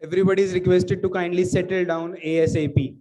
Everybody is requested to kindly settle down ASAP.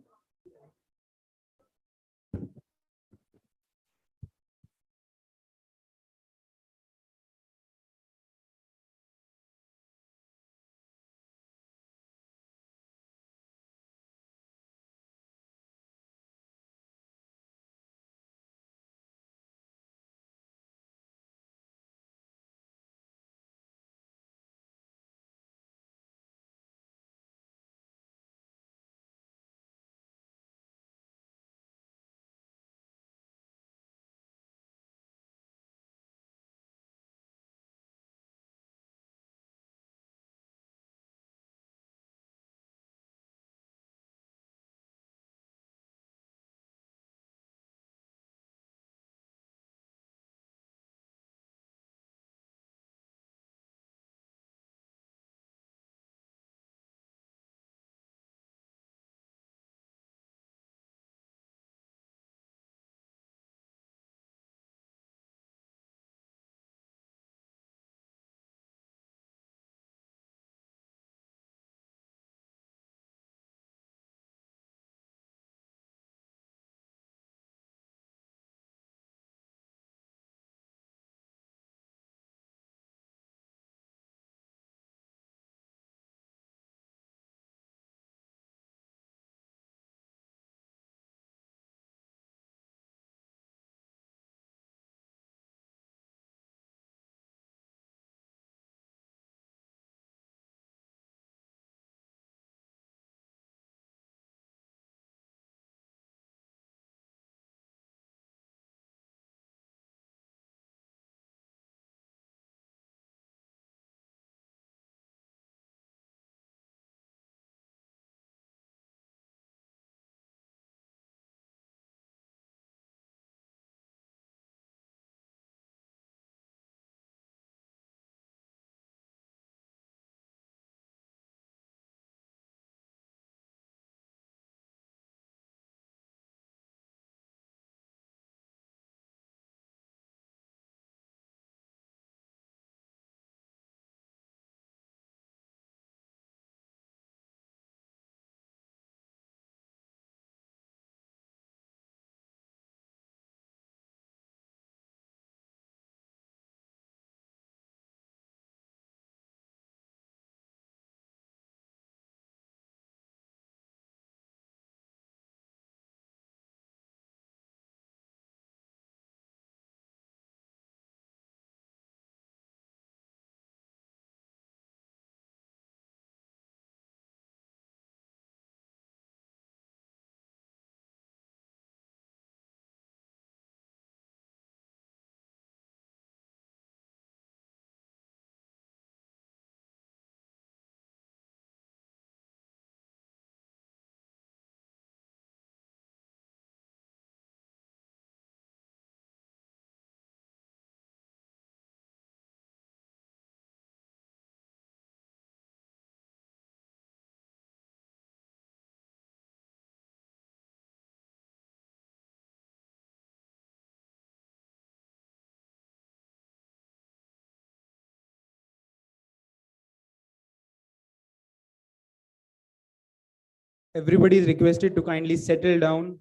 Everybody is requested to kindly settle down.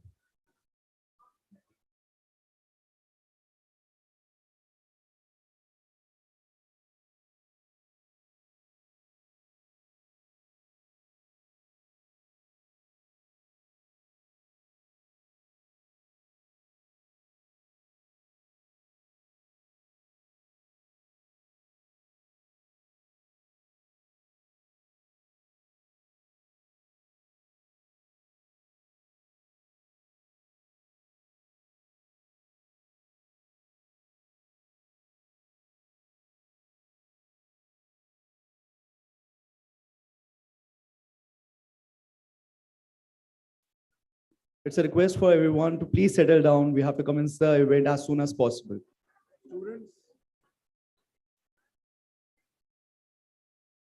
It's a request for everyone to please settle down. We have to commence the event as soon as possible.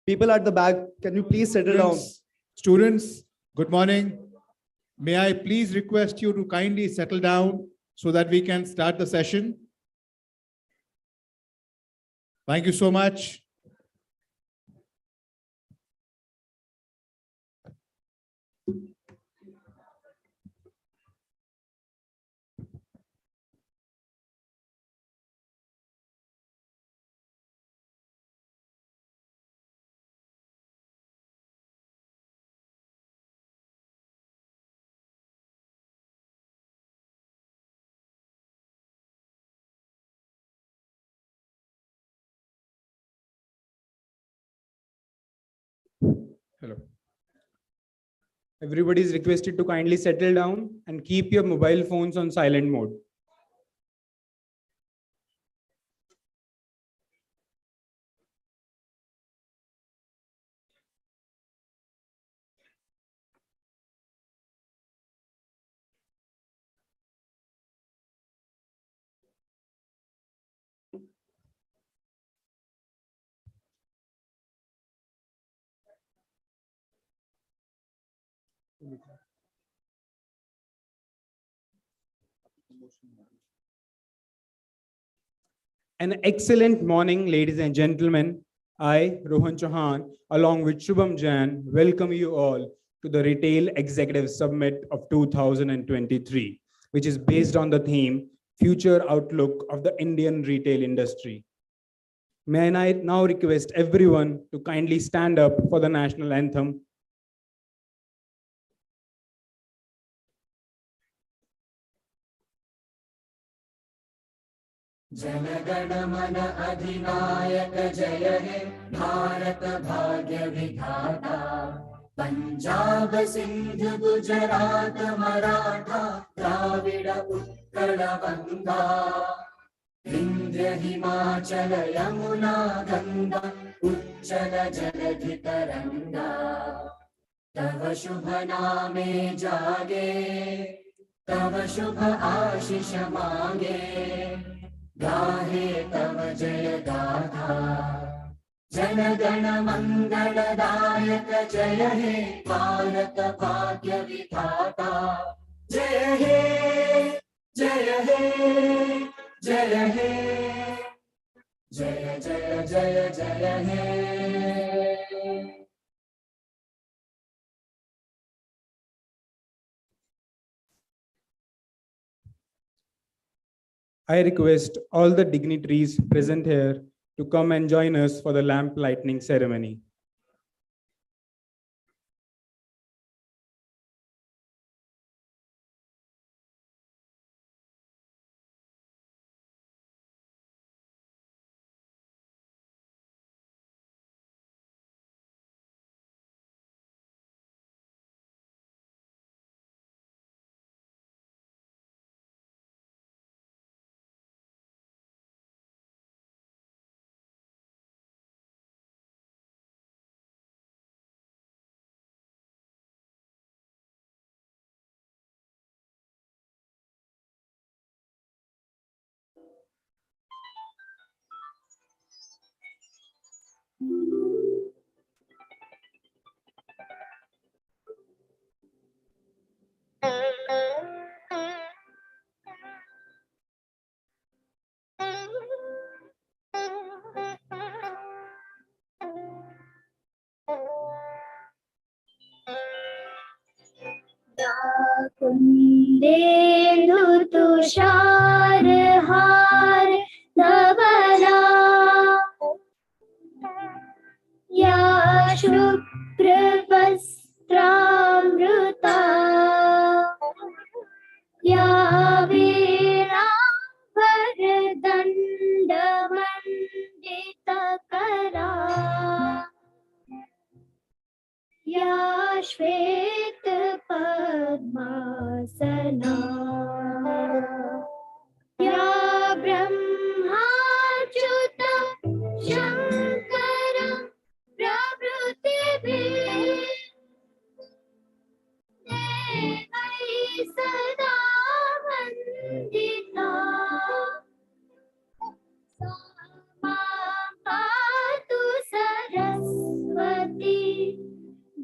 People at the back, can you please settle down? Students, good morning. May I please request you to kindly settle down so that we can start the session? Thank you so much. Hello. Everybody is requested to kindly settle down and keep your mobile phones on silent mode. An excellent morning, ladies and gentlemen. I, Rohan Chauhan, along with Shubham Jain, welcome you all to the Retail Executive Summit of 2023, which is based on the theme Future Outlook of the Indian Retail Industry. May I now request everyone to kindly stand up for the national anthem. जनगण मन अधिनायक जय हे भारत भाग्य विधाता पंजाब सिंध गुजरात मराठा द्राविड उत्कल गंगा विंध्य हिमाचल यमुना गंगा उच्चल जलधि तरंगा तव शुभ नामे जागे तव शुभ आशीष मांगे गाहे तव जय गाथा जनगण मंगलदायक जय हे भारत भाग्य विधाता जय हे जय हे जय हे जय जय जय जय हे I request all the dignitaries present here to come and join us for the lamp lighting ceremony. कुंदेन्दु Tushar हार धवला या शुभ्र वस्त्रामृता या वीणांबर दंड मंडित करा या श्वेत पद्मासना या ब्रह्माच्युत शंकर प्रभृतिभिः देवैः सदा वन्दिता सा मां पातु Saraswati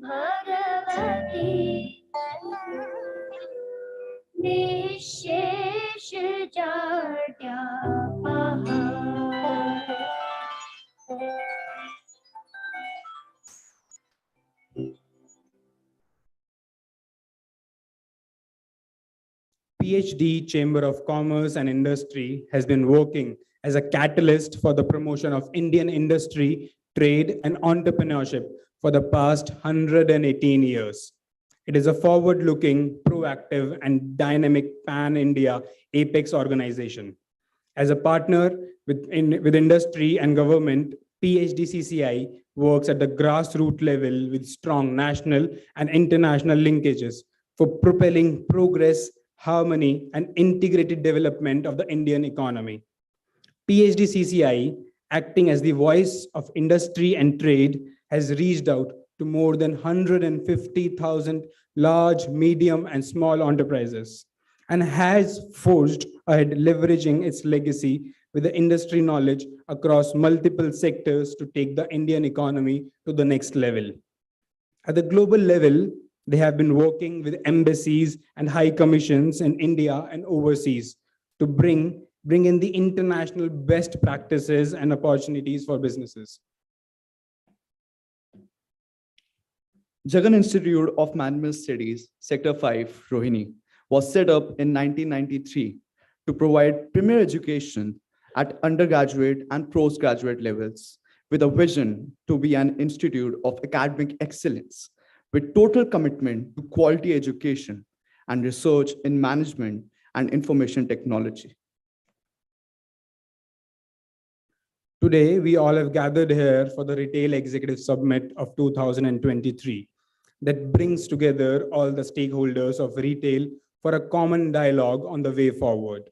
Bhagwati निःशेष जाड्यापहा PhD Chamber of Commerce and Industry has been working as a catalyst for the promotion of Indian industry, trade, and entrepreneurship for the past 118 years. It is a forward-looking, proactive, and dynamic pan-India apex organization. As a partner with industry and government, PhD CCI works at the grassroots level with strong national and international linkages for propelling progress, harmony, and integrated development of the Indian economy. PhD CCI, acting as the voice of industry and trade, has reached out to more than 150,000 large, medium, and small enterprises and has forged ahead, leveraging its legacy with the industry knowledge across multiple sectors to take the Indian economy to the next level. At the global level, they have been working with embassies and high commissions in India and overseas to bring in the international best practices and opportunities for businesses. Jagan Institute of Management Studies, Sector 5, Rohini, was set up in 1993 to provide premier education at undergraduate and postgraduate levels with a vision to be an institute of academic excellence with total commitment to quality education and research in management and information technology. Today, we all have gathered here for the Retail Executive Summit of 2023 that brings together all the stakeholders of retail for a common dialogue on the way forward.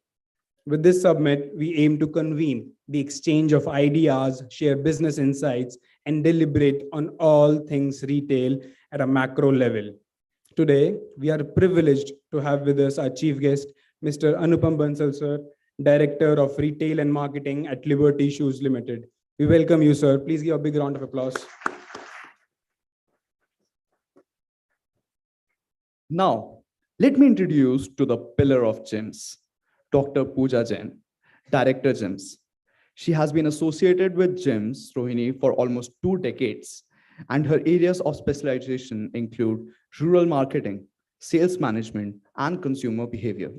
With this summit, we aim to convene the exchange of ideas, share business insights, and deliberate on all things retail at a macro level. Today, we are privileged to have with us our chief guest, Mr. Anupam Bansal, sir, Director of Retail and Marketing at Liberty Shoes Limited. We welcome you, sir. Please give a big round of applause. Now, let me introduce to the pillar of GEMS, Dr. Pooja Jain, Director GEMS. She has been associated with GEMS, Rohini, for almost 2 decades, and her areas of specialization include rural marketing, sales management, and consumer behavior.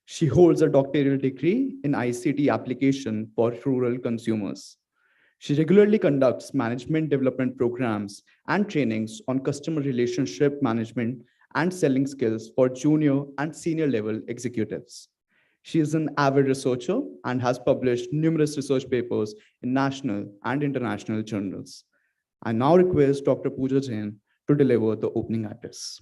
She holds a doctoral degree in ICT application for rural consumers. She regularly conducts management development programs and trainings on customer relationship management and selling skills for junior and senior level executives. She is an avid researcher and has published numerous research papers in national and international journals. I now request Dr. Pooja Jain to deliver the opening address.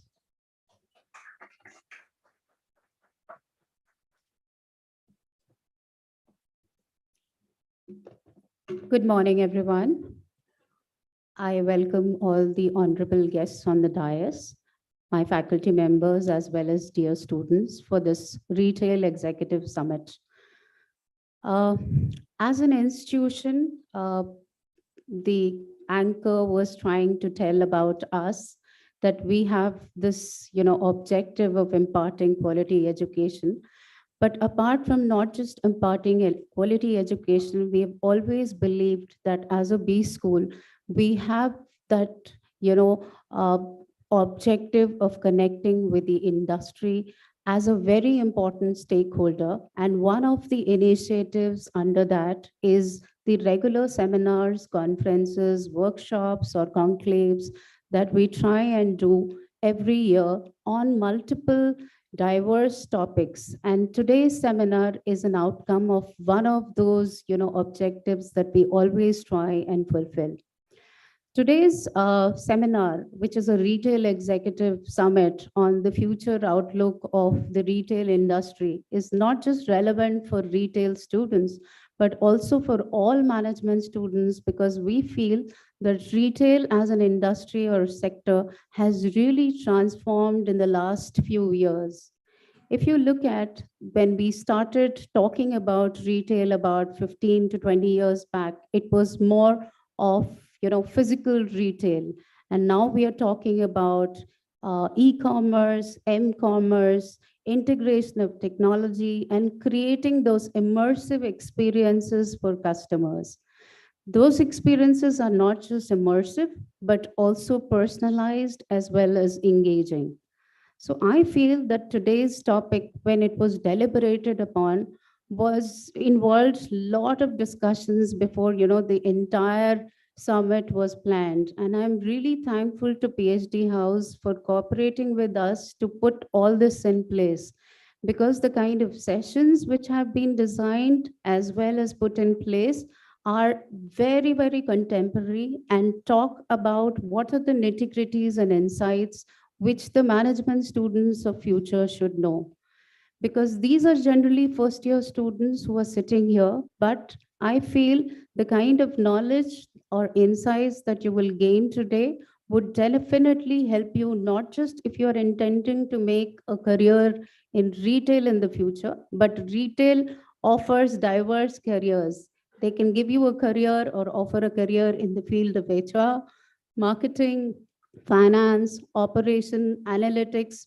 Good morning, everyone. I welcome all the honorable guests on the dais, my faculty members, as well as dear students for this Retail Executive Summit. As an institution, the anchor was trying to tell about us that we have this, objective of imparting quality education. But apart from not just imparting a quality education, we have always believed that as a B school, we have that, objective of connecting with the industry as a very important stakeholder. And one of the initiatives under that is the regular seminars, conferences, workshops, or conclaves that we try and do every year on multiple diverse topics. And today's seminar is an outcome of one of those, objectives that we always try and fulfill. Today's seminar, which is a Retail Executive Summit on the future outlook of the retail industry, is not just relevant for retail students, but also for all management students, because we feel that retail as an industry or sector has really transformed in the last few years. If you look at when we started talking about retail about 15 to 20 years back, it was more of physical retail. And now we are talking about e-commerce, m-commerce, integration of technology, and creating those immersive experiences for customers. Those experiences are not just immersive, but also personalized as well as engaging. So I feel that today's topic, when it was deliberated upon, involved a lot of discussions before the entire summit was planned. And I'm really thankful to PhD House for cooperating with us to put all this in place, because the kind of sessions which have been designed as well as put in place are very, very contemporary and talk about what are the nitty-gritties and insights which the management students of future should know. Because these are generally first year students who are sitting here, but I feel the kind of knowledge or insights that you will gain today would definitely help you, not just if you're intending to make a career in retail in the future, but retail offers diverse careers. They can give you a career or offer a career in the field of HR, marketing, finance, operation, analytics,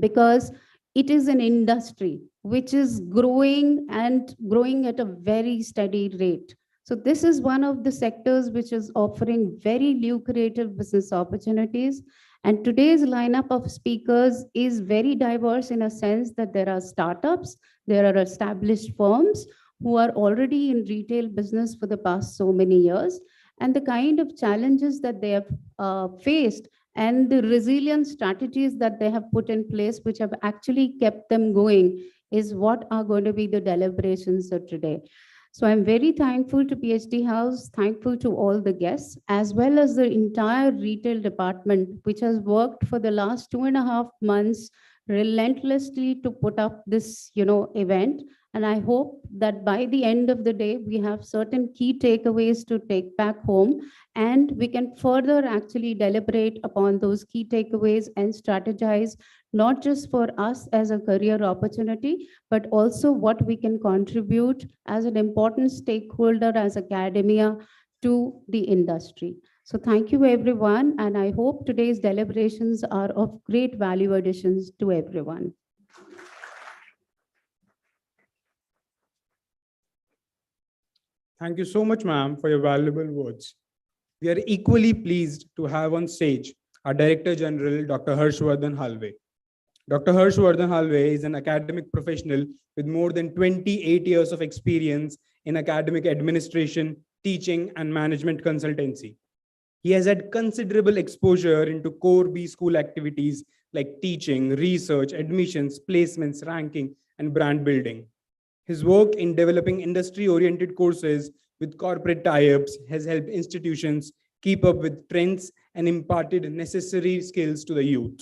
because it is an industry which is growing and growing at a very steady rate. So this is one of the sectors which is offering very lucrative business opportunities. And today's lineup of speakers is very diverse in a sense that there are startups, there are established firms who are already in retail business for the past so many years. And the kind of challenges that they have faced and the resilient strategies that they have put in place, which have actually kept them going, is what are going to be the deliberations of today. So I'm very thankful to PhD House, thankful to all the guests, as well as the entire retail department, which has worked for the last 2.5 months relentlessly to put up this, event. And I hope that by the end of the day, we have certain key takeaways to take back home, and we can further actually deliberate upon those key takeaways and strategize, not just for us as a career opportunity, but also what we can contribute as an important stakeholder as academia to the industry. So thank you, everyone. And I hope today's deliberations are of great value additions to everyone. Thank you so much, ma'am, for your valuable words. We are equally pleased to have on stage our Director General, Dr. Harshvardhan Halve. Dr. Harshvardhan Halve is an academic professional with more than 28 years of experience in academic administration, teaching, and management consultancy. He has had considerable exposure into core B school activities like teaching, research, admissions, placements, ranking, and brand building. His work in developing industry-oriented courses with corporate tie-ups has helped institutions keep up with trends and imparted necessary skills to the youth.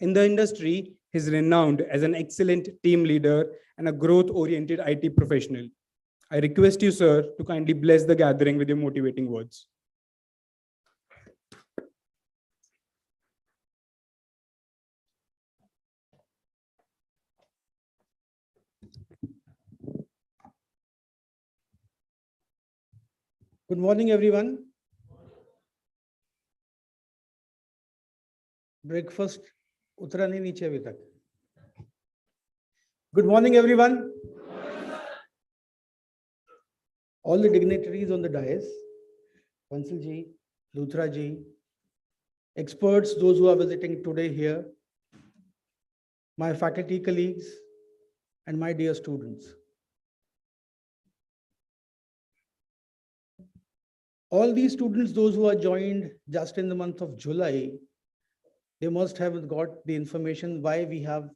In the industry, he is renowned as an excellent team leader and a growth-oriented IT professional. I request you, sir, to kindly bless the gathering with your motivating words. Good morning, everyone. Breakfast उतरा नहीं नीचे अभी तक. Good morning, everyone. All the dignitaries on the dais, Bansal ji, Luthra ji, experts, those who are visiting today here, my faculty colleagues, and my dear students. All these students, those who are joined just in the month of July, they must have got the information why we have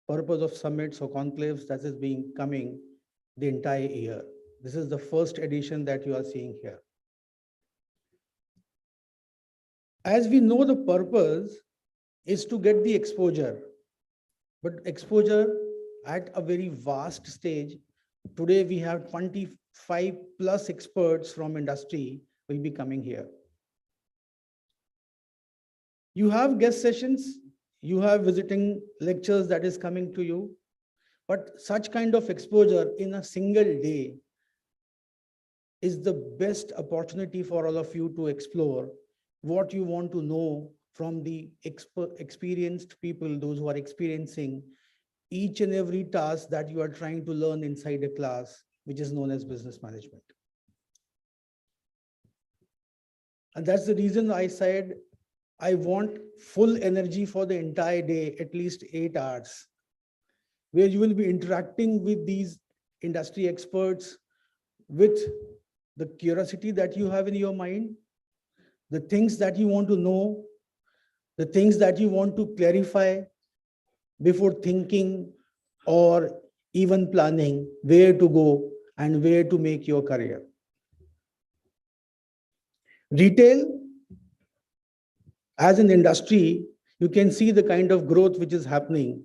purpose of summits or conclaves that is being coming the entire year. This is the first edition that you are seeing here. As we know, the purpose is to get the exposure, but exposure at a very vast stage. Today we have 25 plus experts from industry will be coming here. You have guest sessions, you have visiting lectures that is coming to you, but such kind of exposure in a single day is the best opportunity for all of you to explore what you want to know from the experienced people, those who are experiencing each and every task that you are trying to learn inside a class, which is known as business management. And that's the reason I said I want full energy for the entire day, at least 8 hours, where you will be interacting with these industry experts with the curiosity that you have in your mind, the things that you want to know, the things that you want to clarify before thinking or even planning where to go and where to make your career. Retail, as an industry, you can see the kind of growth which is happening.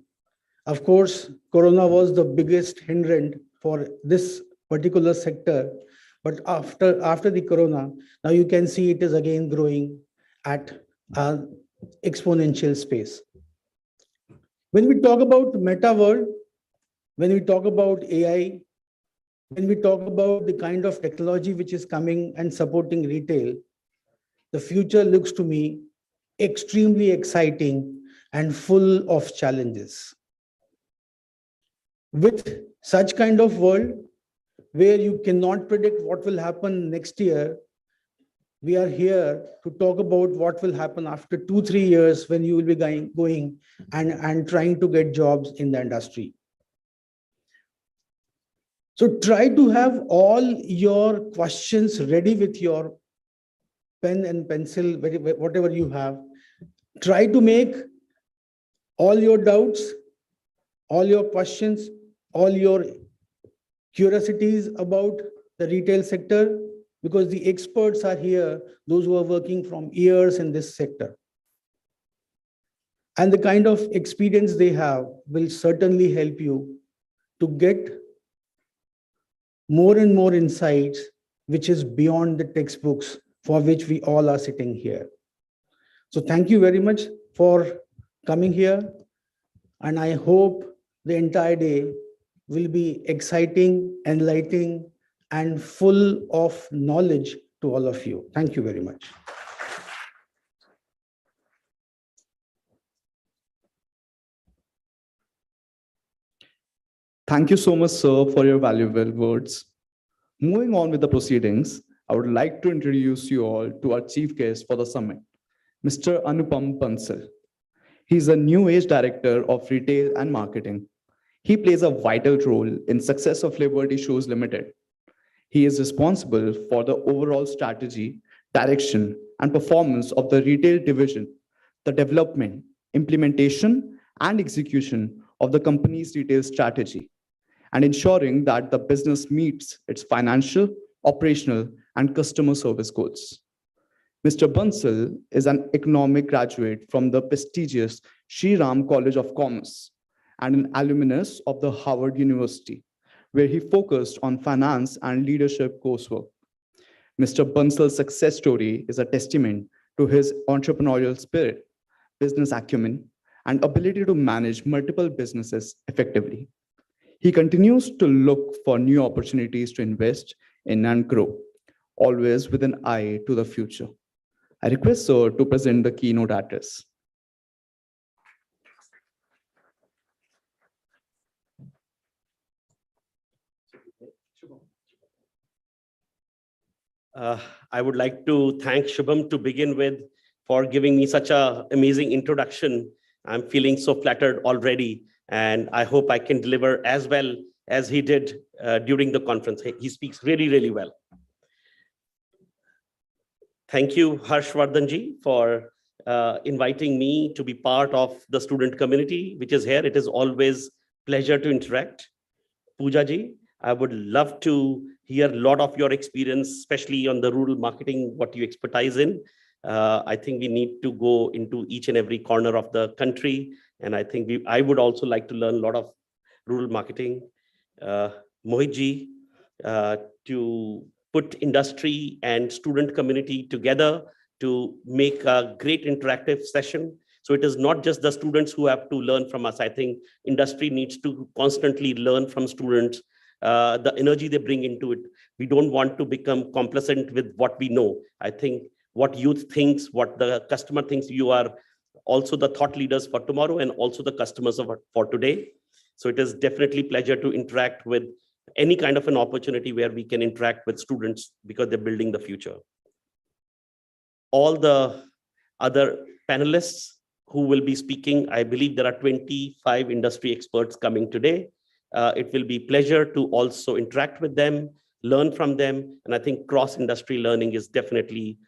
Of course, Corona was the biggest hindrance for this particular sector. But after the Corona, now you can see it is again growing at an exponential space. When we talk about meta world, when we talk about AI, when we talk about the kind of technology which is coming and supporting retail, the future looks to me extremely exciting and full of challenges. With such kind of world where you cannot predict what will happen next year, we are here to talk about what will happen after 2-3 years when you will be going and trying to get jobs in the industry. So try to have all your questions ready with your pen and pencil, whatever you have. Try to make all your doubts, all your questions, all your curiosities about the retail sector, because the experts are here, those who are working from years in this sector. And the kind of experience they have will certainly help you to get more and more insights, which is beyond the textbooks for which we all are sitting here. So thank you very much for coming here. And I hope the entire day will be exciting, enlightening, and full of knowledge to all of you. Thank you very much. Thank you so much, sir, for your valuable words. Moving on with the proceedings, I would like to introduce you all to our chief guest for the summit, Mr. Anupam Bansal. He is a new age director of retail and marketing. He plays a vital role in success of Liberty Shoes Limited. He is responsible for the overall strategy, direction, and performance of the retail division, the development, implementation, and execution of the company's retail strategy, and ensuring that the business meets its financial, operational, and customer service goals. Mr. Bansal is an economic graduate from the prestigious Sri Ram College of Commerce and an alumnus of the Harvard University, where he focused on finance and leadership coursework. Mr. Bansal's success story is a testament to his entrepreneurial spirit, business acumen, and ability to manage multiple businesses effectively. He continues to look for new opportunities to invest in and grow, always with an eye to the future. I request sir to present the keynote address. I would like to thank Shubham to begin with for giving me such an amazing introduction. I'm feeling so flattered already, and I hope I can deliver as well as he did during the conference. He speaks really, really well. Thank you, Harshvardhanji, for inviting me to be part of the student community, which is here. It is always pleasure to interact. Pooja-ji, I would love to hear a lot of your experience, especially on the rural marketing, what you expertise in. I think we need to go into each and every corner of the country. And I think I would also like to learn a lot of rural marketing. Mohitji, to put industry and student community together to make a great interactive session. So it is not just the students who have to learn from us. I think industry needs to constantly learn from students, the energy they bring into it. We don't want to become complacent with what we know. I think what youth thinks, what the customer thinks, you are also the thought leaders for tomorrow and also the customers for today. So it is definitely pleasure to interact with any kind of an opportunity where we can interact with students because they're building the future. All the other panelists who will be speaking, I believe there are 25 industry experts coming today. It will be pleasure to also interact with them, learn from them. And I think cross-industry learning is definitely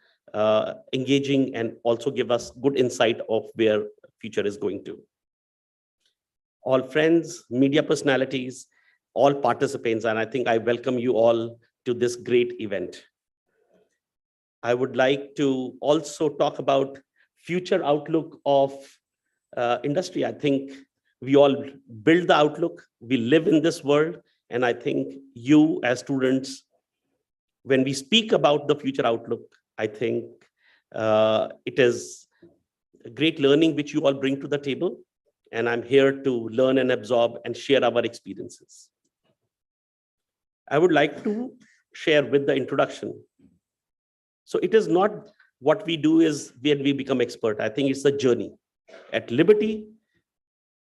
engaging and also give us good insight of where future is going to. All friends, media personalities, all participants, and I think I welcome you all to this great event. I would like to also talk about future outlook of industry. I think we all build the outlook, we live in this world, and I think you as students, when we speak about the future outlook, I think it is a great learning which you all bring to the table, and I'm here to learn and absorb and share our experiences. I would like to share with the introduction. So it is not what we do is where we become expert. I think it's a journey. At Liberty,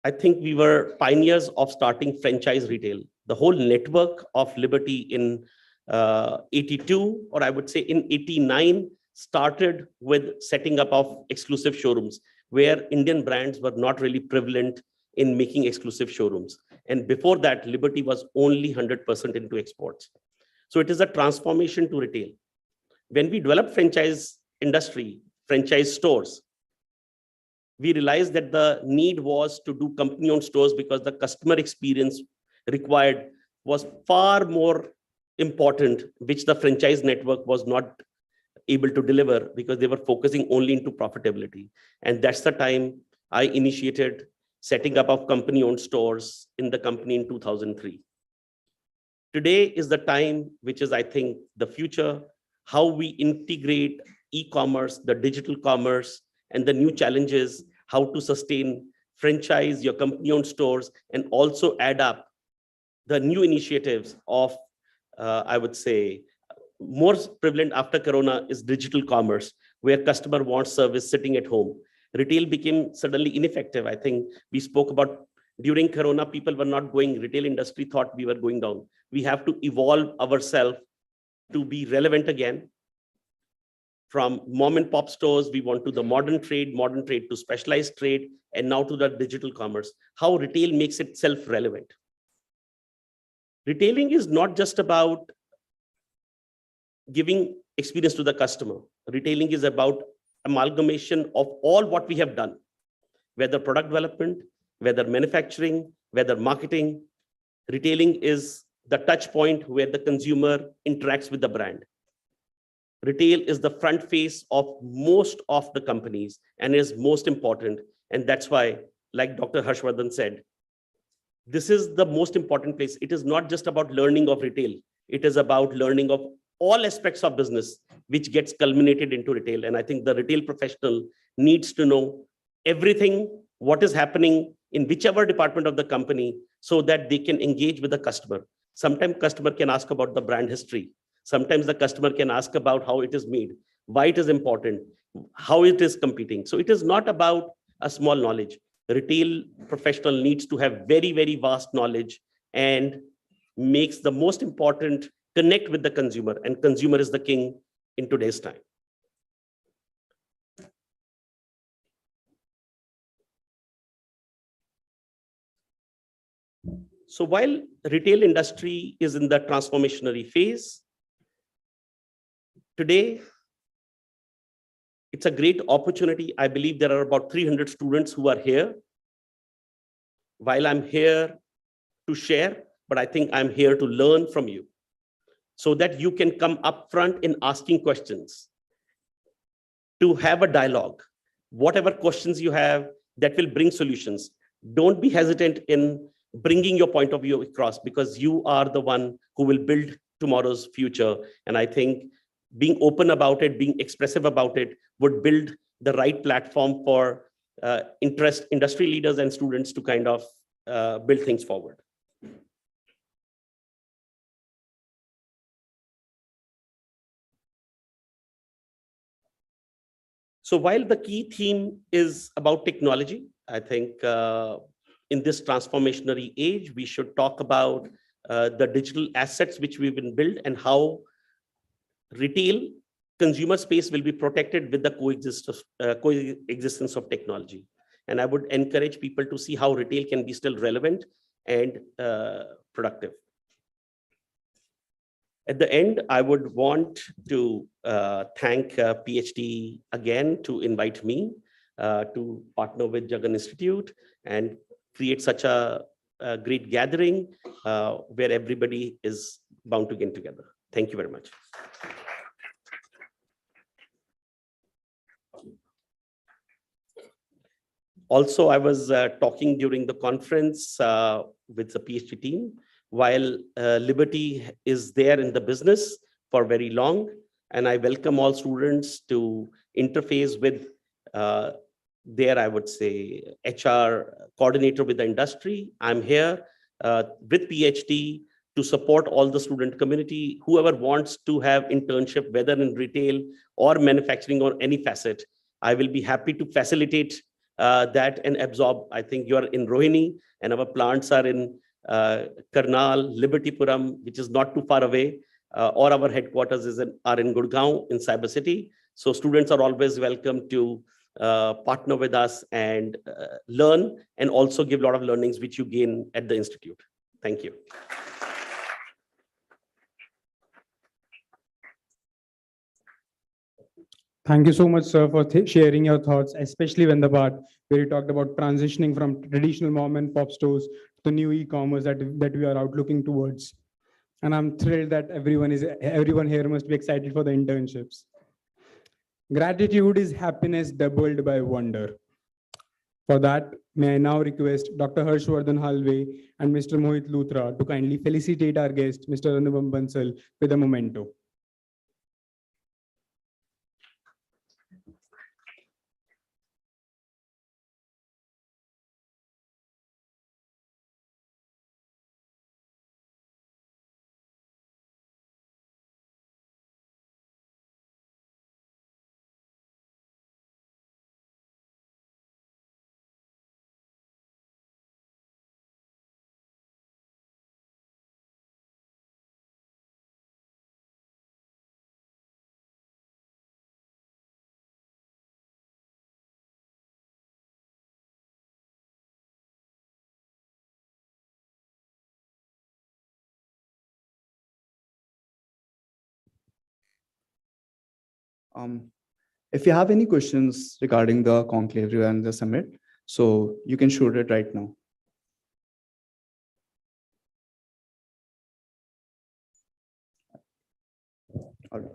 I think we were pioneers of starting franchise retail. The whole network of Liberty in 82, or I would say in 89, started with setting up of exclusive showrooms where Indian brands were not really prevalent in making exclusive showrooms. And before that, Liberty was only 100% into exports. So it is a transformation to retail. When we developed franchise industry, franchise stores, we realized that the need was to do company-owned stores because the customer experience required was far more important, which the franchise network was not able to deliver because they were focusing only into profitability. And that's the time I initiated setting up of company-owned stores in the company in 2003. Today is the time which is, I think, the future, how we integrate e-commerce, the digital commerce, and the new challenges, how to sustain franchise, your company-owned stores, and also add up the new initiatives of, I would say, more prevalent after Corona is digital commerce, where customer wants service sitting at home. Retail became suddenly ineffective. I think we spoke about during Corona, people were not going, retail industry thought we were going down. We have to evolve ourselves to be relevant again. From mom and pop stores, we want to the modern trade to specialized trade, and now to the digital commerce, how retail makes itself relevant. Retailing is not just about giving experience to the customer. Retailing is about amalgamation of all what we have done, whether product development, whether manufacturing, whether marketing. Retailing is the touch point where the consumer interacts with the brand. Retail is the front face of most of the companies and is most important. And that's why, like Dr. Harshvardhan said, this is the most important place. It is not just about learning of retail. It is about learning of all aspects of business, which gets culminated into retail. And I think the retail professional needs to know everything, what is happening in whichever department of the company, so that they can engage with the customer. Sometimes customer can ask about the brand history. Sometimes the customer can ask about how it is made, why it is important, how it is competing. So it is not about a small knowledge. Retail professional needs to have very, very vast knowledge and makes the most important connect with the consumer, and consumer is the king in today's time. So while retail industry is in the transformationary phase, today, it's a great opportunity. I believe there are about 300 students who are here. While I'm here to share, but I think I'm here to learn from you so that you can come up front in asking questions, to have a dialogue. Whatever questions you have, that will bring solutions. Don't be hesitant in bringing your point of view across, because you are the one who will build tomorrow's future. And I think being open about it, being expressive about it would build the right platform for industry leaders and students to kind of build things forward. So while the key theme is about technology, I think in this transformationary age, we should talk about the digital assets which we've been built and how retail consumer space will be protected with the coexistence of technology. And I would encourage people to see how retail can be still relevant and productive. At the end, I would want to thank PhD again to invite me to partner with Jagan Institute and create such a great gathering where everybody is bound to get together. Thank you very much. Also, I was talking during the conference with the PhD team, while Liberty is there in the business for very long, and I welcome all students to interface with their, I would say, HR coordinator with the industry. I'm here with PhD to support all the student community, whoever wants to have internship, whether in retail or manufacturing or any facet. I will be happy to facilitate that and absorb. I think you are in Rohini and our plants are in Karnal, Libertypuram, which is not too far away, or our headquarters are in Gurgaon in Cyber City. So students are always welcome to partner with us and learn, and also give a lot of learnings which you gain at the institute. Thank you. Thank you so much, sir, for sharing your thoughts, especially when the part where you talked about transitioning from traditional mom and pop stores to new e-commerce that we are out looking towards. And I'm thrilled that everyone here must be excited for the internships. Gratitude is happiness doubled by wonder. For that, may I now request Dr. Harshvardhan Halve and Mr. Mohit Luthra to kindly felicitate our guest, Mr. Anupam Bansal, with a memento. If you have any questions regarding the conclave and the summit, so you can shoot it right now. All right.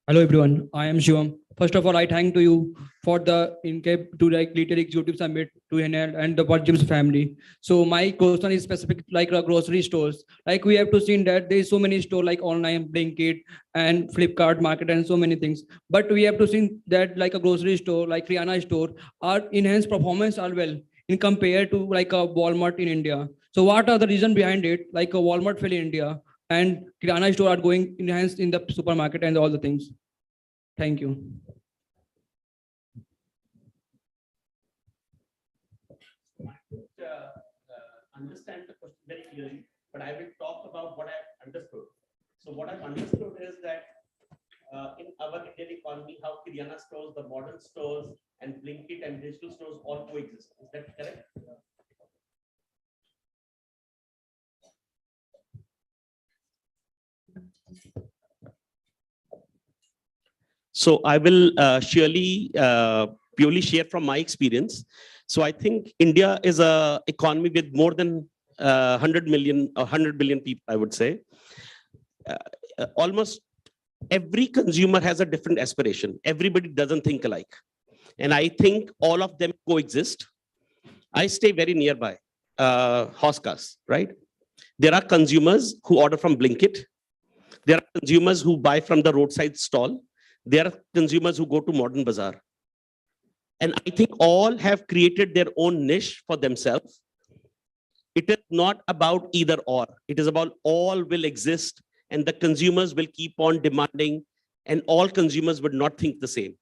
Hello everyone, I am Shivam. First of all, I thank to you for the INCAP to like Retail Executive Summit to NL and the What Gyms family. So my question is specific like grocery stores. Like we have to see that there is so many stores like online, Blinkit and Flipkart Market and so many things. But we have to see that like a grocery store, like Rihanna store, our enhanced performance are well in compared to like a Walmart in India. So what are the reason behind it? Like a Walmart fail in India and Kirana store are going enhanced in the supermarket and all the things. Thank you. Understand the question very clearly, but I will talk about what I've understood. So what I've understood is that in our Indian economy, how Kirana stores, the modern stores, and Blinkit and digital stores all coexist. Is that correct? So I will surely purely share from my experience. So I think India is a economy with more than 100 million or 100 billion people, I would say. Almost every consumer has a different aspiration. Everybody doesn't think alike. And I think all of them coexist. I stay very nearby, Hoskas, right? There are consumers who order from Blinkit. There are consumers who buy from the roadside stall. There are consumers who go to Modern Bazaar. And I think all have created their own niche for themselves. It is not about either or. It is about all will exist and the consumers will keep on demanding, and all consumers would not think the same.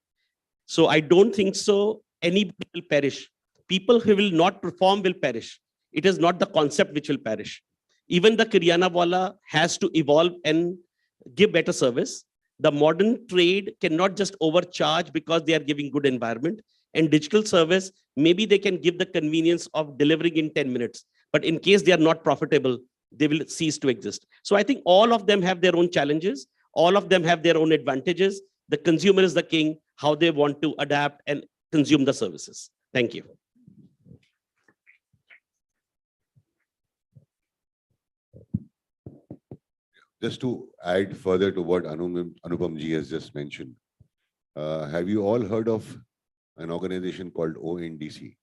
So I don't think so anybody will perish. People who will not perform will perish. It is not the concept which will perish. Even the Kiryana wala has to evolve and give better service. The modern trade cannot just overcharge because they are giving good environment. And digital service, maybe they can give the convenience of delivering in 10 minutes. But in case they are not profitable, they will cease to exist. So I think all of them have their own challenges. All of them have their own advantages. The consumer is the king, how they want to adapt and consume the services. Thank you. just to add further to what Anupam ji has just mentioned, have you all heard of an organization called ONDC?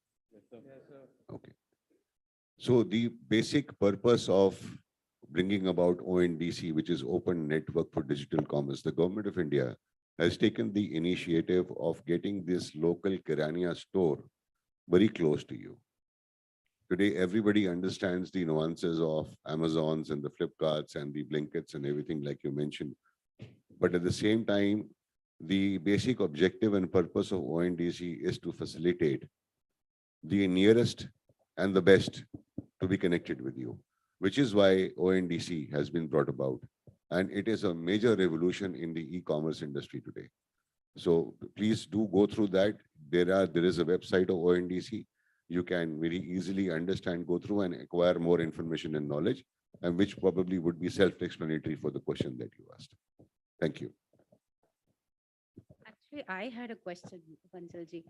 Okay. So the basic purpose of bringing about ONDC, which is Open Network for Digital Commerce, the Government of India has taken the initiative of getting this local Kirana store very close to you. Today, everybody understands the nuances of Amazons and the Flipkarts and the Blinkits and everything like you mentioned. But at the same time, the basic objective and purpose of ONDC is to facilitate the nearest and the best to be connected with you, which is why ONDC has been brought about. And it is a major revolution in the e-commerce industry today. So please do go through that. There is a website of ONDC. You can very easily understand, go through and acquire more information and knowledge, and which probably would be self-explanatory for the question that you asked. Thank you. Actually, I had a question, Pansalji.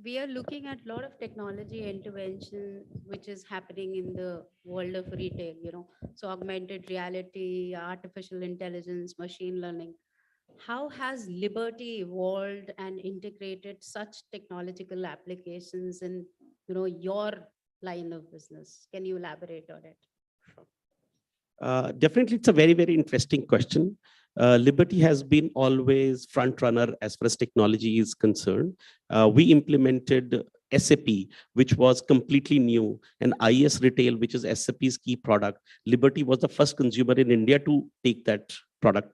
We are looking at a lot of technology intervention which is happening in the world of retail, so augmented reality, artificial intelligence, machine learning. How has Liberty evolved and integrated such technological applications in, your line of business? Can you elaborate on it? Definitely, it's a very, very interesting question. Liberty has been always front runner as far as technology is concerned. We implemented SAP, which was completely new, and IS Retail, which is SAP's key product. Liberty was the first consumer in India to take that product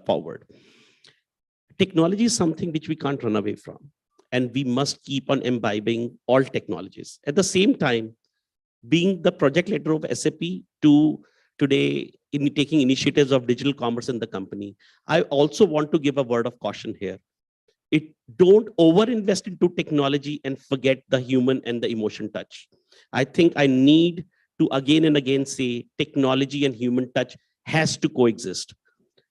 forward. Technology is something which we can't run away from, and we must keep on imbibing all technologies. At the same time, being the project leader of SAP to today in taking initiatives of digital commerce in the company, I also want to give a word of caution here. Don't overinvest into technology and forget the human and the emotion touch. I think I need to again and again say technology and human touch has to coexist.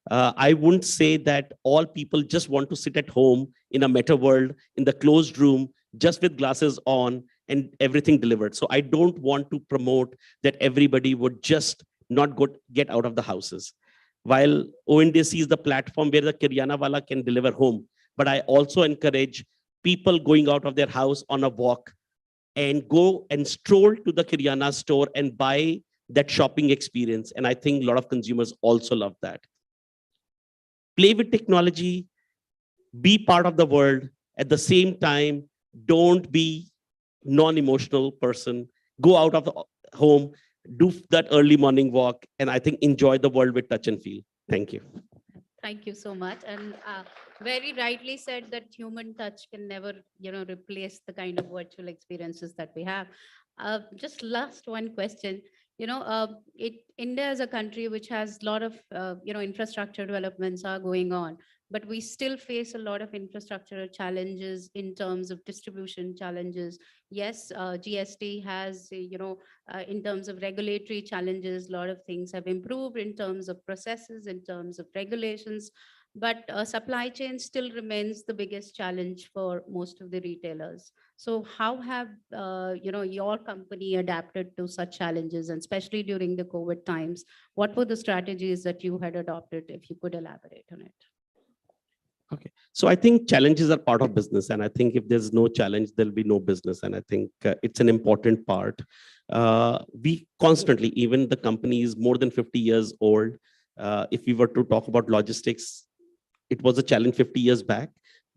I wouldn't say that all people just want to sit at home in a meta world, in the closed room, just with glasses on and everything delivered. So I don't want to promote that everybody would just not get out of the houses. While ONDC is the platform where the Kiryana wala can deliver home, but I also encourage people going out of their house on a walk and go and stroll to the Kiryana store and buy that shopping experience. And I think a lot of consumers also love that. Play with technology, be part of the world. At the same time, don't be non-emotional person. Go out of the home, do that early morning walk, and I think enjoy the world with touch and feel. Thank you. Thank you so much. And very rightly said that human touch can never, replace the kind of virtual experiences that we have. Just last one question. India is a country which has a lot of, infrastructure developments are going on, but we still face a lot of infrastructural challenges in terms of distribution challenges. Yes, GST has, in terms of regulatory challenges, a lot of things have improved in terms of processes, in terms of regulations, but supply chain still remains the biggest challenge for most of the retailers. So how have, your company adapted to such challenges, and especially during the COVID times? What were the strategies that you had adopted, if you could elaborate on it? Okay, so I think challenges are part of business, and I think if there's no challenge, there'll be no business, and I think it's an important part. We constantly, even the company is more than 50 years old. If we were to talk about logistics, it was a challenge 50 years back.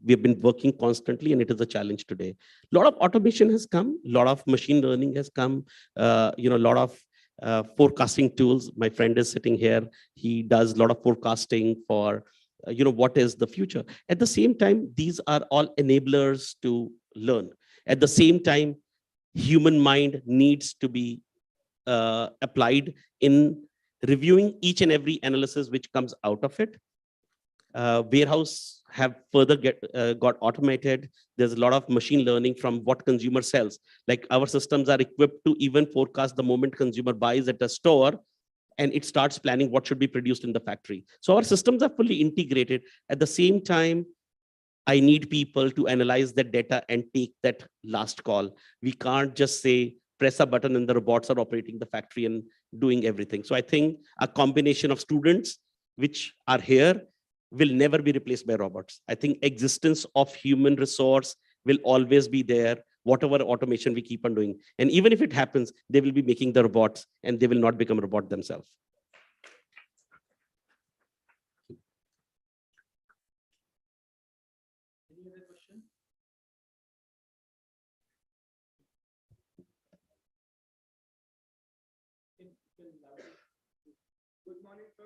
We have been working constantly, and it is a challenge today. A lot of automation has come, a lot of machine learning has come, a lot of forecasting tools. My friend is sitting here. He does a lot of forecasting for what is the future. At the same time, these are all enablers to learn. At the same time, human mind needs to be applied in reviewing each and every analysis which comes out of it. Warehouse have further got automated. There's a lot of machine learning from what consumer sells. Like our systems are equipped to even forecast the moment consumer buys at a store, and it starts planning what should be produced in the factory. So our systems are fully integrated. At the same time, I need people to analyze that data and take that last call. We can't just say press a button and the robots are operating the factory and doing everything. So I think a combination of students which are here will never be replaced by robots. I think existence of human resource will always be there, whatever automation we keep on doing. And even if it happens, they will be making the robots and they will not become robot themselves. Good morning, sir.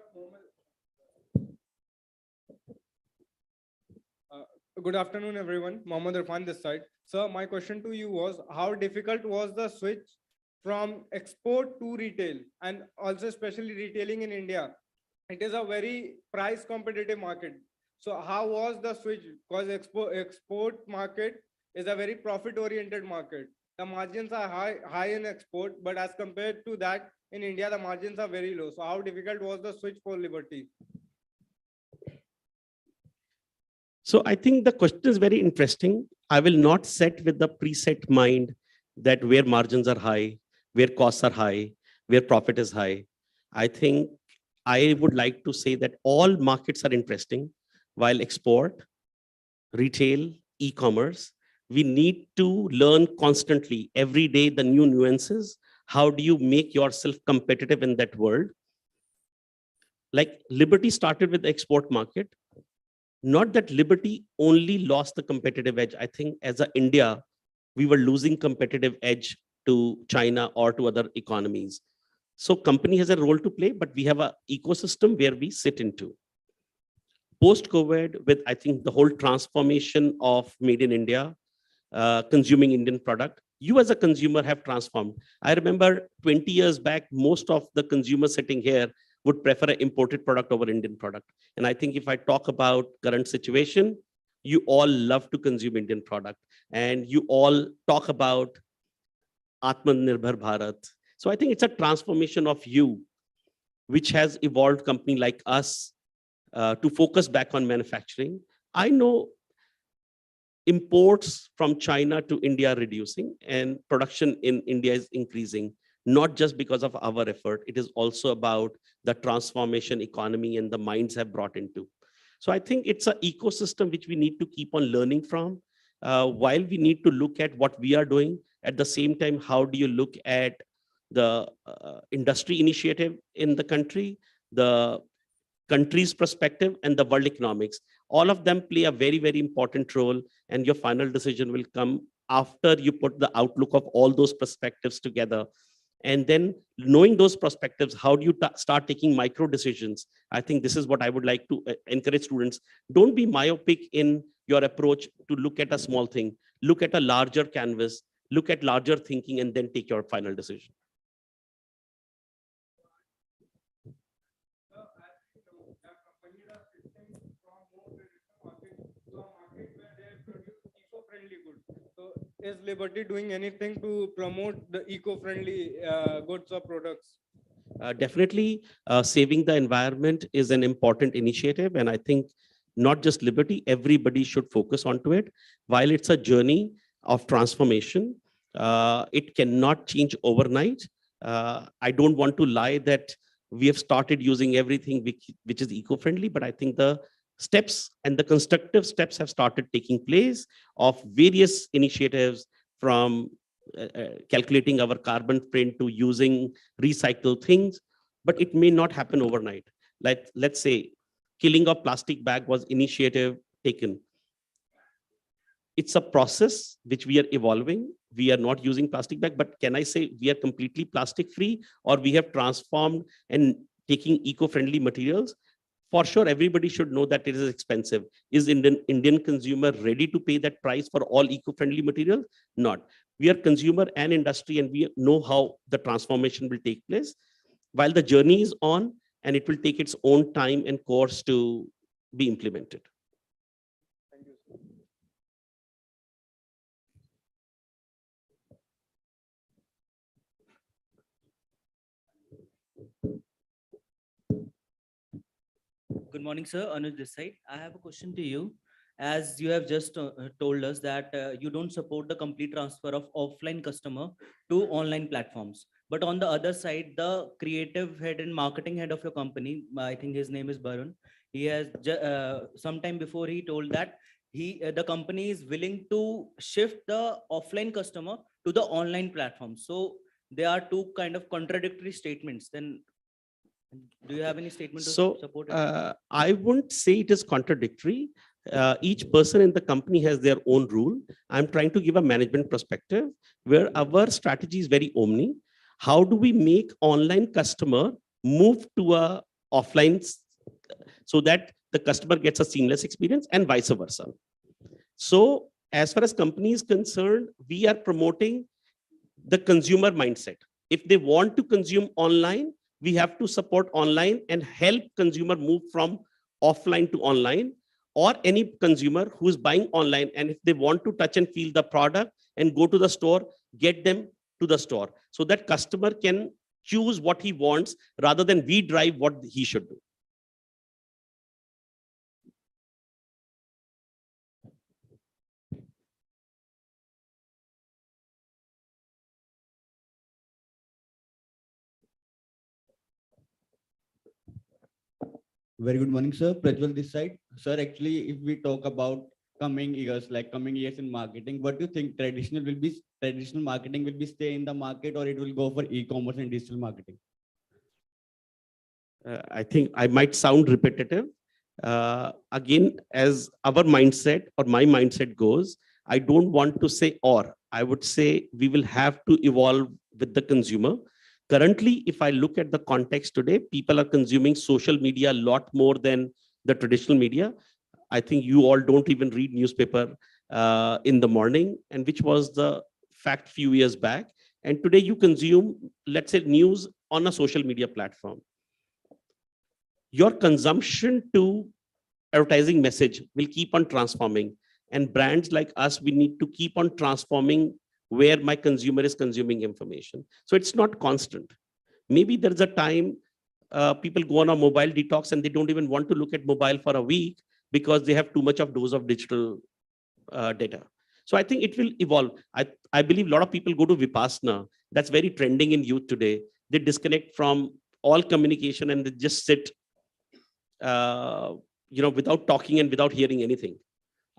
Good afternoon, everyone. Mohammad Irfan this side. Sir, my question to you was, how difficult was the switch from export to retail, and also especially retailing in India? It is a very price competitive market. So how was the switch? Because export market is a very profit oriented market. The margins are high in export, but as compared to that, in India, the margins are very low. So how difficult was the switch for Liberty? So I think the question is very interesting. I will not set with the preset mind that where margins are high, where costs are high, where profit is high. I think I would like to say that all markets are interesting, while export, retail, e-commerce, we need to learn constantly every day the new nuances. How do you make yourself competitive in that world? Like Liberty started with the export market. Not that Liberty only lost the competitive edge. I think as a India, we were losing competitive edge to China or to other economies. So company has a role to play, but we have an ecosystem where we sit into. Post-COVID, with I think the whole transformation of made in India, consuming Indian product, you as a consumer have transformed. I remember 20 years back, most of the consumers sitting here would prefer an imported product over Indian product. And I think if I talk about current situation, you all love to consume Indian product and you all talk about Atmanirbhar Bharat. So I think it's a transformation of you, which has evolved company like us to focus back on manufacturing. I know imports from China to India are reducing and production in India is increasing, not just because of our effort. It is also about the transformation economy and the minds have brought into. So I think it's an ecosystem which we need to keep on learning from. While we need to look at what we are doing, at the same time, how do you look at the industry initiative in the country, the country's perspective and the world economics? All of them play a very, very important role, and your final decision will come after you put the outlook of all those perspectives together. And then knowing those perspectives, how do you start taking micro decisions? I think this is what I would like to encourage students. Don't be myopic in your approach to look at a small thing. Look at a larger canvas, look at larger thinking, and then take your final decision. So is Liberty doing anything to promote the eco-friendly goods or products? Definitely, saving the environment is an important initiative. And I think not just Liberty, everybody should focus onto it. While it's a journey of transformation, it cannot change overnight. I don't want to lie that we have started using everything which is eco-friendly, but I think the steps and the constructive steps have started taking place of various initiatives, from calculating our carbon print to using recycled things, but it may not happen overnight. Like, let's say killing of plastic bag was initiative taken. It's a process which we are evolving. We are not using plastic bag, but can I say we are completely plastic free, or we have transformed and taking eco-friendly materials? For sure, everybody should know that it is expensive. Is Indian consumer ready to pay that price for all eco-friendly materials? Not. We are consumer and industry, and we know how the transformation will take place. While the journey is on, and it will take its own time and course to be implemented. Thank you, sir. Good morning, sir. Anuj this side. I have a question to you. as you have just told us that you don't support the complete transfer of offline customer to online platforms. But on the other side, the creative head and marketing head of your company, I think his name is Barun, he has sometime before he told that the company is willing to shift the offline customer to the online platform. So there are two kind of contradictory statements. Then do you have any statement to So support it? I wouldn't say it is contradictory. Each person in the company has their own rule. I'm trying to give a management perspective where our strategy is very omni. How do we make online customer move to a offline so that the customer gets a seamless experience and vice versa? So as far as company is concerned, we are promoting the consumer mindset. If they want to consume online, we have to support online and help consumer move from offline to online, or any consumer who is buying online. And if they want to touch and feel the product and go to the store, get them to the store so that customer can choose what he wants rather than we drive what he should do. Very good morning, sir. Prajwal this side. Sir, actually, if we talk about coming years, like coming years in marketing, what do you think traditional marketing will be stay in the market, or it will go for e-commerce and digital marketing? I think I might sound repetitive. Again, as our mindset or my mindset goes, I don't want to say or. I would say we will have to evolve with the consumer. Currently, if I look at the context today, people are consuming social media a lot more than the traditional media. I think you all don't even read newspaper in the morning, and which was the fact few years back. And today you consume, let's say, news on a social media platform. Your consumption to advertising message will keep on transforming. And brands like us, we need to keep on transforming where my consumer is consuming information. So it's not constant. Maybe there's a time people go on a mobile detox and they don't even want to look at mobile for a week because they have too much of dose of digital data. So I think it will evolve. I believe a lot of people go to Vipassana. That's very trending in youth today. They disconnect from all communication and they just sit without talking and without hearing anything.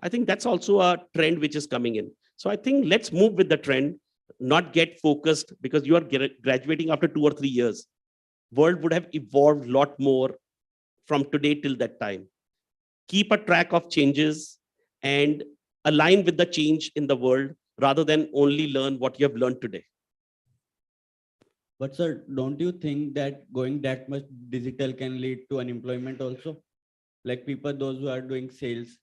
I think that's also a trend which is coming in. So I think let's move with the trend, not get focused, because you are graduating after 2 or 3 years. World would have evolved a lot more from today till that time. Keep a track of changes and align with the change in the world rather than only learn what you have learned today. But sir, don't you think that going that much digital can lead to unemployment also? Like people, those who are doing sales,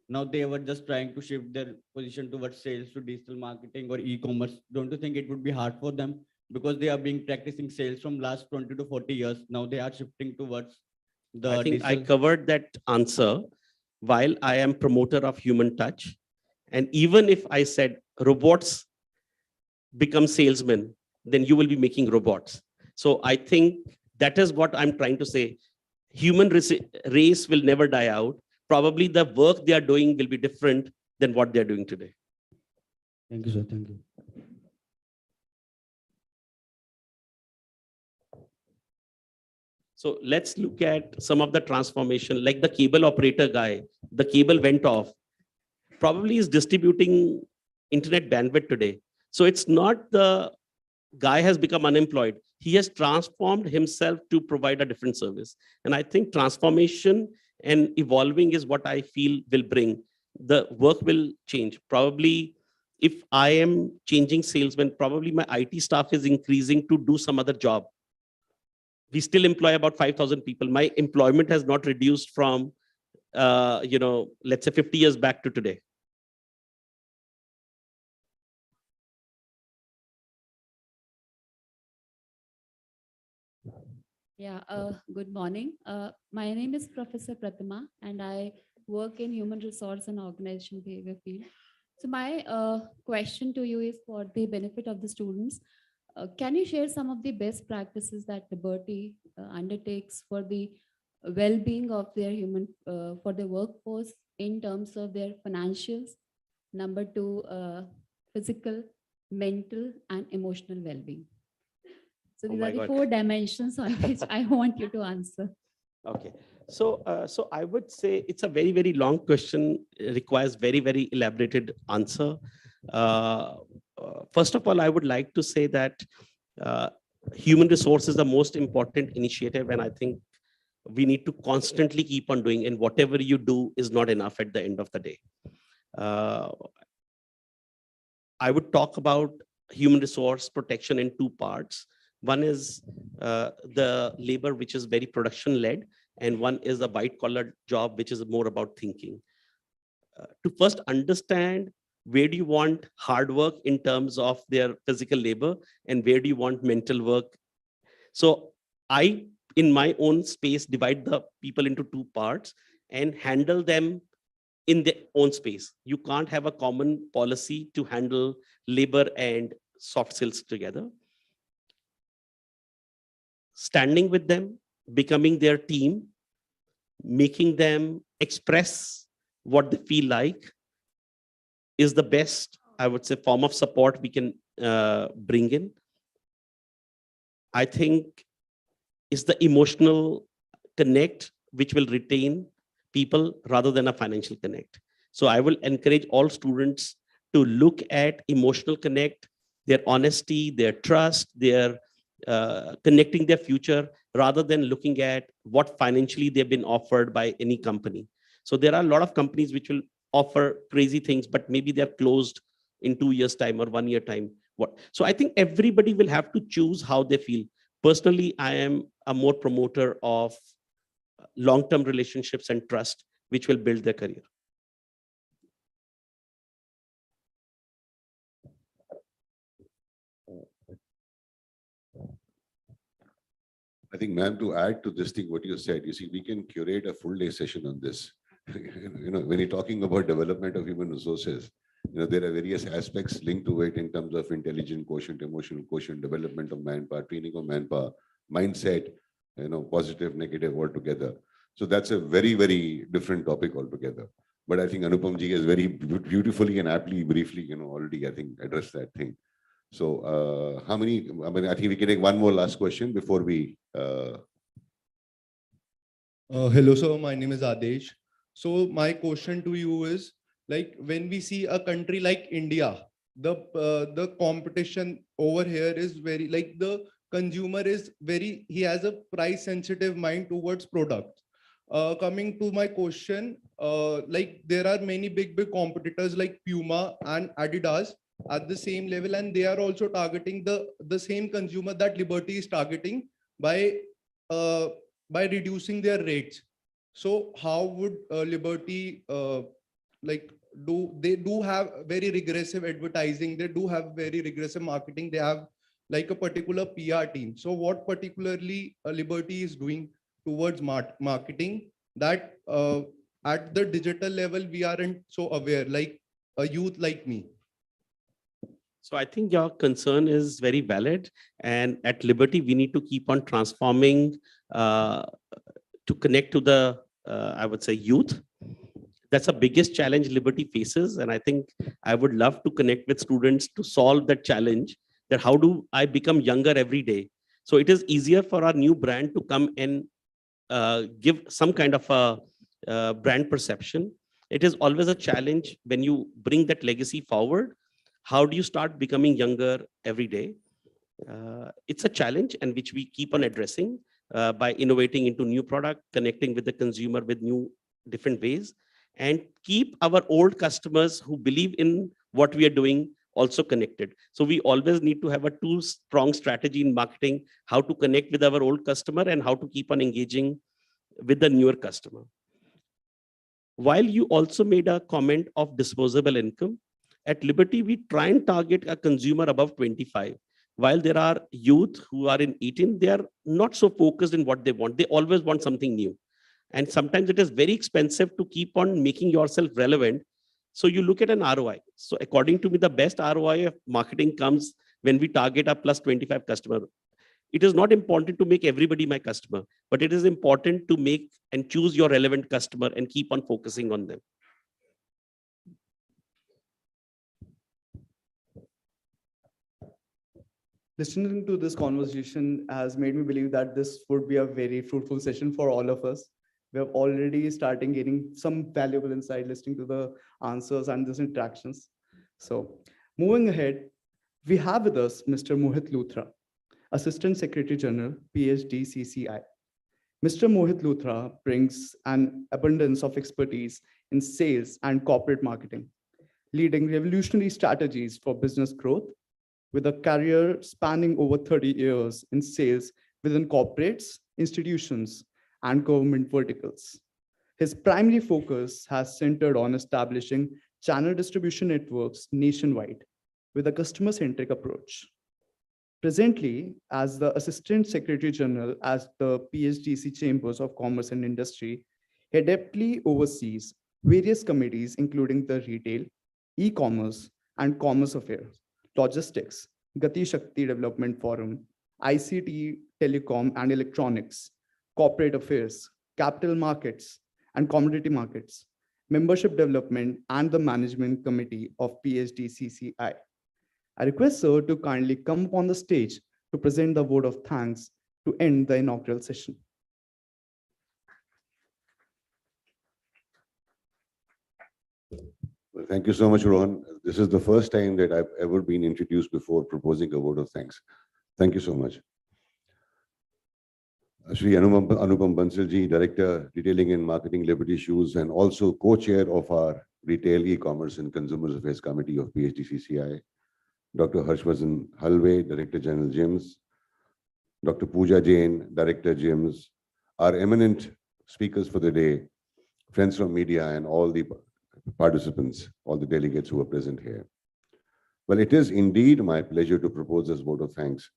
now they were just trying to shift their position towards sales to digital marketing or e-commerce. Don't you think it would be hard for them because they are being practicing sales from last 20 to 40 years? Now they are shifting towards the I think I digital. covered that answer. While I am promoter of human touch, and even if I said robots become salesmen, then you will be making robots. So I think that is what I'm trying to say. Human race will never die out. Probably the work they are doing will be different than what they're doing today. Thank you, sir. Thank you. So let's look at some of the transformation, like the cable operator guy, the cable went off, probably is distributing internet bandwidth today. So it's not the guy has become unemployed. He has transformed himself to provide a different service. And I think transformation and evolving is what I feel will bring. The work will change. Probably if I am changing salesman, probably my IT staff is increasing to do some other job. We still employ about 5,000 people. My employment has not reduced from, let's say 50 years back to today. Yeah, good morning. My name is Professor Pratima, and I work in human resource and organization behavior field. So my question to you is for the benefit of the students. Can you share some of the best practices that Liberty undertakes for the well-being of their for their workforce in terms of their financials. Number two, physical, mental, and emotional well-being. So Oh these my are the God. 4 dimensions on which I want you to answer. Okay, so I would say it's a very, very long question, requires very, very elaborated answer. First of all, I would like to say that uh, human resource is the most important initiative, and I think we need to constantly keep on doing, and whatever you do is not enough at the end of the day. Uh, I would talk about human resource protection in 2 parts. One is the labor, which is very production led, and one is a white collar job, which is more about thinking. To first understand where do you want hard work in terms of their physical labor, and where do you want mental work. So I, in my own space, divide the people into 2 parts and handle them in their own space. You can't have a common policy to handle labor and soft skills together. Standing with them, becoming their team, making them express what they feel like is the best, I would say, form of support we can bring in. I think it's the emotional connect which will retain people rather than a financial connect. So I will encourage all students to look at emotional connect, their honesty, their trust, their connecting their future, rather than looking at what financially they've been offered by any company. So there are a lot of companies which will offer crazy things, but maybe they're closed in 2 years' time or 1 year time. So I think everybody will have to choose how they feel. Personally, I am a more promoter of long-term relationships and trust, which will build their career. I think, ma'am, to add to this thing, what you said, you see, we can curate a full day session on this. When you're talking about development of human resources, there are various aspects linked to it in terms of intelligent quotient, emotional quotient, development of manpower, training of manpower, mindset, positive, negative altogether. So that's a very, very different topic altogether. But I think Anupam ji has very beautifully and aptly, briefly, already, I think, addressed that thing. So how many, I think we can take one more last question before we. Hello, sir. My name is Adesh. So my question to you is, like, when we see a country like India, the competition over here is very, like, the consumer is very, he has a price sensitive mind towards products. Coming to my question, like, there are many big competitors like Puma and Adidas at the same level, and they are also targeting the same consumer that Liberty is targeting by reducing their rates. So how would Liberty like they do have very regressive advertising, they do have very regressive marketing, they have like a particular PR team. So what particularly Liberty is doing towards marketing that at the digital level we aren't so aware, like a youth like me? So I think your concern is very valid. And at Liberty, we need to keep on transforming to connect to the, I would say, youth. That's the biggest challenge Liberty faces. And I think I would love to connect with students to solve that challenge, that how do I become younger every day? So it is easier for our new brand to come and give some kind of a brand perception. It is always a challenge when you bring that legacy forward. How do you start becoming younger every day? It's a challenge, and which we keep on addressing by innovating into new product, connecting with the consumer with new different ways, and keep our old customers who believe in what we are doing also connected. So we always need to have a 2-pronged strategy in marketing, how to connect with our old customer and how to keep on engaging with the newer customer. While you also made a comment of disposable income, at Liberty, we try and target a consumer above 25. While there are youth who are in 18, they are not so focused in what they want. They always want something new. And sometimes it is very expensive to keep on making yourself relevant. So you look at an ROI. So according to me, the best ROI of marketing comes when we target a plus 25 customer. It is not important to make everybody my customer, but it is important to make and choose your relevant customer and keep on focusing on them. Listening to this conversation has made me believe that this would be a very fruitful session for all of us. We have already starting getting some valuable insight listening to the answers and these interactions. So moving ahead, we have with us Mr. Mohit Luthra, Assistant Secretary General, PhD CCI. Mr. Mohit Luthra brings an abundance of expertise in sales and corporate marketing, leading revolutionary strategies for business growth with a career spanning over 30 years in sales within corporates, institutions, and government verticals. His primary focus has centered on establishing channel distribution networks nationwide with a customer-centric approach. Presently, as the Assistant Secretary General at the PHDC Chambers of Commerce and Industry, he adeptly oversees various committees, including the Retail, E-commerce, and Commerce Affairs, Logistics, Gati Shakti Development Forum, ICT, Telecom and Electronics, Corporate Affairs, Capital Markets, and Commodity Markets, Membership Development, and the Management Committee of PHDCCI. I request sir to kindly come on the stage to present the vote of thanks to end the inaugural session. Well, thank you so much, Rohan. This is the first time that I've ever been introduced before proposing a vote of thanks. Thank you so much. Shri Anupam Bansalji, Director, Retailing and Marketing, Liberty Shoes, and also co-chair of our Retail, E-commerce and Consumers Affairs Committee of PHDCCI. Dr. Harshvardhan Halve, Director General GIMS, Dr. Pooja Jain, Director GIMS, our eminent speakers for the day, friends from media, and all the participants, all the delegates who are present here. Well, it is indeed my pleasure to propose this vote of thanks.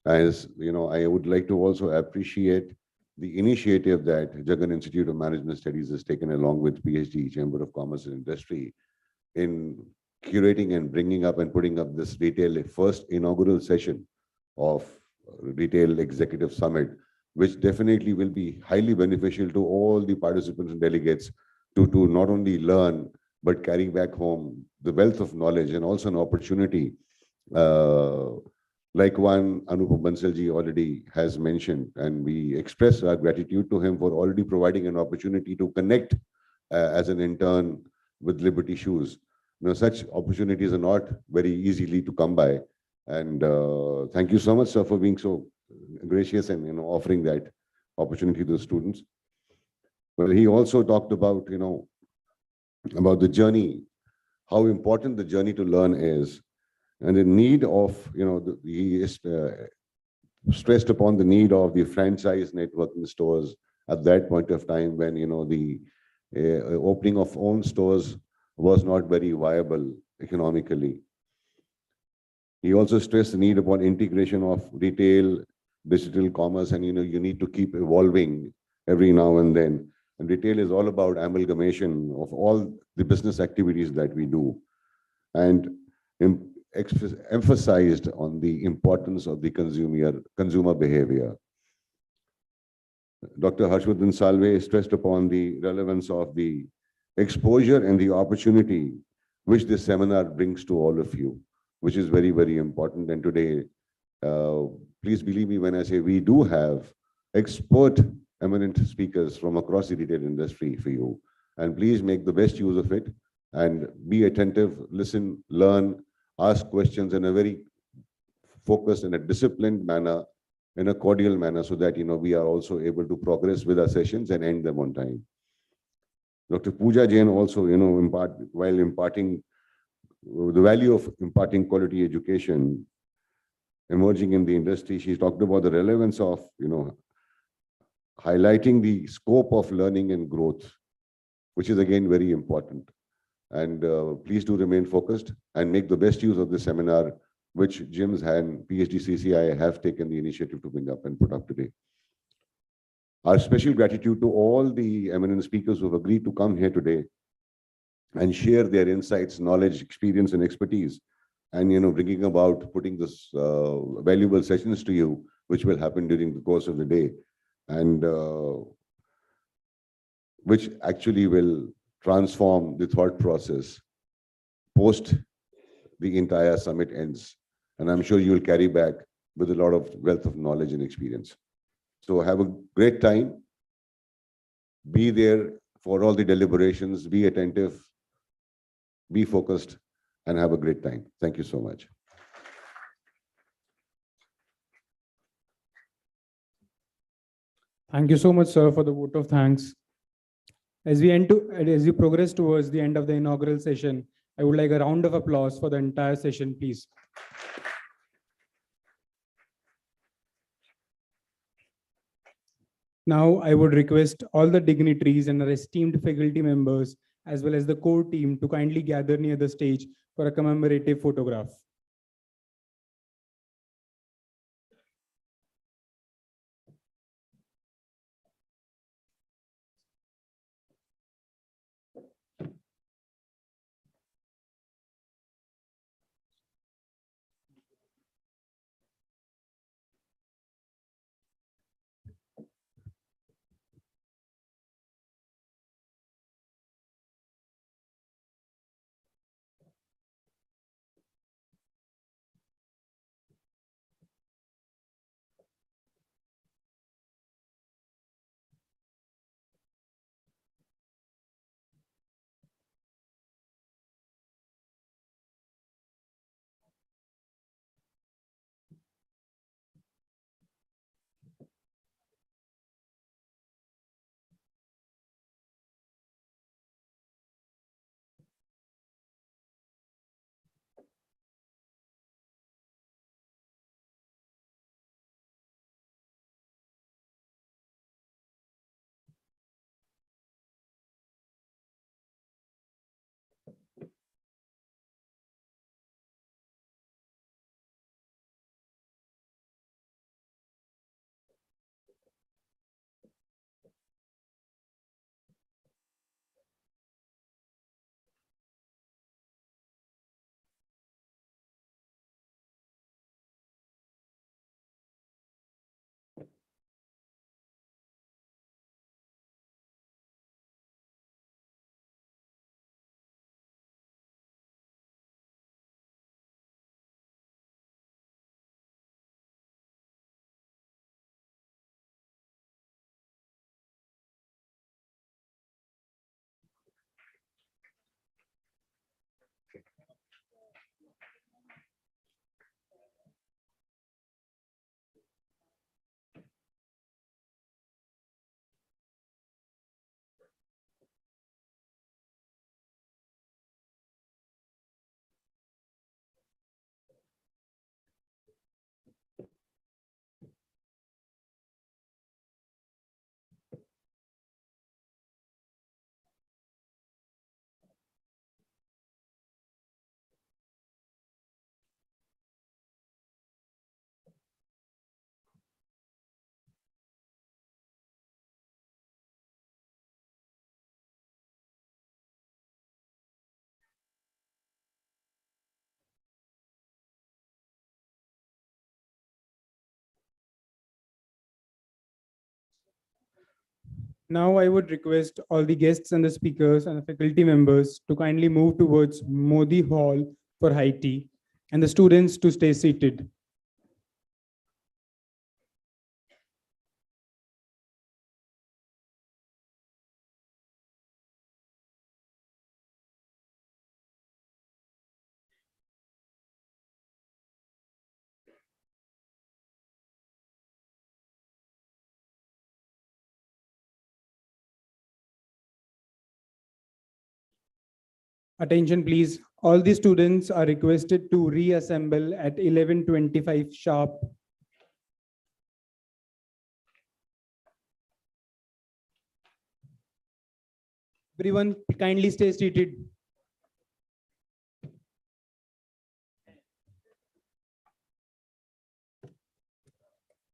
As you know, I would like to also appreciate the initiative that Jagan Institute of Management Studies has taken along with PhD Chamber of Commerce and Industry in curating and bringing up and putting up this retail first inaugural session of Retail Executive Summit, which definitely will be highly beneficial to all the participants and delegates to not only learn, but carry back home the wealth of knowledge and also an opportunity, like one Anupam Bansalji already has mentioned, and we express our gratitude to him for already providing an opportunity to connect as an intern with Liberty Shoes. You know, such opportunities are not very easily to come by. And thank you so much, sir, for being so gracious and offering that opportunity to the students. Well, he also talked about about the journey, how important the journey to learn is, and the need of he is stressed upon the need of the franchise network in stores at that point of time when the opening of own stores was not very viable economically. He also stressed the need upon integration of retail, digital commerce, and you need to keep evolving every now and then. And retail is all about amalgamation of all the business activities that we do, and emphasized on the importance of the consumer behavior. Dr. Harshvardhan Salve stressed upon the relevance of the exposure and the opportunity which this seminar brings to all of you, which is very, very important. And today, please believe me when I say we do have expert, eminent speakers from across the retail industry for you. And please make the best use of it and be attentive, listen, learn, ask questions in a very focused and a disciplined manner, in a cordial manner, so that we are also able to progress with our sessions and end them on time. Dr. Pooja Jain also, while imparting the value of imparting quality education emerging in the industry, she talked about the relevance of, highlighting the scope of learning and growth, which is again very important. And please do remain focused and make the best use of this seminar, which GIMS and PHDCCI have taken the initiative to bring up and put up today. Our special gratitude to all the eminent speakers who have agreed to come here today and share their insights, knowledge, experience, and expertise, and bringing about putting this valuable sessions to you, which will happen during the course of the day, and which actually will transform the thought process post the entire summit ends. And I'm sure you will carry back with a lot of wealth of knowledge and experience. So have a great time. Be there for all the deliberations, be attentive, be focused, and have a great time. Thank you so much. Thank you so much, sir, for the vote of thanks. As we progress towards the end of the inaugural session, I would like a round of applause for the entire session, please. Now, I would request all the dignitaries and our esteemed faculty members, as well as the core team, to kindly gather near the stage for a commemorative photograph. Now, I would request all the guests and the speakers and the faculty members to kindly move towards Modi Hall for high tea, and the students to stay seated. Attention, please. All the students are requested to reassemble at 11:25 sharp. Everyone, kindly stay seated.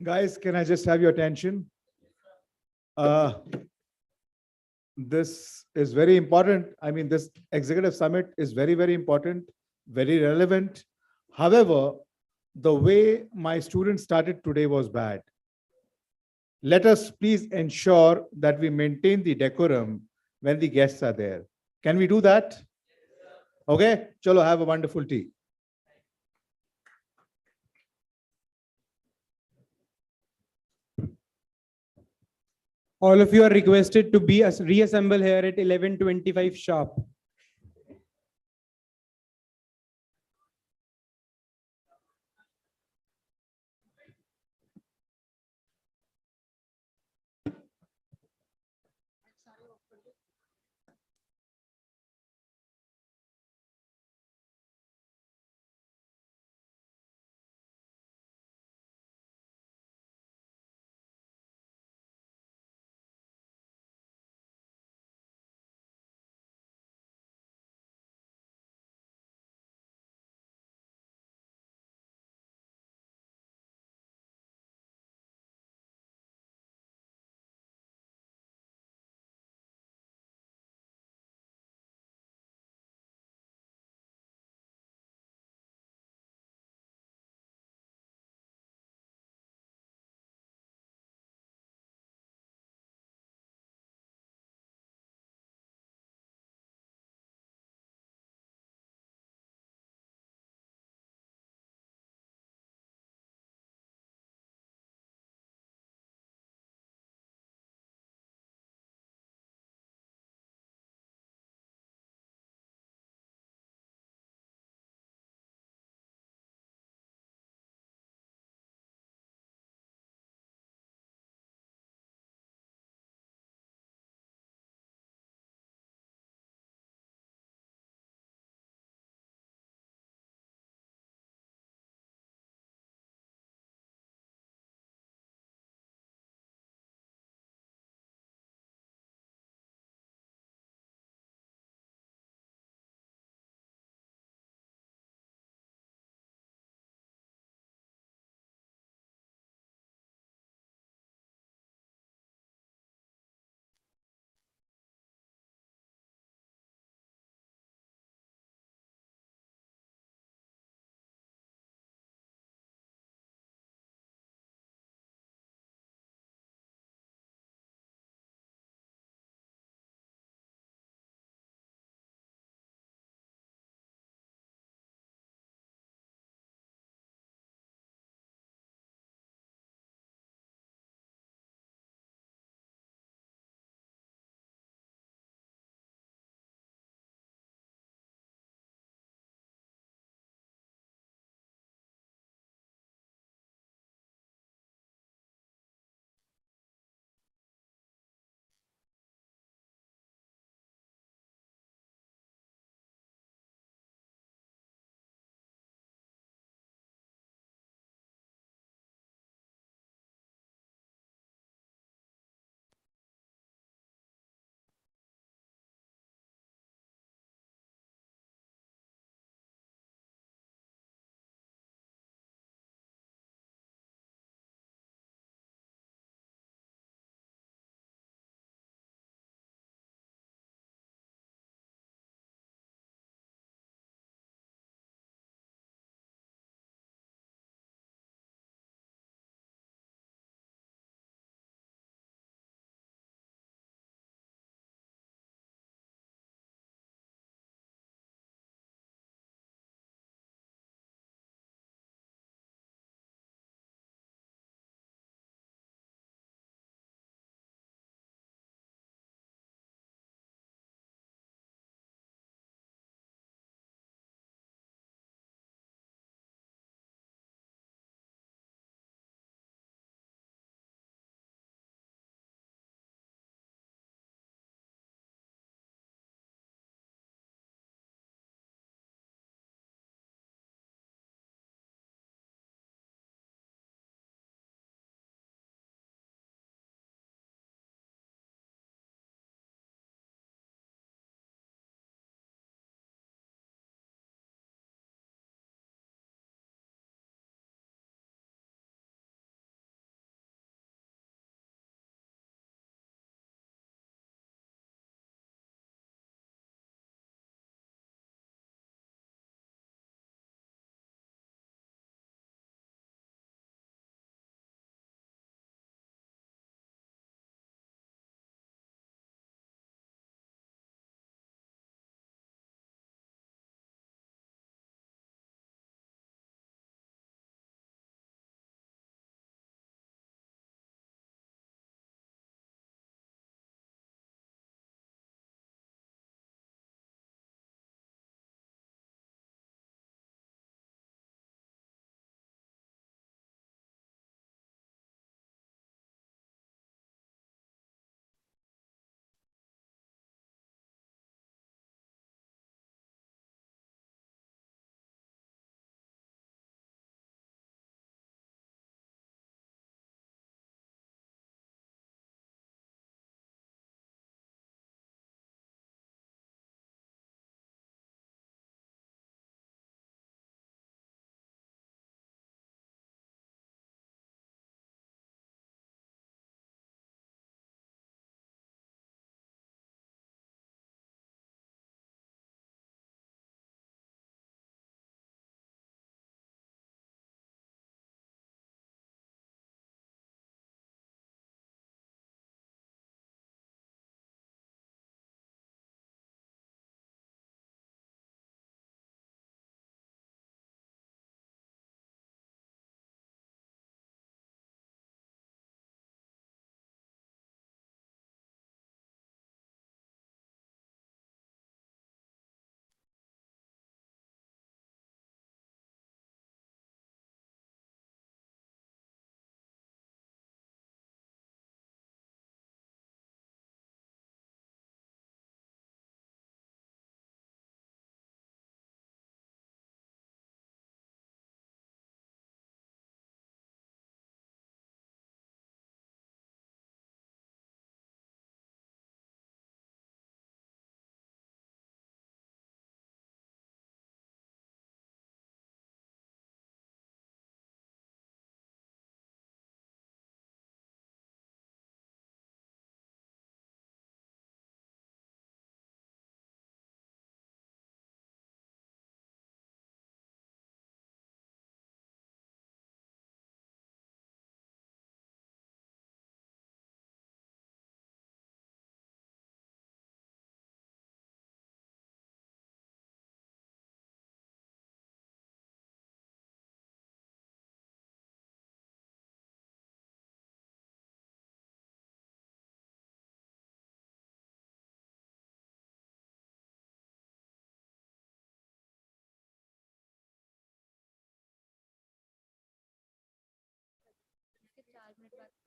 Guys, can I just have your attention? This is very important. I mean, this executive summit is very, very important, very relevant. However, the way my students started today was bad. Let us please ensure that we maintain the decorum when the guests are there. Can we do that? Okay, chalo, have a wonderful tea. All of you are requested to be reassemble here at 11:25 sharp.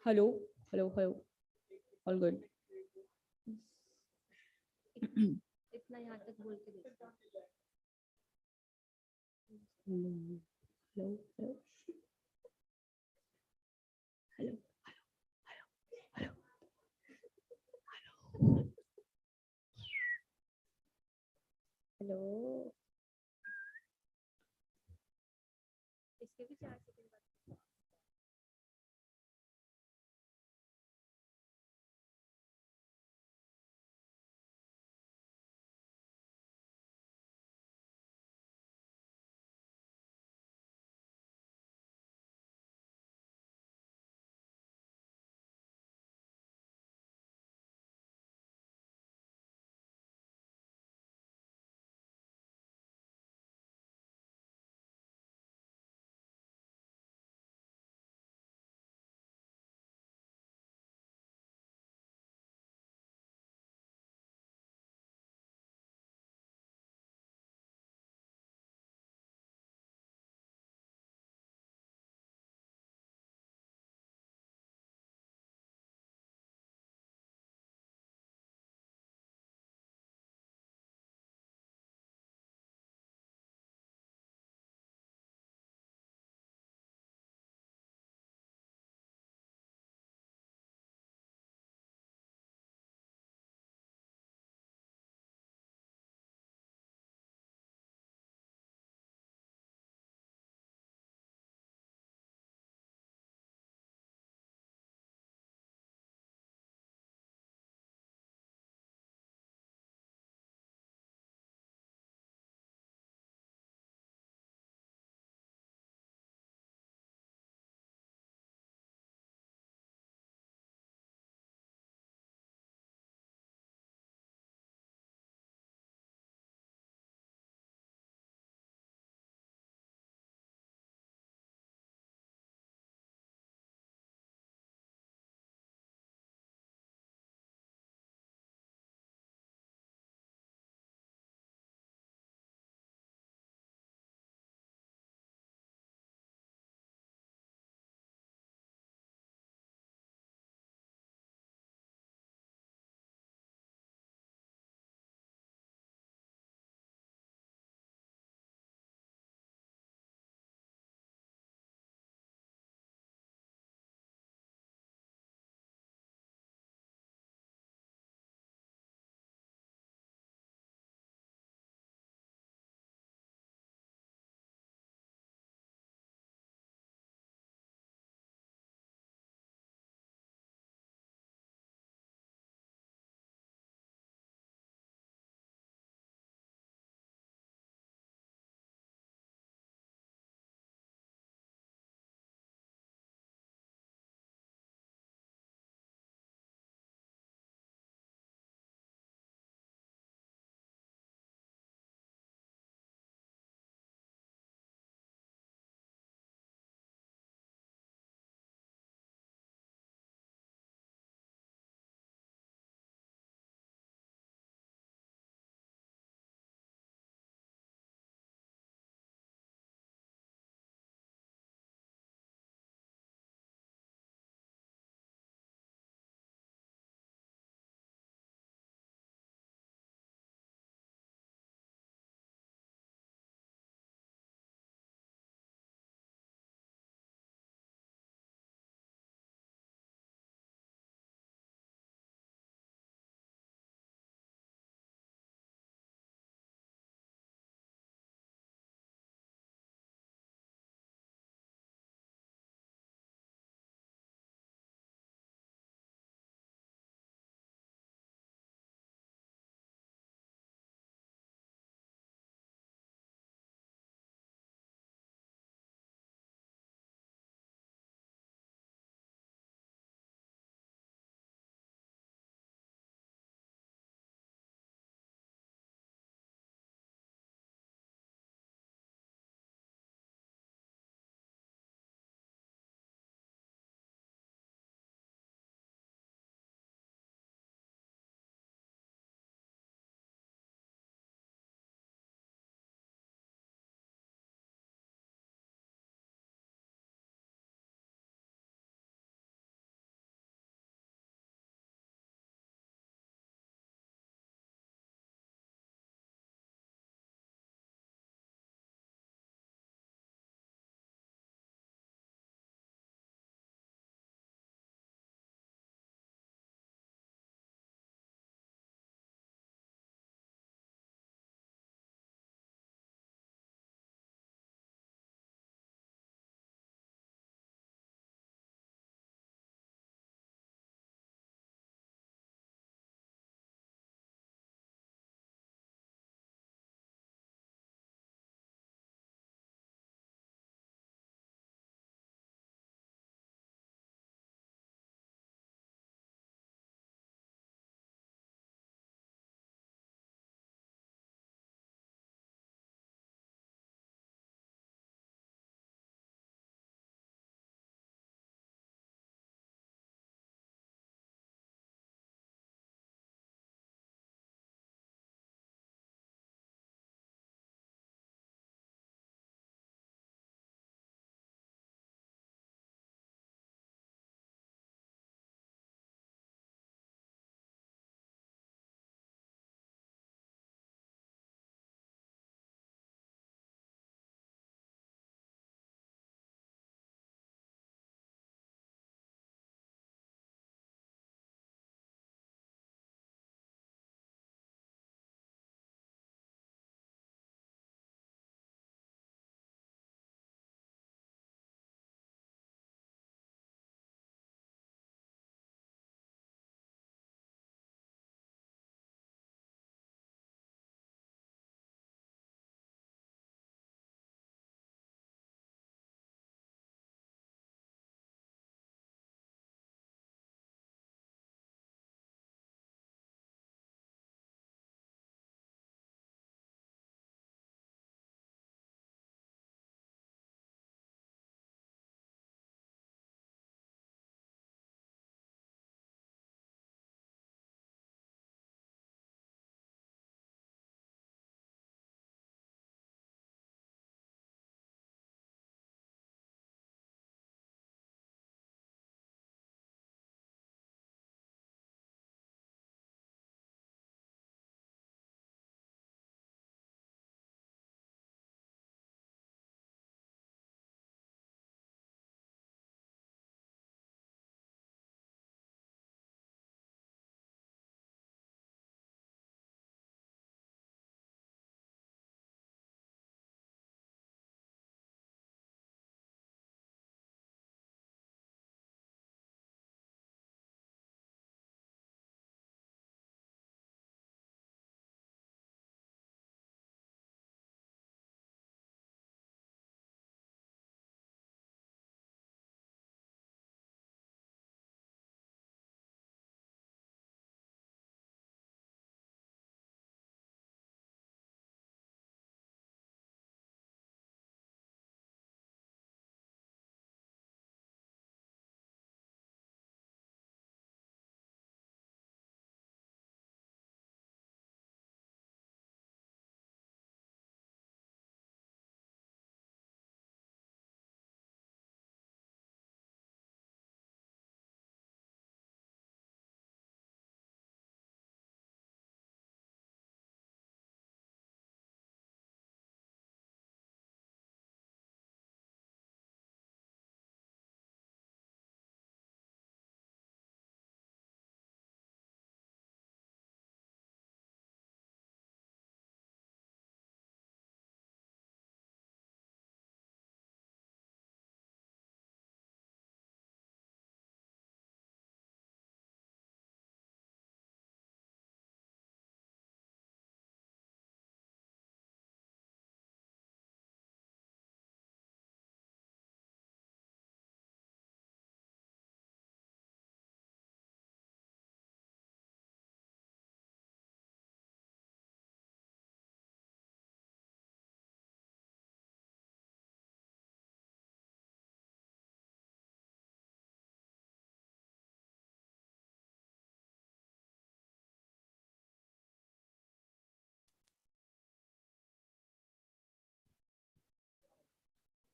Hello, hello, hello. All good. इतना यहाँ तक बोल के देखो। Hello, hello, hello. Hello, hello, hello. Hello. इसके भी 4 second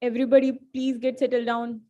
Everybody, please get settled down.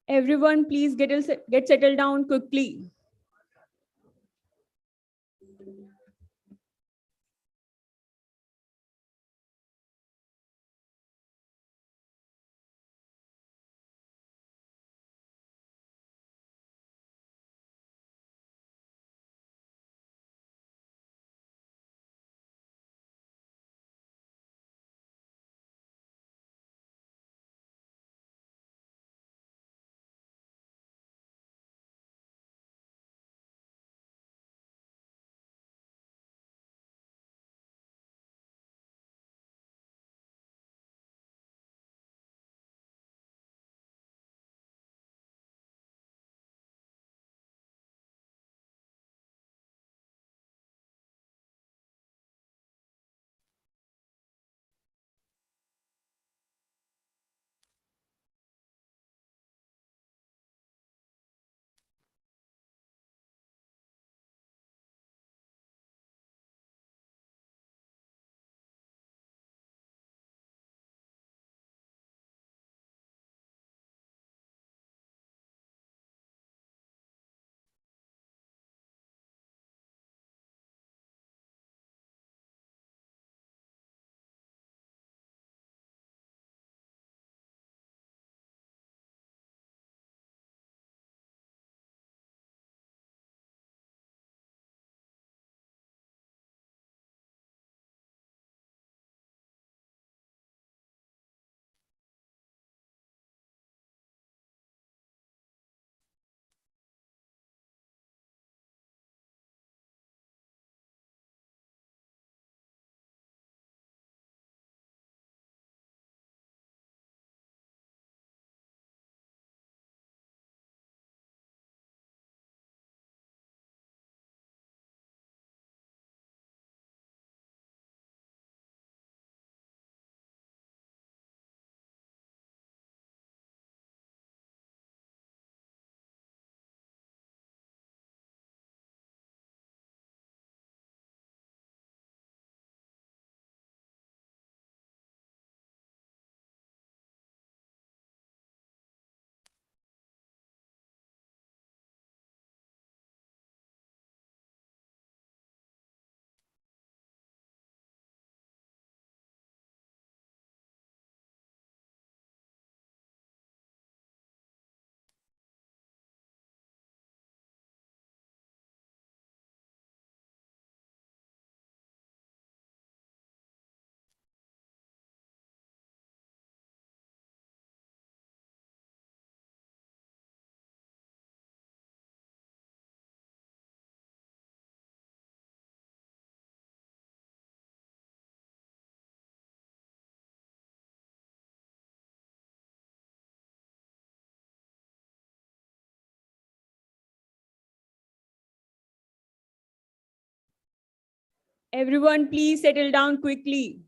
Everyone, please get settled down quickly. Everyone, please settle down quickly.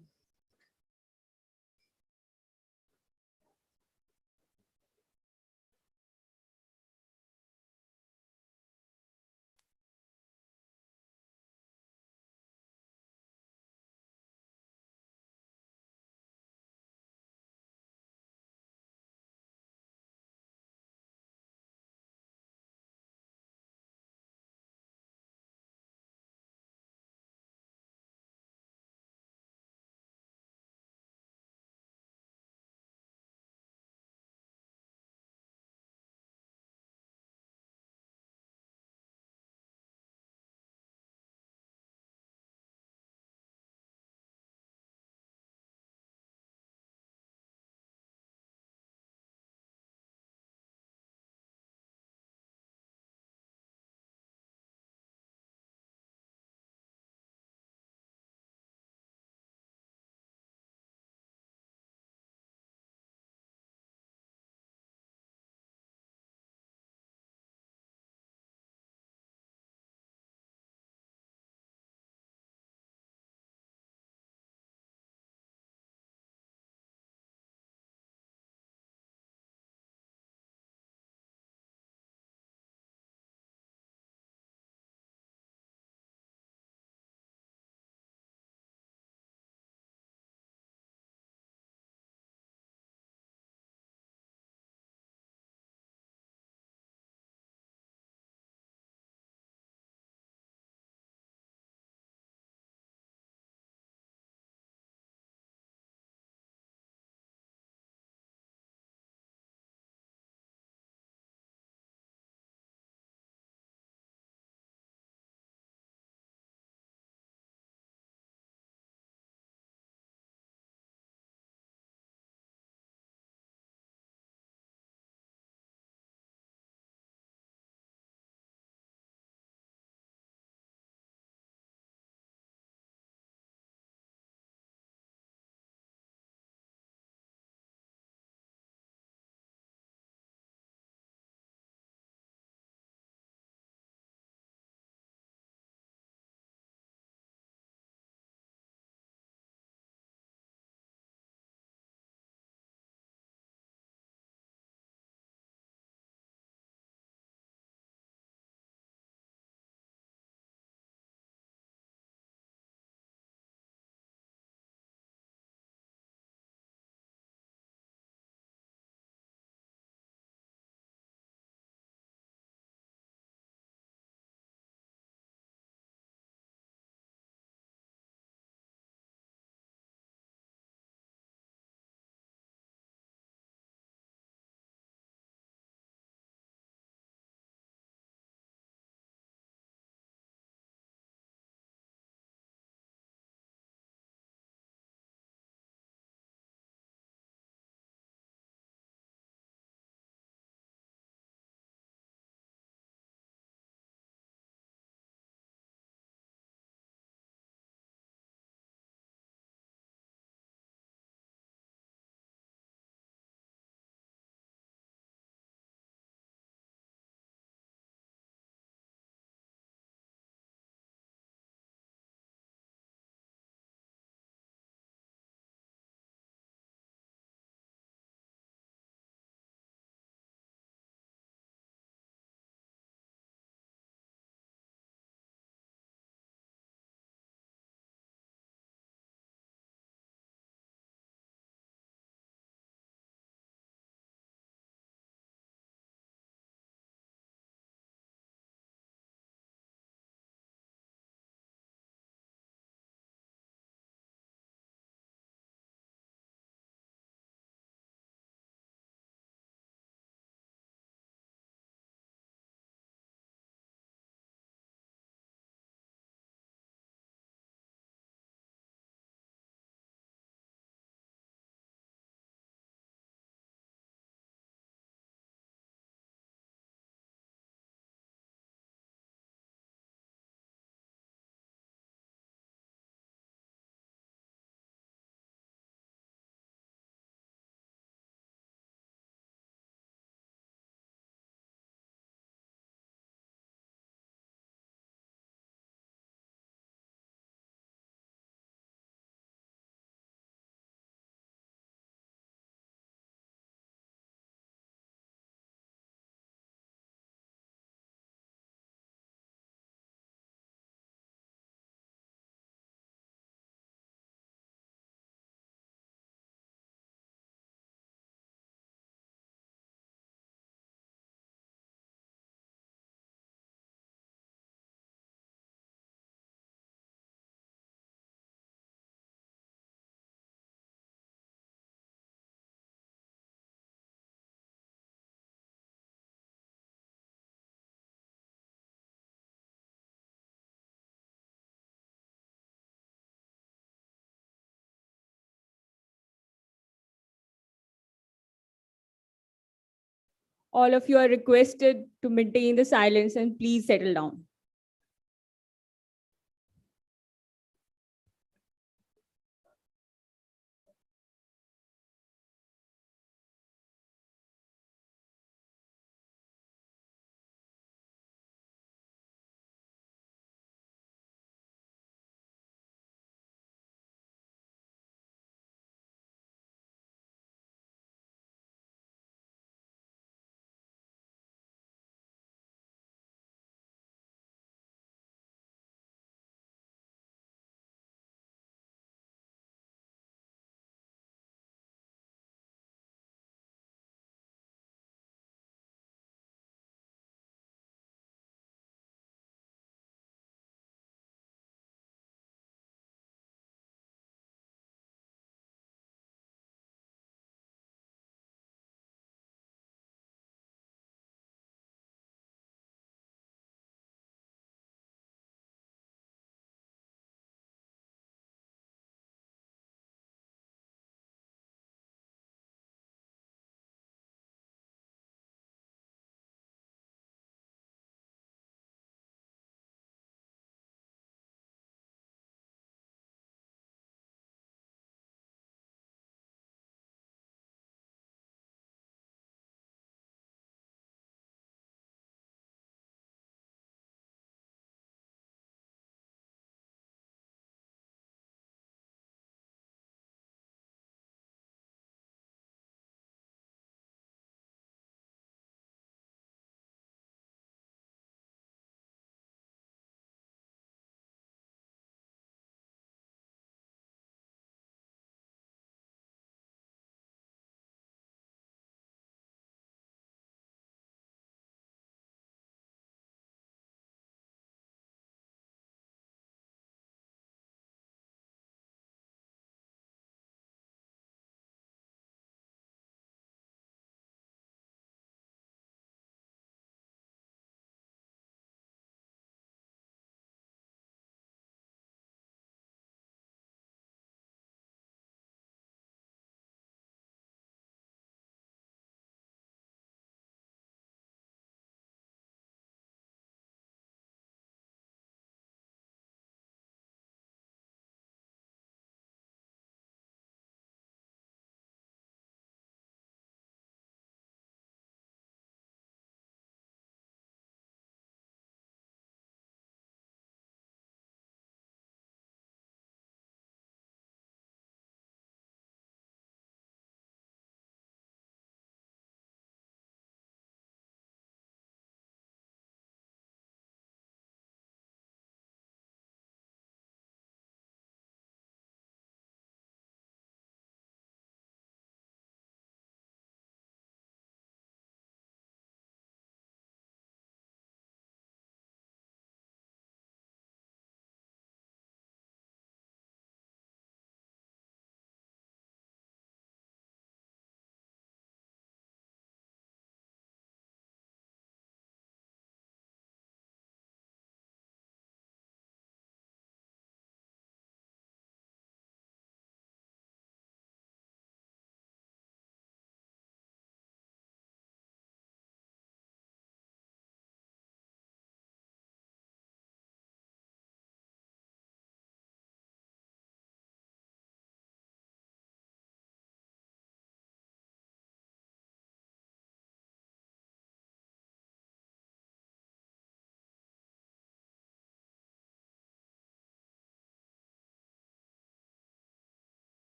All of you are requested to maintain the silence and please settle down.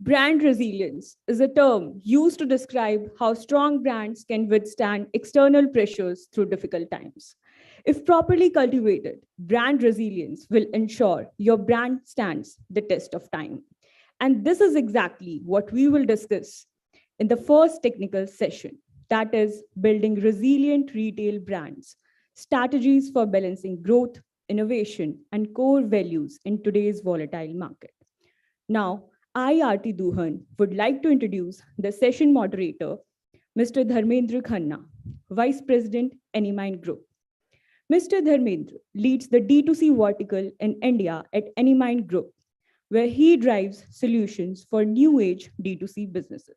Brand resilience is a term used to describe how strong brands can withstand external pressures through difficult times. If properly cultivated, brand resilience will ensure your brand stands the test of time. And this is exactly what we will discuss in the first technical session, that is building resilient retail brands, strategies for balancing growth, innovation, and core values in today's volatile market. Now, I, Aarti Duhan, would like to introduce the session moderator, Mr. Dharmendra Khanna, Vice President, Anymind Group. Mr. Dharmendra leads the D2C vertical in India at Anymind Group, where he drives solutions for new age D2C businesses.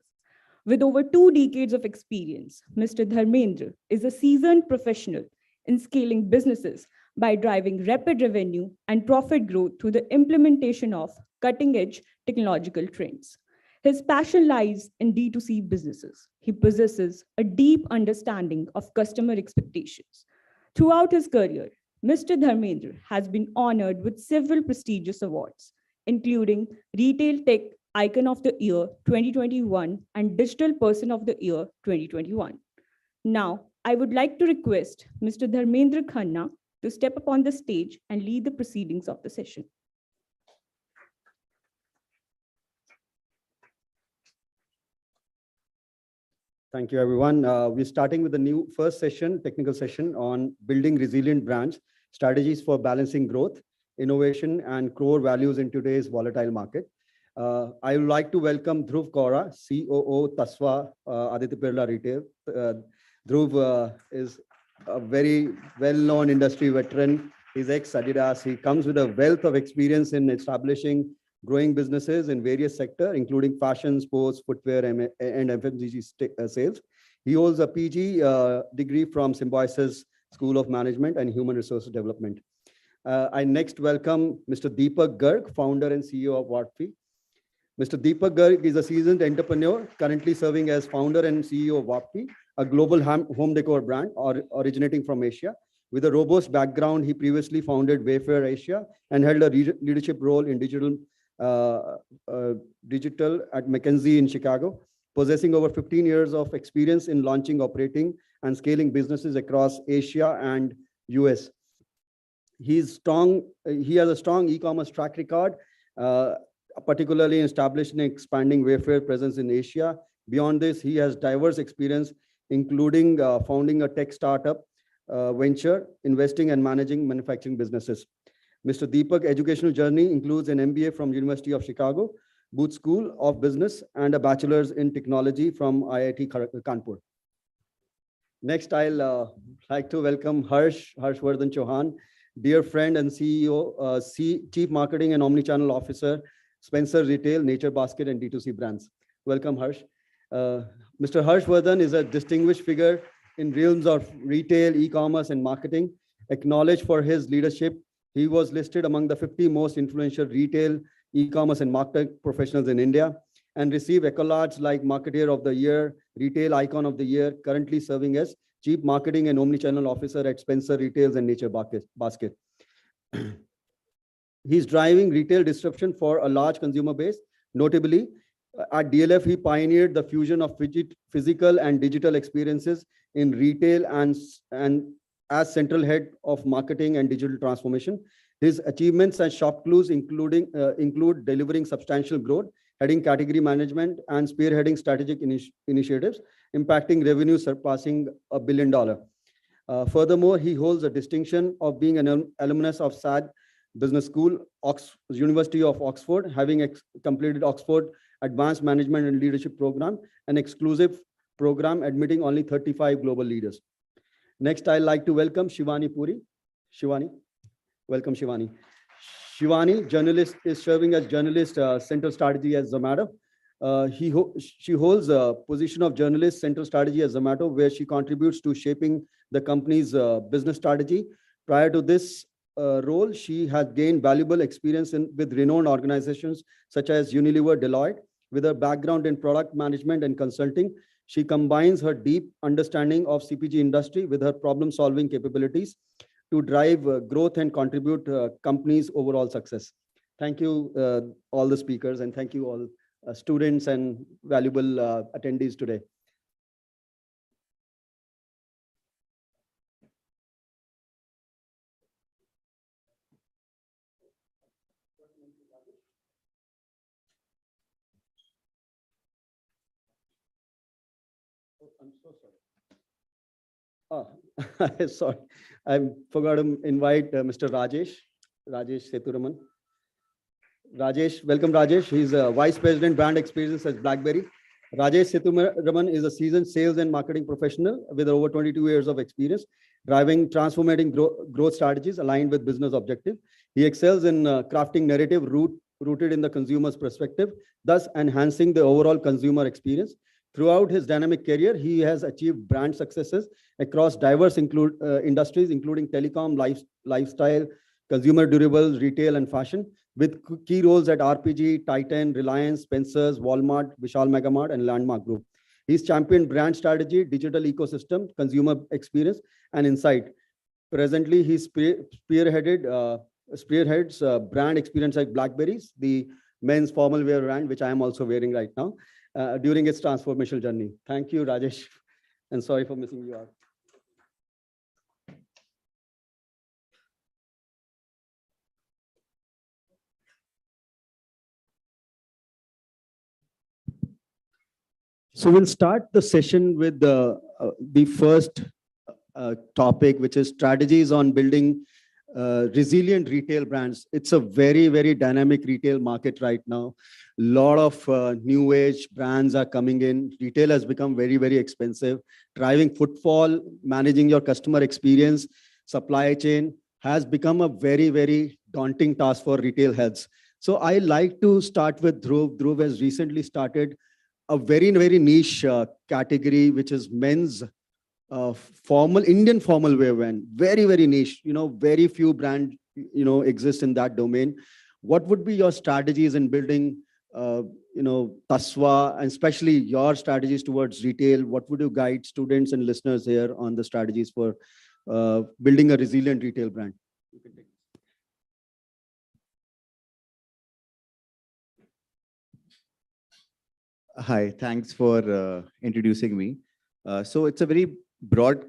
With over 2 decades of experience, Mr. Dharmendra is a seasoned professional in scaling businesses by driving rapid revenue and profit growth through the implementation of cutting-edge technological trends. His passion lies in D2C businesses. He possesses a deep understanding of customer expectations. Throughout his career, Mr. Dharmendra has been honored with several prestigious awards, including Retail Tech Icon of the Year 2021 and Digital Person of the Year 2021. Now, I would like to request Mr. Dharmendra Khanna to step upon the stage and lead the proceedings of the session. Thank you, everyone. We're starting with the new first session, technical session on building resilient brands, strategies for balancing growth, innovation, and core values in today's volatile market. I would like to welcome Dhruv Kaura, COO, Tasva Aditya Birla Retail. Dhruv is a very well-known industry veteran. He's ex-Adidas. He comes with a wealth of experience in establishing growing businesses in various sectors, including fashion, sports, footwear, and FMCG sales. He holds a PG degree from Symbiosis School of Management and Human Resources Development. I next welcome Mr. Deepak Garg, founder and CEO of Wattfi. Mr. Deepak Garg is a seasoned entrepreneur, currently serving as founder and CEO of Wattfi, a global home decor brand originating from Asia. With a robust background, he previously founded Wayfair Asia and held a leadership role in digital at McKinsey in Chicago, possessing over 15 years of experience in launching, operating, and scaling businesses across Asia and US. He has a strong e-commerce track record, particularly in establishing and expanding Wayfair presence in Asia. Beyond this, he has diverse experience, including founding a tech startup venture, investing and managing manufacturing businesses. Mr. Deepak's educational journey includes an MBA from University of Chicago, Booth School of Business, and a bachelor's in technology from IIT Kanpur. Next, I'll like to welcome Harshvardhan Chauhan, dear friend and CEO, Chief Marketing and Omnichannel Officer, Spencer Retail, Nature Basket, and D2C brands. Welcome, Harsh. Mr. Harshvardhan is a distinguished figure in realms of retail, e-commerce, and marketing. Acknowledged for his leadership, he was listed among the 50 most influential retail, e-commerce, and marketing professionals in India, and received accolades like Marketeer of the Year, Retail Icon of the Year, currently serving as Chief Marketing and Omnichannel Officer at Spencer Retails and Nature Basket. He's driving retail disruption for a large consumer base. Notably, at DLF, he pioneered the fusion of physical and digital experiences in retail and as central head of marketing and digital transformation. His achievements and ShopClues include delivering substantial growth, heading category management, and spearheading strategic initiatives, impacting revenue surpassing $1 billion. Furthermore, he holds a distinction of being an alumnus of SAD Business School, University of Oxford, having completed Oxford Advanced Management and Leadership Program, an exclusive program admitting only 35 global leaders. Next, I'd like to welcome Shivani Puri. Shivani, welcome Shivani. Shivani, journalist, is serving as journalist Central Strategy at Zomato. She holds a position of journalist Central Strategy at Zomato, where she contributes to shaping the company's business strategy. Prior to this role, she has gained valuable experience with renowned organizations such as Unilever, Deloitte. With her background in product management and consulting, she combines her deep understanding of CPG industry with her problem-solving capabilities to drive growth and contribute company's overall success. Thank you, all the speakers, and thank you all students and valuable attendees today. I'm so sorry. Oh, sorry. I forgot to invite Mr. Rajesh Seturaman. Rajesh, welcome Rajesh. He's a Vice President Brand Experience at BlackBerry. Rajesh Seturaman is a seasoned sales and marketing professional with over 22 years of experience, driving transformating growth strategies aligned with business objective. He excels in crafting narrative rooted in the consumer's perspective, thus enhancing the overall consumer experience. Throughout his dynamic career, he has achieved brand successes across diverse industries, including telecom, lifestyle, consumer durables, retail, and fashion, with key roles at RPG, Titan, Reliance, Spencer's, Walmart, Vishal Megamart, and Landmark Group. He's championed brand strategy, digital ecosystem, consumer experience, and insight. Presently, he spearheads brand experience like BlackBerry's, the men's formal wear brand, which I am also wearing right now, during its transformational journey. Thank you, Rajesh, and sorry for missing you out. So we'll start the session with the first topic, which is strategies on building resilient retail brands. It's a very, very dynamic retail market right now. A lot of new age brands are coming in. Retail has become very, very expensive. Driving footfall, managing your customer experience, supply chain has become a very, very daunting task for retail heads. So I like to start with Dhruv. Dhruv has recently started a very, very niche category, which is men's formal, Indian formal wear brand. Very, very niche. Very few brands, exist in that domain. What would be your strategies in building, Tasva, and especially your strategies towards retail? What would you guide students and listeners here on the strategies for building a resilient retail brand? Hi, thanks for introducing me. So it's a very broad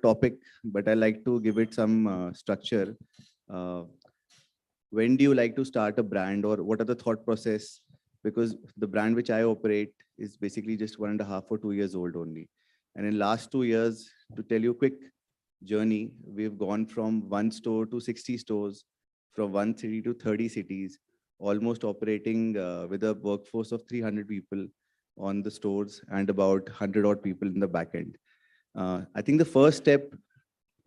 topic, but I like to give it some structure. When do you like to start a brand, or what are the thought process? Because the brand which I operate is basically just 1.5 or 2 years old only. And in last 2 years, to tell you a quick journey, we've gone from 1 store to 60 stores, from 1 city to 30 cities, almost operating with a workforce of 300 people on the stores and about 100 odd people in the back end. I think the first step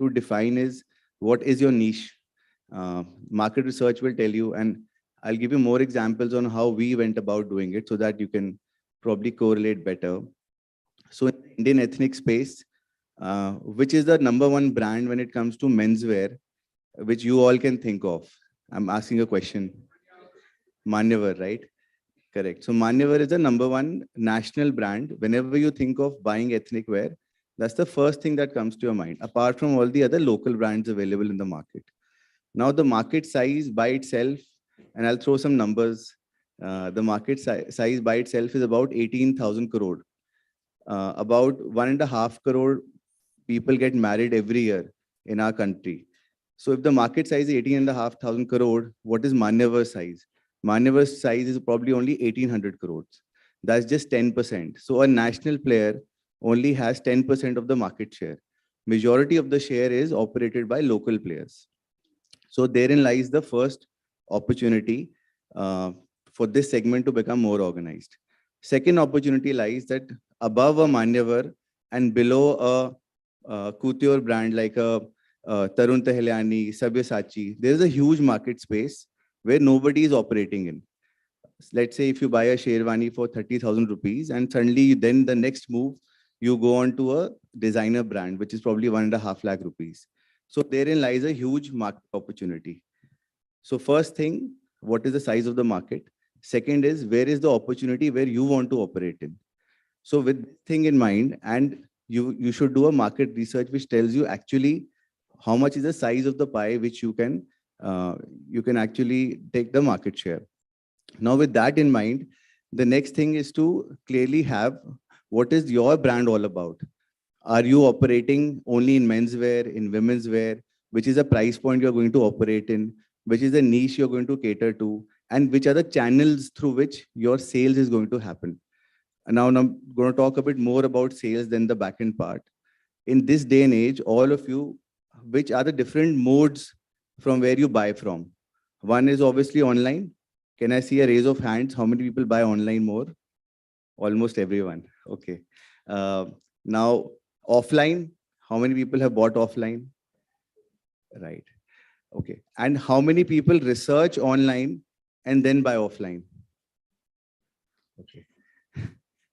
to define is, what is your niche? Market research will tell you, and I'll give you more examples on how we went about doing it so that you can probably correlate better. So in the Indian ethnic space, which is the #1 brand when it comes to menswear, which you all can think of? I'm asking a question. Manyavar, right? Correct. So Manyavar is the #1 national brand. Whenever you think of buying ethnic wear, that's the first thing that comes to your mind, apart from all the other local brands available in the market. Now, the market size by itself, and I'll throw some numbers, the market size by itself is about 18,000 crore. About 1.5 crore people get married every year in our country. So if the market size is 18,500 crore, what is Manyavar's size? Manyavar's size is probably only 1,800 crores. That's just 10%. So a national player only has 10% of the market share. Majority of the share is operated by local players. So therein lies the first opportunity for this segment to become more organized. Second opportunity lies that above a Manyavar and below a couture brand like a Tarun Tahiliani, Sabyasachi, there's a huge market space where nobody is operating in. Let's say if you buy a Sherwani for 30,000 rupees and suddenly then the next move, you go on to a designer brand, which is probably 1.5 lakh rupees. So therein lies a huge market opportunity. So first thing, what is the size of the market? Second is, where is the opportunity where you want to operate in? So with this thing in mind, and you should do a market research which tells you actually how much is the size of the pie which you can actually take the market share. Now with that in mind, The next thing is to clearly have what is your brand all about. Are you operating only in menswear, in women's wear, which is a price point you're going to operate in, which is a niche you're going to cater to, and which are the channels through which your sales is going to happen. And now I'm going to talk a bit more about sales than the back end part. In this day and age, all of you, which are the different modes from where you buy from? One is obviously online. Can I see a raise of hands? How many people buy online more? Almost everyone. Okay. Now, offline, how many people have bought offline? Right. Okay. And how many people research online and then buy offline? Okay.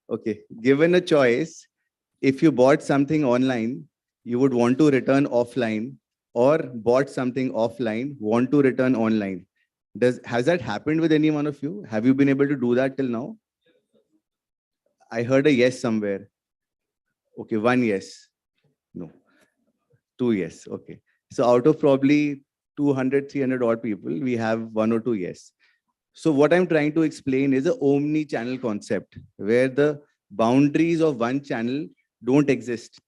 Okay. Given a choice, if you bought something online, you would want to return offline, or bought something offline, want to return online. Has that happened with any one of you? Have you been able to do that till now? I heard a yes somewhere. Okay, one yes. No. Two yes. Okay. So out of probably 200, 300 odd people, we have one or two yes. So what I'm trying to explain is an omni-channel concept where the boundaries of one channel don't exist.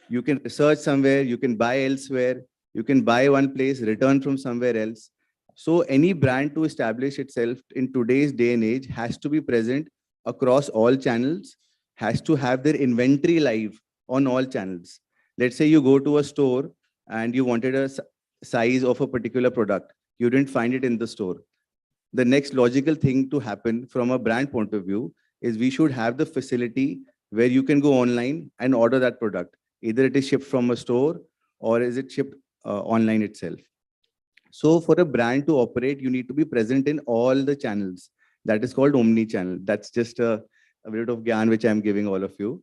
You can research somewhere, you can buy elsewhere, you can buy one place, return from somewhere else. So any brand to establish itself in today's day and age has to be present across all channels, has to have their inventory live on all channels. Let's say you go to a store and you wanted a size of a particular product. You didn't find it in the store. The next logical thing to happen from a brand point of view is we should have the facility where you can go online and order that product. Either it is shipped from a store or is it shipped online itself. So for a brand to operate, you need to be present in all the channels. That is called omni-channel. That's just a bit of gyan which I'm giving all of you.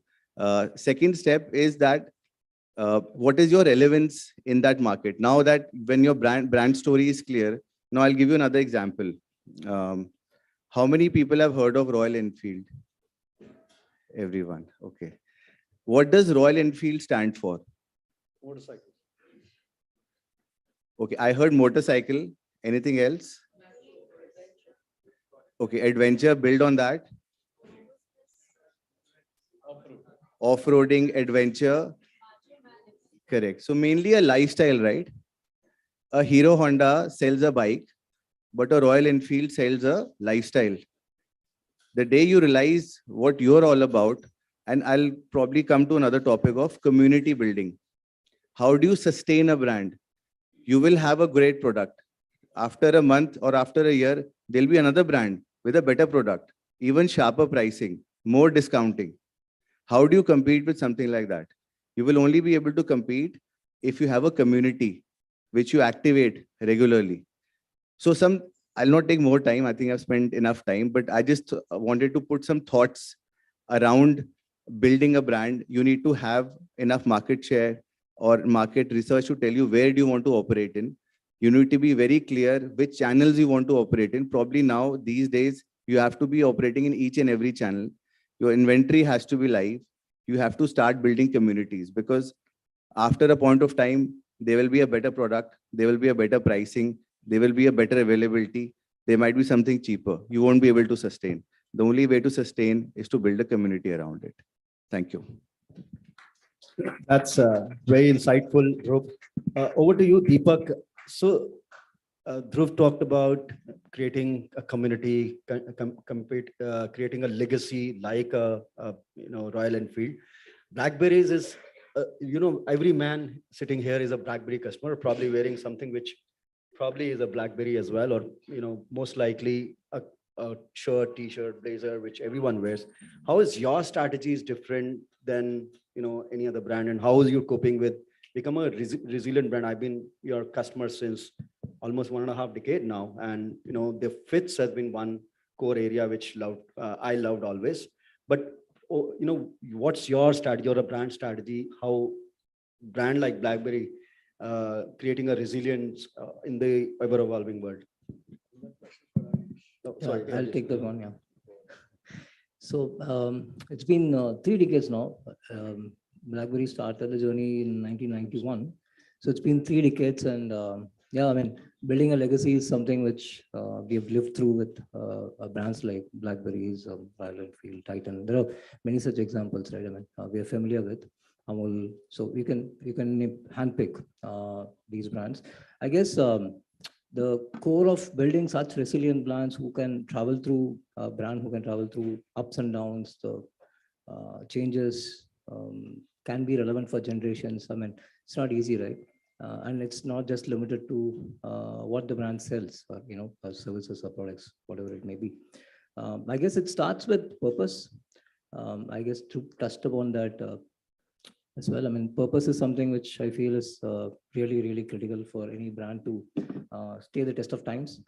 Second step is that what is your relevance in that market? Now that when your brand story is clear, now I'll give you another example. How many people have heard of Royal Enfield? Everyone. Okay. What does Royal Enfield stand for? Motorcycle. Okay, I heard motorcycle. Anything else? Okay, adventure, build on that. Off-roading, adventure. Correct. So mainly a lifestyle, right? A Hero Honda sells a bike, but a Royal Enfield sells a lifestyle. The day you realize what you're all about, and I'll probably come to another topic of community building. How do you sustain a brand? You will have a great product. After a month or after a year, there'll be another brand with a better product, even sharper pricing, more discounting. How do you compete with something like that? You will only be able to compete if you have a community which you activate regularly. So I'll not take more time. I think I've spent enough time, but I just wanted to put some thoughts around building a brand. You need to have enough market share or market research to tell you where do you want to operate in. You need to be very clear which channels you want to operate in. Probably now, these days, you have to be operating in each and every channel. Your inventory has to be live. You have to start building communities, because after a point of time, there will be a better product, there will be a better pricing, there will be a better availability, there might be something cheaper. You won't be able to sustain. The only way to sustain is to build a community around it. Thank you. That's very insightful, Dhruv. Over to you, Deepak. So, Dhruv talked about creating a community, creating a legacy like Royal Enfield. Blackberries is, every man sitting here is a Blackberry customer, probably wearing something which probably is a Blackberry as well, or most likely a shirt, t-shirt, blazer, which everyone wears. How is your strategies different than any other brand, and how is you coping with become a resilient brand? I've been your customer since almost 1.5 decades now, and the fits has been one core area which I loved always. But what's your strategy or a brand strategy? How brand like BlackBerry creating a resilience in the ever evolving world? Oh, sorry, I'll take that one. Yeah. So it's been 3 decades now. BlackBerry started the journey in 1991. So it's been 3 decades, and Yeah, I mean, building a legacy is something which we have lived through with brands like Blackberries, Royal Enfield, Titan. There are many such examples, right? I mean, we are familiar with Amul, so you can handpick these brands. I guess the core of building such resilient brands who can travel through brand who can travel through ups and downs, the changes can be relevant for generations. I mean, it's not easy, right? And it's not just limited to what the brand sells, or services or products, whatever it may be. I guess it starts with purpose. I guess to touched upon that as well. I mean, purpose is something which I feel is really, really critical for any brand to stay the test of times.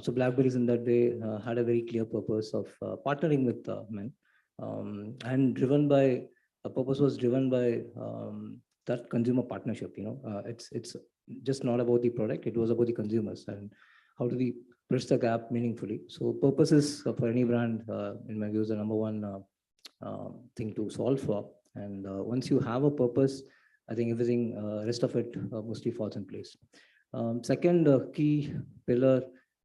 So Blackberries in that way had a very clear purpose of partnering with men, and driven by a purpose was driven by that consumer partnership. It's just not about the product; it was about the consumers and how do we bridge the gap meaningfully. So purpose is for any brand, in my view, is the number one thing to solve for. And once you have a purpose, I think everything rest of it mostly falls in place. Second key pillar,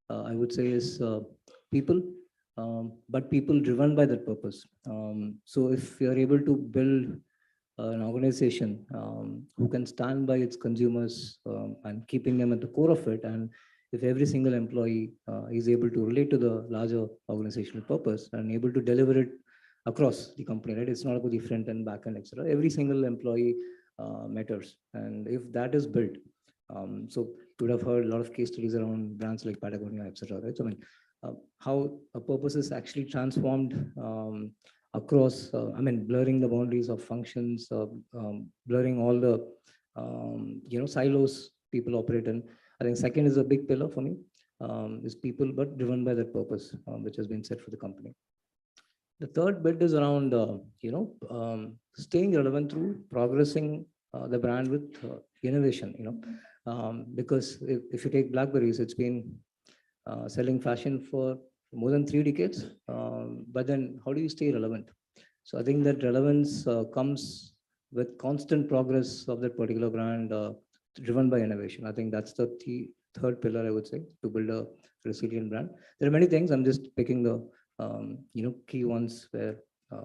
I would say, is people, but people driven by that purpose. So if you're able to build an organization who can stand by its consumers and keeping them at the core of it, and if every single employee is able to relate to the larger organizational purpose and able to deliver it across the company, right? It's not about the front and back end, etc. Every single employee matters, and if that is built, so you would have heard a lot of case studies around brands like Patagonia, etc. Right? So I mean, how a purpose is actually transformed across. I mean, blurring the boundaries of functions, blurring all the silos people operate in. I think second is a big pillar for me, is people, but driven by that purpose, which has been set for the company. The third bit is around, staying relevant through progressing the brand with innovation, because if you take Blackberries, it's been selling fashion for more than 3 decades. But then how do you stay relevant? So I think that relevance comes with constant progress of that particular brand, driven by innovation. I think that's the third pillar, I would say, to build a resilient brand. There are many things. I'm just picking the key ones where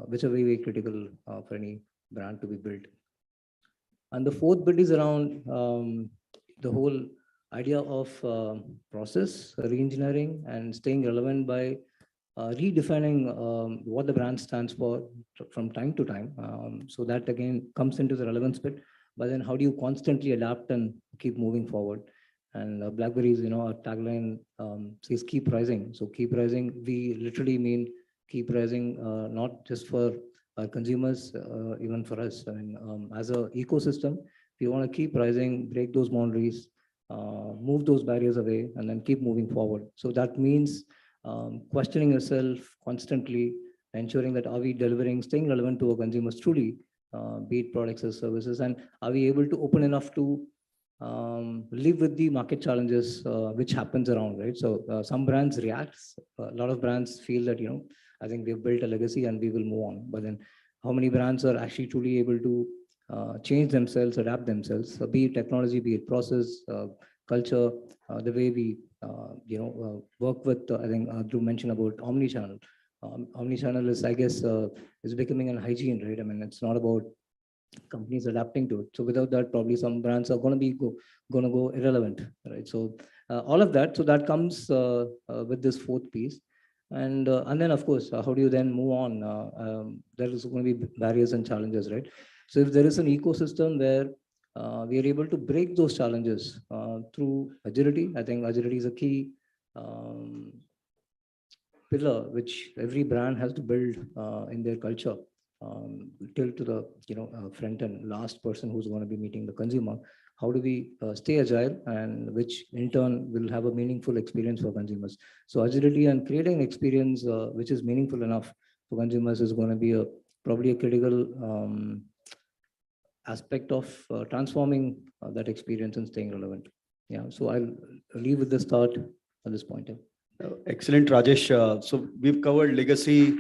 which are very, very critical for any brand to be built. And the fourth bit is around the whole idea of process reengineering and staying relevant by redefining what the brand stands for from time to time. So that again comes into the relevance bit. But then how do you constantly adapt and keep moving forward? And Blackberries, our tagline says keep rising. So keep rising, we literally mean keep rising, not just for our consumers, even for us. I mean, as an ecosystem, we want to keep rising, break those boundaries, move those barriers away, and then keep moving forward. So that means questioning yourself constantly, ensuring that are we delivering, staying relevant to our consumers truly, be it products or services, and are we able to open enough to live with the market challenges which happens around, right? So some brands react. A lot of brands feel that, I think we've built a legacy and we will move on. But then how many brands are actually truly able to change themselves, adapt themselves, be it technology, be it process, culture, the way we, work with, I think Dhruv mentioned about omnichannel. Omnichannel is, I guess, is becoming an hygiene, right? I mean, it's not about companies adapting to it. So without that, probably some brands are going to go irrelevant, right? So all of that, so that comes with this fourth piece. And then, of course, how do you then move on? There is going to be barriers and challenges, right? So if there is an ecosystem where we are able to break those challenges through agility, I think agility is a key pillar which every brand has to build in their culture, till to the front and last person who's going to be meeting the consumer. How do we stay agile, and which in turn will have a meaningful experience for consumers? So agility and creating an experience which is meaningful enough for consumers is going to be probably a critical aspect of transforming that experience and staying relevant. Yeah, so I'll leave with the start at this point. Excellent, Rajesh. So we've covered legacy.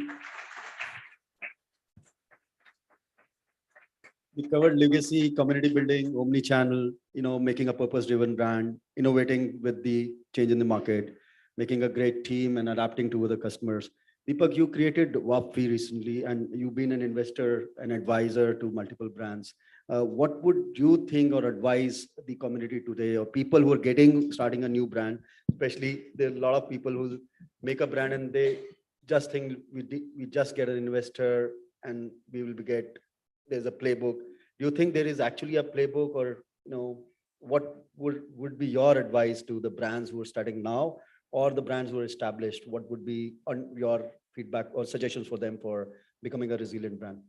we covered legacy, community building, omni-channel, making a purpose-driven brand, innovating with the change in the market, making a great team and adapting to other customers. Deepak, you created Wapfi recently, and you've been an investor and advisor to multiple brands. What would you think or advise the community today, or people who are starting a new brand? Especially, there are a lot of people who make a brand and they just think we just get an investor and we will there's a playbook. Do you think there is actually a playbook, or what would be your advice to the brands who are starting now, or the brands who are established? What would be on your feedback or suggestions for them for becoming a resilient brand?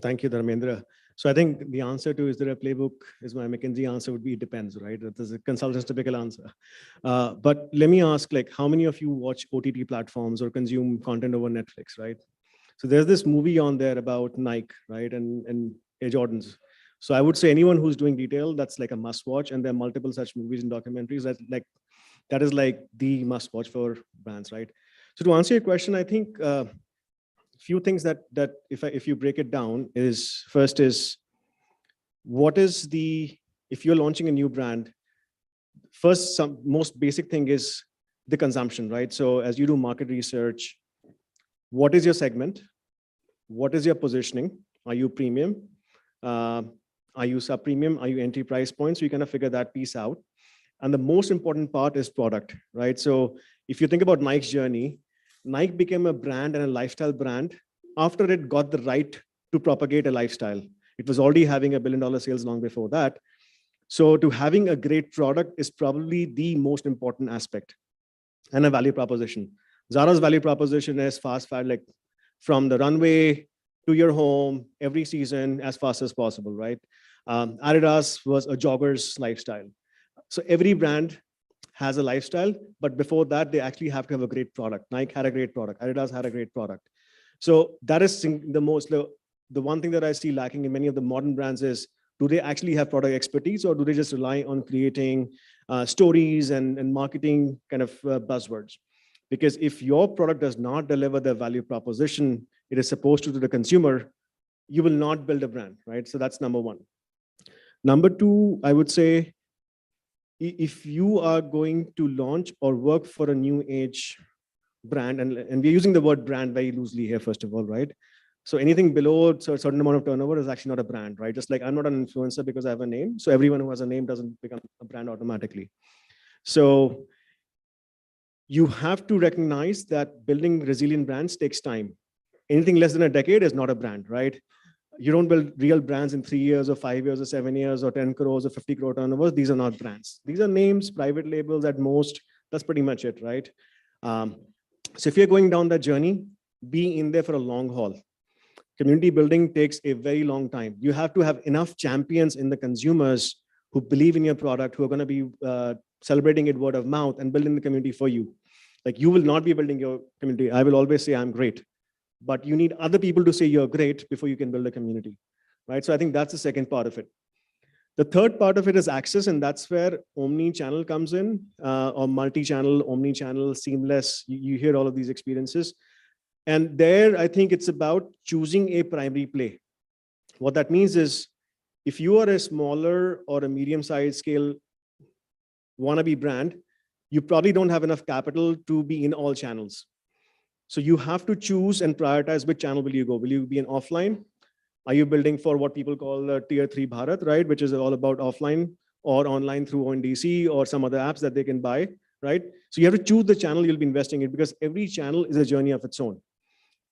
Thank you, Dharmendra. So I think the answer to is there a playbook is my McKinsey answer would be it depends, right? That is a consultant's typical answer. But let me ask, like, how many of you watch OTT platforms or consume content over Netflix, right? So there's this movie on there about Nike, right? And Air Jordans. So I would say anyone who's doing retail, that's like a must watch. And there are multiple such movies and documentaries that is like the must watch for brands, right? So to answer your question, I think few things that if you break it down is, first is, if you're launching a new brand, first, most basic thing is the consumption, right? So as you do market research, what is your segment? What is your positioning? Are you premium? Are you sub-premium? Are you entry price points? So you kind of figure that piece out. And the most important part is product, right? So if you think about Nike's journey, Nike became a brand and a lifestyle brand after it got the right to propagate a lifestyle. It was already having $1 billion sales long before that. So to having a great product is probably the most important aspect, and a value proposition. Zara's value proposition is fast fashion, like from the runway to your home every season as fast as possible, right? Adidas was a jogger's lifestyle. So every brand has a lifestyle, but before that, they actually have to have a great product. Nike had a great product. Adidas had a great product. So that is the one thing that I see lacking in many of the modern brands is, do they actually have product expertise, or do they just rely on creating stories and marketing kind of buzzwords? Because if your product does not deliver the value proposition it is supposed to the consumer, you will not build a brand, right? So that's number one. Number two, I would say, if you are going to launch or work for a new age brand, and we're using the word brand very loosely here, first of all, right? So anything below a certain amount of turnover is actually not a brand, right? Just like I'm not an influencer because I have a name. So everyone who has a name doesn't become a brand automatically. So you have to recognize that building resilient brands takes time. Anything less than a decade is not a brand, right? You don't build real brands in 3 years or 5 years or 7 years or 10 crores or 50 crore turnovers. These are not brands. These are names, private labels at most. That's pretty much it, right? So if you're going down that journey, be in there for a long haul. Community building takes a very long time. You have to have enough champions in the consumers who believe in your product, who are going to be celebrating it word of mouth and building the community for you. Like, you will not be building your community. I will always say I'm great, but you need other people to say you're great before you can build a community, right? So I think that's the second part of it. The third part of it is access, and that's where omni-channel comes in, or multi-channel, omni-channel, seamless. You hear all of these experiences. And there, I think it's about choosing a primary play. What that means is, if you are a smaller or a medium-sized scale wannabe brand, you probably don't have enough capital to be in all channels. So you have to choose and prioritize which channel will you go. Will you be an offline? Are you building for what people call tier 3 Bharat, right? Which is all about offline or online through ONDC or some other apps that they can buy, right? So you have to choose the channel you'll be investing in, because every channel is a journey of its own.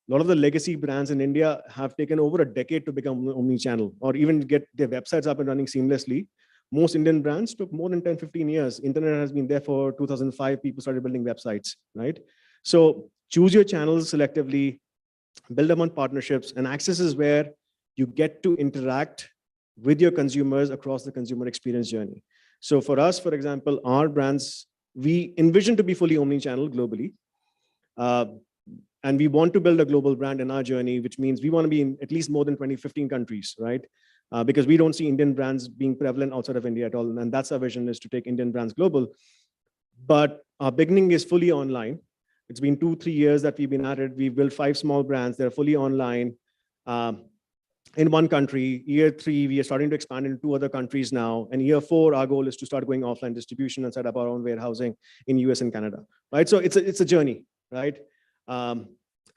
A lot of the legacy brands in India have taken over a decade to become omni-channel or even get their websites up and running seamlessly. Most Indian brands took more than 10, 15 years. Internet has been there for 2005. People started building websites, right? So choose your channels selectively, build them on partnerships, and access is where you get to interact with your consumers across the consumer experience journey. So for us, for example, our brands, we envision to be fully omni-channel globally. And we want to build a global brand in our journey, which means we want to be in at least more than 20, 15 countries, right? Because we don't see Indian brands being prevalent outside of India at all. And that's our vision, is to take Indian brands global. But our beginning is fully online. It's been 2-3 years that we've been at it. We've built 5 small brands. They're fully online. in one country. Year 3, we are starting to expand into 2 other countries now. And year 4, our goal is to start going offline distribution and set up our own warehousing in US and Canada, right? So it's a journey, right?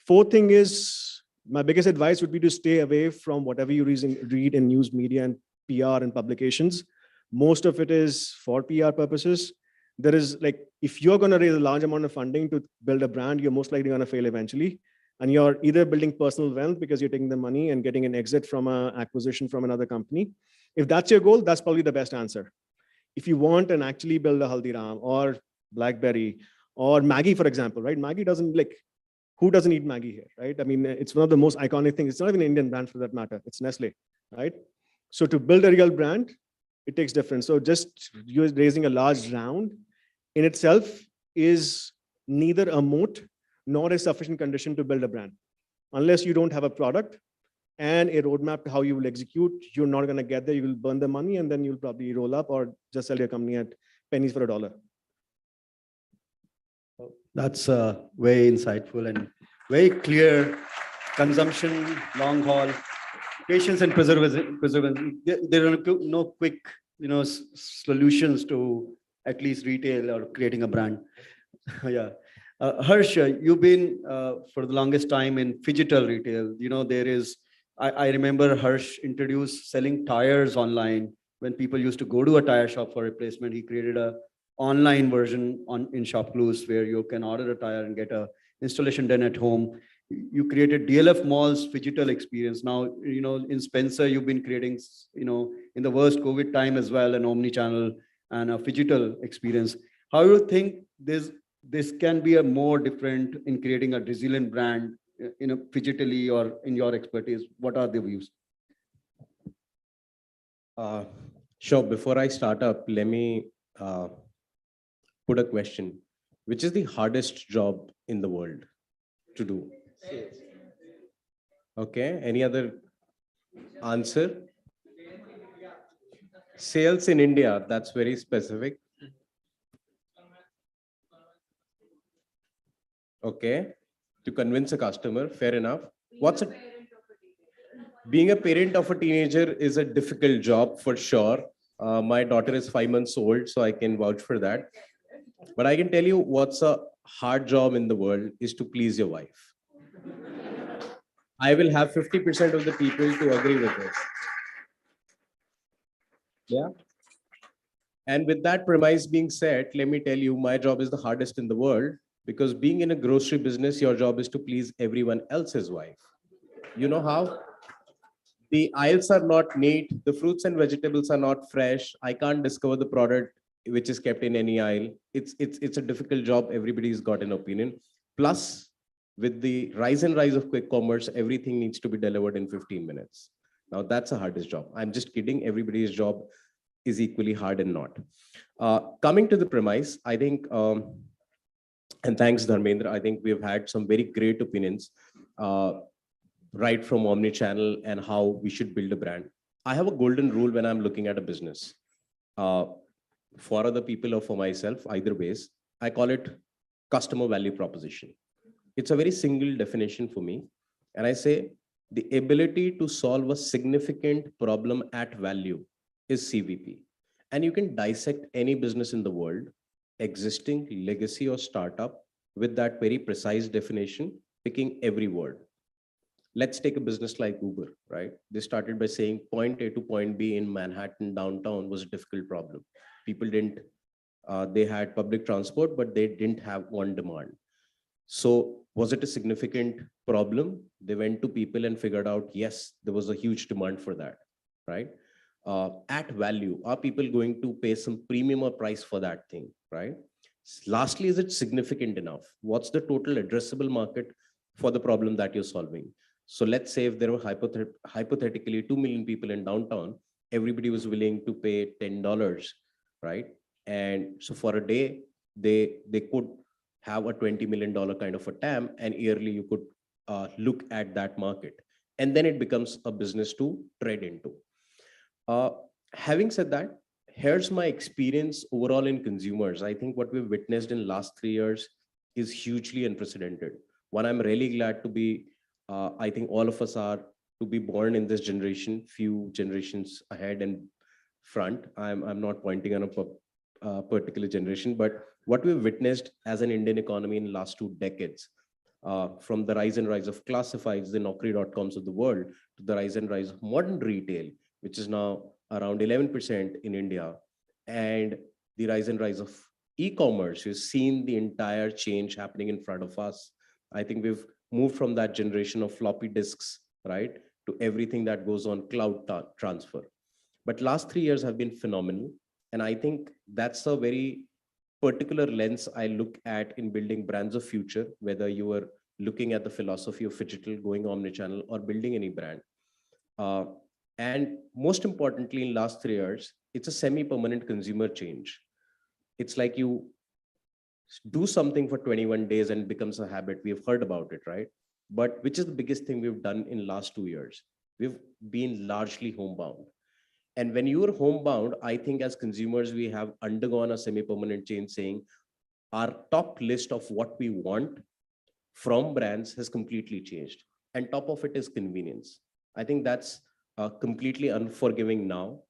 Fourth thing is, my biggest advice would be to stay away from whatever you read in news media and PR and publications. Most of it is for PR purposes. There is like, if you're going to raise a large amount of funding to build a brand, you're most likely going to fail eventually. And you're either building personal wealth because you're taking the money and getting an exit from an acquisition from another company. If that's your goal, that's probably the best answer. If you want and actually build a Haldiram or BlackBerry or Maggie, for example, right? Maggie doesn't like, who doesn't eat Maggie here, right? I mean, it's one of the most iconic things. It's not even an Indian brand for that matter. It's Nestle, right? So to build a real brand, it takes difference. So just you raising a large round in itself is neither a moat nor a sufficient condition to build a brand. Unless you don't have a product and a roadmap to how you will execute, you're not going to get there. You will burn the money and then you'll probably roll up or just sell your company at pennies for a dollar. That's very insightful and very clear. Consumption, long haul, patience and preservation. There are no quick, solutions to at least retail or creating a brand. Yeah. Harsh, you've been for the longest time in phygital retail. I remember Harsh introduced selling tires online. When people used to go to a tire shop for replacement, he created a online version in ShopClues where you can order a tire and get a installation done at home. You created DLF Mall's phygital experience. Now, in Spencer, you've been creating, in the worst COVID time as well, an omni-channel and a phygital experience. How do you think this can be a more different in creating a resilient brand phygitally or in your expertise? What are the views? Sure. Before I start up, let me put a question. Which is the hardest job in the world to do? Okay. Any other answer? Sales in India. That's very specific. Okay. To convince a customer, fair enough. Being a parent of a teenager is a difficult job for sure. My daughter is 5 months old, so I can vouch for that. But I can tell you what's a hard job in the world is to please your wife. I will have 50% of the people to agree with this. Yeah. And with that premise being said, let me tell you, my job is the hardest in the world because being in a grocery business, your job is to please everyone else's wife. You know how? The aisles are not neat. The fruits and vegetables are not fresh. I can't discover the product which is kept in any aisle. It's a difficult job. Everybody's got an opinion. Plus, with the rise of quick commerce, everything needs to be delivered in 15 minutes. Now, that's the hardest job. I'm just kidding. Everybody's job is equally hard and not. Coming to the premise, I think, and thanks, Dharmendra, I think we've had some very great opinions, right from omnichannel and how we should build a brand. I have a golden rule when I'm looking at a business. For other people or for myself, either ways, I call it customer value proposition. It's a very single definition for me. And I say the ability to solve a significant problem at value is CVP. And you can dissect any business in the world, existing, legacy, or startup, with that very precise definition, picking every word. Let's take a business like Uber, right? They started by saying point A to point B in Manhattan downtown was a difficult problem. People didn't, they had public transport, but they didn't have one demand. So was it a significant problem? They went to people and figured out, yes, there was a huge demand for that, right? At value, are people going to pay some premium or price for that thing, right? Lastly, is it significant enough? What's the total addressable market for the problem that you're solving? So let's say if there were hypothetically 2 million people in downtown, everybody was willing to pay $10, right? And so for a day, they could have a $20 million kind of a TAM, and yearly you could look at that market. And then it becomes a business to trade into. Having said that, here's my experience overall in consumers. I think what we've witnessed in the last 3 years is hugely unprecedented. One, I'm really glad to be, I think all of us are to be born in this generation, few generations ahead and front. I'm not pointing on a particular generation, but what we've witnessed as an Indian economy in the last 2 decades, from the rise and rise of classifieds, the Naukri.coms of the world, to the rise and rise of modern retail, which is now around 11% in India, and the rise and rise of e-commerce. You've seen the entire change happening in front of us. I think we've moved from that generation of floppy disks, right, to everything that goes on cloud transfer. But last 3 years have been phenomenal. And I think that's a very particular lens I look at in building brands of future, whether you are looking at the philosophy of digital, going omnichannel, or building any brand. And most importantly, in last 3 years, it's a semi-permanent consumer change. It's like you do something for 21 days and it becomes a habit. We have heard about it, right? But which is the biggest thing we've done in last 2 years? We've been largely homebound. And when you're homebound, I think as consumers, we have undergone a semi-permanent change, saying our top list of what we want from brands has completely changed. And top of it is convenience. I think that's completely unforgiving now,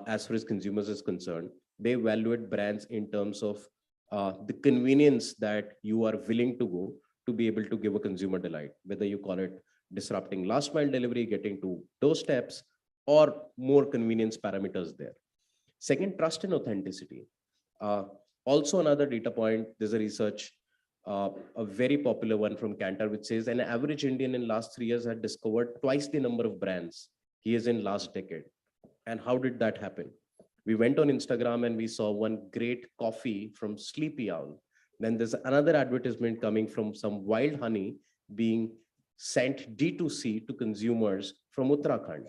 as far as consumers is concerned. They evaluate brands in terms of the convenience that you are willing to go to be able to give a consumer delight, whether you call it disrupting last mile delivery, getting to doorsteps, or more convenience parameters there. Second, trust and authenticity. Also another data point, there's a research, a very popular one from Kantar, which says an average Indian in last 3 years had discovered twice the number of brands he is in last decade. And how did that happen? We went on Instagram and we saw one great coffee from Sleepy Owl. Then there's another advertisement coming from some wild honey being sent D2C to consumers from Uttarakhand.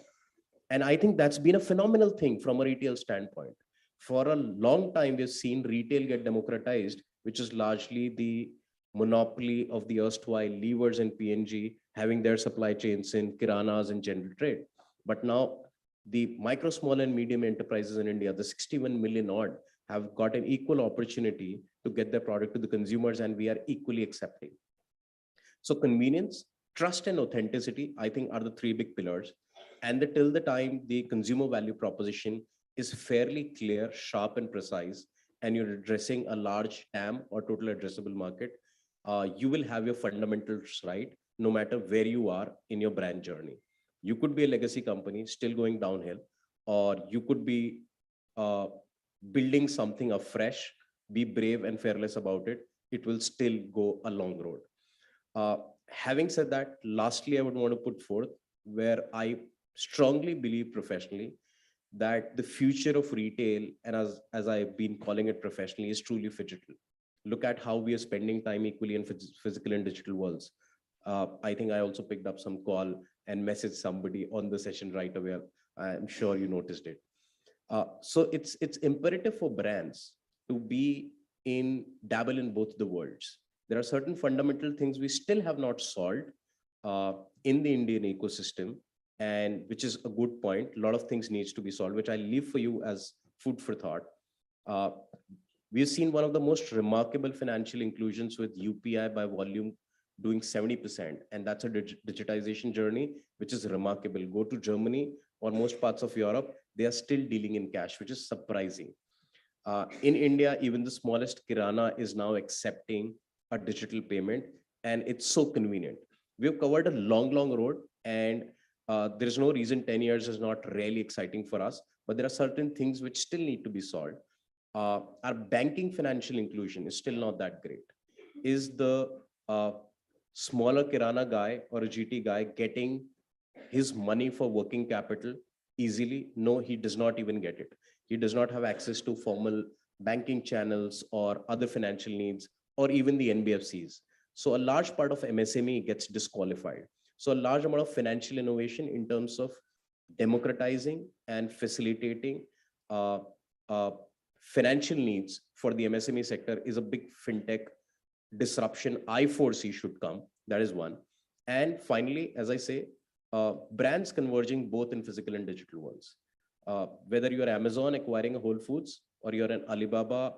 And I think that's been a phenomenal thing from a retail standpoint. For a long time, we've seen retail get democratized, which is largely the monopoly of the erstwhile levers and P&G having their supply chains in kiranas and general trade. But now the micro, small and medium enterprises in India, the 61 million odd, have got an equal opportunity to get their product to the consumers, and we are equally accepting. So convenience, trust and authenticity, I think, are the 3 big pillars. And till the time the consumer value proposition is fairly clear, sharp and precise, and you're addressing a large TAM or total addressable market, you will have your fundamentals right, no matter where you are in your brand journey. You could be a legacy company still going downhill, or you could be building something afresh, be brave and fearless about it. It will still go a long road. Having said that, lastly, I would want to put forth where I strongly believe professionally that the future of retail, and as I've been calling it professionally, is truly phygital. Look at how we are spending time equally in physical and digital worlds. I think I also picked up some call and messaged somebody on the session right away. I'm sure you noticed it. So it's imperative for brands to be dabble in both the worlds. There are certain fundamental things we still have not solved in the Indian ecosystem, and which is a good point. A lot of things needs to be solved, which I leave for you as food for thought. We've seen one of the most remarkable financial inclusions with UPI by volume doing 70%, and that's a digitization journey, which is remarkable. Go to Germany or most parts of Europe, they are still dealing in cash, which is surprising. In India, even the smallest kirana is now accepting a digital payment, and it's so convenient. We've covered a long road, and there's no reason 10 years is not really exciting for us, but there are certain things which still need to be solved. Our banking financial inclusion is still not that great. Is the smaller kirana guy or a GT guy getting his money for working capital easily? No, he does not even get it. He does not have access to formal banking channels or other financial needs, or even the NBFCs. So a large part of MSME gets disqualified. So a large amount of financial innovation in terms of democratizing and facilitating financial needs for the MSME sector is a big fintech disruption I foresee should come. That is one. And finally, as I say, brands converging both in physical and digital worlds. Whether you're Amazon acquiring a Whole Foods, or you're an Alibaba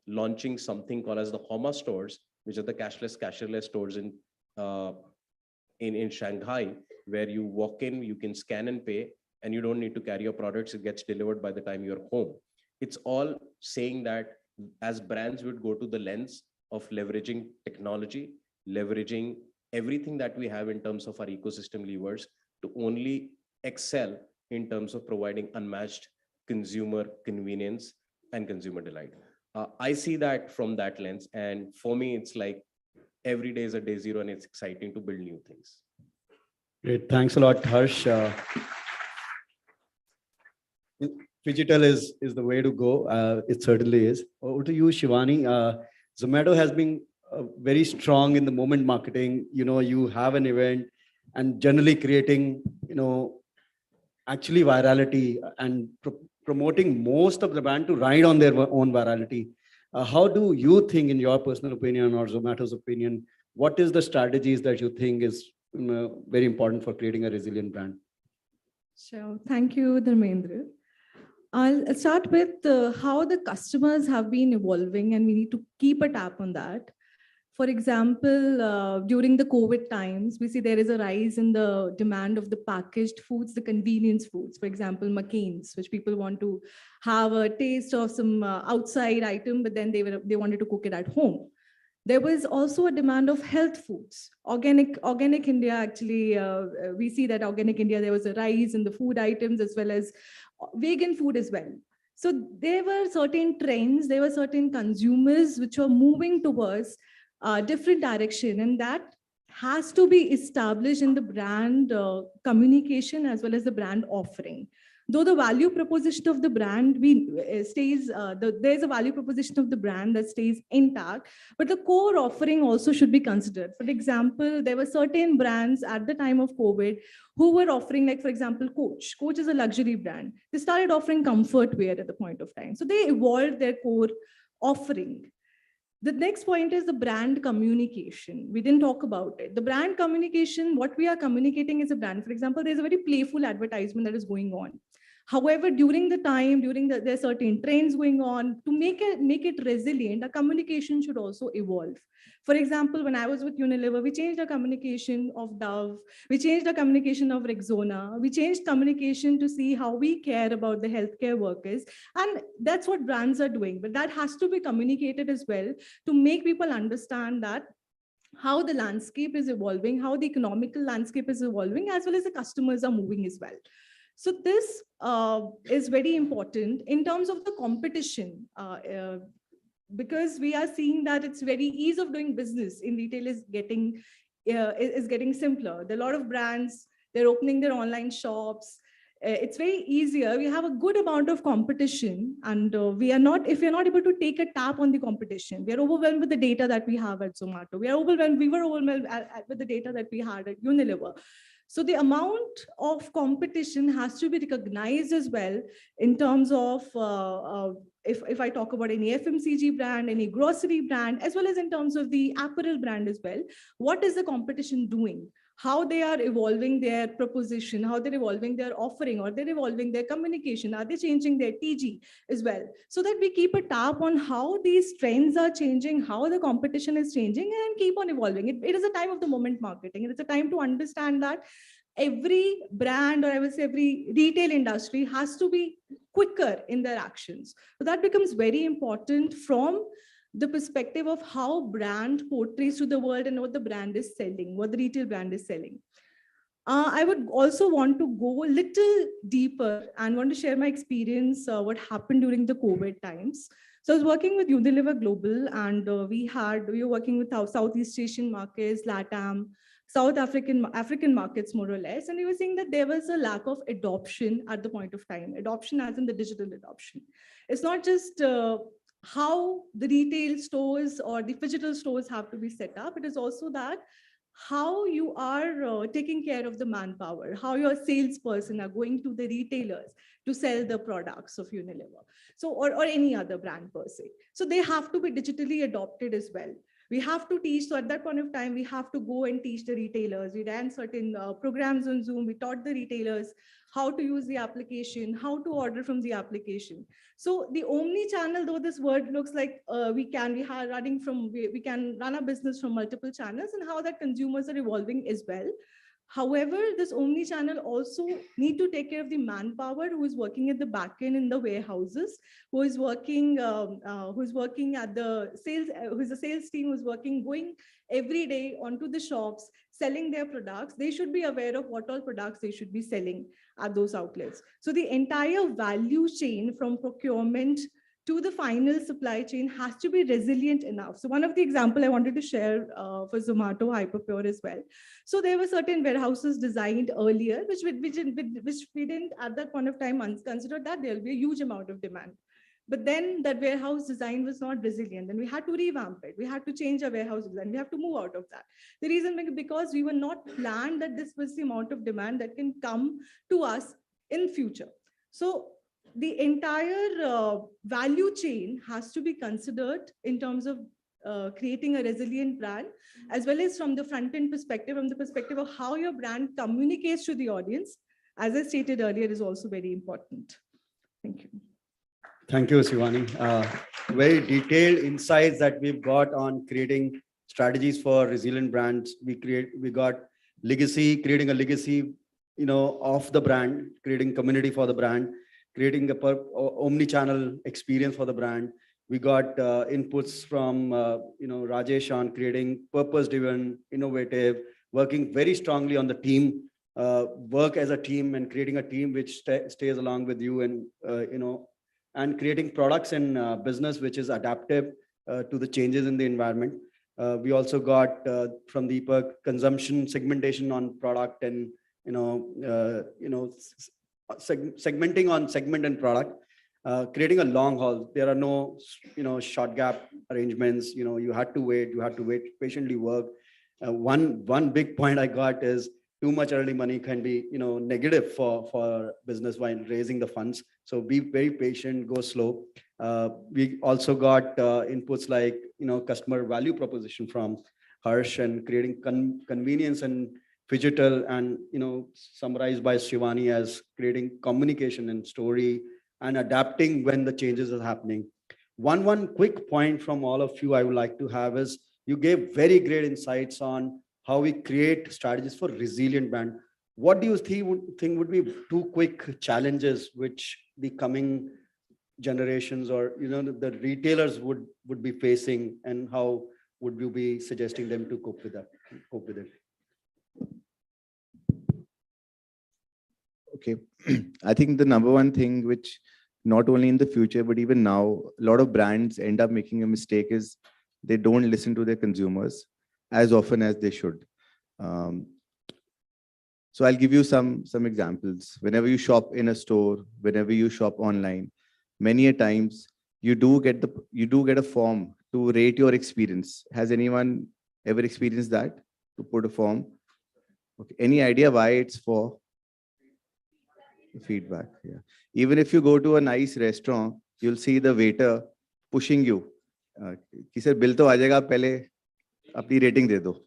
launching something called as the Homa stores, which are the cashless stores in Shanghai, where you walk in, you can scan and pay, and you don't need to carry your products. It gets delivered by the time you're home. It's all saying that as brands would go to the lens of leveraging technology, leveraging everything that we have in terms of our ecosystem levers to only excel in terms of providing unmatched consumer convenience and consumer delight. I see that from that lens. And for me, it's like every day is a day zero, and it's exciting to build new things. Great. Thanks a lot, Harsh. Phygital is the way to go. It certainly is. Over to you, Shivani. Zomato has been very strong in the moment marketing. You have an event and generally creating, actually virality and promoting most of the brand to ride on their own virality. How do you think, in your personal opinion or Zomato's opinion, what is the strategies that you think is very important for creating a resilient brand? Sure. Thank you, Dharmendra. I'll start with how the customers have been evolving, and we need to keep a tap on that. For example, during the COVID times, we see there is a rise in the demand of the packaged foods, the convenience foods, for example, McCain's, which people want to have a taste of some outside item, but then they wanted to cook it at home. There was also a demand of health foods. Organic India, actually, we see that Organic India, there was a rise in the food items as well as vegan food as well. So there were certain trends, there were certain consumers which were moving towards different direction, and that has to be established in the brand communication as well as the brand offering. Though the value proposition of the brand there's a value proposition of the brand that stays intact, but the core offering also should be considered. For example, there were certain brands at the time of COVID who were offering, like, for example, Coach. Coach is a luxury brand. They started offering comfort wear at the point of time. So they evolved their core offering. The next point is the brand communication. We didn't talk about it. The brand communication, what we are communicating is a brand. For example, there's a very playful advertisement that is going on. However, during the time, there are certain trends going on. To make it resilient, our communication should also evolve. For example, when I was with Unilever, we changed our communication of Dove. We changed our communication of Rexona. We changed communication to see how we care about the healthcare workers. And that's what brands are doing. But that has to be communicated as well to make people understand that how the landscape is evolving, how the economical landscape is evolving, as well as the customers are moving as well. So this is very important in terms of the competition, because we are seeing that it's very ease of doing business in retail is getting simpler. There are a lot of brands, they're opening their online shops. It's very easier. We have a good amount of competition, and if we are not able to take a tap on the competition, we are overwhelmed with the data that we have at Zomato. We were overwhelmed with the data that we had at Unilever. So the amount of competition has to be recognized as well in terms of, if I talk about any FMCG brand, any grocery brand, as well as in terms of the apparel brand as well, what is the competition doing? How they are evolving their proposition, how they're evolving their offering, or they're evolving their communication, are they changing their TG as well? So that we keep a tap on how these trends are changing, how the competition is changing, and keep on evolving. It is a time of the moment marketing. It's a time to understand that every brand, or I would say every retail industry, has to be quicker in their actions. So that becomes very important from the perspective of how brand portrays to the world and what the brand is selling, what the retail brand is selling. I would also want to go a little deeper and want to share my experience, what happened during the COVID times. So I was working with Unilever Global, and we were working with Southeast Asian markets, LATAM, South African markets, more or less. And we were seeing that there was a lack of adoption at the point of time, adoption as in the digital adoption. It's not just how the retail stores or the phygital stores have to be set up. It is also that how you are taking care of the manpower, how your salesperson are going to the retailers to sell the products of Unilever, so or any other brand per se. So they have to be digitally adopted as well. We have to teach. So at that point of time, we have to go and teach the retailers. We ran certain programs on Zoom. We taught the retailers how to use the application, how to order from the application. So the omni-channel, though this word looks like we can run a business from multiple channels, and how that consumers are evolving as well. However, this omni-channel also need to take care of the manpower who is working at the back end in the warehouses, who is working at the sales, who is a sales team who's working, going every day onto the shops, selling their products. They should be aware of what all products they should be selling at those outlets. So the entire value chain from procurement to the final supply chain has to be resilient enough. So one of the example I wanted to share for Zomato Hyperpure as well. So there were certain warehouses designed earlier, which we didn't at that point of time consider that there'll be a huge amount of demand. But then that warehouse design was not resilient and we had to revamp it. We had to change our warehouse design. We have to move out of that. The reason being because we were not planned that this was the amount of demand that can come to us in future. So the entire value chain has to be considered in terms of creating a resilient brand, as well as from the front end perspective, from the perspective of how your brand communicates to the audience, as I stated earlier, is also very important. Thank you. Thank you, Shivani. Very detailed insights that we've got on creating strategies for resilient brands. We got legacy, creating a legacy, of the brand, creating community for the brand, creating a omni-channel experience for the brand. We got inputs from Rajesh on creating purpose-driven, innovative, working very strongly on the team, work as a team and creating a team which stays along with you and and creating products and business which is adaptive to the changes in the environment. We also got from Deepak consumption segmentation on product and segmenting on segment and product, creating a long haul. There are no short gap arrangements. You had to wait, patiently work. One big point I got is too much early money can be negative for business while raising the funds. So be very patient, go slow. We also got inputs like customer value proposition from Harsh and creating convenience and digital and summarized by Shivani as creating communication and story and adapting when the changes are happening. One quick point from all of you I would like to have is you gave very great insights on how we create strategies for resilient brand. What do you think would be two quick challenges which the coming generations or the retailers would be facing, and how would you be suggesting them to cope with it? Okay, I think the number one thing which not only in the future, but even now, a lot of brands end up making a mistake is they don't listen to their consumers as often as they should. So I'll give you some examples. Whenever you shop in a store, whenever you shop online, many a times you do get a form to rate your experience. Has anyone ever experienced that? To put a form? Okay. Any idea why it's for? Feedback. Yeah. Even if you go to a nice restaurant, you'll see the waiter pushing you. Ki sir, bill to aa jayega, pehle apni rating de do.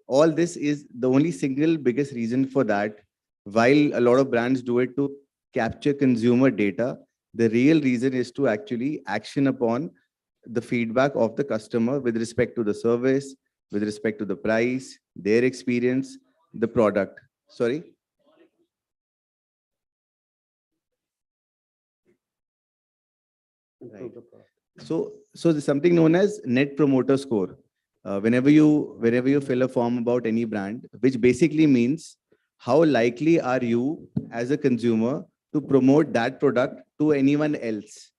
All this is the only single biggest reason for that. While a lot of brands do it to capture consumer data, the real reason is to actually action upon the feedback of the customer with respect to the service, with respect to the price, their experience, the product. Sorry. Right. So there's something known as Net Promoter Score. Whenever you fill a form about any brand, which basically means how likely are you as a consumer to promote that product to anyone else.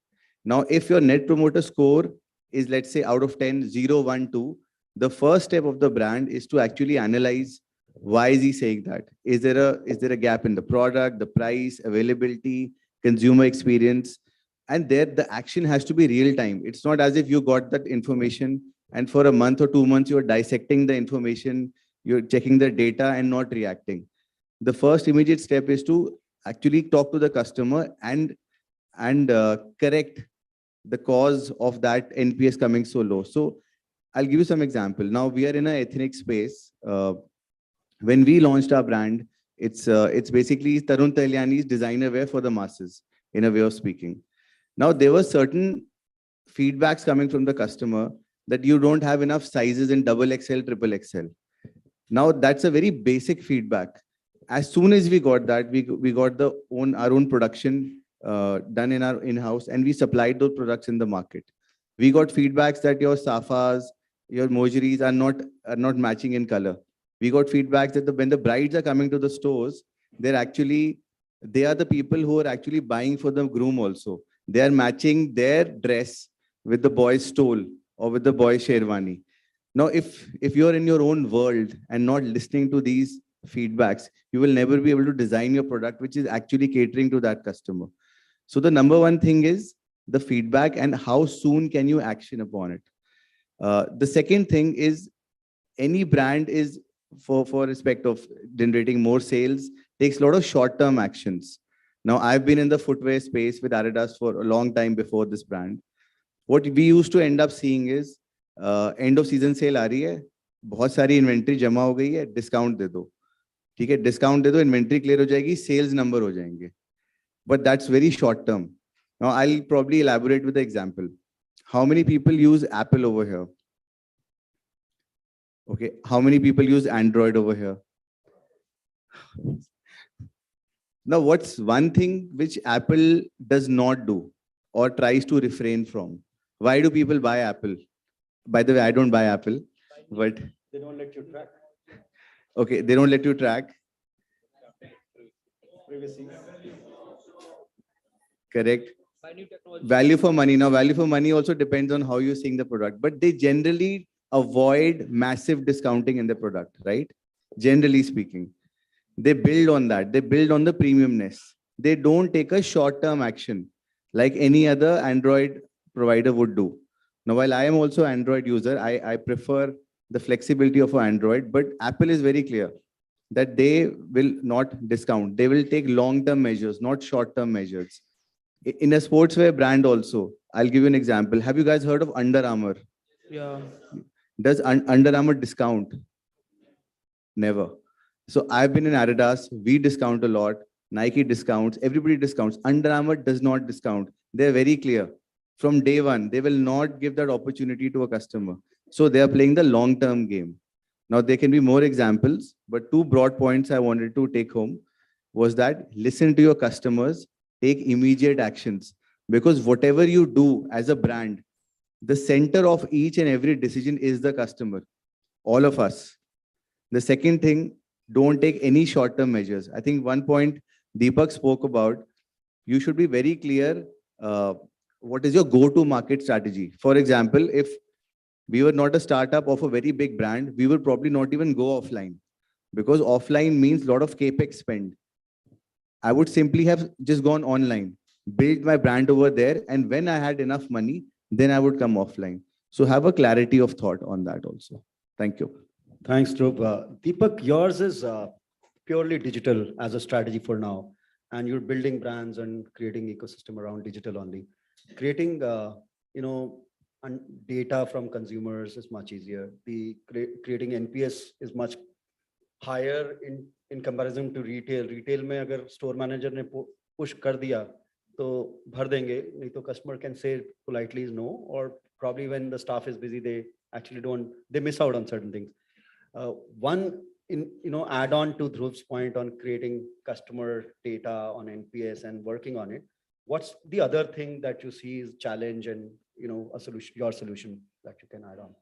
Now, if your Net Promoter Score is, let's say, out of 10, 0, 1, 2, the first step of the brand is to actually analyze why is he saying that. Is there a gap in the product, the price, availability, consumer experience? And there, the action has to be real time. It's not as if you got that information and for a month or 2 months, you're dissecting the information, you're checking the data and not reacting. The first immediate step is to actually talk to the customer and correct the cause of that NPS coming so low. So I'll give you some example. Now we are in an ethnic space. When we launched our brand, it's basically Tarun Tailiani's designer wear for the masses, in a way of speaking. Now, there were certain feedbacks coming from the customer that you don't have enough sizes in XXL, XXXL. Now that's a very basic feedback. As soon as we got that, we got our own production done in our in-house, and we supplied those products in the market. We got feedbacks that your safas, your mojeries are not matching in color. We got feedbacks that when the brides are coming to the stores, they are the people who are actually buying for the groom also. They are matching their dress with the boy's stole or with the boy's sherwani. Now, if you're in your own world and not listening to these feedbacks, you will never be able to design your product, which is actually catering to that customer. So the number one thing is the feedback and how soon can you action upon it. The second thing is any brand is for respect of generating more sales, takes a lot of short-term actions. Now, I've been in the footwear space with Adidas for a long time before this brand. What we used to end up seeing is end of season sale आ रही है, बहुत सारी inventory जमा हो गई है, discount दे दो, ठीक है, discount दे दो, inventory clear हो जाएगी, sales number हो जाएंगे. But that's very short term. Now, I'll probably elaborate with the example. How many people use Apple over here? Okay, how many people use Android over here? Now, what's one thing which Apple does not do or tries to refrain from? Why do people buy Apple? By the way, I don't buy Apple, but They don't let you track. okay, they don't let you track. Privacy. Correct. Value for money. Now, value for money also depends on how you're seeing the product, but they generally avoid massive discounting in the product, right? Generally speaking, they build on that. They build on the premiumness. They don't take a short-term action like any other Android provider would do. Now, while I am also an Android user, I prefer the flexibility of Android, but Apple is very clear that they will not discount. They will take long-term measures, not short-term measures. In a sportswear brand also, I'll give you an example. Have you guys heard of Under Armour? Yeah. Does Under Armour discount? Never. So I've been in Adidas. We discount a lot. Nike discounts. Everybody discounts. Under Armour does not discount. They're very clear. From day one, they will not give that opportunity to a customer. So they are playing the long-term game. Now, there can be more examples, but two broad points I wanted to take home was that listen to your customers, take immediate actions, because whatever you do as a brand, the center of each and every decision is the customer, all of us. The second thing, don't take any short-term measures. I think one point Deepak spoke about, you should be very clear what is your go-to market strategy. For example, if we were not a startup of a very big brand, we would probably not even go offline, because offline means a lot of capex spend. I would simply have just gone online, built my brand over there, and when I had enough money, then I would come offline. So have a clarity of thought on that also. Thank you. Thanks, Dhruv. Deepak, yours is purely digital as a strategy for now, and you're building brands and creating ecosystem around digital only. Creating, data from consumers is much easier. Creating NPS is much higher in comparison to retail. Retail में अगर store manager ने push कर दिया तो भर देंगे, नहीं तो customer can say politely is no, or probably when the staff is busy, they actually they miss out on certain things. One add on to Dhruv's point on creating customer data on NPS and working on it. What's the other thing that you see is challenge and a solution, your solution that you can add on?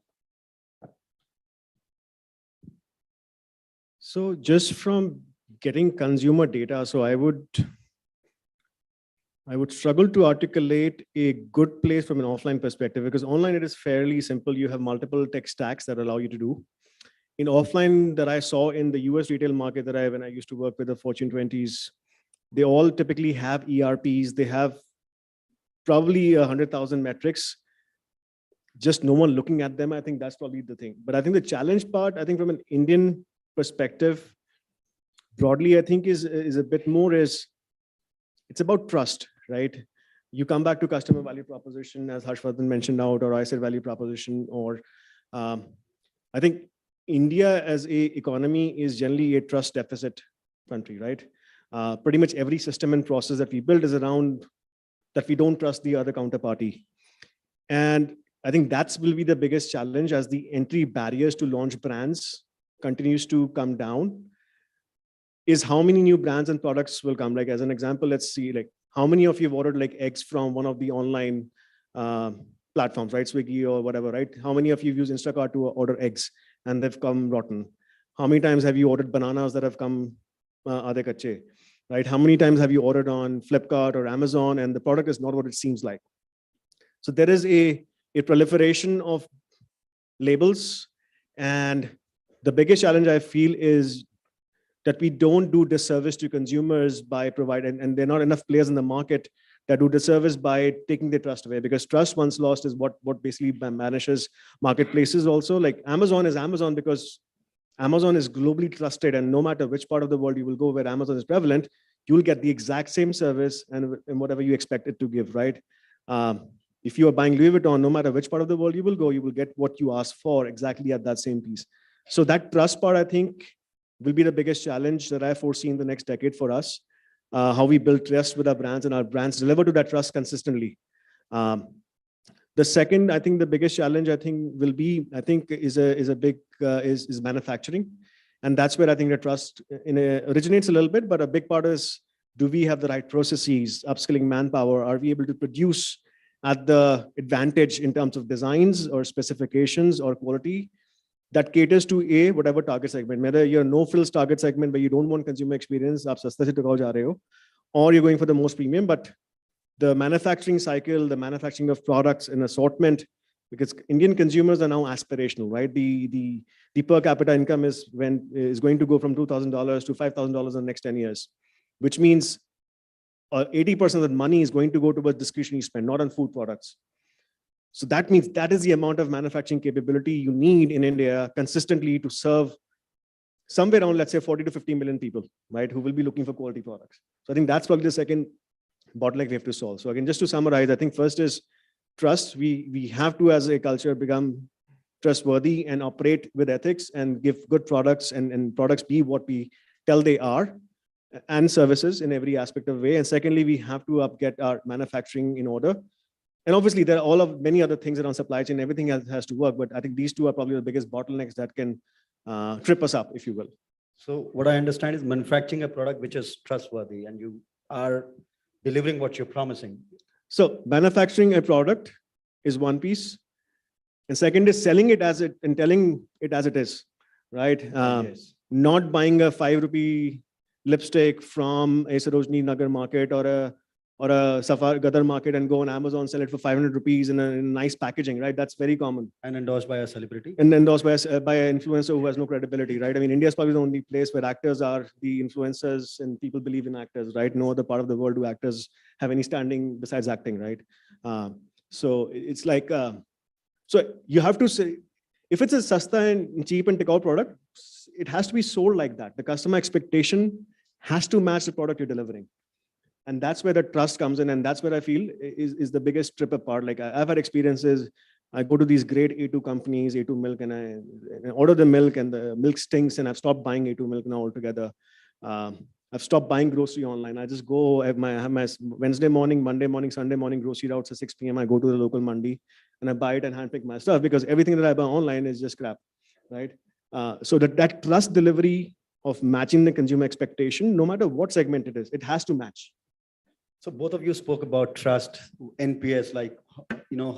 So just from getting consumer data, so I would struggle to articulate a good place from an offline perspective, because online it is fairly simple. You have multiple tech stacks that allow you to do. In offline that I saw in the US retail market when I used to work with the Fortune 20s, they all typically have ERPs. They have probably 100,000 metrics. Just no one looking at them. I think that's probably the thing. But I think the challenge part, I think from an Indian perspective, broadly, I think is a bit more it's about trust, right? You come back to customer value proposition, as Harshvardhan mentioned out, or I said value proposition, or I think India as a economy is generally a trust deficit country, right? Pretty much every system and process that we build is around that we don't trust the other counterparty. And I think that will be the biggest challenge as the entry barriers to launch brands continues to come down is how many new brands and products will come. Like as an example, let's see, like how many of you have ordered like eggs from one of the online platforms, right? Swiggy or whatever, right? How many of you use Instacart to order eggs and they've come rotten? How many times have you ordered bananas that have come aadhe kache, right? How many times have you ordered on Flipkart or Amazon and the product is not what it seems like? So there is a proliferation of labels, and the biggest challenge I feel is that we don't do disservice to consumers by providing, and there are not enough players in the market that do disservice by taking their trust away, because trust once lost is what basically vanishes marketplaces also. Like Amazon is Amazon because Amazon is globally trusted, and no matter which part of the world you will go where Amazon is prevalent, you will get the exact same service and whatever you expect it to give, right? If you are buying Louis Vuitton, no matter which part of the world you will go, you will get what you ask for exactly at that same piece. So that trust part, I think, will be the biggest challenge that I foresee in the next decade for us. How we build trust with our brands and our brands deliver to that trust consistently. The second, I think the biggest challenge I think will be, is manufacturing. And that's where I think the trust originates a little bit, but a big part is, do we have the right processes, upskilling manpower? Are we able to produce at the advantage in terms of designs or specifications or quality that caters to whatever target segment, whether you're no frills target segment where you don't want consumer experience, aap sasta se tikau ja rahe ho, or you're going for the most premium, but the manufacturing cycle, the manufacturing of products and assortment, because Indian consumers are now aspirational, right? The per capita income is going to go from $2,000 to $5,000 in the next 10 years, which means 80% of the money is going to go towards discretionary spend, not on food products. So that means that is the amount of manufacturing capability you need in India consistently to serve somewhere around, let's say, 40 to 50 million people, right, who will be looking for quality products. So I think that's probably the second bottleneck we have to solve. So again, just to summarize, I think first is trust. We have to, as a culture, become trustworthy and operate with ethics and give good products and products be what we tell they are, and services in every aspect of way. And secondly, we have to get our manufacturing in order. And obviously, there are many other things around supply chain. Everything else has to work, but I think these two are probably the biggest bottlenecks that can trip us up, if you will. So what I understand is manufacturing a product which is trustworthy and you are delivering what you're promising. So manufacturing a product is one piece. And second is selling it as it and telling it as it is, right? Yes. Not buying a 5 rupee lipstick from a Sarojini Nagar market or a Safar Gadar market and go on Amazon, sell it for 500 rupees in a nice packaging, right? That's very common. And endorsed by a celebrity. And endorsed by an influencer who has no credibility, right? I mean, India is probably the only place where actors are the influencers and people believe in actors, right? No other part of the world do actors have any standing besides acting, right? So it's like, so you have to say, if it's a sasta and cheap and take-out product, it has to be sold like that. The customer expectation has to match the product you're delivering. And that's where the trust comes in. And that's where I feel is the biggest trip apart. Like I've had experiences, I go to these great A2 companies, A2 milk, and I order the milk and the milk stinks and I've stopped buying A2 milk now altogether. I've stopped buying grocery online. I just go, I have my Wednesday morning, Monday morning, Sunday morning grocery routes at 6 p.m. I go to the local mandi and I buy it and handpick my stuff because everything that I buy online is just crap, right? So that trust delivery of matching the consumer expectation, no matter what segment it is, it has to match. So both of you spoke about trust, NPS, like,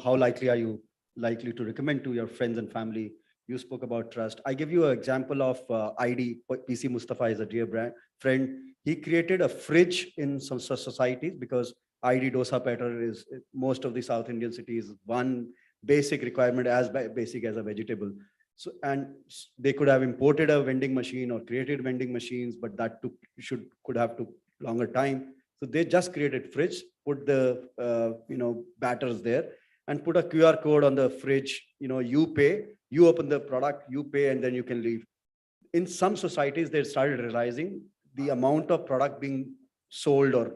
how likely are you to recommend to your friends and family? You spoke about trust. I give you an example of ID. PC Mustafa is a dear friend. He created a fridge in some societies because ID dosa batter is most of the South Indian cities, one basic requirement as basic as a vegetable. So, and they could have imported a vending machine or created vending machines, but that could have took longer time. So they just created fridge, put the batters there, and put a QR code on the fridge. You pay, you open the product, you pay, and then you can leave. In some societies, they started realizing the amount of product being sold or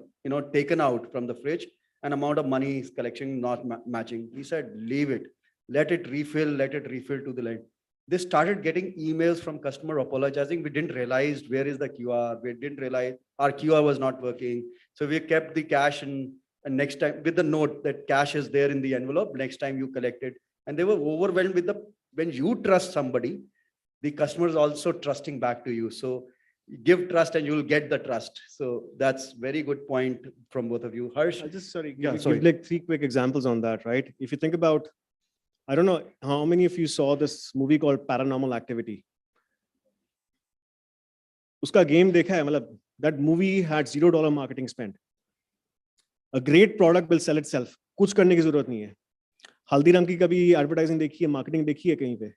taken out from the fridge and amount of money collection not matching. He said, leave it, let it refill to the line. They started getting emails from customer apologizing. We didn't realize where is the QR. We didn't realize our QR was not working. So we kept the cash and next time with the note that cash is there in the envelope. Next time you collect it. And they were overwhelmed with when you trust somebody, the customers also trusting back to you. So give trust and you'll get the trust. So that's very good point from both of you. Harsh? I'll just, sorry, Yeah, give sorry. like 3 quick examples on that, right? If you think about, I don't know how many of you saw this movie called Paranormal Activity. Uska game dekha hai, matlab, that movie had $0 marketing spend. A great product will sell itself. कुछ करने की जरूरत नहीं है. हल्दीराम की कभी advertising देखी है, मार्केटिंग देखी है कहीं पे?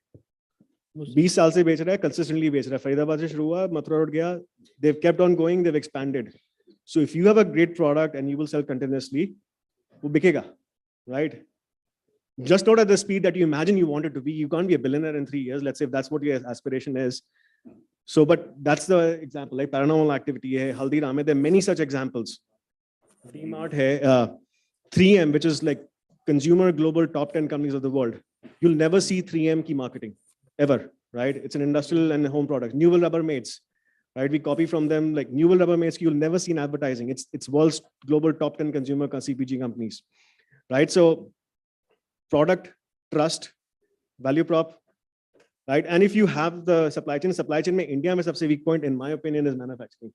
20 साल से बेच रहा है, consistently बेच रहा है. फरीदाबाद से शुरू हुआ, मथुरा रोड गया. They've kept on going, they've expanded. So if you have a great product and you will sell continuously, वो बिकेगा, right? Just not at the speed that you imagine you want it to be. You can't be a billionaire in 3 years. Let's say if that's what your aspiration is. So, but that's the example, like Paranormal Activity hai, Haldiram hai. There are many such examples. DMart hai, 3M, which is like consumer global top 10 companies of the world. You'll never see 3M ki marketing ever, right? It's an industrial and home product. Newell Rubbermaids, right? We copy from them, like Newell Rubbermaids, you'll never see in advertising. It's world's global top 10 consumer CPG companies, right? So product, trust, value prop, right? And if you have the supply chain में India में सबसे weak point, in my opinion, is manufacturing.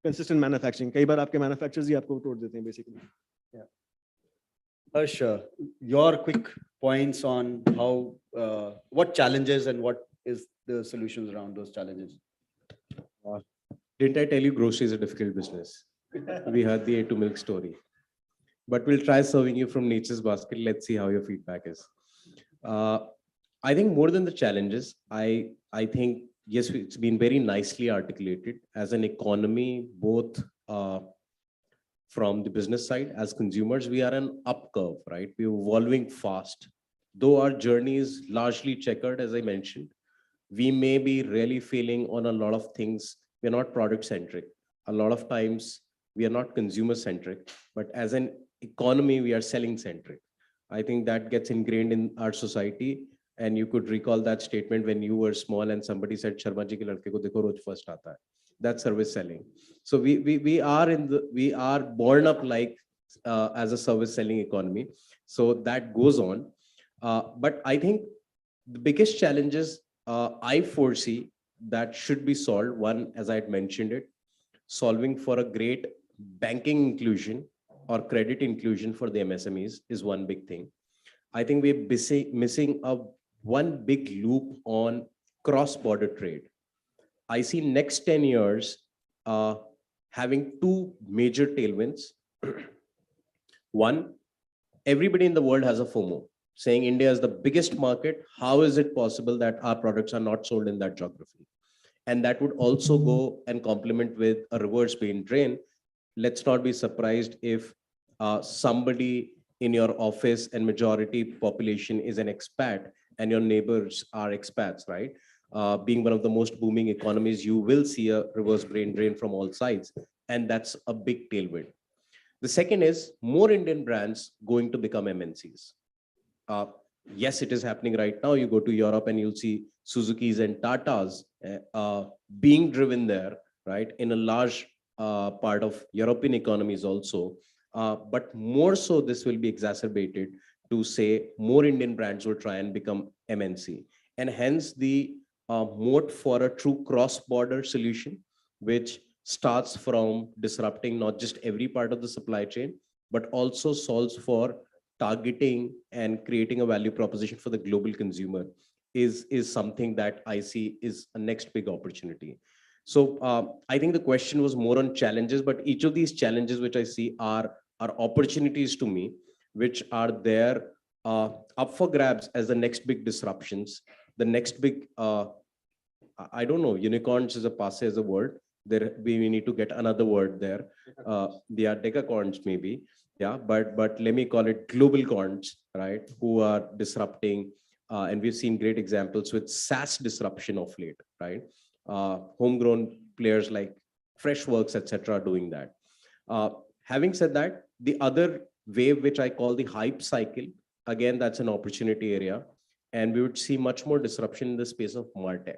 Consistent manufacturing. कई बार आपके manufacturers ही आपको तोड़ देते हैं basically. Yeah. Harsh, your quick points on how, what challenges and what is the solutions around those challenges? Didn't I tell you grocery is a difficult business? We heard the A to milk story. But we'll try serving you from Nature's Basket. Let's see how your feedback is. I think more than the challenges, I think, yes, it's been very nicely articulated as an economy, both from the business side, as consumers, we are an up curve, right? We're evolving fast. Though our journey is largely checkered, as I mentioned, we may be really feeling on a lot of things. We're not product centric. A lot of times we are not consumer centric, but as an economy, we are selling centric. I think that gets ingrained in our society. And you could recall that statement when you were small and somebody said, Sharma ji ki ladke ko dekho roj first aata hai. That's service selling. So we are born up like as a service selling economy. So that goes on. But I think the biggest challenges I foresee that should be solved. One, as I had mentioned it, solving for a great banking inclusion or credit inclusion for the MSMEs is one big thing. I think we're missing one big loop on cross-border trade. I see next 10 years having two major tailwinds. One, everybody in the world has a FOMO, saying India is the biggest market. How is it possible that our products are not sold in that geography? And that would also go and complement with a reverse brain drain. Let's not be surprised if somebody in your office and majority population is an expat and your neighbors are expats, right? Being one of the most booming economies, you will see a reverse brain drain from all sides. And that's a big tailwind. The second is more Indian brands going to become MNCs. Yes, it is happening right now. You go to Europe and you'll see Suzuki's and Tatas being driven there, right? In a large part of European economies also. But more so, this will be exacerbated to say more Indian brands will try and become MNC. And hence the moat for a true cross-border solution, which starts from disrupting not just every part of the supply chain, but also solves for targeting and creating a value proposition for the global consumer is something that I see is a next big opportunity. So I think the question was more on challenges, but each of these challenges which I see are opportunities to me, which are there up for grabs as the next big disruptions, the next big, I don't know, unicorns is a passe as a word. There we need to get another word there. They are decacorns maybe, yeah, but let me call it global corns, right? Who are disrupting, and we've seen great examples with SaaS disruption of late, right? Homegrown players like Freshworks, etc., doing that. Having said that, the other wave, which I call the hype cycle, again, that's an opportunity area. And we would see much more disruption in the space of MarTech.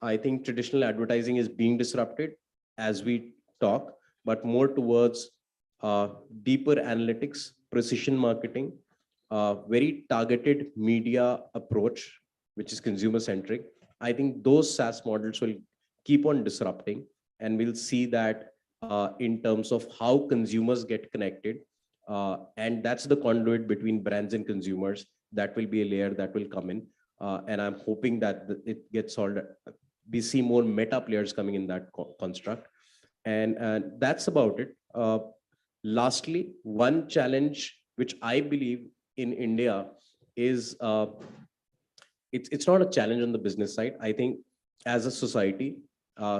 I think traditional advertising is being disrupted as we talk, but more towards deeper analytics, precision marketing, very targeted media approach, which is consumer centric, I think those SaaS models will keep on disrupting, and we'll see that in terms of how consumers get connected. And that's the conduit between brands and consumers. That will be a layer that will come in. And I'm hoping that it gets solved. We see more meta players coming in that construct. And that's about it. Lastly, one challenge which I believe in India is it's not a challenge on the business side. I think as a society,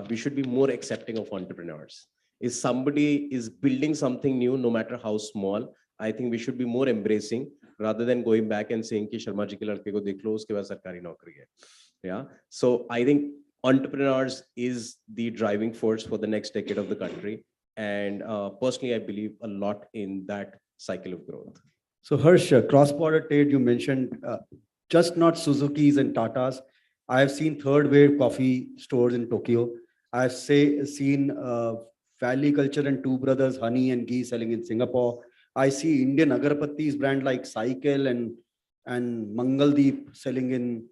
we should be more accepting of entrepreneurs. If somebody is building something new, no matter how small, I think we should be more embracing rather than going back and saying कि शर्मा जी के लड़के को देख लो उसके बाद सरकारी नौकरी है. Yeah. So I think entrepreneurs is the driving force for the next decade of the country. And personally, I believe a lot in that cycle of growth. So Harsh, cross-border trade, you mentioned just not Suzuki's and Tatas. I have seen third wave coffee stores in Tokyo. I've seen Valley Culture and Two Brothers honey and ghee selling in Singapore. I see Indian Agarpatti's brand like Cycle and Mangaldeep selling in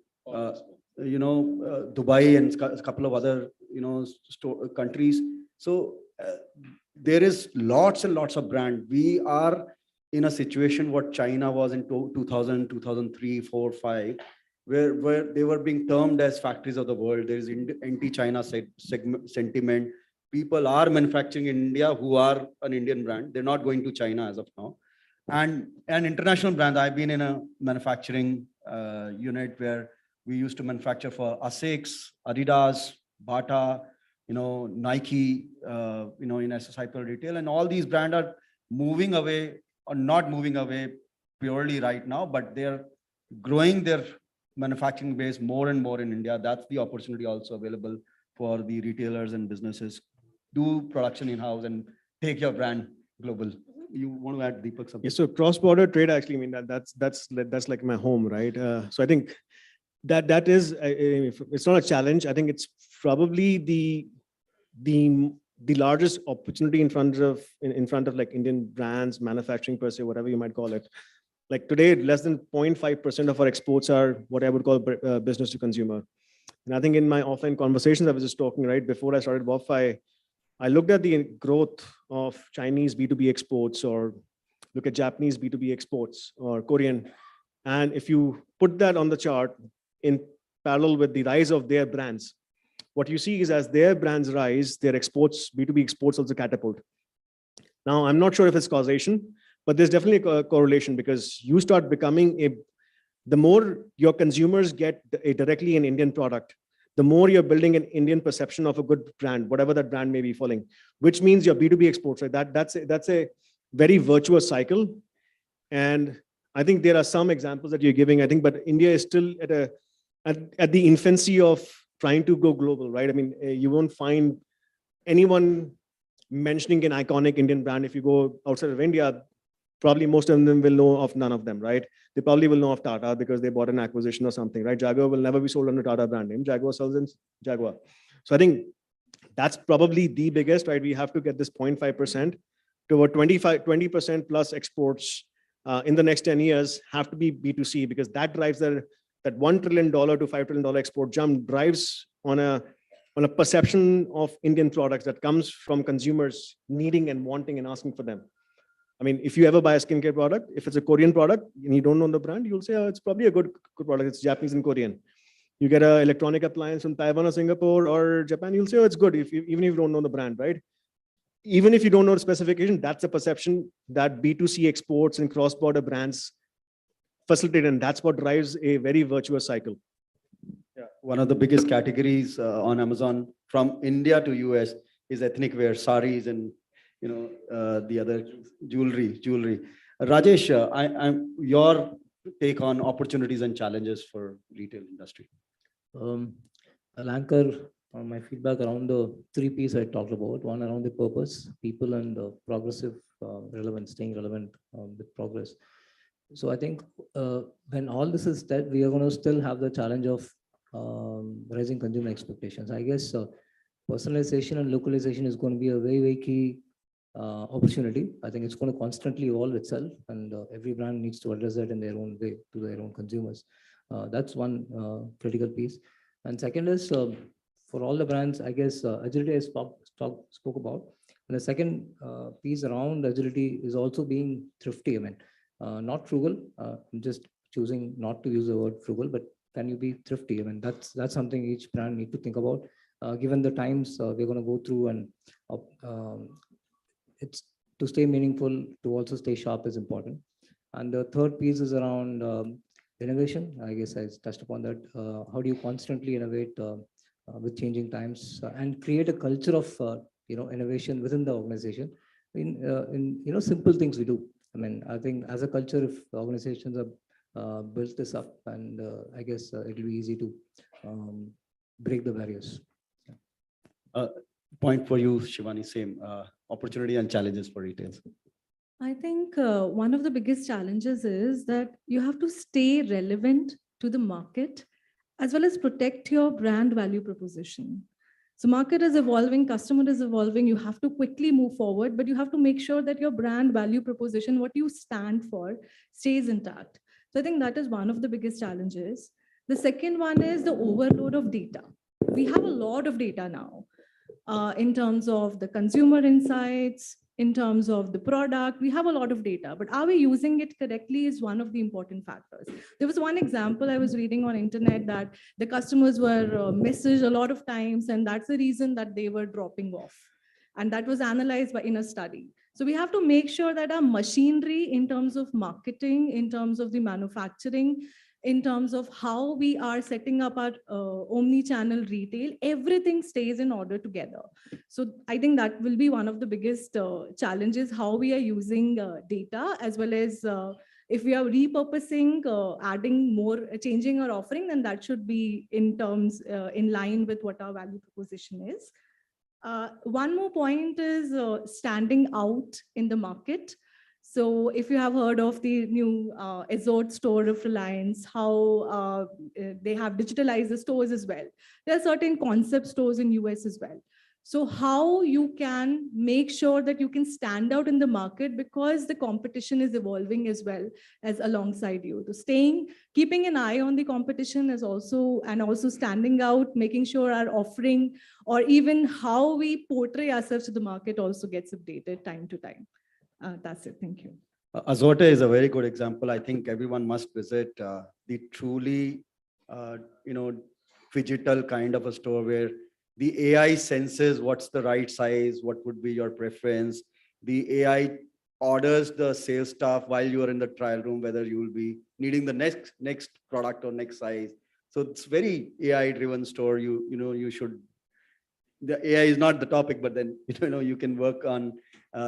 Dubai and a couple of other countries. So there is lots and lots of brand. We are in a situation what China was in 2000, 2003, 4, 5, where they were being termed as factories of the world. There is anti-China sentiment. People are manufacturing in India who are an Indian brand. They're not going to China as of now. And an international brand, I've been in a manufacturing unit where we used to manufacture for ASICS, Adidas, Bata, Nike, in SSI retail, and all these brands are moving away or not moving away purely right now, but they're growing their manufacturing base more and more in India. That's the opportunity also available for the retailers and businesses. Do production in-house and take your brand global. You want to add, Deepak, something? Yeah, so cross-border trade, actually, I mean, that's like my home, right? So I think that is, it's not a challenge. I think it's probably the largest opportunity in front of like Indian brands, manufacturing per se, whatever you might call it. Like today, less than 0.5% of our exports are what I would call business to consumer. And I think in my offline conversations, I was just talking right before I started Wofy, I looked at the growth of Chinese B2B exports, or look at Japanese B2B exports, or Korean. And if you put that on the chart in parallel with the rise of their brands, what you see is as their brands rise, their exports, B2B exports also catapult. Now, I'm not sure if it's causation, but there's definitely a correlation, because you start becoming the more your consumers get directly an Indian product, the more you're building an Indian perception of a good brand, whatever that brand may be falling, which means your B2B exports, right? That's a very virtuous cycle. And I think there are some examples that you're giving, I think, but India is still at the infancy of trying to go global, right? I mean, you won't find anyone mentioning an iconic Indian brand. If you go outside of India, probably most of them will know of none of them, right? They probably will know of Tata because they bought an acquisition or something, right? Jaguar will never be sold under Tata brand name. Jaguar sells in Jaguar. So I think that's probably the biggest, right? We have to get this 0.5% to about 20% plus exports in the next 10 years have to be B2C, because that drives that $1 trillion to $5 trillion export jump drives on a perception of Indian products that comes from consumers needing and wanting and asking for them. I mean, if you ever buy a skincare product, if it's a Korean product and you don't know the brand, you'll say, oh, it's probably a good product. It's Japanese and Korean. You get an electronic appliance from Taiwan or Singapore or Japan, you'll say, oh, it's good, even if you don't know the brand, right? Even if you don't know the specification, that's a perception that B2C exports and cross-border brands facilitate, and that's what drives a very virtuous cycle. Yeah, one of the biggest categories on Amazon from India to US is ethnic wear, saris, and the other jewelry. Rajesh, I'm your take on opportunities and challenges for retail industry. I'll anchor on my feedback around the 3 P's I talked about. One around the purpose, people, and progressive relevance, staying relevant with progress. So I think when all this is said, we are going to still have the challenge of rising consumer expectations. I guess personalization and localization is going to be a very, very key opportunity. I think it's going to constantly evolve itself, and every brand needs to address that in their own way to their own consumers. That's one critical piece. And second is for all the brands, I guess agility I spoke about. And the second piece around agility is also being thrifty. I mean, not frugal. I'm just choosing not to use the word frugal, but can you be thrifty? I mean, that's something each brand need to think about, given the times we're going to go through, and it's to stay meaningful, to also stay sharp is important. And the third piece is around innovation. I guess I touched upon that. How do you constantly innovate with changing times and create a culture of innovation within the organization in simple things we do. I mean, I think as a culture, if organizations are built this up, and I guess it'll be easy to break the barriers. Point for you, Shivani, same opportunity and challenges for retails. I think one of the biggest challenges is that you have to stay relevant to the market as well as protect your brand value proposition. So market is evolving, customer is evolving, you have to quickly move forward, but you have to make sure that your brand value proposition, what you stand for, stays intact. So I think that is one of the biggest challenges. The second one is the overload of data. We have a lot of data now in terms of the consumer insights, in terms of the product. We have a lot of data, but are we using it correctly is one of the important factors. There was one example I was reading on internet that the customers were messaged a lot of times, and that's the reason that they were dropping off. And that was analyzed in a study. So we have to make sure that our machinery in terms of marketing, in terms of the manufacturing, in terms of how we are setting up our omni-channel retail, everything stays in order together. So I think that will be one of the biggest challenges, how we are using data, as well as if we are repurposing, adding more, changing our offering, then that should be in terms, in line with what our value proposition is. One more point is standing out in the market. So if you have heard of the new Azort store of Reliance, how they have digitalized the stores as well. There are certain concept stores in US as well. So how you can make sure that you can stand out in the market, because the competition is evolving as well as alongside you. So keeping an eye on the competition is also, and also standing out, making sure our offering or even how we portray ourselves to the market also gets updated time to time. That's it. Thank you. Azorte is a very good example. I think everyone must visit the truly, digital kind of a store where the AI senses what's the right size, what would be your preference. The AI orders the sales staff while you are in the trial room, whether you will be needing the next product or next size. So it's very AI driven store. You should, the AI is not the topic, but then, you can work on,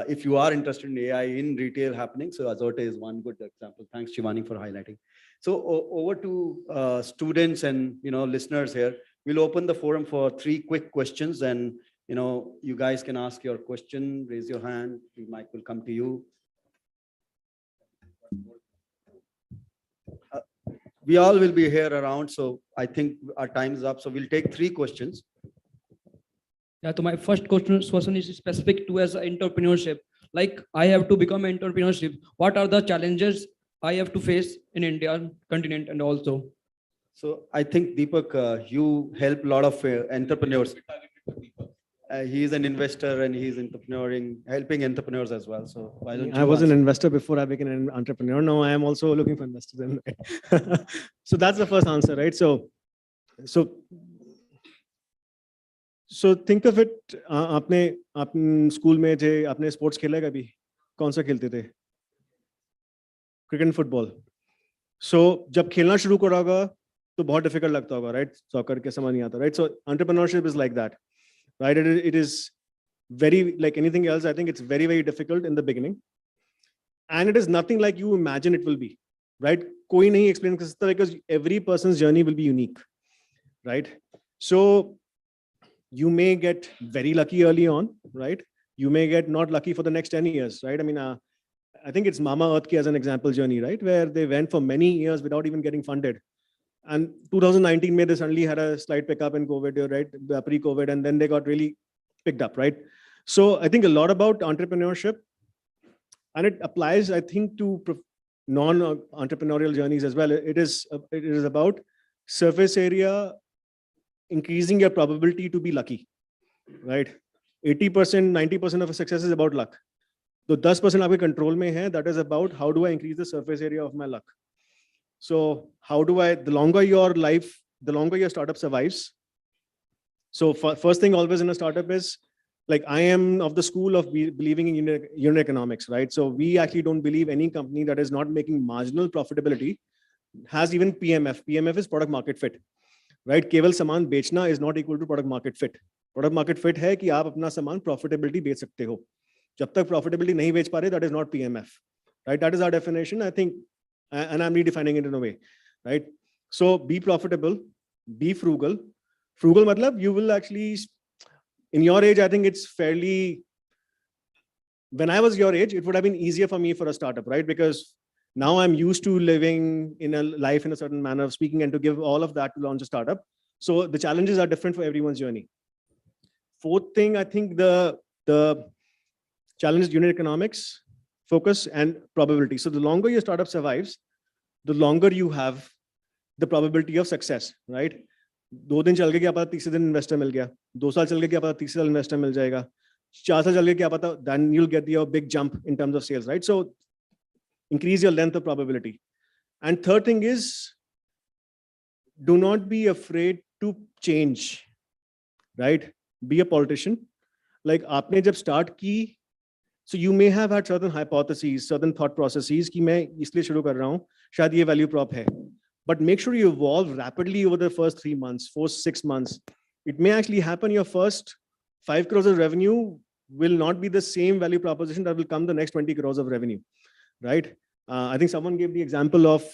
if you are interested in AI in retail happening. So Azorte is one good example. Thanks, Shivani, for highlighting. So over to students and, listeners here. We'll open the forum for 3 quick questions, and, you guys can ask your question, raise your hand, the mic will come to you. We all will be here around, so I think our time is up. So we'll take 3 questions. Yeah, so my first question is specific to as entrepreneurship. Like, I have to become entrepreneurship. What are the challenges I have to face in India continent and also? So I think Deepak, you help a lot of entrepreneurs. He is an investor and he's helping entrepreneurs as well. So why don't you? I was an investor before I became an entrepreneur. Now I am also looking for investors. So that's the first answer, right? So think of it. आपने school में थे, आपने sports खेला कभी? कौन सा खेलते थे? Cricket and football. So जब खेलना शुरू करोगे तो बहुत डिफिकल्ट लगता होगा, right? सॉकर के समझ नहीं आता, right? So entrepreneurship is like that, right? It is very, like anything else. I think it's very, very difficult in the beginning, and it is nothing like you imagine it will be, right? कोई नहीं explain कर सकता, because every person's journey will be unique, right? So you may get very lucky early on, right? You may get not lucky for the next 10 years, right? I mean, I think it's Mama Earth as an example journey, right? Where they went for many years without even getting funded. And 2019, they suddenly had a slight pickup in COVID, right? Pre-COVID, and then they got really picked up, right? So I think a lot about entrepreneurship, and it applies, I think, to non-entrepreneurial journeys as well. It is about surface area increasing your probability to be lucky, right? 80%, 90% of success is about luck. So 10% आपके control में है, that is about how do I increase the surface area of my luck. So how do I, the longer your life, the longer your startup survives. So first thing always in a startup is, like, I am of the school of believing in unit economics, right? So we actually don't believe any company that is not making marginal profitability has even PMF. PMF is product market fit, right? केवल सामान बेचना is not equal to product market fit. Product market fit है कि आप अपना सामान profitability बेच सकते हो. जब तक profitability नहीं बेच पा रहे, that is not PMF, right? That is our definition, I think, and I'm redefining it in a way, right? So be profitable, be frugal. Frugal matlab you will actually, in your age, I think it's fairly, when I was your age, it would have been easier for me for a startup, right? Because now I'm used to living in a life in a certain manner of speaking, and to give all of that to launch a startup. So the challenges are different for everyone's journey. Fourth thing, I think the challenge is unit economics, focus, and probability. So the longer your startup survives, the longer you have the probability of success, right? 2 दिन चल के क्या पता तीसरे दिन investor मिल गया, 2 साल चल के क्या पता तीसरे साल इन्वेस्टर मिल जाएगा, 4 साल चल के क्या पता, then you'll get your big jump in terms of sales, right? So increase your length of probability. And third thing is, do not be afraid to change, right? Be a politician. Like आपने जब start की, so you may have had certain hypotheses, certain thought processes कि मैं इसलिए शुरू कर रहा हूँ, शायद ये value prop है. But make sure you evolve rapidly over the first 3 months, 4-6 months. It may actually happen your first 5 crores of revenue will not be the same value proposition that will come the next 20 crores of revenue, right? I think someone gave the example of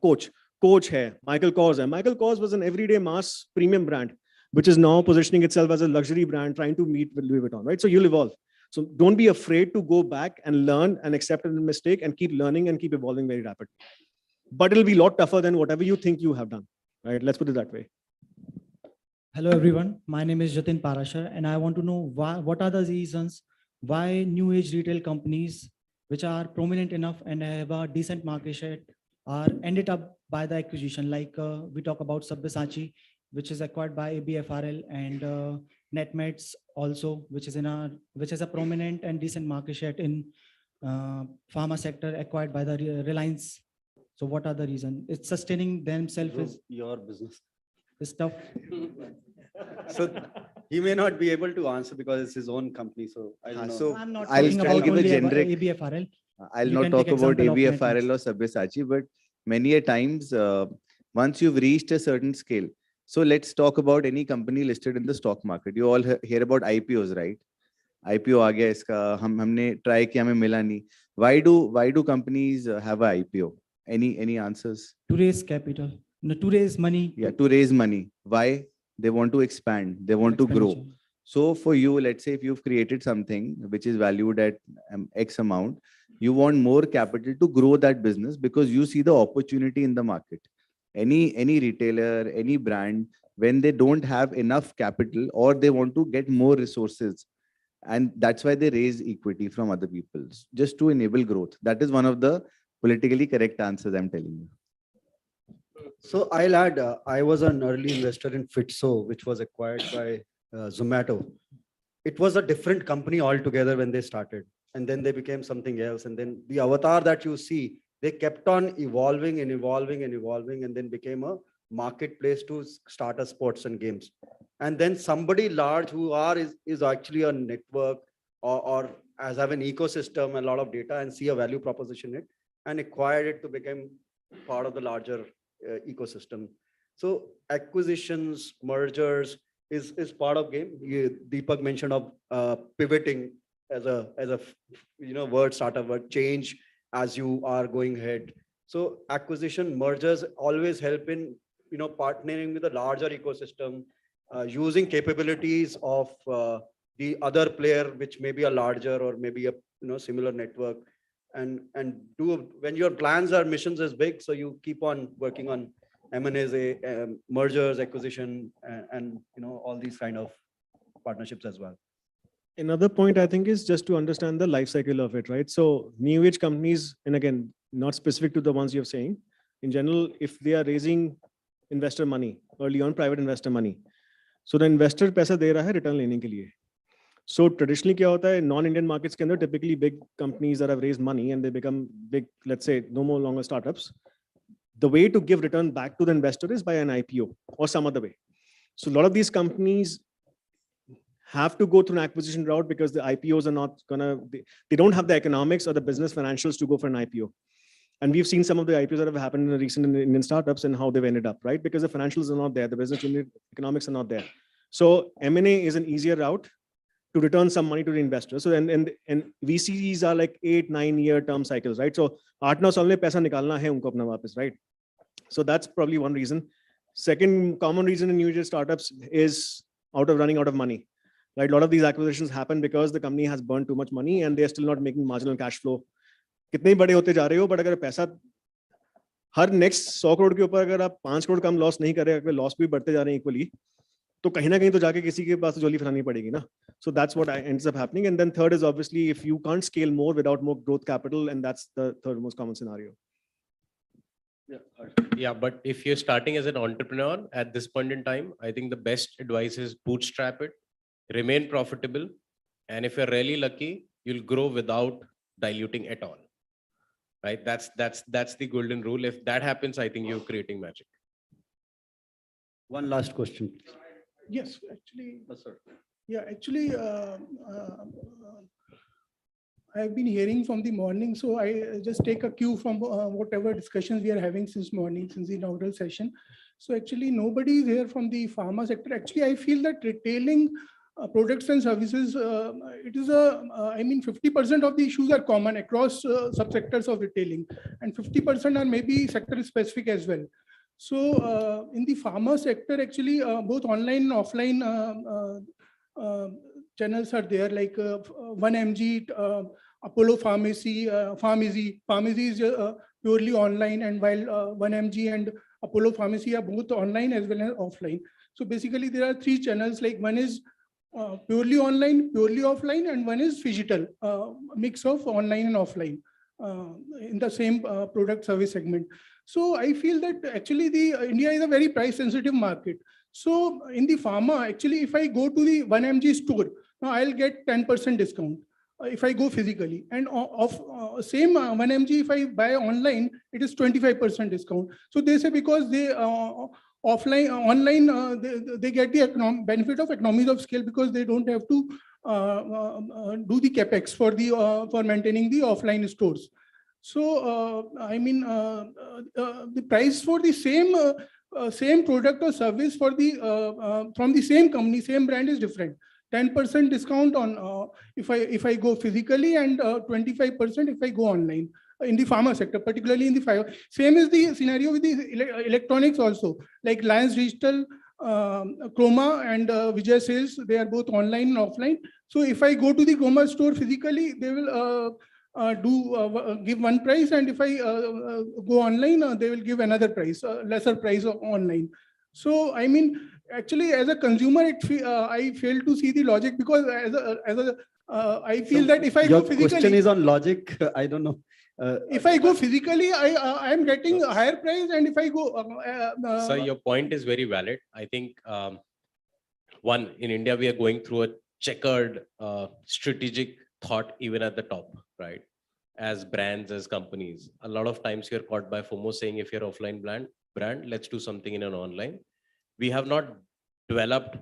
Coach. Coach hai, Michael Kors hai. Michael Kors was an everyday mass premium brand, which is now positioning itself as a luxury brand, trying to meet with Louis Vuitton, right? So you'll evolve. So don't be afraid to go back and learn and accept a mistake and keep learning and keep evolving very rapidly. But it'll be a lot tougher than whatever you think you have done, right? Let's put it that way. Hello, everyone. My name is Jatin Parashar, and I want to know what are the reasons why new age retail companies, which are prominent enough and have a decent market share, are ended up by the acquisition. Like we talk about Sabyasachi, which is acquired by ABFRL, and Netmeds also, which is a prominent and decent market share in pharma sector, acquired by the Reliance. So what are the reasons? It's sustaining themselves is your business. It's tough. So he may not be able to answer because it's his own company. So I don't know. So I'm not I'll talking about give a only about generic. ABFRL. I'll You not can talk take about example of ABFRL or Sabyasachi, but many a times, once you've reached a certain scale. So let's talk about any company listed in the stock market. You all hear about IPOs, right? IPO आ गया इसका, हमने try किया, हमें मिला नहीं. Why do companies have a IPO? Any answers? To raise capital, no, to raise money. Yeah, to raise money. Why? They want to expand. They want to grow. Expenditure. So for you, let's say if you've created something which is valued at X amount, you want more capital to grow that business because you see the opportunity in the market. Any retailer, any brand, when they don't have enough capital or they want to get more resources, and that's why they raise equity from other people, just to enable growth. That is one of the politically correct answers I'm telling you. So I'll add, I was an early investor in Fitso, which was acquired by Zomato. It was a different company altogether when they started, and then they became something else. And then the avatar that you see, they kept on evolving and evolving and evolving, and then became a marketplace to start a sports and games. And then somebody large who is actually a network or as have an ecosystem, a lot of data, and see a value proposition in it, and acquired it to become part of the larger ecosystem. So acquisitions, mergers is part of game. Deepak mentioned of pivoting as a word, startup word, change as you are going ahead. So acquisition, mergers always help in partnering with a larger ecosystem, using capabilities of the other player, which may be a larger or maybe a similar network. And when your plans or missions is big, so you keep on working on M&As, mergers, acquisition, and all these kind of partnerships as well. Another point I think is just to understand the life cycle of it, right? So new age companies, and again, not specific to the ones you're saying, in general, if they are raising investor money, early on private investor money. So the investor पैसा दे रहा है return लेने के लिए. So traditionally क्या होता है non-Indian markets के अंदर typically big companies that have raised money and they become big, let's say no more longer startups. The way to give return back to the investor is by an IPO or some other way. So a lot of these companies have to go through an acquisition route because the IPOs are not they don't have the economics or the business financials to go for an IPO. And we've seen some of the IPOs that have happened in the recent Indian startups and how they've ended up, right? Because the financials are not there, the business unit economics are not there. So M&A is an easier route to return some money to the investor. So and VCs are like 8-9 year term cycles, right? So 8-9 साल में पैसा निकालना है उनको अपना वापस, right? So that's probably one reason. Second common reason in new age startups is running out of money. Right, a lot of these acquisitions happen because the company has burned too much money and they're still not making marginal cash flow. कितने बड़े होते जा रहे हो, but अगर पैसा हर next 100 crore के ऊपर अगर आप 5 करोड़ कम लॉस नहीं कर रहे, अगर लॉस भी बढ़ते जा रहे हैं इक्वली, तो कहीं ना कहीं तो जाके किसी के पास तो झोली फैलानी पड़ेगी ना. So that's what ends up happening. And then third is obviously if you can't scale more without more growth capital, and that's the third most common scenario. Yeah, but if you're starting as an entrepreneur at this point in time, I think the best advice is bootstrap it, remain profitable, and if you're really lucky, you'll grow without diluting at all. Right? That's the golden rule. If that happens, I think you're creating magic. One last question. Yes, actually. Yes, sir. Yeah, actually, I've been hearing from the morning, so I just take a cue from whatever discussions we are having since morning, since the inaugural session. So actually, nobody is here from the pharma sector. Actually, I feel that retailing products and services, it is I mean, 50% of the issues are common across subsectors of retailing, and 50% are maybe sector specific as well. So in the pharma sector, actually, both online and offline channels are there, like 1mg, Apollo Pharmacy, Pharmacy is purely online, and while 1mg and Apollo Pharmacy are both online as well as offline. So basically there are 3 channels, like one is purely online, purely offline, and one is phygital, mix of online and offline in the same product service segment. So I feel that actually India is a very price sensitive market. So in the pharma, actually, if I go to the 1mg store, now I'll get 10% discount if I go physically, and of same 1mg, if I buy online, it is 25% discount. So they say because they offline, online, they get the benefit of economies of scale because they don't have to do the capex for maintaining the offline stores. So I mean, the price for the same product or service for the from the same company, same brand is different. 10% discount on if I go physically, and 25% if I go online in the pharma sector, particularly in the pharma. Same is the scenario with the electronics also, like Reliance Digital, Chroma and Vijay Sales. They are both online and offline. So if I go to the Chroma store physically, they will give one price, and if I go online, they will give another price, lesser price online. So I mean, actually, as a consumer, I fail to see the logic, because I feel that if I go physically, your question is on logic. I don't know. If I go physically, I am getting a higher price, and if I go, So your point is very valid. I think one, in India, we are going through a checkered strategic thought even at the top, right? As brands, as companies, a lot of times you're caught by FOMO saying, if you're offline brand, let's do something in an online. We have not developed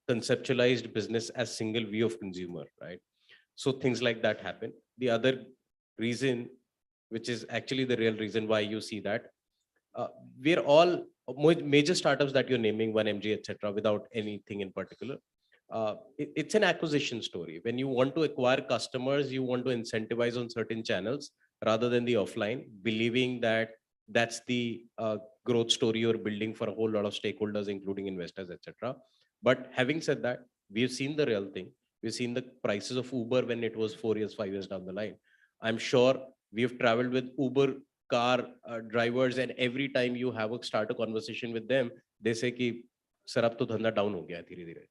conceptualized business as single view of consumer, right? So things like that happen. The other reason, which is actually the real reason why you see that, we're all major startups that you're naming, 1mg, etc., without anything in particular. It's an acquisition story. When you want to acquire customers, you want to incentivize on certain channels rather than the offline, believing that that's the growth story you're building for a whole lot of stakeholders, including investors, etc. But having said that, we've seen the real thing. We've seen the prices of Uber when it was 4 years, 5 years down the line. I'm sure we've traveled with Uber car drivers, and every time you start a conversation with them, they say ki sir ab to dhanda down ho gaya dheere dheere.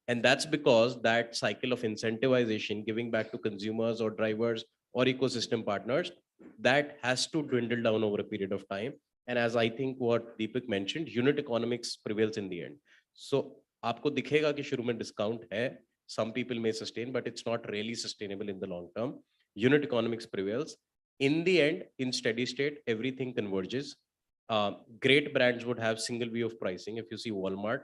And that's because that cycle of incentivization, giving back to consumers or drivers or ecosystem partners, that has to dwindle down over a period of time. And as I think what Deepak mentioned, unit economics prevails in the end. So आपको दिखेगा कि शुरू में discount है, some people may sustain, but it's not really sustainable in the long term. Unit economics prevails. In the end, in steady state, everything converges. Great brands would have single view of pricing. If you see Walmart,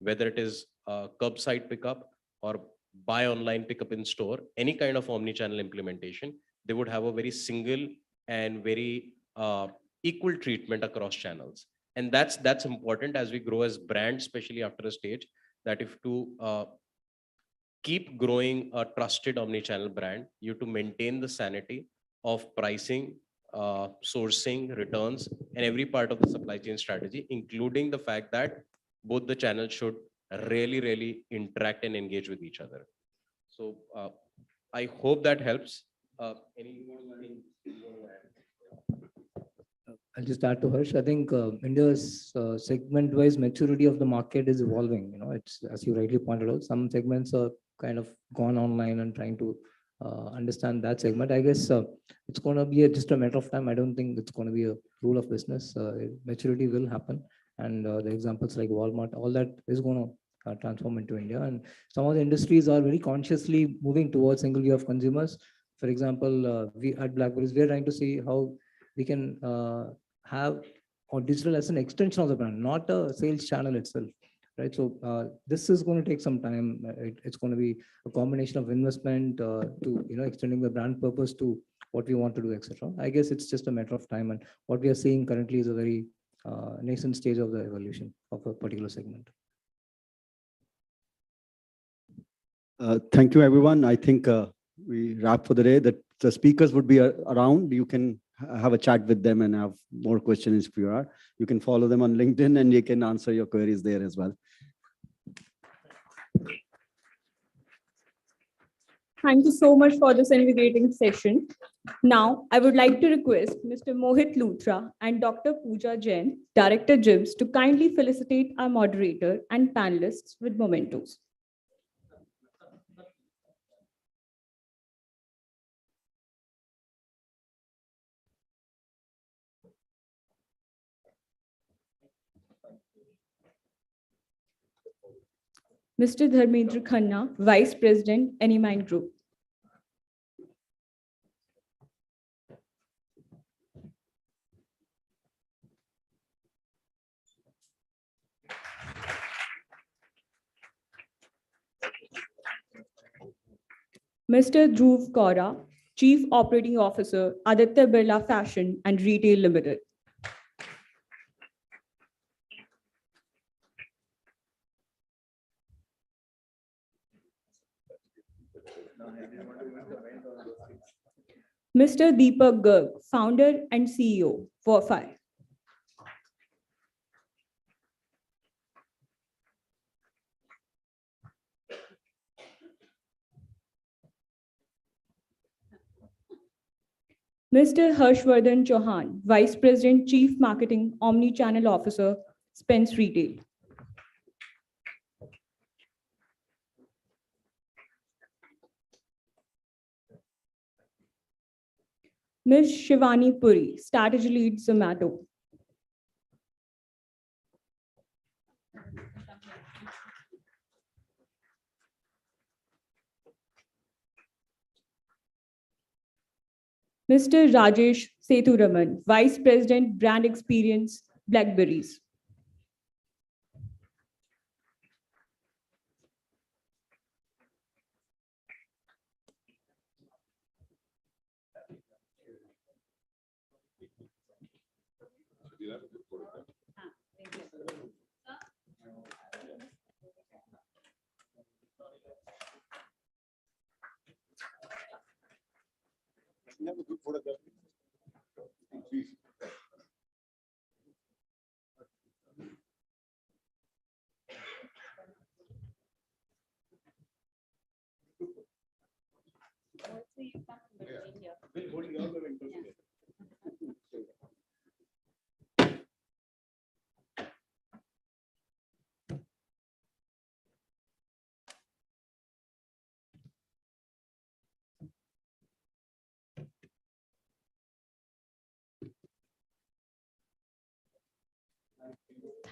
whether it is curbside pickup or buy online, pickup in store, any kind of omni-channel implementation, they would have a very single and very equal treatment across channels. And that's important as we grow as brands, especially after a stage, that if to keep growing a trusted omni-channel brand, you have to maintain the sanity of pricing, sourcing, returns, and every part of the supply chain strategy, including the fact that both the channels should really interact and engage with each other. So I hope that helps. Any more things you want to add? I'll just add to Harsh. I think India's segment-wise maturity of the market is evolving. You know, it's, as you rightly pointed out, some segments are kind of gone online and trying to understand that segment. I guess it's going to be just a matter of time. I don't think it's going to be a rule of business. Maturity will happen, and the examples like Walmart, all that is going to transform into India. And some of the industries are very consciously moving towards single view of consumers. For example, we at Blackberries, we are trying to see how we can have or digital as an extension of the brand, not a sales channel itself, right? So this is going to take some time. It's going to be a combination of investment to extending the brand purpose to what we want to do, etc. I guess it's just a matter of time, and what we are seeing currently is a very nascent stage of the evolution of a particular segment. Thank you, everyone. I think we wrap for the day. That the speakers would be around. You can have a chat with them and have more questions if you are. You can follow them on LinkedIn and you can answer your queries there as well. Thank you so much for this invigorating session. Now, I would like to request Mr. Mohit Luthra and Dr. Pooja Jain, Director GIMS, to kindly felicitate our moderator and panelists with mementos. Mr. Dharmendra Khanna, Vice President, Anymind Group. Mr. Dhruv Kaura, Chief Operating Officer, Aditya Birla Fashion and Retail Limited. Mr. Deepak Garg, Founder and CEO, Verify. Mr. Harshvardhan Chauhan, Vice President, Chief Marketing, Omni-Channel Officer, Spence Retail. Ms. Shivani Puri, Strategy Lead, Zomato. Mr. Rajesh Sethuraman, Vice President, Brand Experience, Blackberries.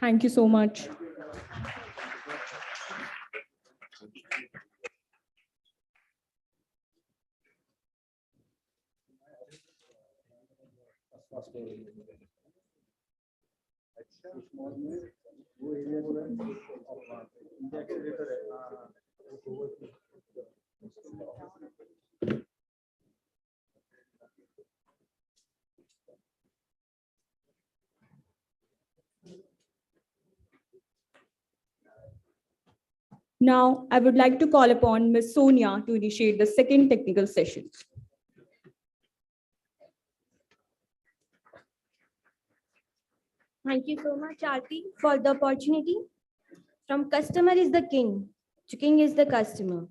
Thank you so much. Now, I would like to call upon Ms. Sonia to initiate the second technical session. Thank you so much, Aarti, for the opportunity. From customer is the king to king is the customer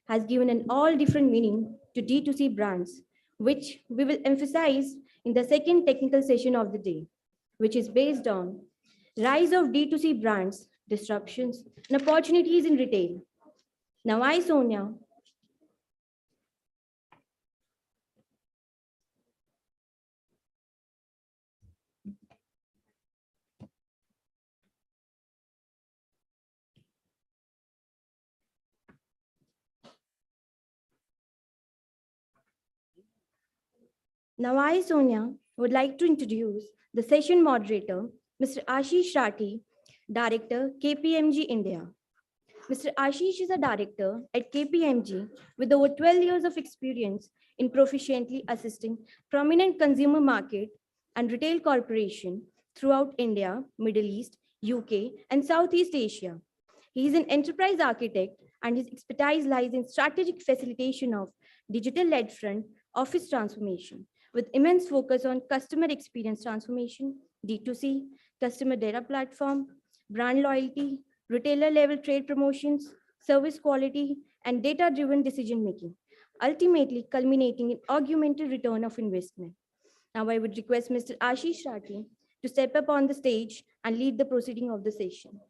has given an all different meaning to D2C brands, which we will emphasize in the second technical session of the day, which is based on rise of D2C brands, disruptions, and opportunities in retail. Now I, Sonia, would like to introduce the session moderator, Mr. Ashish Rathi, Director, KPMG India. Mr. Ashish is a director at KPMG with over 12 years of experience in proficiently assisting prominent consumer market and retail corporation throughout India, Middle East, UK, and Southeast Asia. He is an enterprise architect and his expertise lies in strategic facilitation of digital-led front office transformation with immense focus on customer experience transformation, D2C, customer data platform, brand loyalty, retailer level trade promotions, service quality, and data-driven decision-making, ultimately culminating in augmented return of investment. Now I would request Mr. Ashish Rathi to step up on the stage and lead the proceeding of the session.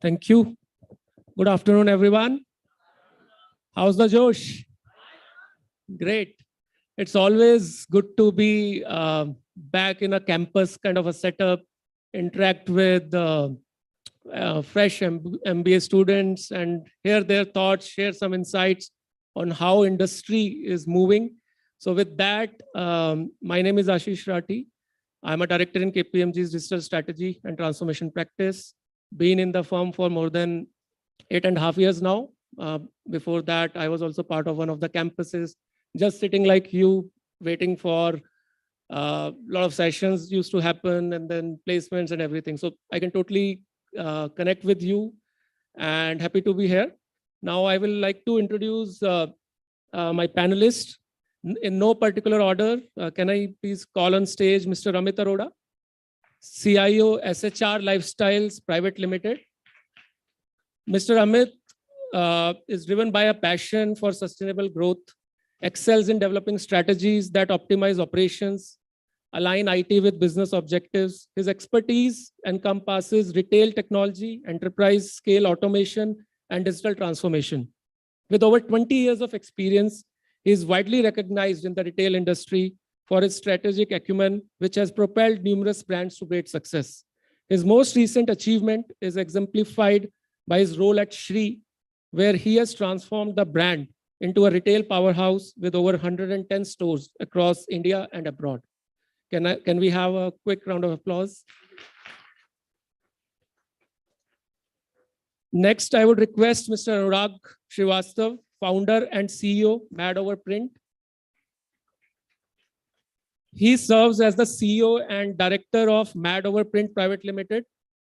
Thank you. Good afternoon, everyone. How's the Josh? Great. It's always good to be back in a campus kind of a setup, interact with fresh MBA students and hear their thoughts, share some insights on how industry is moving. So with that, my name is Ashish Rathi. I'm a director in KPMG's digital strategy and transformation practice. Been in the firm for more than 8.5 years now. Before that, I was also part of one of the campuses, just sitting like you, waiting for a lot of sessions used to happen and then placements and everything. So I can totally connect with you and happy to be here. Now I will like to introduce my panelists in no particular order. Can I please call on stage Mr. Amit Arora, CIO SHR Lifestyles Private Limited. Mr. Amit is driven by a passion for sustainable growth, excels in developing strategies that optimize operations, align IT with business objectives. His expertise encompasses retail technology, enterprise scale automation, and digital transformation. With over 20 years of experience, he is widely recognized in the retail industry for his strategic acumen, which has propelled numerous brands to great success. His most recent achievement is exemplified by his role at Shree, where he has transformed the brand into a retail powerhouse with over 110 stores across India and abroad. Can we have a quick round of applause? Next, I would request Mr. Anurag Srivastav, founder and CEO, Mad Over Print. He serves as the CEO and director of Mad Over Print Private Limited,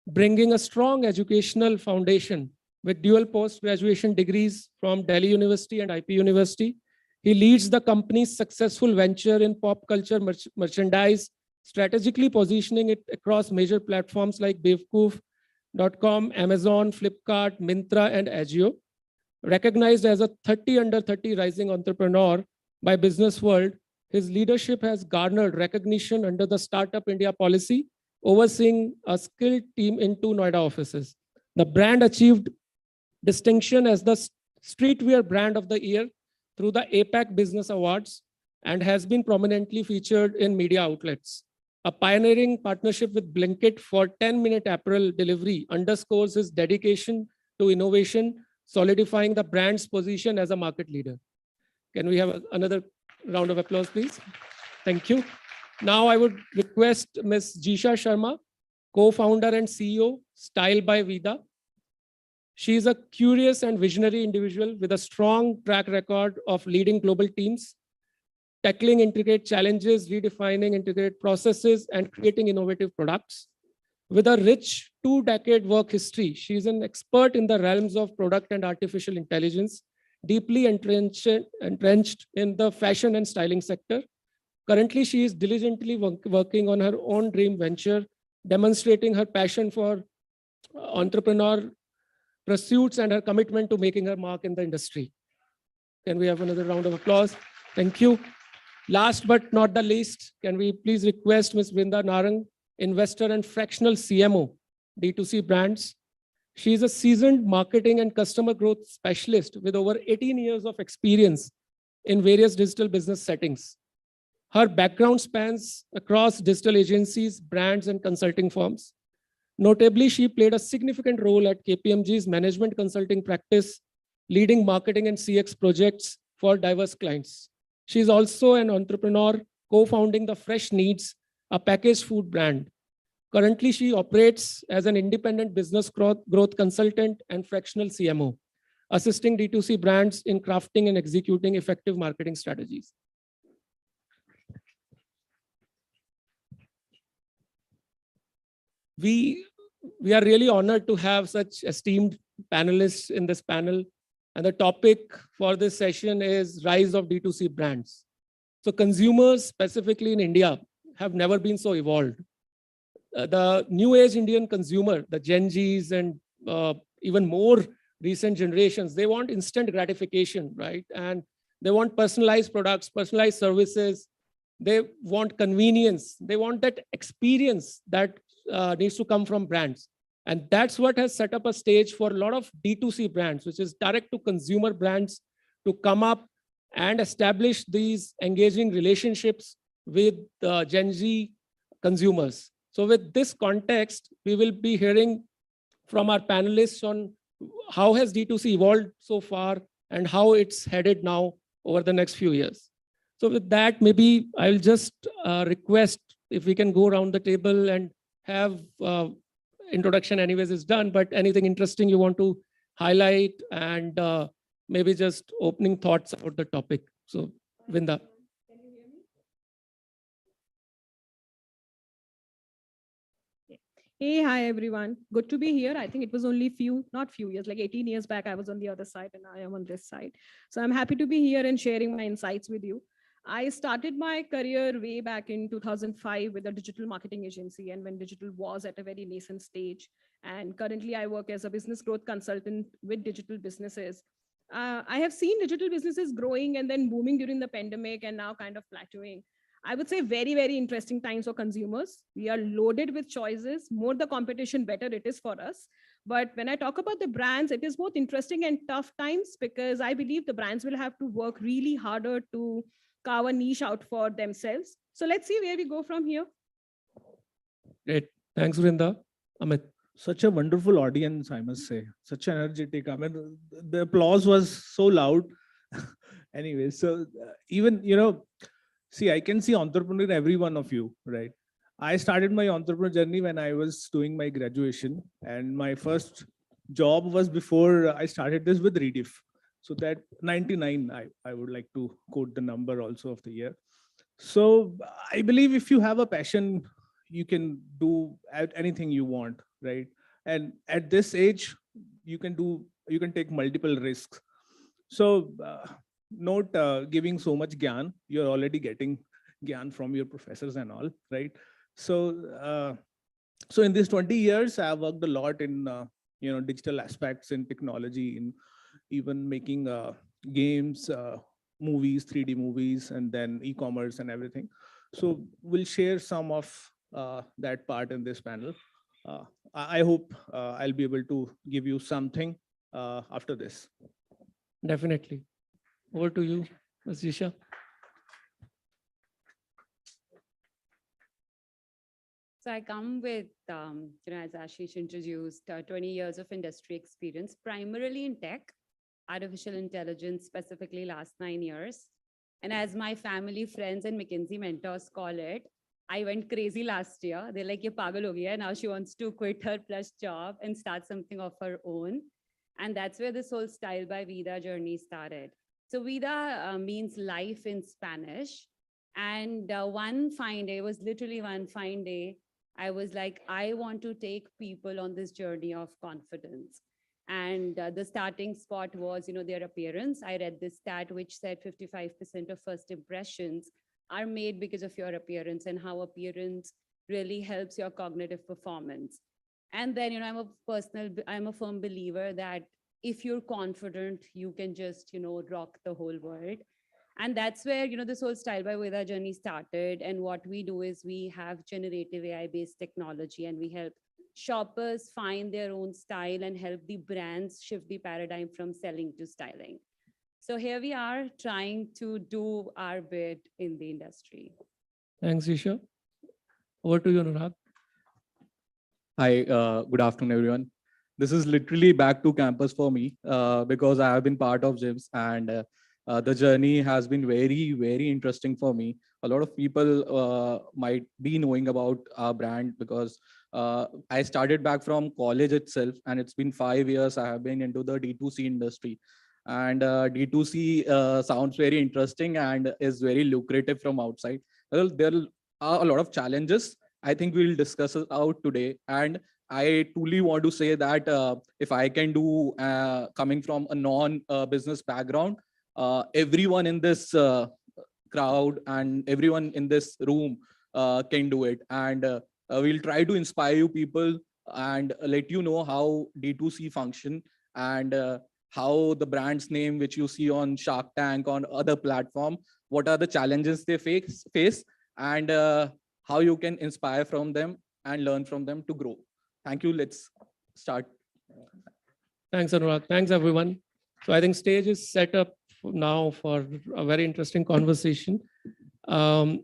bringing a strong educational foundation with dual post-graduation degrees from Delhi University and IP University. He leads the company's successful venture in pop culture merchandise, strategically positioning it across major platforms like Bewakoof.com, Amazon, Flipkart, Myntra, and Agio. Recognized as a 30 under 30 rising entrepreneur by Business World, his leadership has garnered recognition under the Startup India policy, overseeing a skilled team in 2 Noida offices. The brand achieved distinction as the streetwear brand of the year through the APAC Business Awards and has been prominently featured in media outlets. A pioneering partnership with Blinkit for 10-minute apparel delivery underscores his dedication to innovation, solidifying the brand's position as a market leader. Can we have another round of applause, please? Thank you. Now I would request Ms. Jisha Sharma, co-founder and CEO, Style by Vida. She is a curious and visionary individual with a strong track record of leading global teams, tackling intricate challenges, redefining intricate processes, and creating innovative products. With a rich 2-decade work history, she is an expert in the realms of product and artificial intelligence, deeply entrenched in the fashion and styling sector. Currently, she is diligently working on her own dream venture, demonstrating her passion for entrepreneur pursuits and her commitment to making her mark in the industry. Can we have another round of applause? Thank you. Last but not the least, can we please request Ms. Vrinda Narang, investor and fractional CMO, D2C brands. She is a seasoned marketing and customer growth specialist with over 18 years of experience in various digital business settings. Her background spans across digital agencies, brands, and consulting firms. Notably, she played a significant role at KPMG's management consulting practice, leading marketing and CX projects for diverse clients. She is also an entrepreneur, co-founding the Fresh Needs, a packaged food brand. Currently, she operates as an independent business growth consultant and fractional CMO, assisting D2C brands in crafting and executing effective marketing strategies. We are really honored to have such esteemed panelists in this panel. And the topic for this session is Rise of D2C Brands. So consumers, specifically in India, have never been so evolved. The new age Indian consumer, the Gen Zs and even more recent generations, they want instant gratification, right? And they want personalized products, personalized services. They want convenience. They want that experience that needs to come from brands. And that's what has set up a stage for a lot of D2C brands, which is direct to consumer brands, to come up and establish these engaging relationships with Gen Z consumers. So with this context, we will be hearing from our panelists on how has D2C evolved so far and how it's headed now over the next few years. So with that, maybe I'll just request if we can go around the table and have introduction anyways is done, but anything interesting you want to highlight and maybe just opening thoughts about the topic. So Vinda. Hey, hi everyone. Good to be here. I think it was only not few years, like 18 years back, I was on the other side and I am on this side. So I'm happy to be here and sharing my insights with you. I started my career way back in 2005 with a digital marketing agency, and when digital was at a very nascent stage. And currently I work as a business growth consultant with digital businesses. I have seen digital businesses growing and then booming during the pandemic and now kind of plateauing. I would say very, very interesting times for consumers. We are loaded with choices. More the competition, better it is for us. But when I talk about the brands, it is both interesting and tough times, because I believe the brands will have to work really harder to carve a niche out for themselves. So let's see where we go from here. Great. Thanks, Vrinda. Amit. Such a wonderful audience, I must say. Such energetic. I mean, the applause was so loud. Anyway, so even, see, I can see entrepreneur in every one of you, right? I started my entrepreneur journey when I was doing my graduation, and my first job was before I started this with Rediff. So that 99, I would like to quote the number also of the year. So I believe if you have a passion, you can do anything you want, right? And at this age, you can take multiple risks. So not giving so much gyan, you're already getting gyan from your professors and all, right? So so in these 20 years, I've worked a lot in digital aspects, in technology, in even making games, movies, 3D movies, and then e-commerce and everything. So we'll share some of that part in this panel. I hope I'll be able to give you something after this. Definitely. Over to you, Ms. Isha. So I come with, as Ashish introduced, 20 years of industry experience, primarily in tech, artificial intelligence, specifically last 9 years. And as my family, friends, and McKinsey mentors call it, I went crazy last year. They're like, "Ye pagal ho gaya." Now she wants to quit her plus job and start something of her own. And that's where this whole Style by Vida journey started. So Vida means life in Spanish. And one fine day, it was literally one fine day, I was like, I want to take people on this journey of confidence. And the starting spot was, their appearance. I read this stat which said 55% of first impressions are made because of your appearance, and how appearance really helps your cognitive performance. And then, I'm a firm believer that if you're confident, you can just, rock the whole world. And that's where, this whole Style by Vida journey started. And what we do is we have generative AI-based technology, and we help shoppers find their own style and help the brands shift the paradigm from selling to styling. So here we are trying to do our bit in the industry. Thanks, Isha. Over to you, Anurag. Hi, good afternoon, everyone. This is literally back to campus for me because I have been part of gyms, and the journey has been very, very interesting for me. A lot of people might be knowing about our brand because I started back from college itself, and it's been 5 years I have been into the D2C industry. And D2C sounds very interesting and is very lucrative from outside. Well, there are a lot of challenges. I think we'll discuss it out today. And I truly want to say that if I can do, coming from a non-business background, everyone in this crowd and everyone in this room can do it. And we'll try to inspire you people and let you know how D2C function, and how the brand's name, which you see on Shark Tank, on other platform, what are the challenges they face, and how you can inspire from them and learn from them to grow. Thank you. Let's start. Thanks, Anurag. Thanks, everyone. So I think stage is set up now for a very interesting conversation. And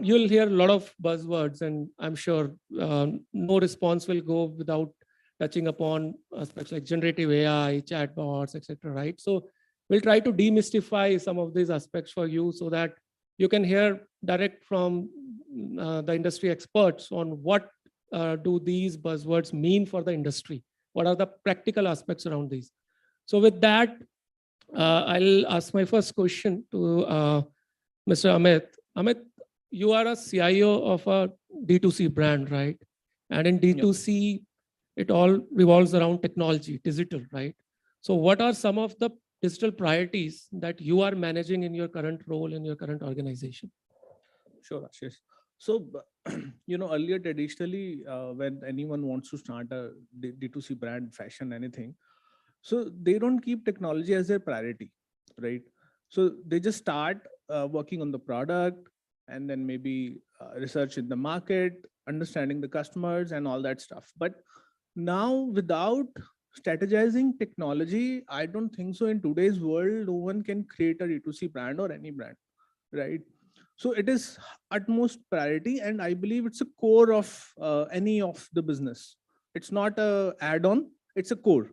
you'll hear a lot of buzzwords, and I'm sure no response will go without touching upon aspects like generative AI, chatbots, etc. Right? So we'll try to demystify some of these aspects for you so that you can hear direct from the industry experts on what do these buzzwords mean for the industry? What are the practical aspects around these? So with that, I'll ask my first question to Mr. Amit. Amit, you are a CIO of a D2C brand, right? And in D2C, it all revolves around technology, digital, right? So what are some of the digital priorities that you are managing in your current role in your current organization? Sure, Ashish. So, earlier traditionally, when anyone wants to start a D2C brand, fashion, anything, so they don't keep technology as their priority, right? So they just start working on the product, and then maybe research in the market, understanding the customers and all that stuff. But now, without strategizing technology, I don't think so. In today's world, no one can create a D2C brand or any brand, right? So it is utmost priority, and I believe it's a core of any of the business. It's not a add-on, it's a core,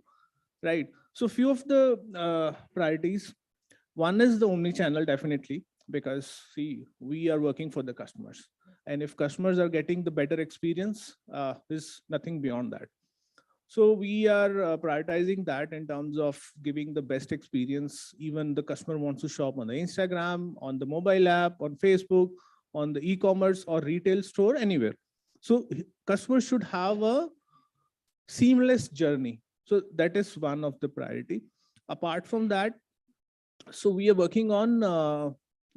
right? So few of the priorities. One is the omni-channel, definitely, because see, we are working for the customers, and if customers are getting the better experience, there's nothing beyond that. So we are prioritizing that in terms of giving the best experience. Even the customer wants to shop on the Instagram, on the mobile app, on Facebook, on the e-commerce or retail store, anywhere. So customers should have a seamless journey. So that is one of the priority. Apart from that, so we are working on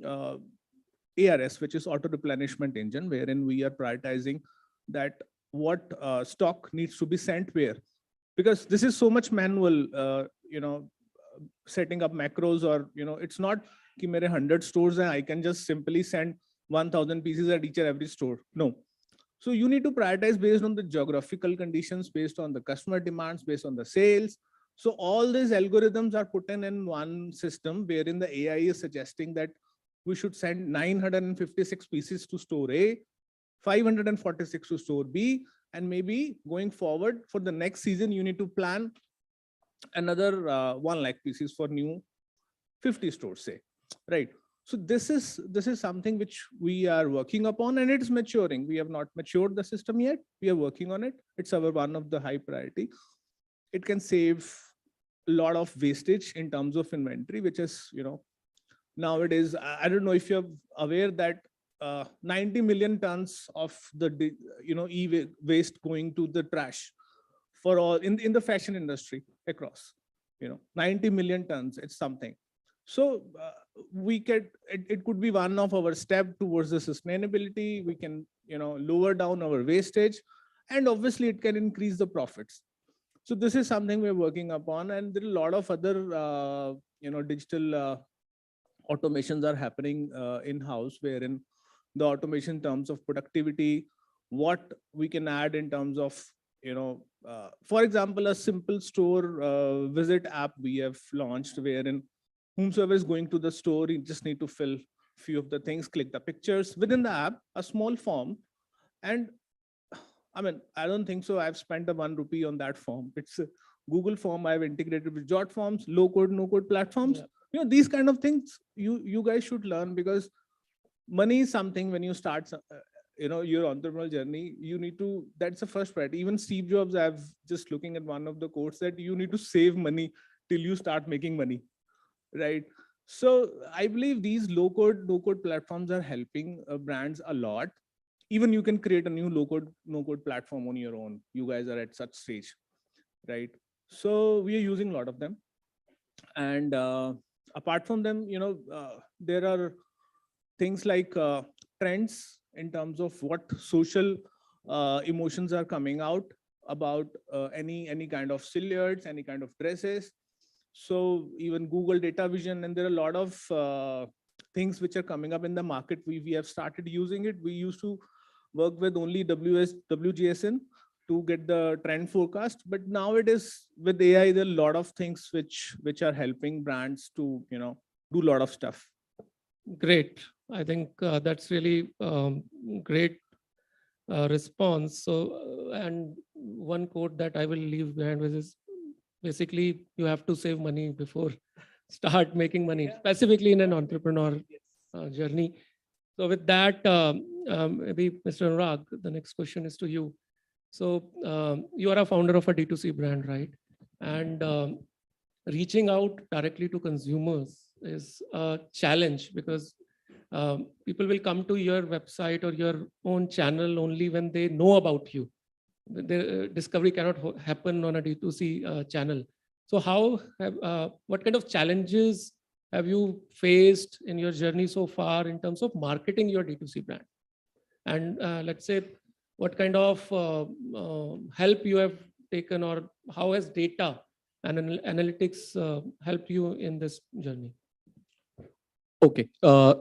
ARS, which is auto replenishment engine, wherein we are prioritizing that what stock needs to be sent where, because this is so much manual, setting up macros, or it's not ki mere 100 stores and I can just simply send 1000 pieces at each and every store. No, So you need to prioritize based on the geographical conditions, based on the customer demands, based on the sales. So all these algorithms are put in one system wherein the AI is suggesting that we should send 956 pieces to store A, 546 to store B, and maybe going forward for the next season, you need to plan another 1 lakh pieces for new 50 stores, say, right? So this is something which we are working upon, and it's maturing. We have not matured the system yet. We are working on it. It's our one of the high priority. It can save a lot of wastage in terms of inventory, which is, nowadays, I don't know if you're aware that 90 million tons of the e-waste going to the trash for all in the fashion industry across, 90 million tons. It's something. So it could be one of our step towards the sustainability. We can lower down our wastage, and obviously it can increase the profits. So this is something we're working upon, and there are a lot of other digital automations are happening in-house, wherein the automation in terms of productivity, what we can add in terms of for example, a simple store visit app we have launched, wherein whomsoever is going to the store, you just need to fill few of the things, click the pictures within the app, a small form. And I mean, I don't think so I've spent a 1 rupee on that form. It's a Google form I've integrated with Jot forms, low code, no code platforms. Yeah. These kind of things you guys should learn, because money is something when you start your entrepreneurial journey, you need to, that's the first priority. Even Steve Jobs, I've just looking at one of the quotes that you need to save money till you start making money. Right. So I believe these low code, no code platforms are helping brands a lot. Even you can create a new low code, no code platform on your own. You guys are at such stage, right? So we are using a lot of them. And apart from them, there are things like trends in terms of what social emotions are coming out about any kind of silhouettes, any kind of dresses. So even Google Data Vision, and there are a lot of things which are coming up in the market. We have started using it. We used to work with only WGSN to get the trend forecast, but now it is with AI, there are a lot of things which are helping brands to do a lot of stuff. Great. I think that's really great response. So, and one quote that I will leave behind with is basically you have to save money before start making money, specifically in an entrepreneur journey. So with that, maybe Mr. Anurag, the next question is to you. So you are a founder of a D2C brand, right? And reaching out directly to consumers is a challenge, because people will come to your website or your own channel only when they know about you. The discovery cannot happen on a D2C channel. So what kind of challenges have you faced in your journey so far in terms of marketing your D2C brand? And let's say, what kind of help you have taken, or how has data and analytics helped you in this journey? Okay,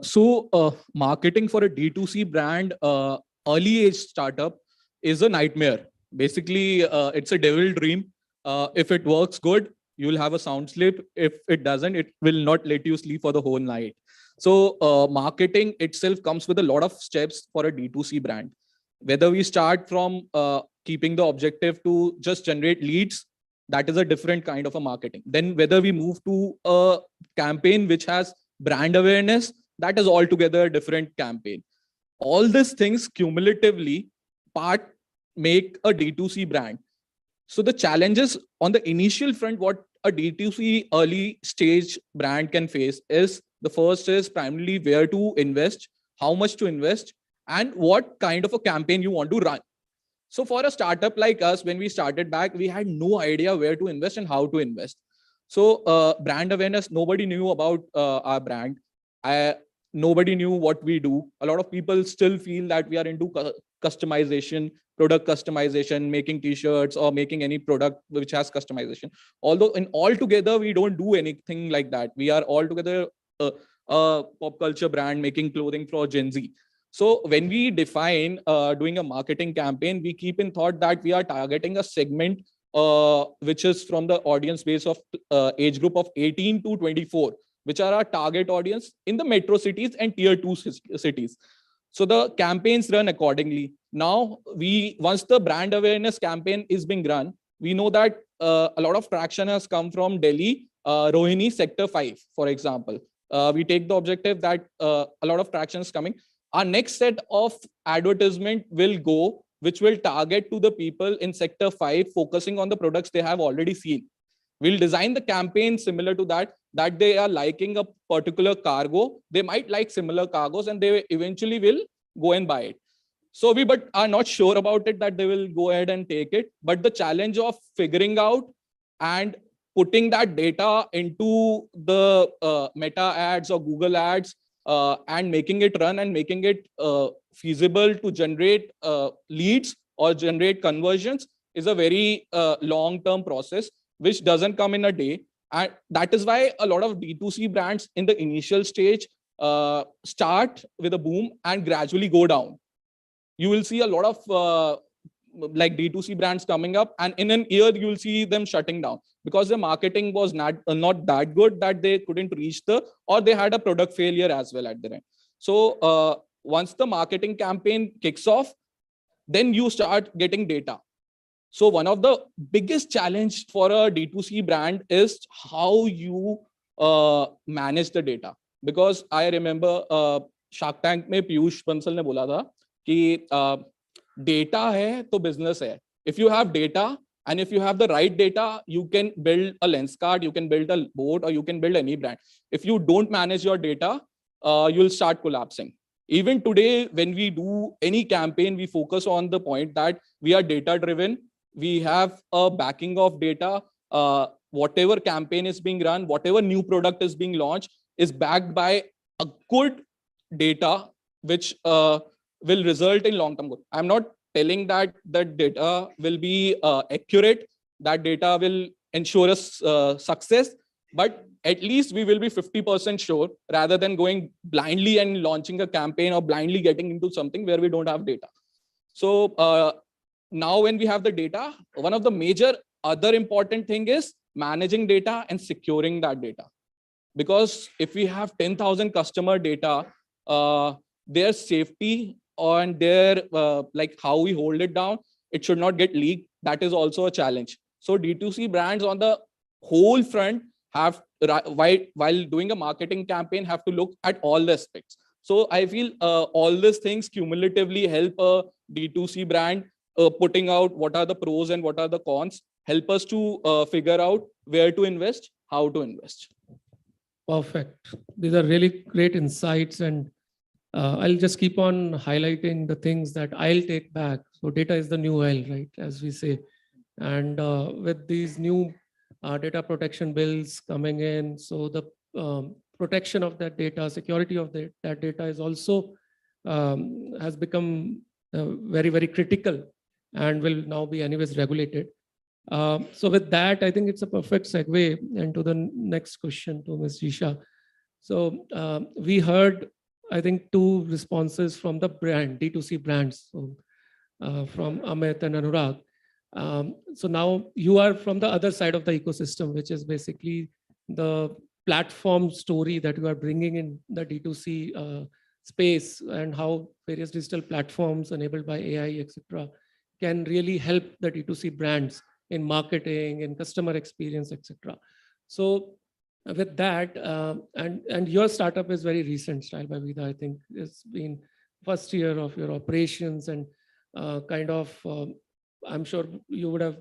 so marketing for a D2C brand, early age startup, is a nightmare. Basically, it's a devil dream. If it works good, you'll have a sound sleep. If it doesn't, it will not let you sleep for the whole night. So marketing itself comes with a lot of steps for a D2C brand. Whether we start from keeping the objective to just generate leads, that is a different kind of a marketing. Then whether we move to a campaign which has brand awareness, that is altogether a different campaign. All these things cumulatively make a D2C brand. So the challenges on the initial front, what a D2C early stage brand can face is, the first is primarily where to invest, how much to invest, and what kind of a campaign you want to run. So for a startup like us, when we started back, we had no idea where to invest and how to invest. So brand awareness, nobody knew about our brand. Nobody knew what we do. A lot of people still feel that we are into customization, product customization, making t-shirts or making any product which has customization. Although in altogether, we don't do anything like that. We are altogether a pop culture brand making clothing for Gen Z. So when we define doing a marketing campaign, we keep in thought that we are targeting a segment which is from the audience base of age group of 18 to 24, which are our target audience in the metro cities and tier 2 cities. So the campaigns run accordingly. Now, once the brand awareness campaign is being run, we know that a lot of traction has come from Delhi, Rohini Sector 5, for example. We take the objective that a lot of traction is coming. Our next set of advertisement will go, which will target to the people in Sector 5, focusing on the products they have already seen. We'll design the campaign similar to that they are liking a particular cargo. They might like similar cargos and they eventually will go and buy it. So we but are not sure about it that they will go ahead and take it. But the challenge of figuring out and putting that data into the Meta ads or Google ads and making it run and making it feasible to generate leads or generate conversions is a very long-term process, which doesn't come in a day. And that is why a lot of D2C brands in the initial stage start with a boom and gradually go down. You will see a lot of like D2C brands coming up, and in an year you will see them shutting down because the marketing was not that good that they couldn't reach or they had a product failure as well at the end. So once the marketing campaign kicks off, then you start getting data. So one of the biggest challenge for a D2C brand is how you manage the data. Because I remember Shark Tank में पीयूष बंसल ने बोला था कि data है तो business है. If you have data and if you have the right data, you can build a Lenskart, you can build a boat, or you can build any brand. If you don't manage your data, you'll start collapsing. Even today, when we do any campaign, we focus on the point that we are data driven. We have a backing of data. Whatever campaign is being run, whatever new product is being launched is backed by a good data, which will result in long-term growth. I'm not telling that that data will be accurate, that data will ensure us success, but at least we will be 50% sure rather than going blindly and launching a campaign or blindly getting into something where we don't have data. So now when we have the data, one of the major other important thing is managing data and securing that data. Because if we have 10,000 customer data, their safety and their like how we hold it down, it should not get leaked. That is also a challenge. So D2C brands on the whole front have, while doing a marketing campaign, have to look at all the aspects. So I feel all these things cumulatively help a D2C brand putting out what are the pros and what are the cons, help us to figure out where to invest, how to invest. Perfect. These are really great insights, and I'll just keep on highlighting the things that I'll take back. So data is the new oil, right, as we say. And with these new data protection bills coming in, so the protection of that data, security of that data is also has become very, very critical and will now be anyways regulated. So with that, I think it's a perfect segue into the next question to Ms. Jisha. So we heard, I think, two responses from the brand, D2C brands, so, from Amit and Anurag. So now you are from the other side of the ecosystem, which is basically the platform story that you are bringing in the D2C space, and how various digital platforms enabled by AI, etc., can really help the D2C brands in marketing and customer experience, etc. So with that, and your startup is very recent, Style by Vida. I think it's been first year of your operations, and kind of, I'm sure you would have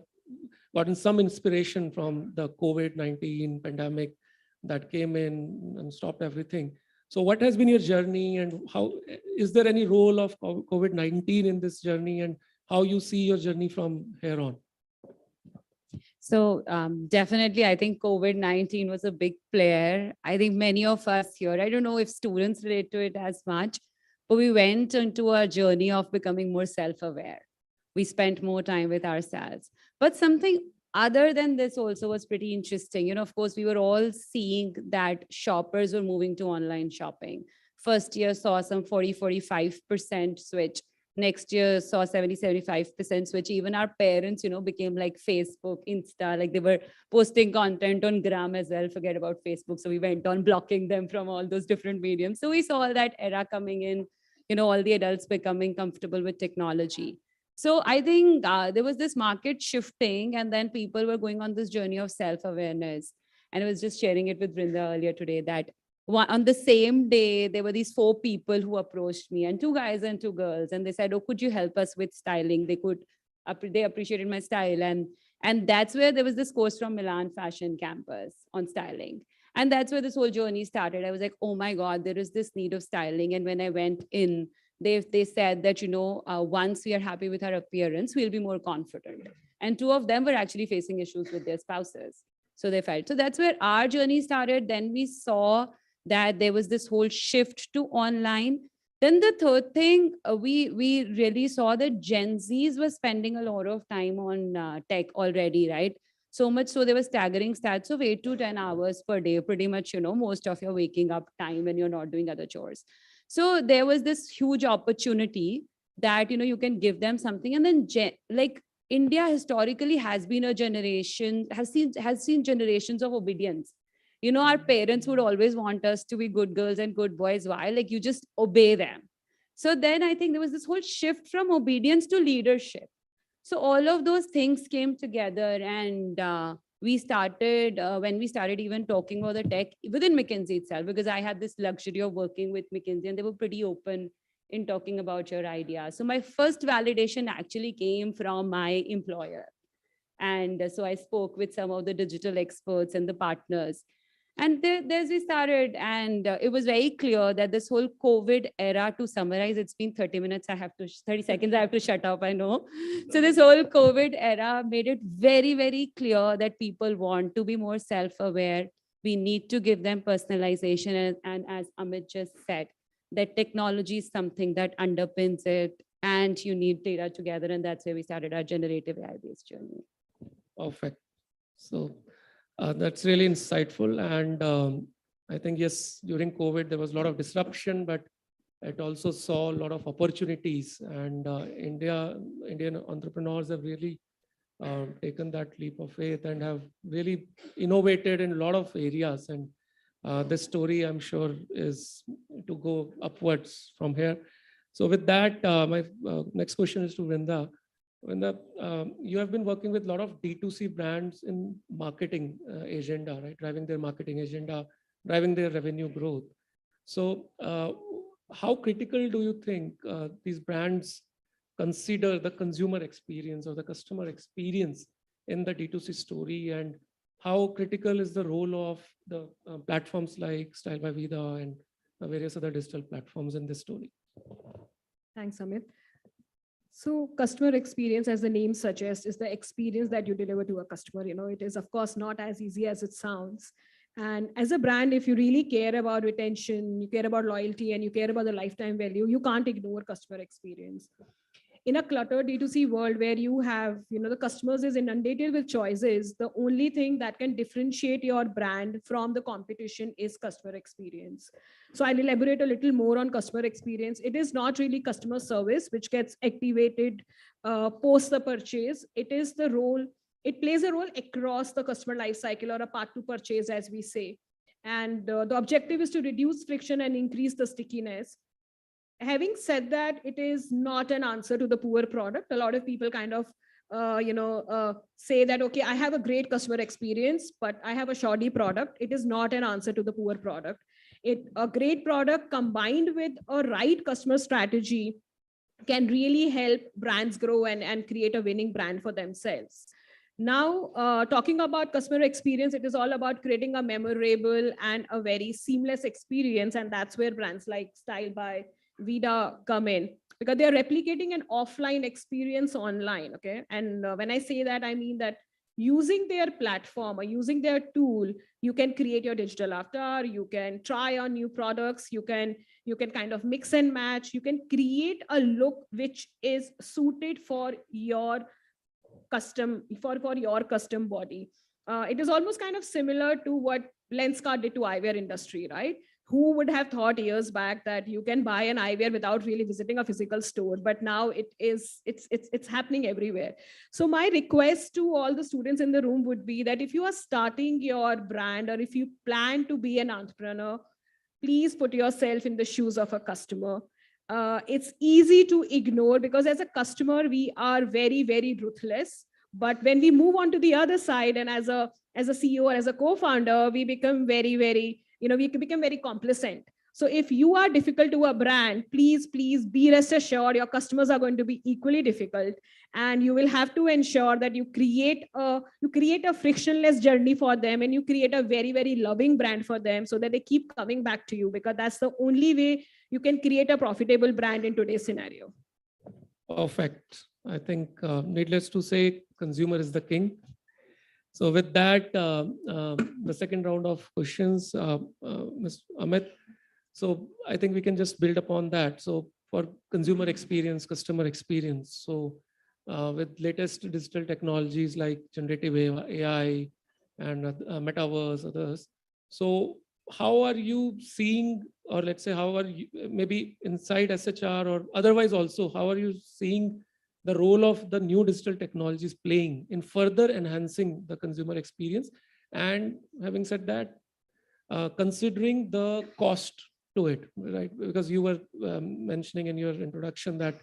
gotten some inspiration from the COVID-19 pandemic that came in and stopped everything. So what has been your journey, and how is there any role of COVID-19 in this journey, and how you see your journey from here on? So definitely, I think COVID-19 was a big player. I think many of us here, I don't know if students relate to it as much, but we went into a journey of becoming more self-aware. We spent more time with ourselves. But something other than this also was pretty interesting. You know, of course, we were all seeing that shoppers were moving to online shopping. First year saw some 40-45% switch. Next year saw 70-75% switch. Even our parents, became like Facebook, Insta, like they were posting content on Gram as well. Forget about Facebook. So we went on blocking them from all those different mediums. So we saw that era coming in, all the adults becoming comfortable with technology. So I think there was this market shifting, and then people were going on this journey of self-awareness. And I was just sharing it with Brinda earlier today that on the same day, there were these 4 people who approached me, and 2 guys and 2 girls. And they said, oh, could you help us with styling? They appreciated my style. And that's where there was this course from Milan Fashion Campus on styling. And that's where this whole journey started. I was like, oh my God, there is this need of styling. And when I went in, they said that, once we are happy with our appearance, we'll be more confident. And 2 of them were actually facing issues with their spouses. So they felt. So that's where our journey started. Then we saw that there was this whole shift to online. Then the third thing, we really saw that Gen Zs were spending a lot of time on tech already, right? So much so there were staggering stats of 8 to 10 hours per day, pretty much, most of your waking up time when you're not doing other chores. So there was this huge opportunity that, you can give them something. And then like India historically has been a generation, has seen generations of obedience. Our parents would always want us to be good girls and good boys. Why? Like you just obey them. So then I think there was this whole shift from obedience to leadership. So all of those things came together, and we started, when we started even talking about the tech within McKinsey itself, because I had this luxury of working with McKinsey and they were pretty open in talking about your ideas. So my first validation actually came from my employer. And so I spoke with some of the digital experts and the partners. And there's we started, and it was very clear that this whole COVID era, to summarize, it's been 30 minutes, 30 seconds, I have to shut up, I know. So this whole COVID era made it very, very clear that people want to be more self-aware. We need to give them personalization. And as Amit just said, that technology is something that underpins it, and you need data together. And that's where we started our generative AI-based journey. Perfect. So that's really insightful. And I think, yes, during COVID, there was a lot of disruption, but it also saw a lot of opportunities. And Indian entrepreneurs have really taken that leap of faith and have really innovated in a lot of areas. And this story, I'm sure, is to go upwards from here. So with that, my next question is to Vrinda. Vrinda, you have been working with a lot of D2C brands in marketing agenda, right? Driving their marketing agenda, driving their revenue growth. So how critical do you think these brands consider the consumer experience or the customer experience in the D2C story? And how critical is the role of the platforms like Style by Vida and various other digital platforms in this story? Thanks, Amit. So customer experience, as the name suggests, is the experience that you deliver to a customer. It is, of course, not as easy as it sounds. And as a brand, if you really care about retention, you care about loyalty, and you care about the lifetime value, you can't ignore customer experience. In a cluttered D2C world where you have, the customers is inundated with choices, the only thing that can differentiate your brand from the competition is customer experience. So I'll elaborate a little more on customer experience. It is not really customer service, which gets activated post the purchase. It plays a role across the customer life cycle, or a path to purchase, as we say. And the objective is to reduce friction and increase the stickiness. Having said that, it is not an answer to the poor product. A lot of people kind of, say that, okay, I have a great customer experience, but I have a shoddy product. It is not an answer to the poor product. A great product combined with a right customer strategy can really help brands grow and create a winning brand for themselves. Now, talking about customer experience, it is all about creating a memorable and a very seamless experience. And that's where brands like Style by Vida come in, because they are replicating an offline experience online. Okay. And when I say that, I mean that using their platform or using their tool, you can create your digital avatar, you can try on new products, you can kind of mix and match, you can create a look which is suited for your custom body. It is almost kind of similar to what Lenskart did to eyewear industry, right? who would have thought years back that you can buy an eyewear without really visiting a physical store? But now it's happening everywhere. So my request to all the students in the room would be that if you are starting your brand, or if you plan to be an entrepreneur, please put yourself in the shoes of a customer. It's easy to ignore because as a customer, we are very, very ruthless. But when we move on to the other side, and as a CEO or as a co-founder, we become very, very, we can become very complacent. So if you are difficult to a brand, please be rest assured your customers are going to be equally difficult, and you will have to ensure that you create a frictionless journey for them, and you create a very, very loving brand for them so that they keep coming back to you, because that's the only way you can create a profitable brand in today's scenario. Perfect. I think needless to say, consumer is the king. So with that, the second round of questions, Mr. Amit. So I think we can just build upon that. So for consumer experience, customer experience. So with latest digital technologies like generative AI and metaverse, others. So how are you seeing, or let's say, how are you, maybe inside SHR or otherwise also, how are you seeing the role of the new digital technologies playing in further enhancing the consumer experience? And having said that, considering the cost to it, right? Because you were mentioning in your introduction that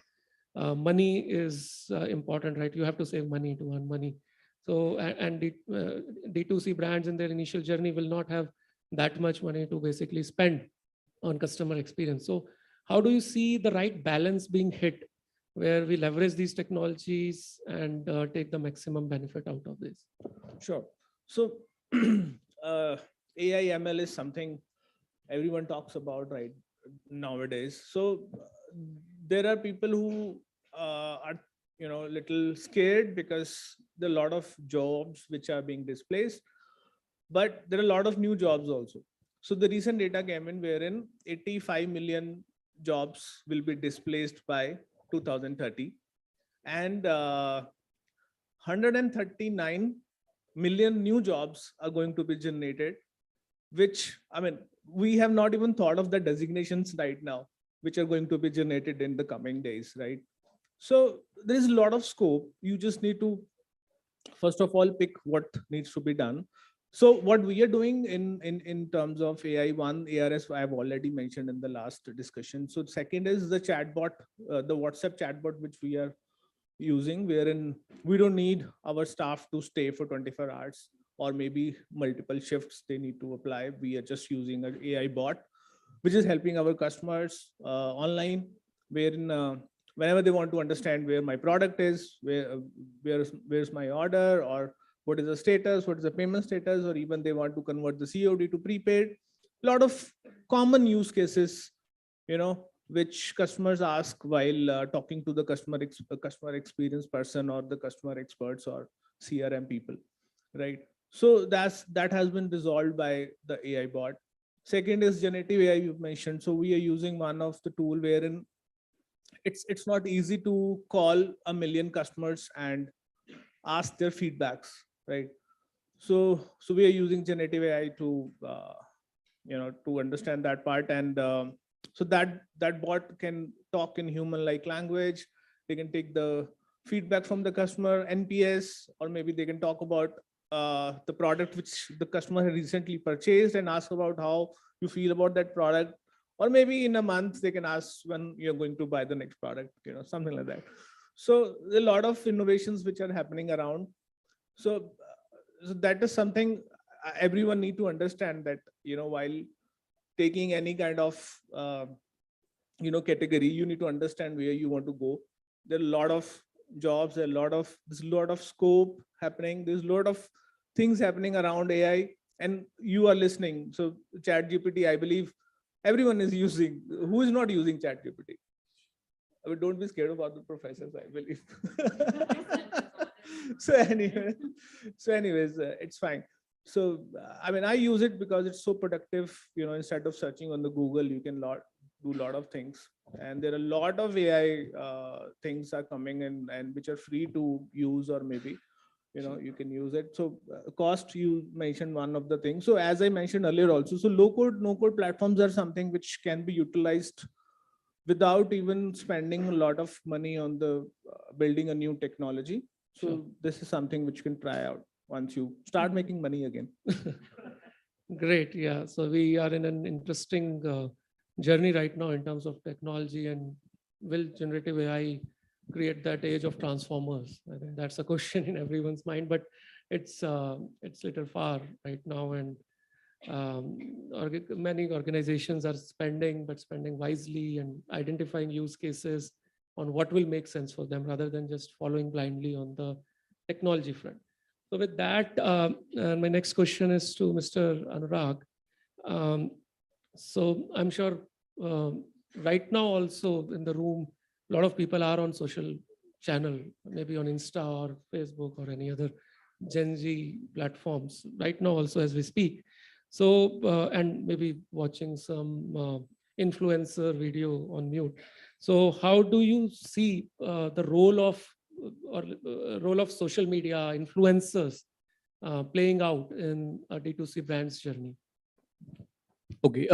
money is important, right? You have to save money to earn money. So, and D2C brands in their initial journey will not have that much money to basically spend on customer experience. So how do you see the right balance being hit where we leverage these technologies and take the maximum benefit out of this? Sure. So AI ML is something everyone talks about right nowadays. So there are people who are little scared because there are a lot of jobs which are being displaced, but there are a lot of new jobs also. So the recent data came in wherein 85 million jobs will be displaced by 2030, and 139 million new jobs are going to be generated, which, I mean, we have not even thought of the designations right now, which are going to be generated in the coming days, right? So there is a lot of scope. You just need to, first of all, pick what needs to be done. So what we are doing in terms of AI, one, ARS, I have already mentioned in the last discussion. So second is the chatbot, the WhatsApp chatbot, which we are using, wherein we don't need our staff to stay for 24 hours or maybe multiple shifts they need to apply. We are just using an AI bot, which is helping our customers online, wherein whenever they want to understand where my product is, where's my order, or what is the status, what is the payment status, or even they want to convert the COD to prepaid. A lot of common use cases, which customers ask while talking to the customer experience person or the customer experts or CRM people, right? So that has been resolved by the AI bot. Second is generative AI you mentioned. So we are using one of the tool wherein it's not easy to call 1 million customers and ask their feedbacks, right? So we are using generative AI to to understand that part, and so that bot can talk in human-like language. They can take the feedback from the customer, NPS, or maybe they can talk about the product which the customer had recently purchased and ask about how you feel about that product. Or maybe in a month, they can ask when you're going to buy the next product, something like that. So there are a lot of innovations which are happening around. So that is something everyone need to understand, that, while taking any kind of, category, you need to understand where you want to go. There are a lot of jobs, there's a lot of scope happening. There's a lot of things happening around AI, and you are listening. So ChatGPT, I believe everyone is using. Who is not using ChatGPT? I mean, don't be scared about the professors, I believe. So anyways, it's fine. So, I mean, I use it because it's so productive. Instead of searching on the Google, you can do a lot of things. And there are a lot of AI things are coming in, and which are free to use, or maybe you can use it. So cost, you mentioned one of the things. So as I mentioned earlier also, so low code, no code platforms are something which can be utilized without even spending a lot of money on the building a new technology. So this is something which you can try out once you start making money again. Great. Yeah. So we are in an interesting journey right now in terms of technology, and will generative AI create that age of transformers? I think that's a question in everyone's mind, but it's little far right now, and many organizations are spending, but spending wisely and identifying use cases on what will make sense for them rather than just following blindly on the technology front. So with that, my next question is to Mr. Anurag. So I'm sure right now also in the room, a lot of people are on social channel, maybe on Insta or Facebook or any other Gen Z platforms right now also as we speak. So, and maybe watching some influencer video on mute. So how do you see the role of social media influencers playing out in a D2C brand's journey? Okay,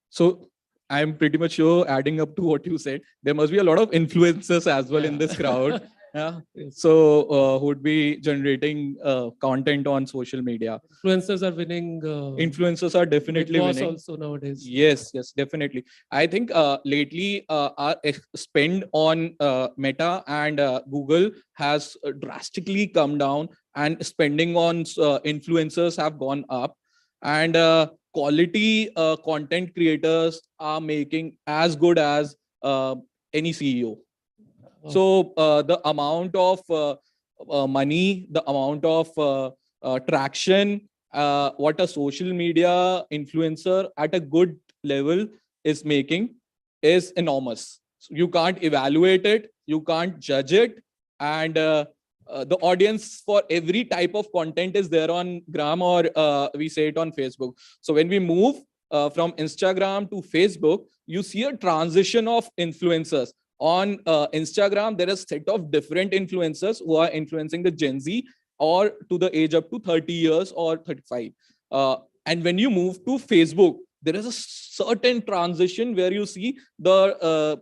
so I'm pretty much sure, adding up to what you said, there must be a lot of influencers as well in this crowd. Yeah. So who would be generating content on social media. Influencers are winning. Influencers are definitely Big Boss winning. also nowadays. Yes, yes, definitely. I think lately our spend on Meta and Google has drastically come down, and spending on influencers have gone up, and quality content creators are making as good as any CEO. So the amount of money, the amount of traction, what a social media influencer at a good level is making is enormous. So you can't evaluate it, you can't judge it, and the audience for every type of content is there on Gram, or we say it on Facebook. So when we move from Instagram to Facebook, you see a transition of influencers. On Instagram, there is a set of different influencers who are influencing the Gen Z or to the age up to 30 years or 35. And when you move to Facebook, there is a certain transition where you see the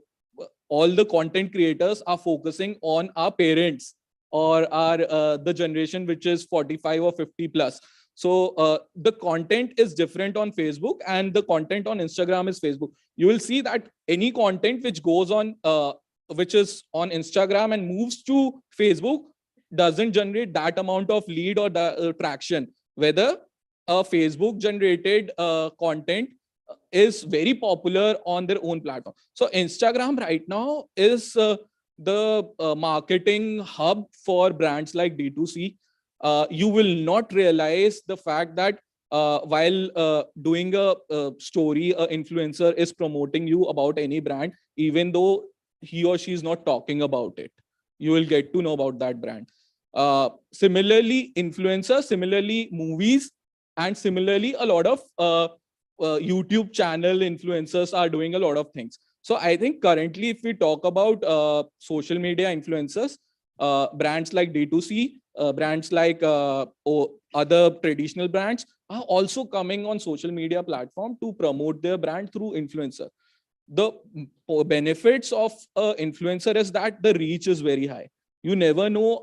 all the content creators are focusing on our parents or our the generation which is 45 or 50 plus. So the content is different on Facebook, and the content on Instagram is Facebook. You will see that any content which goes on, which is on Instagram and moves to Facebook, doesn't generate that amount of lead or the traction. Whether a Facebook generated content is very popular on their own platform. So Instagram right now is the marketing hub for brands like D2C. You will not realize the fact that while doing a story, an influencer is promoting you about any brand, even though he or she is not talking about it. You will get to know about that brand. Similarly, influencers, similarly, movies, and similarly, a lot of YouTube channel influencers are doing a lot of things. So I think currently, if we talk about social media influencers, brands like D2C, brands like other traditional brands are also coming on social media platform to promote their brand through influencer. The benefits of influencer is that the reach is very high. You never know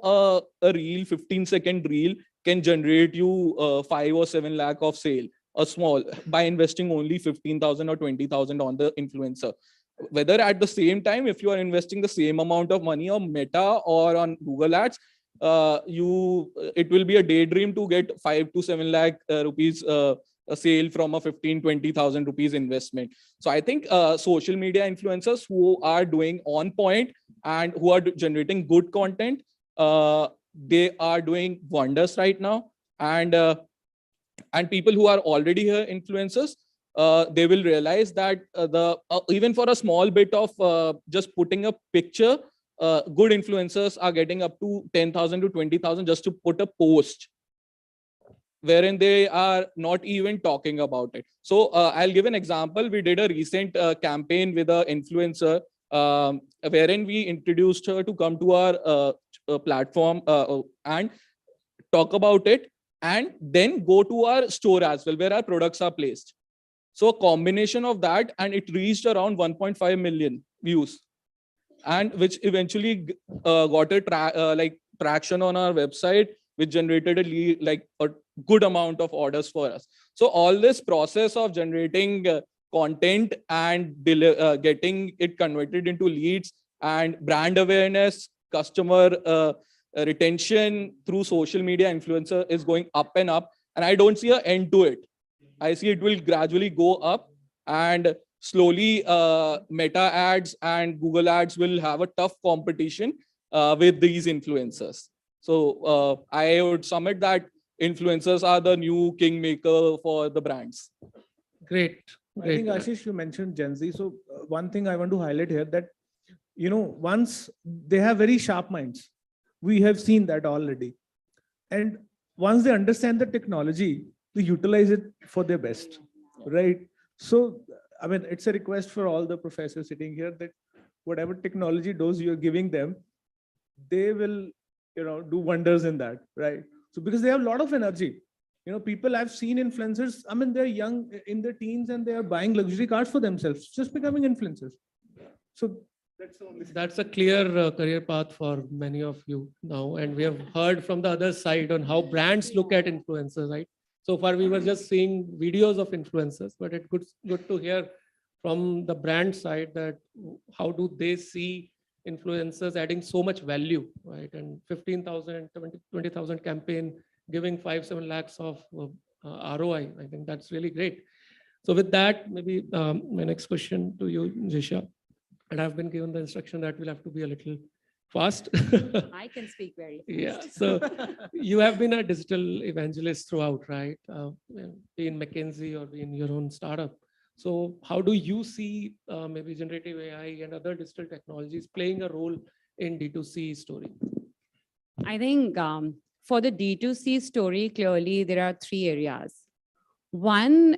a reel, 15-second reel can generate you 5 or 7 lakh of sale, a small, by investing only 15,000 or 20,000 on the influencer. Whether at the same time, if you are investing the same amount of money on Meta or on Google Ads, it will be a daydream to get 5 to 7 lakh rupees a sale from a 15-20,000 rupees investment. So I think social media influencers who are doing on point and who are generating good content, they are doing wonders right now. And people who are already here influencers, they will realize that even for a small bit of just putting a picture, good influencers are getting up to 10,000 to 20,000 just to put a post wherein they are not even talking about it. So I'll give an example. We did a recent campaign with an influencer wherein we introduced her to come to our platform and talk about it, and then go to our store as well, where our products are placed. So a combination of that, and it reached around 1.5 million views, and which eventually got a traction on our website, which generated a good amount of orders for us. So all this process of generating content and getting it converted into leads and brand awareness, customer retention through social media influencer is going up and up, and I don't see an end to it. I see it will gradually go up, and slowly Meta ads and Google ads will have a tough competition with these influencers. So I would submit that influencers are the new kingmaker for the brands. Great. I think Ashish, you mentioned Gen Z. So one thing I want to highlight here that, once they have very sharp minds, we have seen that already. And once they understand the technology, they utilize it for their best, right? So, I mean, it's a request for all the professors sitting here that whatever technology dose you're giving them, they will, do wonders in that, right? So because they have a lot of energy. People I've seen influencers, I mean, they're young in their teens and they are buying luxury cars for themselves, just becoming influencers. So That's a clear career path for many of you now. And we have heard from the other side on how brands look at influencers, right? So far, we were just seeing videos of influencers, but it's good to hear from the brand side that how do they see influencers adding so much value, right? And 15,000, 20,000 campaign giving 5-7 lakhs of ROI. I think that's really great. So with that, maybe my next question to you, Jisha. And I've been given the instruction that we'll have to be a little fast. I can speak very fast. Yeah. So you have been a digital evangelist throughout, right? Be in McKinsey or be in your own startup. So how do you see maybe generative AI and other digital technologies playing a role in D2C story? I think for the D2C story, clearly there are 3 areas. One,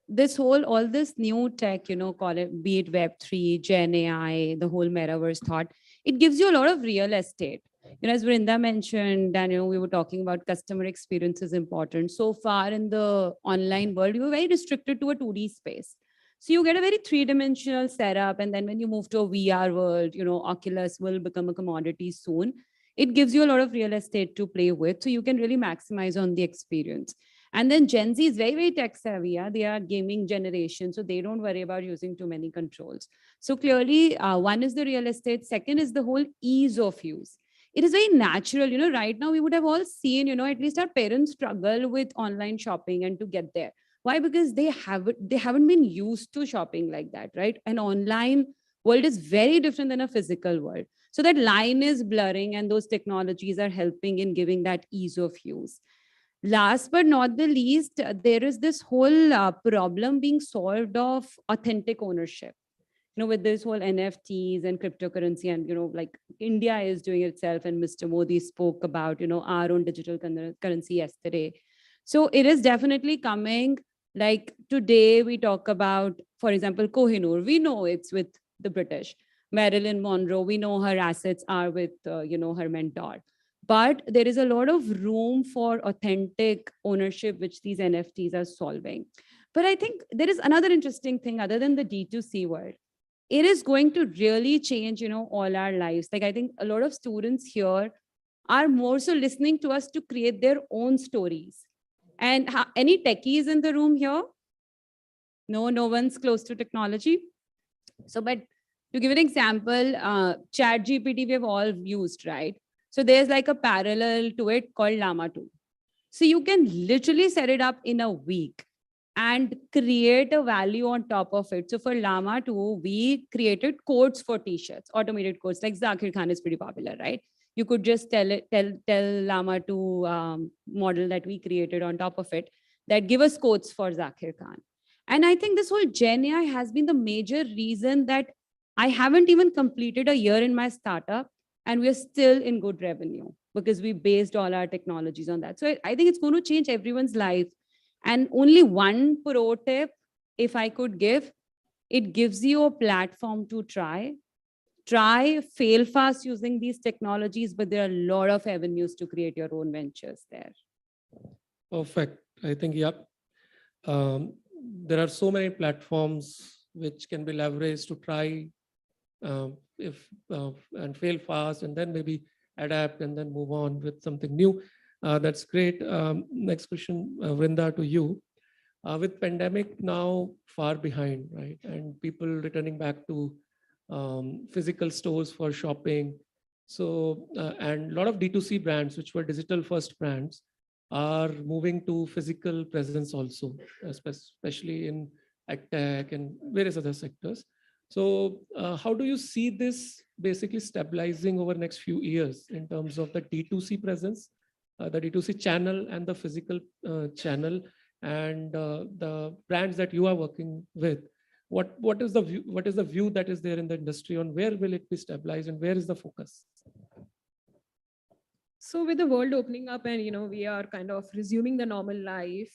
all this new tech, call it, be it Web3, Gen AI, the whole metaverse thought, it gives you a lot of real estate. As Vrinda mentioned, and we were talking about customer experience is important. So far in the online world, you were very restricted to a 2D space. So you get a very 3-dimensional setup. And then when you move to a VR world, Oculus will become a commodity soon. It gives you a lot of real estate to play with. So you can really maximize on the experience. And then Gen Z is very, very tech savvy. Yeah? They are gaming generation, so they don't worry about using too many controls. So clearly, one is the real estate. Second is the whole ease of use. It is very natural. Right now we would have all seen, at least our parents struggle with online shopping and to get there. Why? Because they haven't been used to shopping like that, right? An online world is very different than a physical world. So that line is blurring, and those technologies are helping in giving that ease of use. Last but not the least, there is this whole problem being solved of authentic ownership. With this whole NFTs and cryptocurrency, and like India is doing it itself, and Mr. Modi spoke about our own digital currency yesterday. So it is definitely coming. Like today, we talk about, for example, Kohinoor. We know it's with the British. Marilyn Monroe, we know her assets are with her mentor. But there is a lot of room for authentic ownership, which these NFTs are solving. But I think there is another interesting thing other than the D2C world. It is going to really change, all our lives. Like I think a lot of students here are more so listening to us to create their own stories. And any techies in the room here? No one's close to technology. So, but to give an example, ChatGPT we have all used, right? So there's like a parallel to it called Llama 2. So you can literally set it up in a week and create a value on top of it. So for Llama 2, we created codes for t-shirts, automated codes, like Zakir Khan is pretty popular, right? You could just tell Llama 2 model that we created on top of it that give us codes for Zakir Khan. And I think this whole Gen AI has been the major reason that I haven't even completed a year in my startup, and we're still in good revenue because we based all our technologies on that. So I think it's going to change everyone's life. And only one pro tip, if I could give, it gives you a platform to try. try, fail fast using these technologies, but there are a lot of avenues to create your own ventures there. Perfect. I think, yep. There are so many platforms which can be leveraged to try and fail fast, and then maybe adapt and then move on with something new. That's great. Next question, Vrinda, to you. With pandemic now far behind, right, and people returning back to physical stores for shopping, so and a lot of D2C brands, which were digital first brands, are moving to physical presence also, especially in tech and various other sectors. So how do you see this basically stabilizing over the next few years in terms of the D2C presence, the D2C channel and the physical channel, and the brands that you are working with? What is the view that is there in the industry on where will it be stabilized and where is the focus? So with the world opening up and we are kind of resuming the normal life,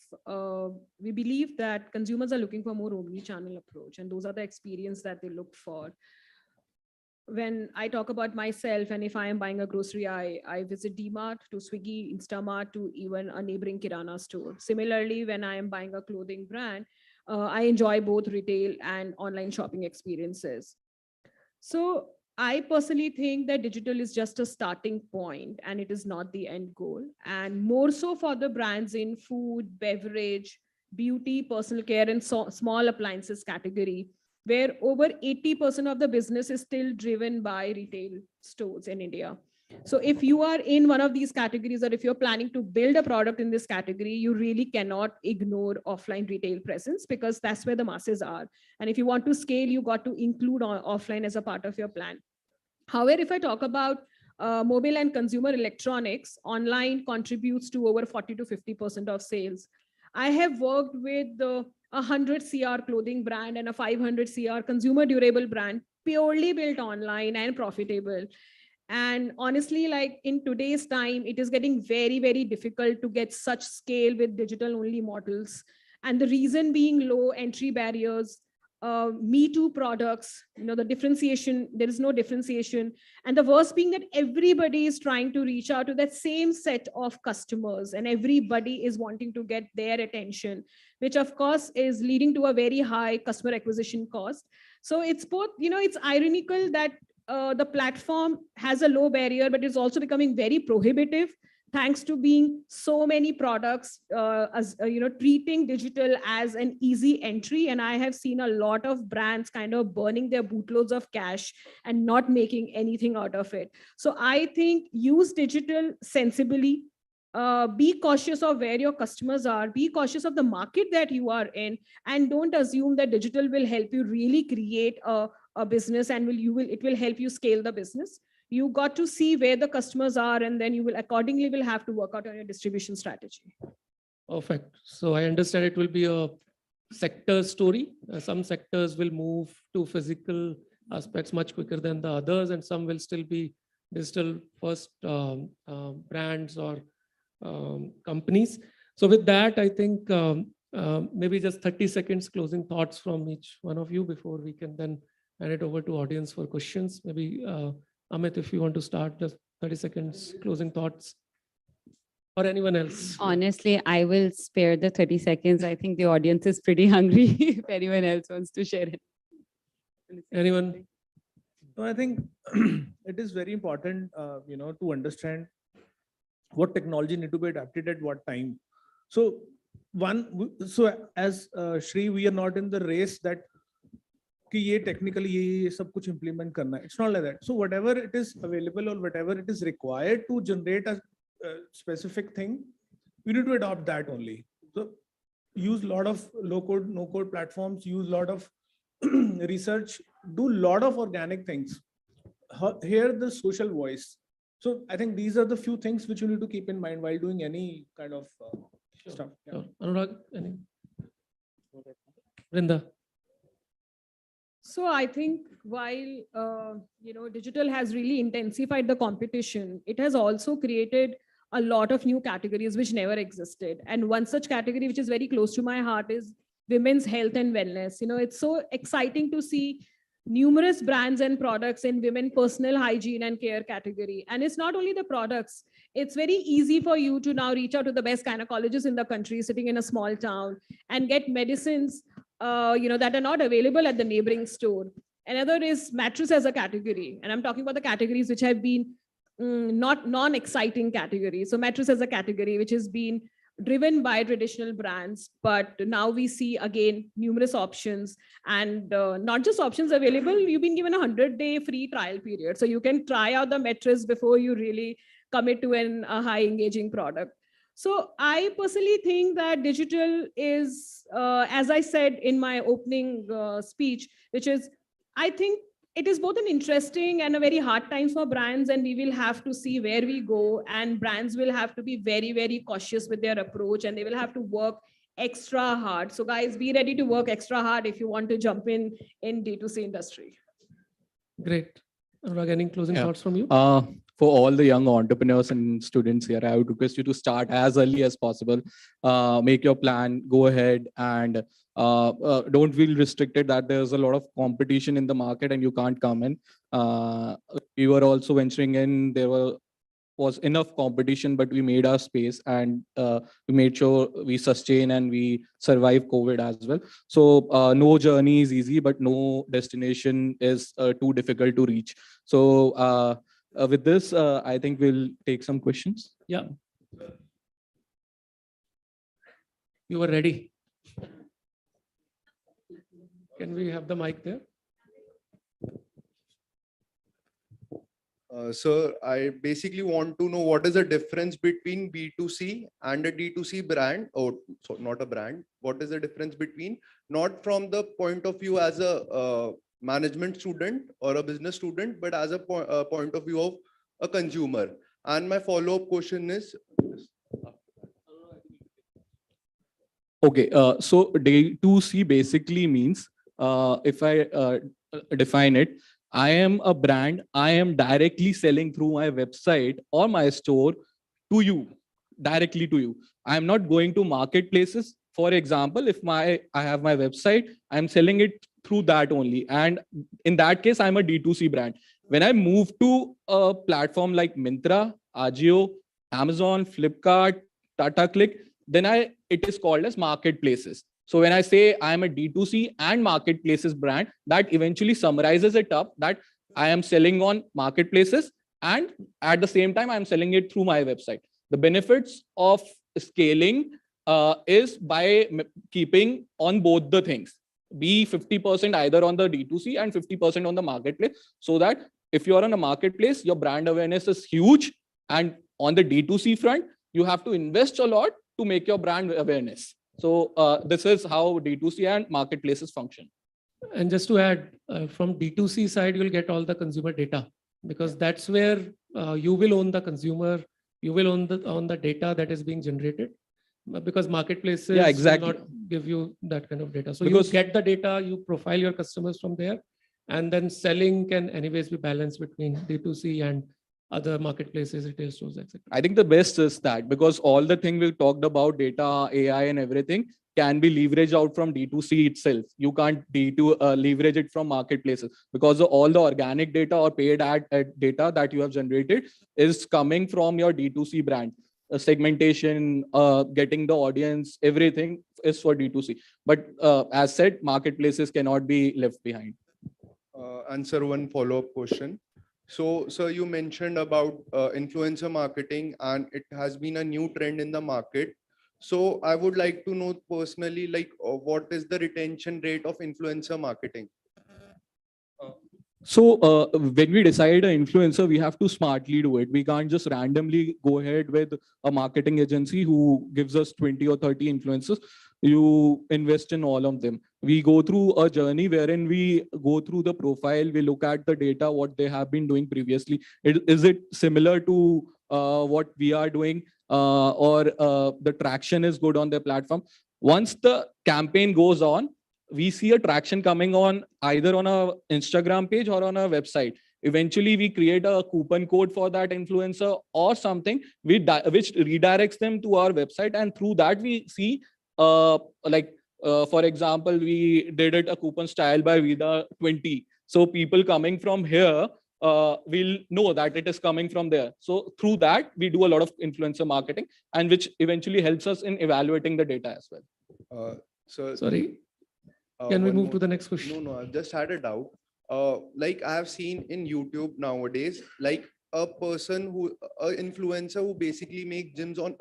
we believe that consumers are looking for more omni-channel approach, and those are the experience that they look for. When I talk about myself, and if I am buying a grocery, I visit DMart to Swiggy, Instamart, to even a neighboring Kirana store. Similarly, when I am buying a clothing brand, I enjoy both retail and online shopping experiences. So I personally think that digital is just a starting point and it is not the end goal. And more so for the brands in food, beverage, beauty, personal care, and small appliances category, where over 80% of the business is still driven by retail stores in India. So if you are in one of these categories, or if you're planning to build a product in this category, you really cannot ignore offline retail presence, because that's where the masses are. And if you want to scale, you got to include offline as a part of your plan. However, if I talk about mobile and consumer electronics, online contributes to over 40 to 50% of sales. I have worked with a 100 CR clothing brand and a 500 CR consumer durable brand, purely built online and profitable. And honestly, like in today's time, it is getting very, very difficult to get such scale with digital only models. And the reason being low entry barriers, Me Too products, the differentiation, there is no differentiation. And the worst being that everybody is trying to reach out to that same set of customers, and everybody is wanting to get their attention, which of course is leading to a very high customer acquisition cost. So it's both, it's ironical that the platform has a low barrier, but it's also becoming very prohibitive, thanks to being so many products, treating digital as an easy entry. And I have seen a lot of brands kind of burning their bootloads of cash and not making anything out of it. So I think use digital sensibly, be cautious of where your customers are, be cautious of the market that you are in, and don't assume that digital will help you really create a business and it will help you scale the business. You got to see where the customers are, and then you will accordingly will have to work out on your distribution strategy. Perfect. So I understand it will be a sector story. Some sectors will move to physical aspects much quicker than the others, and some will still be digital first brands or companies. So with that, I think maybe just 30 seconds closing thoughts from each one of you before we can then hand it over to audience for questions. Maybe Amit, if you want to start, just 30 seconds closing thoughts, or anyone else. Honestly, I will spare the 30 seconds. I think the audience is pretty hungry if anyone else wants to share it. Anyone? So I think it is very important, to understand what technology need to be adapted at what time. So as Shri, we are not in the race that कि ये technically ये सब कुछ implement करना है. It's not like that. So whatever it is available or whatever it is required to generate a specific thing, we need to adopt that only. So use a lot of low code, no code platforms, use a lot of research, do a lot of organic things. Hear the social voice. So I think these are the few things which you need to keep in mind while doing any kind of stuff. Yeah. Anurag, Vrinda. So I think while digital has really intensified the competition, it has also created a lot of new categories which never existed. And one such category which is very close to my heart is women's health and wellness. It's so exciting to see numerous brands and products in women personal hygiene and care category. And it's not only the products, it's very easy for you to now reach out to the best gynecologists in the country sitting in a small town and get medicines that are not available at the neighboring store. Another is mattress as a category. And I'm talking about the categories which have been not non-exciting categories. So mattress as a category, which has been driven by traditional brands, but now we see again numerous options, and not just options available, you've been given a 100-day free trial period. So you can try out the mattress before you really commit to a high engaging product. So I personally think that digital is, as I said in my opening speech, which is, I think it is both an interesting and a very hard time for brands, and we will have to see where we go, and brands will have to be very, very cautious with their approach, and they will have to work extra hard. So guys, be ready to work extra hard if you want to jump in D2C industry. Great. Anurag, any closing thoughts from you? For all the young entrepreneurs and students here, I would request you to start as early as possible. Make your plan, go ahead, and don't feel restricted that there's a lot of competition in the market and you can't come in. We were also venturing in, there was enough competition, but we made our space, and we made sure we sustain and we survive COVID as well. So no journey is easy, but no destination is too difficult to reach. So with this, I think we'll take some questions. Yeah. You were ready. Can we have the mic there? Sir, I basically want to know what is the difference between B2C and a D2C brand, or so not a brand. What is the difference between, not from the point of view as a management student or a business student, but as a point of view of a consumer? And my follow-up question is, Okay, so D2C basically means, if I define it, I am a brand, I am directly selling through my website or my store to you, directly to you. I am not going to marketplaces. For example, if I have my website, I'm selling it through that only. And in that case, I'm a D2C brand. When I move to a platform like Myntra, Ajio, Amazon, Flipkart, Tata Click, then it is called as marketplaces. So when I say I'm a D2C and marketplaces brand, that eventually summarizes it up that I am selling on marketplaces, and at the same time, I'm selling it through my website. The benefits of scaling is by keeping on both the things, be 50% either on the D2C and 50% on the marketplace, so that if you're on a marketplace, your brand awareness is huge. And on the D2C front, you have to invest a lot to make your brand awareness. So this is how D2C and marketplaces function. And just to add, from D2C side, you'll get all the consumer data, because that's where you will own the consumer, you will own the data that is being generated, because marketplaces will not give you that kind of data. So you get the data, you profile your customers from there, and then selling can anyways be balanced between D2C and other marketplaces, retail stores, etc. I think the best is that, because all the thing we talked about, data, AI and everything, can be leveraged out from D2C itself. You can't leverage it from marketplaces, because all the organic data or paid ad data that you have generated is coming from your D2C brand. Segmentation, getting the audience, everything is for D2C. But as said, marketplaces cannot be left behind. Answer one follow-up question. So, sir, you mentioned about influencer marketing, and it has been a new trend in the market. So I would like to know personally, like, what is the retention rate of influencer marketing? So when we decide an influencer, we have to smartly do it. We can't just randomly go ahead with a marketing agency who gives us 20 or 30 influencers. You invest in all of them. We go through a journey wherein we go through the profile, we look at the data, what they have been doing previously. Is it similar to what we are doing, or the traction is good on their platform? Once the campaign goes on, we see a traction coming on either on a Instagram page or on a website. Eventually, we create a coupon code for that influencer or something which redirects them to our website, and through that we see for example, we did it a coupon style by Vida 20. So people coming from here will know that it is coming from there. So through that, we do a lot of influencer marketing, and which eventually helps us in evaluating the data as well. So Sorry, can we one move more to the thing. next question? No, I've just had a doubt. Like I have seen in YouTube nowadays, like a person who, a influencer who basically make gyms on,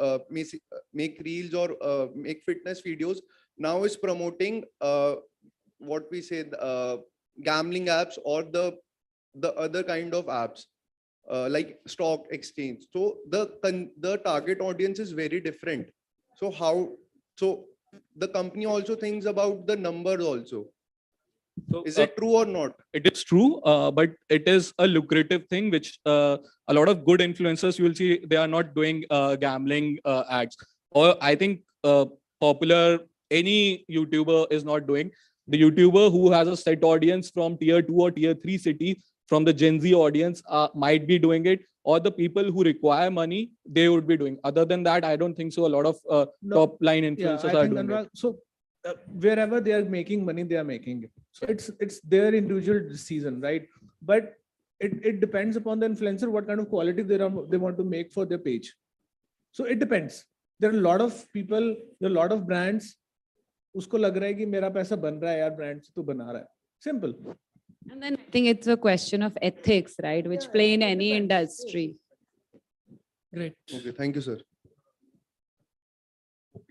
make reels or make fitness videos, now is promoting what we say, gambling apps or the other kind of apps, like stock exchange. So the target audience is very different. So so the company also thinks about the numbers also. So, Is it true or not? It is true, but it is a lucrative thing, which a lot of good influencers, you will see, they are not doing gambling ads. Or I think popular, any YouTuber is not doing. The YouTuber who has a set audience from tier 2 or tier 3 city, from the Gen Z audience, might be doing it, or the people who require money, they would be doing. Other than that, I don't think so. A lot of top line influencers I are think doing it. Anurag, so wherever they are making money, they are making it. So it's their individual decision, right? But it depends upon the influencer what kind of quality they want to make for their page. So it depends. There are a lot of people, there are a lot of brands. उसको लग रहा है कि मेरा पैसा बन रहा है यार, brand से तो बना रहा है. Simple. And then I think it's a question of ethics, right? Which play in any industry. Great. Okay, thank you, sir.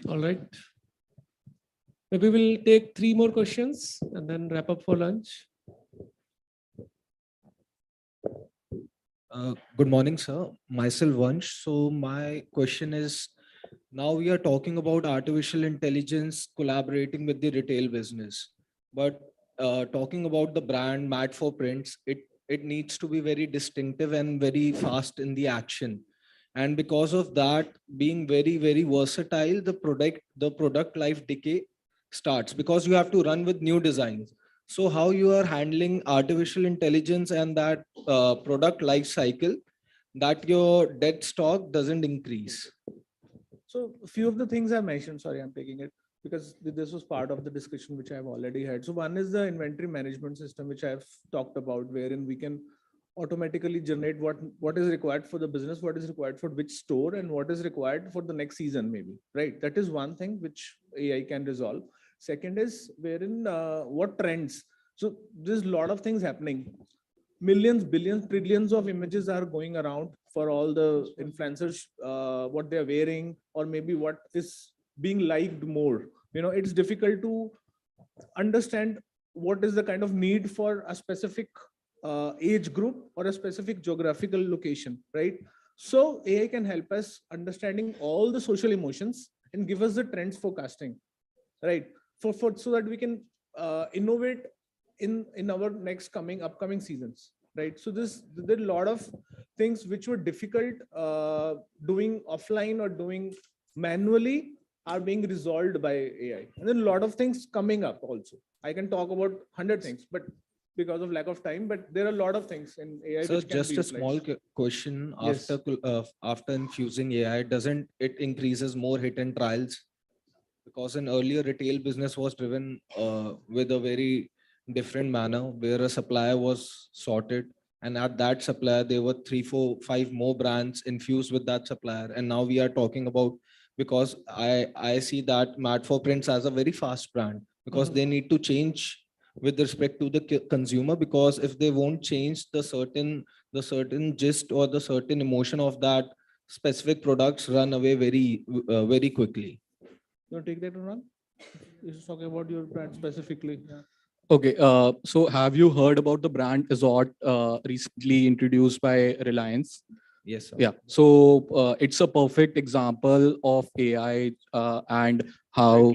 All right. Maybe we'll take 3 more questions and then wrap up for lunch. Good morning, sir. Myself, Vansh. So my question is, now we are talking about artificial intelligence collaborating with the retail business, but talking about the brand Mad for Prints, it needs to be very distinctive and very fast in the action. And because of that, being very, very versatile, the product life decay starts because you have to run with new designs. So how you are handling artificial intelligence and that product life cycle, that your dead stock doesn't increase? So a few of the things I mentioned, sorry, I'm taking it because this was part of the discussion which I've already had. So one is the inventory management system, which I've talked about, wherein we can automatically generate what is required for the business, what is required for which store, and what is required for the next season, maybe, right? That is one thing which AI can resolve. Second is wherein what trends. So there's a lot of things happening. Millions, billions, trillions of images are going around for all the influencers, what they're wearing, or maybe what is being liked more. You know, it's difficult to understand what is the kind of need for a specific age group or a specific geographical location, right? So AI can help us understanding all the social emotions and give us the trends forecasting, right? So that we can innovate in our next upcoming seasons, right? So there are a lot of things which were difficult doing offline or doing manually are being resolved by AI. And then a lot of things coming up also. I can talk about 100 things, but because of lack of time, but there are a lot of things in AI. So which can just be a small utilized. question, Yes. after infusing AI, doesn't it increases more hit and trials? Because an earlier retail business was driven with a very different manner where a supplier was sorted, and at that supplier there were 3, 4, 5 more brands infused with that supplier. And now we are talking about, because I see that Mad for Prints as a very fast brand, because they need to change with respect to the consumer, because if they won't change the certain gist or the certain emotion of that specific products run away very quickly. You want to take that one? This is talking about your brand specifically. Yeah. Okay, so have you heard about the brand Azort recently introduced by Reliance? Yes, sir. Yeah, so it's a perfect example of AI and how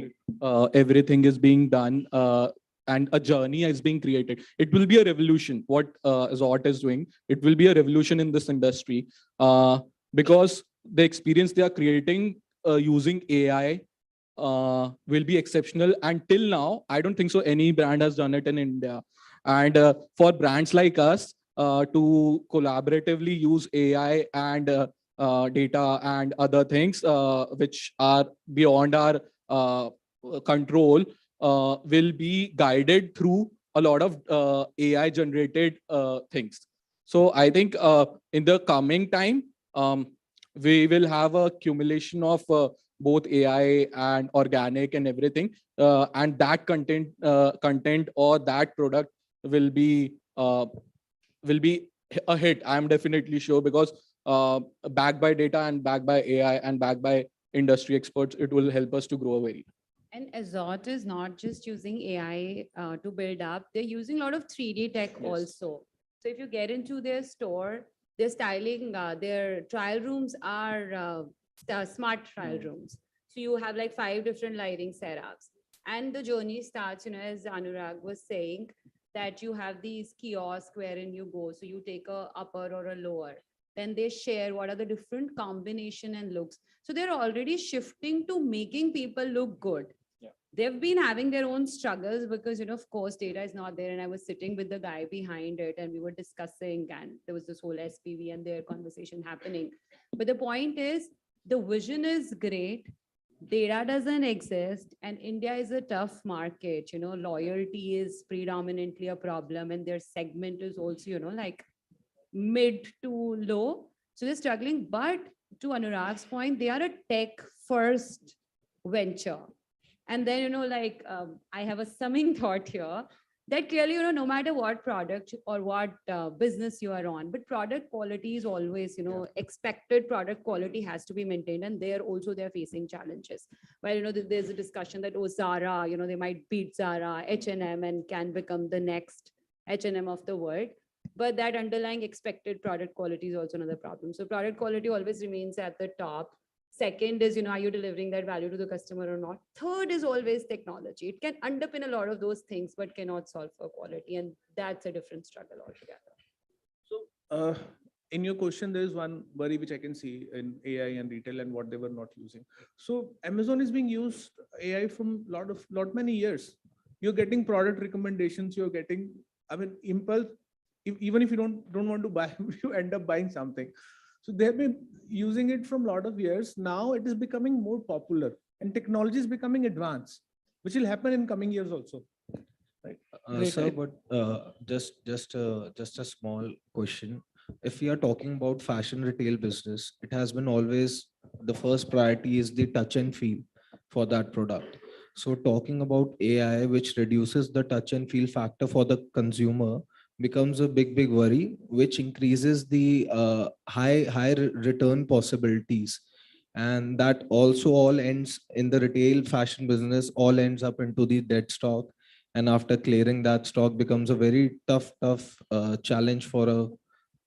everything is being done and a journey is being created. It will be a revolution. What Azort is doing, it will be a revolution in this industry because the experience they are creating using AI will be exceptional. And till now, I don't think so any brand has done it in India. And for brands like us to collaboratively use AI and data and other things which are beyond our control will be guided through a lot of AI generated things. So I think in the coming time, we will have a accumulation of both AI and organic and everything, and that content or that product will be a hit. I'm definitely sure, because backed by data and backed by AI and backed by industry experts, it will help us to grow very. And Azot is not just using AI to build up, they're using a lot of 3D tech also. So if you get into their store, their styling, their trial rooms are smart trial rooms. So you have like 5 different lighting setups. And the journey starts, as Anurag was saying, that you have these kiosks wherein you go. So you take a upper or a lower. Then they share what are the different combination and looks. So they're already shifting to making people look good. They've been having their own struggles because, of course, data is not there. And I was sitting with the guy behind it and we were discussing, and there was this whole SPV and their conversation happening. But the point is, the vision is great. Data doesn't exist, and India is a tough market. Loyalty is predominantly a problem, and their segment is also, like mid to low. So they're struggling. But to Anurag's point, they are a tech first venture. And then, I have a summing thought here that clearly, no matter what product or what business you are on, but product quality is always, expected product quality has to be maintained. And they're facing challenges. Well, there's a discussion that, Zara, they might beat Zara, H&M, and can become the next H&M of the world. But that underlying expected product quality is also another problem. So product quality always remains at the top. Second is, are you delivering that value to the customer or not? Third is always technology. It can underpin a lot of those things, but cannot solve for quality. And that's a different struggle altogether. So in your question, there is one worry which I can see in AI and retail and what they were not using. So Amazon is being used AI from lot many years. You're getting product recommendations. You're getting, impulse. Even if you don't want to buy, you end up buying something. So they've been using it from a lot of years. Now it is becoming more popular and technology is becoming advanced, which will happen in coming years also. Right? Sir, but just a small question. If we are talking about fashion retail business, it has been always the first priority is the touch and feel for that product. So talking about AI, which reduces the touch and feel factor for the consumer, becomes a big worry, which increases the high return possibilities, and that also all ends in the retail fashion business, all ends up into the dead stock, and after clearing that stock becomes a very tough challenge for a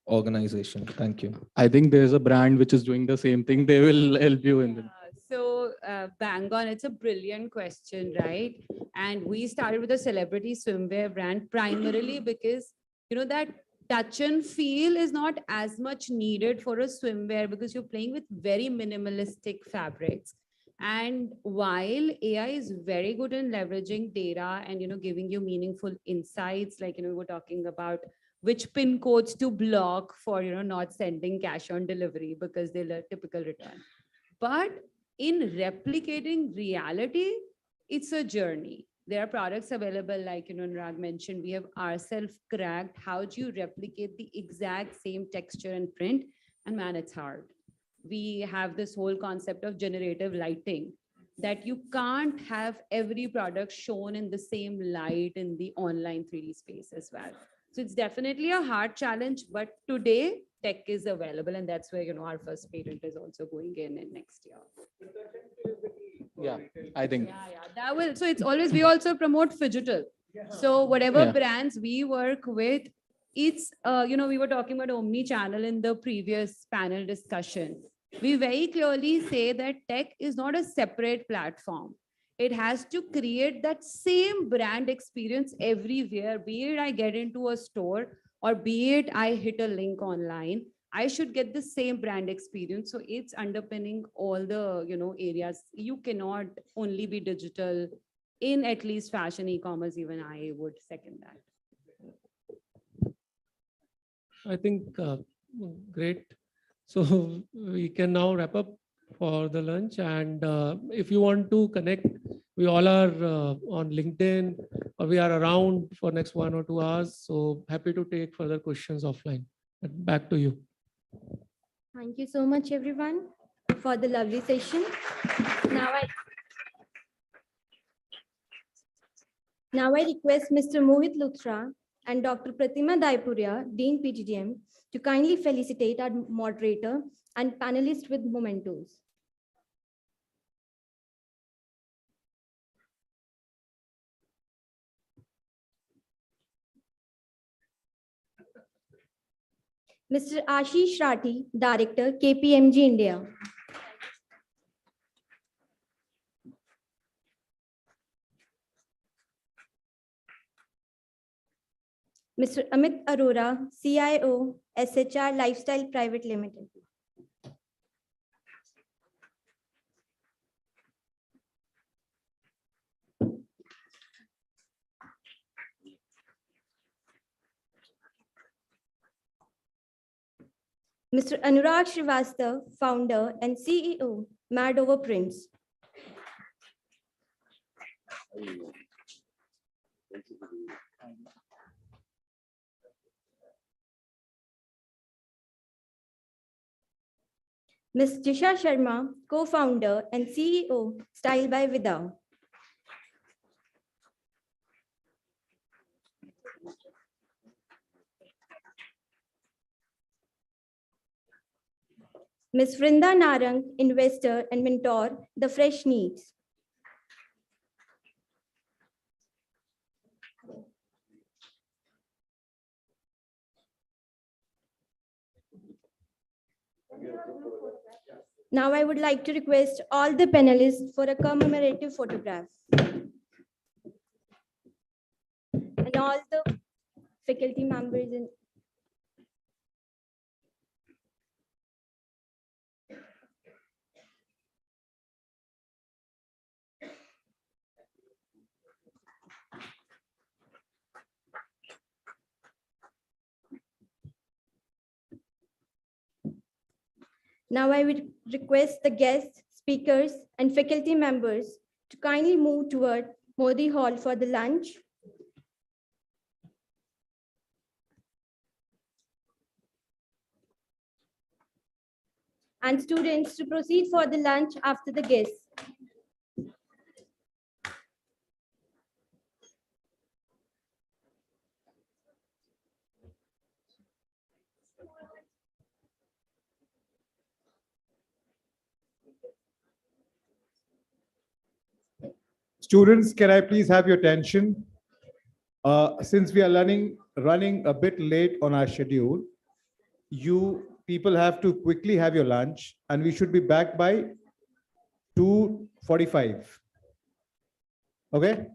organization. Thank you. I think there's a brand which is doing the same thing. They will help you in them. So bang on, it's a brilliant question, right? And we started with a celebrity swimwear brand primarily because, that touch and feel is not as much needed for a swimwear because you're playing with very minimalistic fabrics. And while AI is very good in leveraging data and, giving you meaningful insights, like, we were talking about which pin codes to block for, not sending cash on delivery because they're a typical return. But in replicating reality, it's a journey. There are products available, like, Anurag mentioned, we have ourselves cracked. How do you replicate the exact same texture and print? And man, it's hard. We have this whole concept of generative lighting that you can't have every product shown in the same light in the online 3D space as well. So it's definitely a hard challenge, but today tech is available, and that's where, our first patent is also going in next year. Yeah, I think. That will. So it's always, we also promote phygital. So whatever brands we work with, it's, we were talking about omni-channel in the previous panel discussion. We very clearly say that tech is not a separate platform. It has to create that same brand experience everywhere, be it I get into a store or be it I hit a link online. I should get the same brand experience. So it's underpinning all the, areas. You cannot only be digital in at least fashion, e-commerce. Even I would second that. I think great. So we can now wrap up for the lunch. And if you want to connect, we all are on LinkedIn, we are around for next 1 or 2 hours. So happy to take further questions offline. But back to you. Thank you so much, everyone, for the lovely session. Now I request Mr. Mohit Luthra and Dr. Pratima Daipuria, Dean PGDM, to kindly felicitate our moderator and panelists with mementos. Mr. Ashish Rathi, Director, KPMG India. Mr. Amit Arora, CIO, SHR Lifestyle Private Limited. Mr. Anurag Srivastav, Founder and CEO, Mad Over Prints. Ms. Jisha Sharma, Co-Founder and CEO, Style by Vida. Ms. Vrinda Narang, Investor and Mentor, The Fresh Needs. Now I would like to request all the panelists for a commemorative photograph. And all the faculty members in. Now I would request the guests, speakers, and faculty members to kindly move toward Modi Hall for the lunch. And students to proceed for the lunch after the guests. Students, can I please have your attention? Since we are running a bit late on our schedule, you people have to quickly have your lunch and we should be back by 2:45. Okay?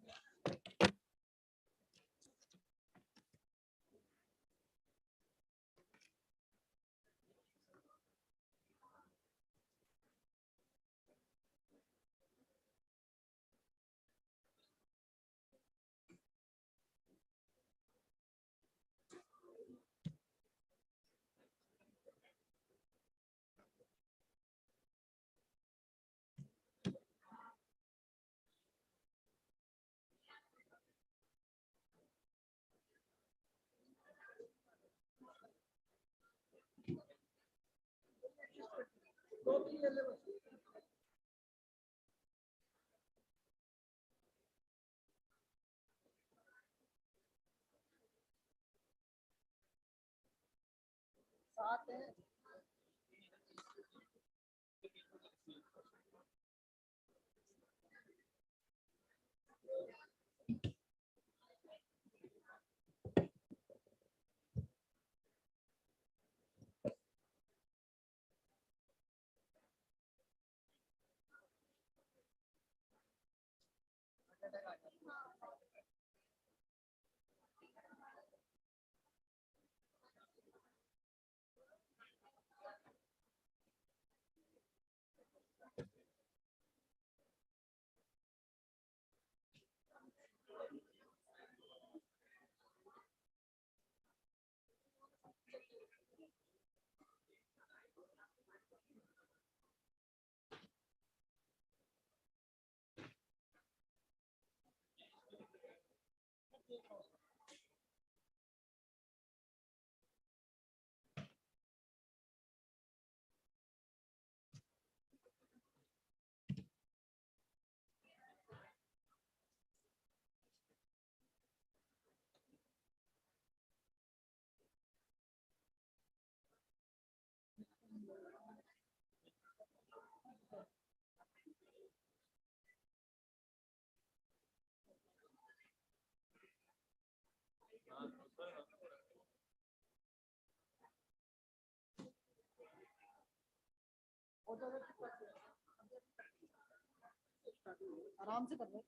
आराम से कर ले।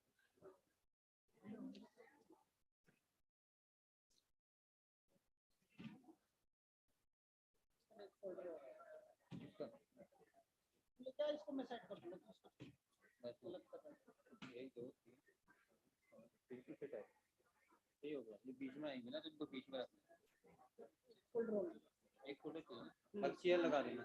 इसको मैं set कर दूंगा। एक दो तीन बिल्कुल फिट है। सही हो गया, ये बीच में आएंगे ना, तो इनको बीच में रखना। Full role. एक फोटो चाहिए, हर चेयर लगा देना।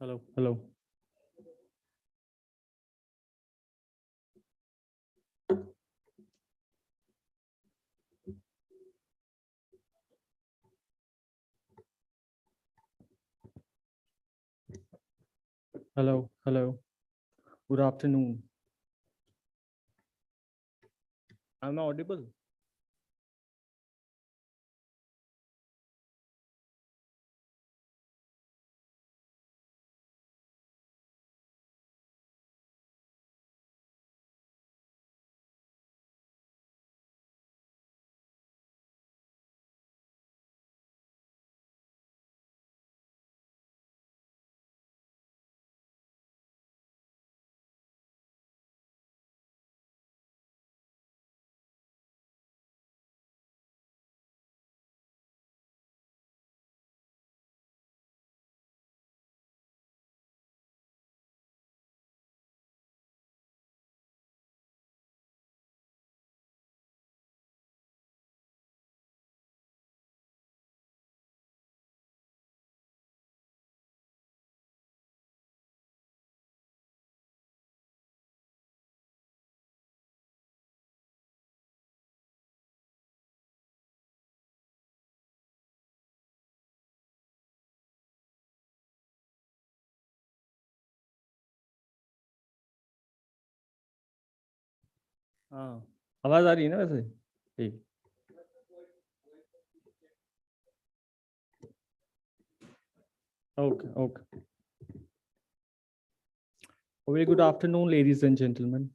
Hello, hello. Hello, hello. Good afternoon. Am I audible? हाँ, आवाज आ रही है ना वैसे? ठीक. Okay, okay. A very good afternoon, ladies and gentlemen.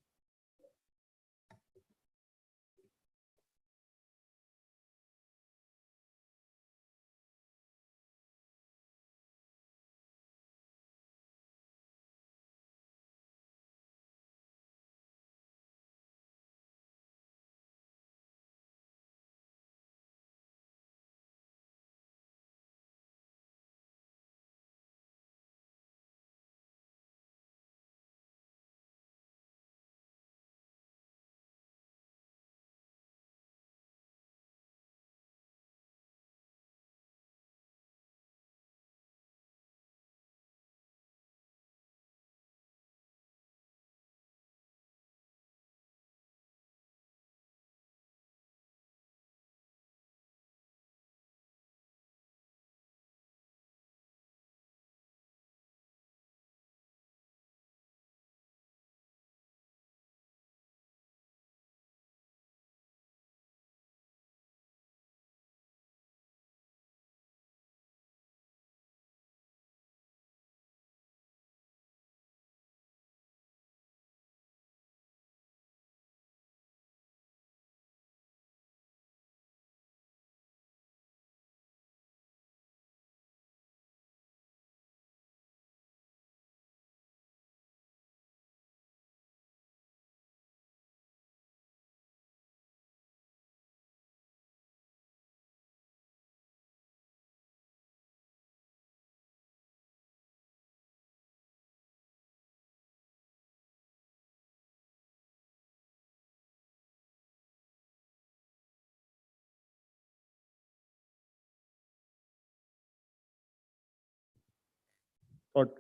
और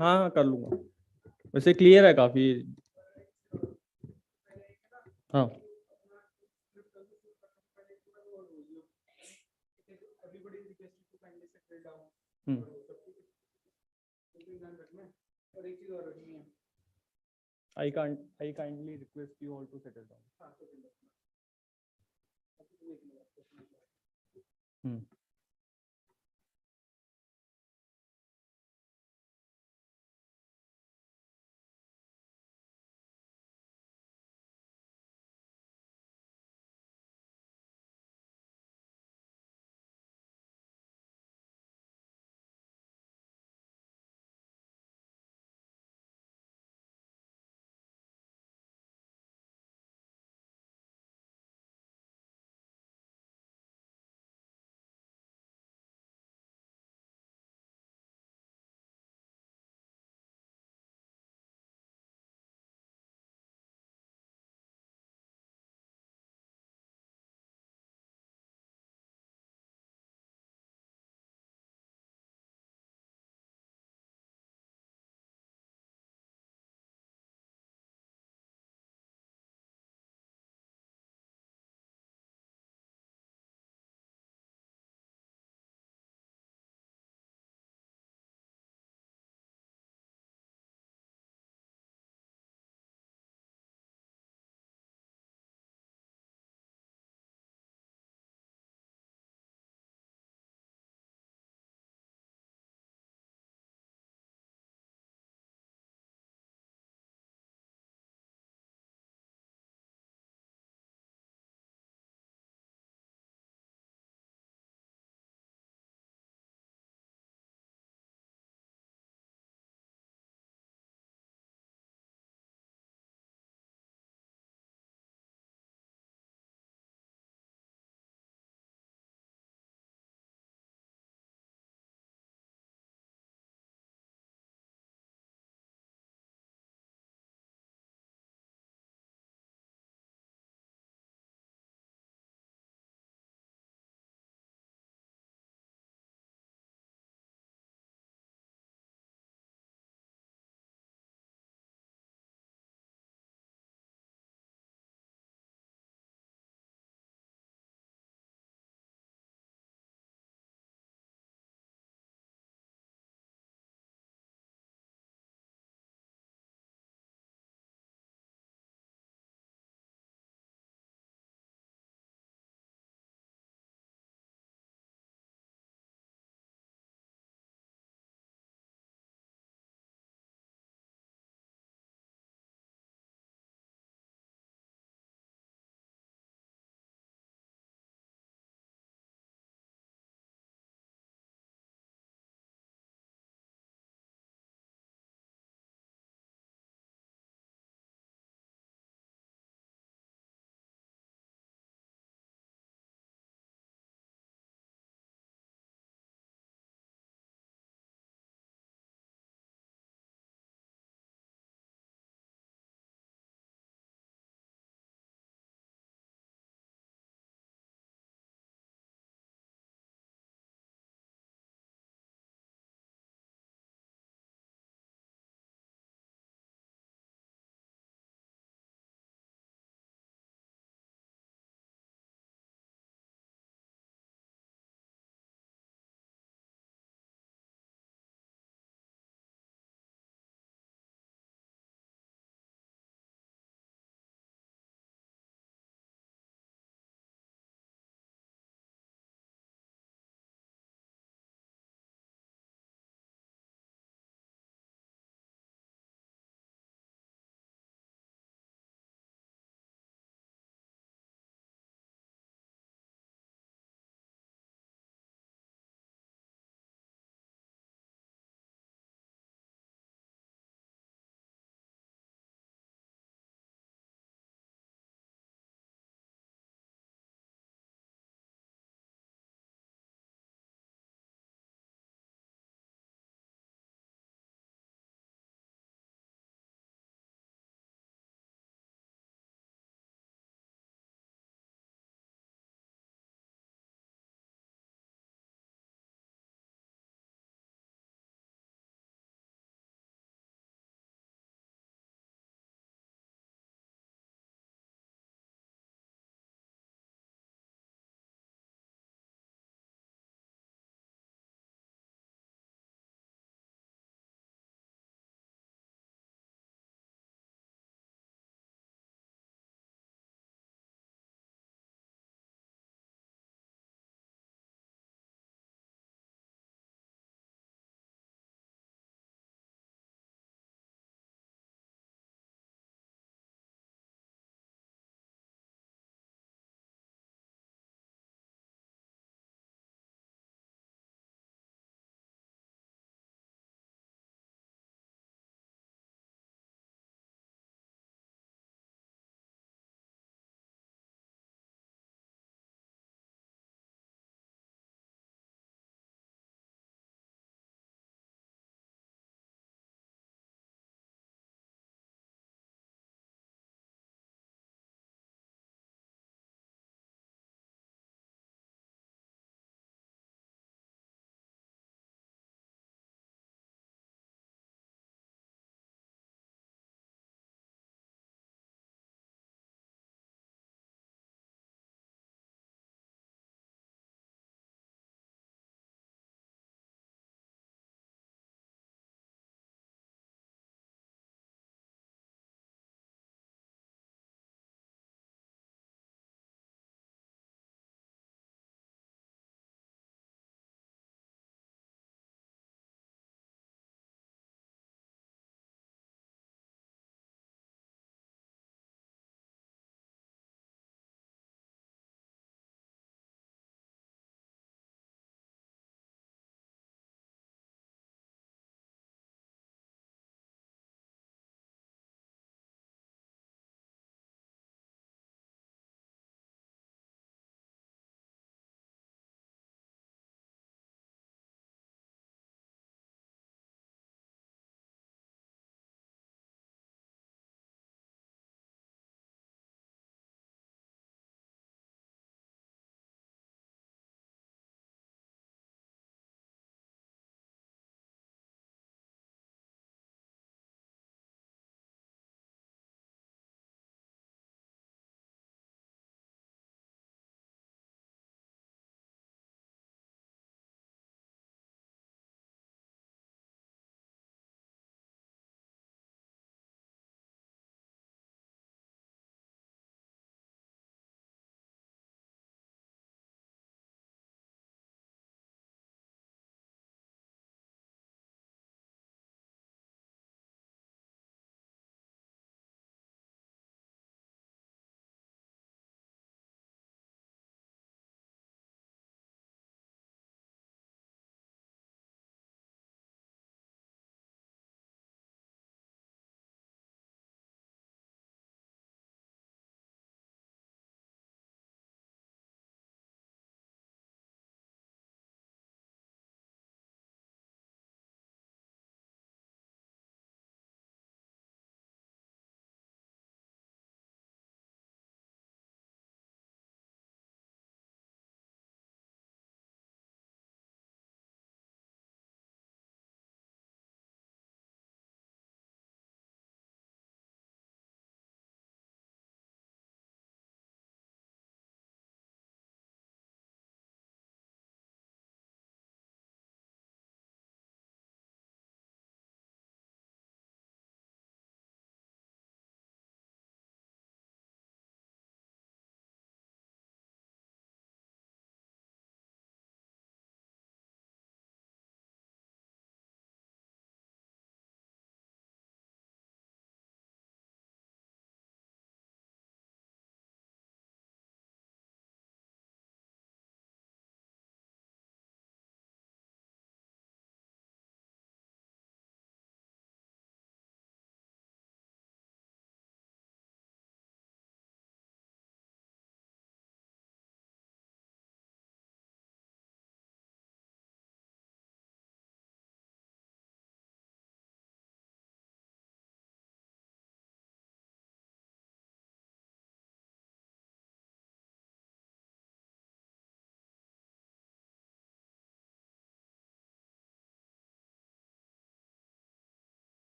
हाँ हाँ कर लूंगा. वैसे क्लियर है काफी. हाँ. हम्म. I kindly request you all to settle down. Hmm.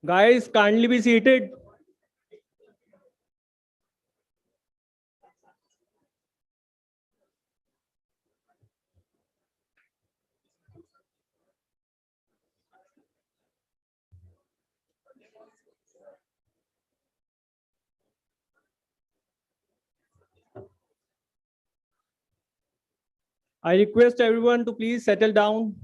Guys, kindly be seated. I request everyone to please settle down.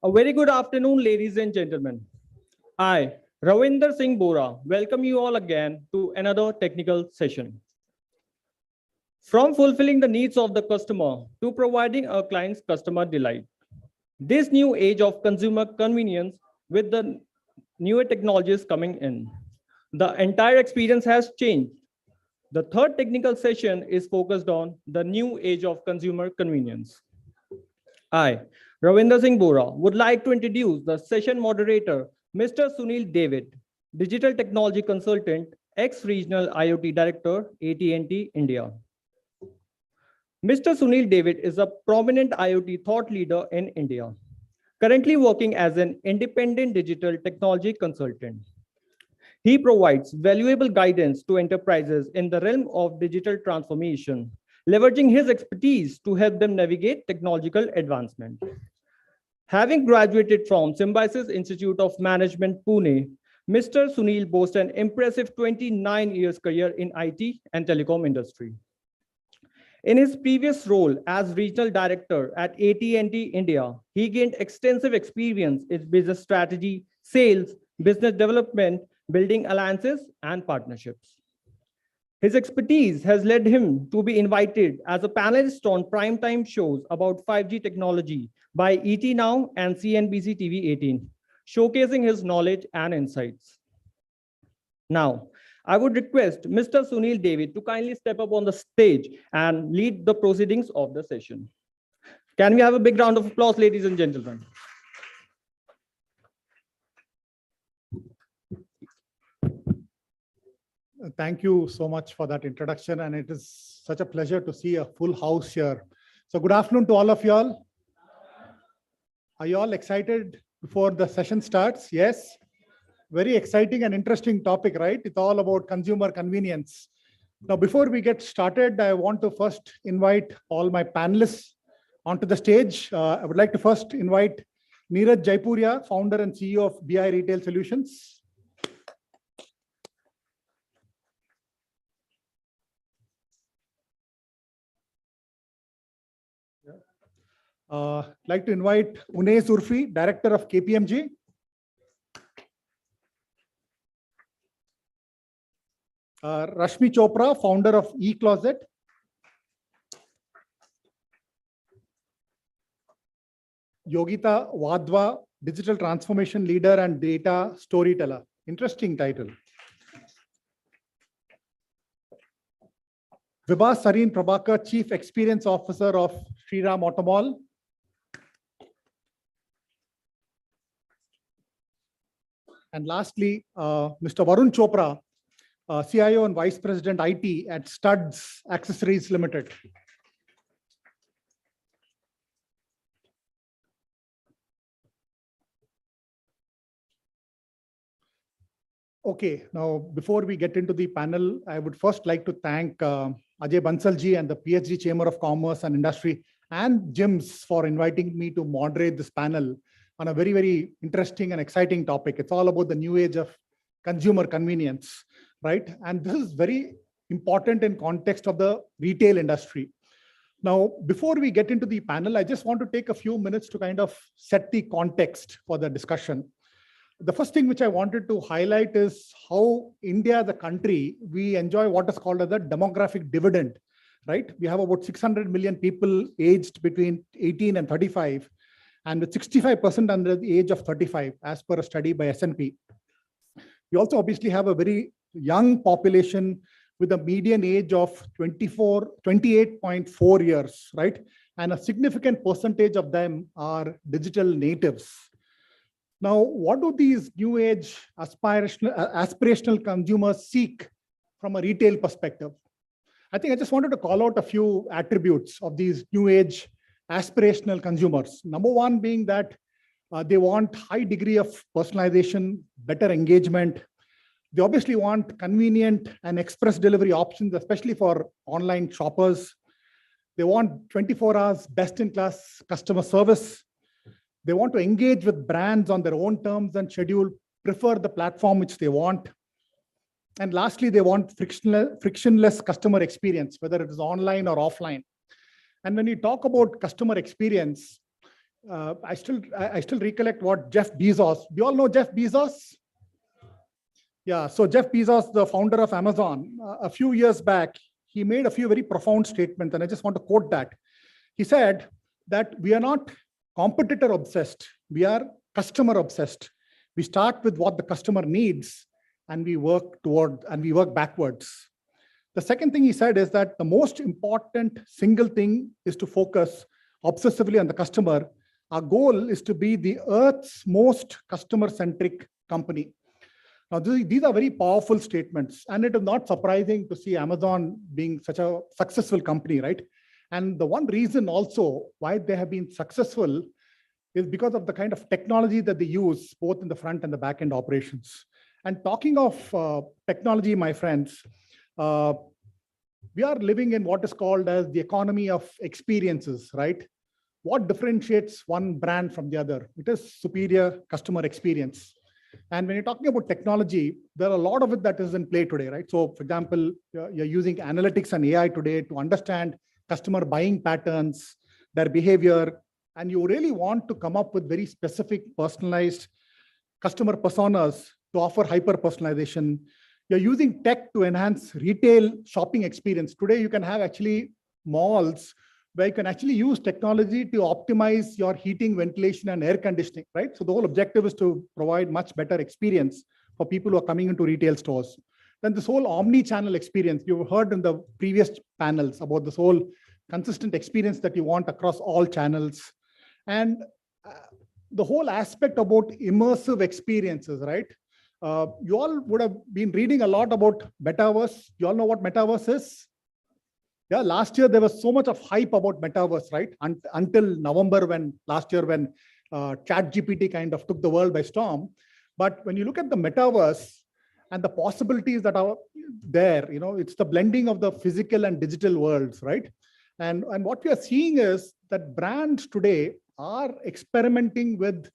A very good afternoon, ladies and gentlemen. I, Ravinder Singh Bora, welcome you all again to another technical session. From fulfilling the needs of the customer to providing a client's customer delight. This new age of consumer convenience with the newer technologies coming in, the entire experience has changed. The third technical session is focused on the new age of consumer convenience. I, Ravinder Singh Bora, would like to introduce the session moderator, Mr. Sunil David, Digital Technology Consultant, ex-Regional IoT Director, AT&T India. Mr. Sunil David is a prominent IoT thought leader in India, currently working as an independent digital technology consultant. He provides valuable guidance to enterprises in the realm of digital transformation, leveraging his expertise to help them navigate technological advancement. Having graduated from Symbiosis Institute of Management, Pune, Mr. Sunil boasts an impressive 29 years career in IT and telecom industry. In his previous role as regional director at AT&T India, he gained extensive experience in business strategy, sales, business development, building alliances, and partnerships. His expertise has led him to be invited as a panelist on primetime shows about 5G technology by ET Now and CNBC TV 18, showcasing his knowledge and insights. Now, I would request Mr. Sunil David to kindly step up on the stage and lead the proceedings of the session. Can we have a big round of applause, ladies and gentlemen? Thank you so much for that introduction. And it is such a pleasure to see a full house here. So good afternoon to all of y'all. Are you all excited before the session starts? Yes. Very exciting and interesting topic, right? It's all about consumer convenience. Now, before we get started, I want to first invite all my panelists onto the stage. I would like to first invite Neeraj Jaipuria, founder and CEO of BI Retail Solutions. Like to invite Unais Urfi, Director of KPMG. Rashmi Chopra, founder of eCloset. Yogita Wadhwa, digital transformation leader and data storyteller. Interesting title. Vibha Sareen Prabhakar, Chief Experience Officer of Shriram Automall. And lastly, Mr. Varun Chopra, CIO and Vice President IT at Studs Accessories Limited. Okay, now before we get into the panel, I would first like to thank Ajay Bansalji and the PhD Chamber of Commerce and Industry and GIMS for inviting me to moderate this panel on a very, very interesting and exciting topic. It's all about the new age of consumer convenience, right? And this is very important in context of the retail industry. Now, before we get into the panel, I just want to take a few minutes to kind of set the context for the discussion. The first thing which I wanted to highlight is how India, the country, we enjoy what is called as a demographic dividend, right? We have about 600 million people aged between 18 and 35, and with 65% under the age of 35, as per a study by S&P. We also obviously have a very young population with a median age of 28.4 years, right? And a significant percentage of them are digital natives. Now, what do these new age aspirational consumers seek from a retail perspective? I think I just wanted to call out a few attributes of these new age aspirational consumers. Number one being that they want high degree of personalization, better engagement. They obviously want convenient and express delivery options, especially for online shoppers. They want 24 hours best-in-class customer service. They want to engage with brands on their own terms and schedule, prefer the platform which they want. And lastly, they want frictionless customer experience, whether it is online or offline. And when you talk about customer experience, I still recollect what Jeff Bezos, do you all know Jeff Bezos? Yeah, so Jeff Bezos, the founder of Amazon, a few years back, he made a few very profound statements, and I just want to quote that. He said that we are not competitor obsessed, we are customer obsessed. We start with what the customer needs, and we work backwards. The second thing he said is that the most important single thing is to focus obsessively on the customer. Our goal is to be the Earth's most customer-centric company. Now, these are very powerful statements, and it is not surprising to see Amazon being such a successful company, right? And the one reason also why they have been successful is because of the kind of technology that they use, both in the front and the back end operations. And talking of technology, my friends, we are living in what is called as the economy of experiences, right? What differentiates one brand from the other? It is superior customer experience. And when you're talking about technology, there are a lot of it that is in play today, right? So for example, you're using analytics and AI today to understand customer buying patterns, their behavior, and you really want to come up with very specific personalized customer personas to offer hyper personalization. You're using tech to enhance retail shopping experience. Today, you can have actually malls where you can actually use technology to optimize your heating, ventilation, and air conditioning, right? So the whole objective is to provide much better experience for people who are coming into retail stores. Then this whole omni-channel experience, you've heard in the previous panels about this whole consistent experience that you want across all channels. And the whole aspect about immersive experiences, right? You all would have been reading a lot about metaverse. You all know what metaverse is? Yeah, last year there was so much of hype about metaverse, right? Until November last year when ChatGPT kind of took the world by storm. But when you look at the metaverse and the possibilities that are there, it's the blending of the physical and digital worlds, right? And what we are seeing is that brands today are experimenting with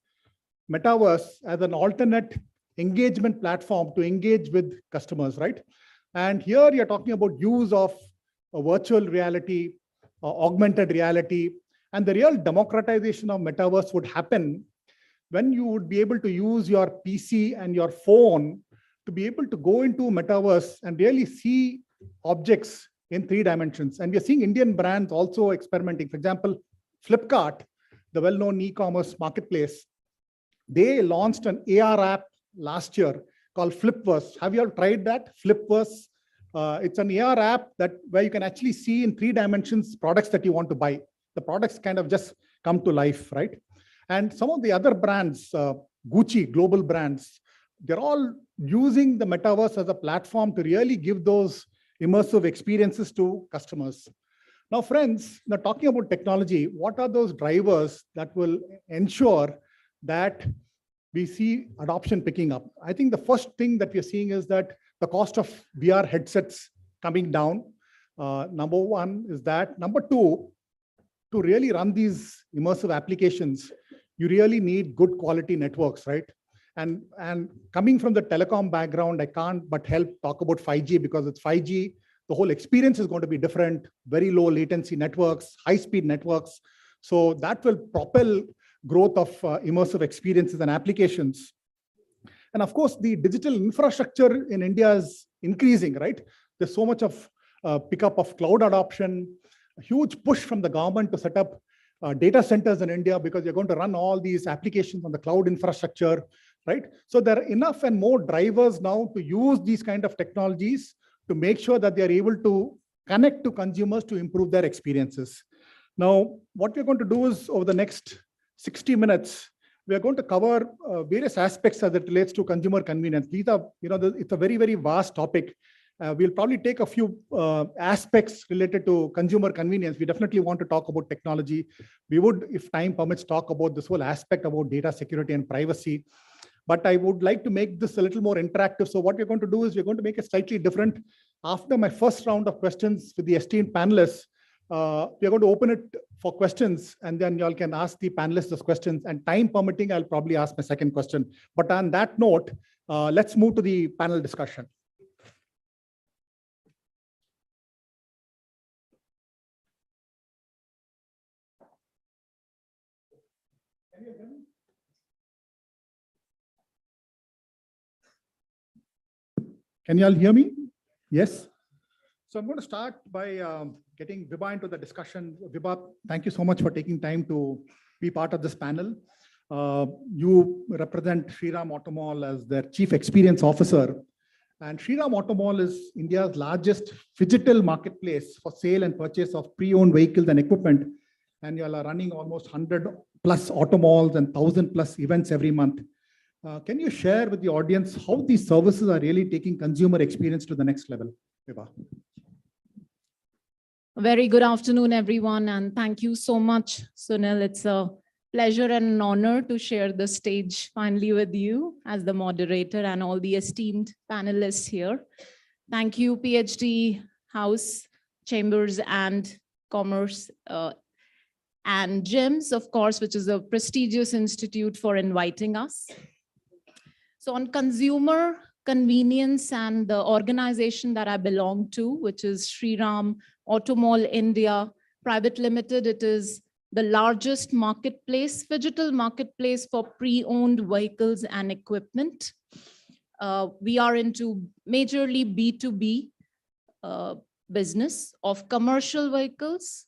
metaverse as an alternate engagement platform to engage with customers, right? And here you're talking about use of virtual reality, augmented reality, and the real democratization of metaverse would happen when you would be able to use your PC and your phone to be able to go into metaverse and really see objects in 3 dimensions. And we're seeing Indian brands also experimenting. For example, Flipkart, the well-known e-commerce marketplace, they launched an AR app last year called Flipverse. Have you all tried that? Flipverse. It's an AR app where you can actually see in 3 dimensions products that you want to buy. The products kind of just come to life, right? And some of the other brands, Gucci, global brands, they're all using the metaverse as a platform to really give those immersive experiences to customers. Now, friends, now talking about technology, what are those drivers that will ensure that we see adoption picking up? I think the first thing that we're seeing is that the cost of VR headsets coming down. Number one is that. Number two, to really run these immersive applications, you really need good quality networks, right? And coming from the telecom background, I can't but help talk about 5G because it's 5G. The whole experience is going to be different, very low latency networks, high-speed networks. So that will propel growth of immersive experiences and applications. And of course, the digital infrastructure in India is increasing, right? There's so much of pickup of cloud adoption, a huge push from the government to set up data centers in India because you're going to run all these applications on the cloud infrastructure, right? So there are enough and more drivers now to use these kind of technologies to make sure that they are able to connect to consumers to improve their experiences. Now, what we're going to do is over the next 60 minutes, we are going to cover various aspects as it relates to consumer convenience. These are, it's a very, very vast topic. We'll probably take a few aspects related to consumer convenience. We definitely want to talk about technology. We would, if time permits, talk about this whole aspect about data security and privacy. But I would like to make this a little more interactive. So what we're going to do is we're going to make it slightly different. After my first round of questions with the esteemed panelists, we're going to open it for questions, and then y'all can ask the panelists those questions. And time permitting, I'll probably ask my second question. But on that note, let's move to the panel discussion. Can you all hear me? Yes. So I'm going to start by getting Vibha into the discussion. Vibha, thank you so much for taking time to be part of this panel. You represent Shriram Automall as their Chief Experience Officer. And Shriram Automall is India's largest phygital marketplace for sale and purchase of pre-owned vehicles and equipment. And you all are running almost 100 plus automalls and 1,000 plus events every month. Can you share with the audience how these services are really taking consumer experience to the next level? Vibha. Very good afternoon, everyone, and thank you so much, Sunil. It's a pleasure and an honor to share the stage finally with you as the moderator and all the esteemed panelists here. Thank you, PhD House, Chambers and Commerce, and GEMS, of course, which is a prestigious institute, for inviting us. So on consumer convenience and the organization that I belong to, which is Shriram Automall India Private Limited, it is the largest marketplace, digital marketplace for pre-owned vehicles and equipment. We are into majorly B2B business of commercial vehicles,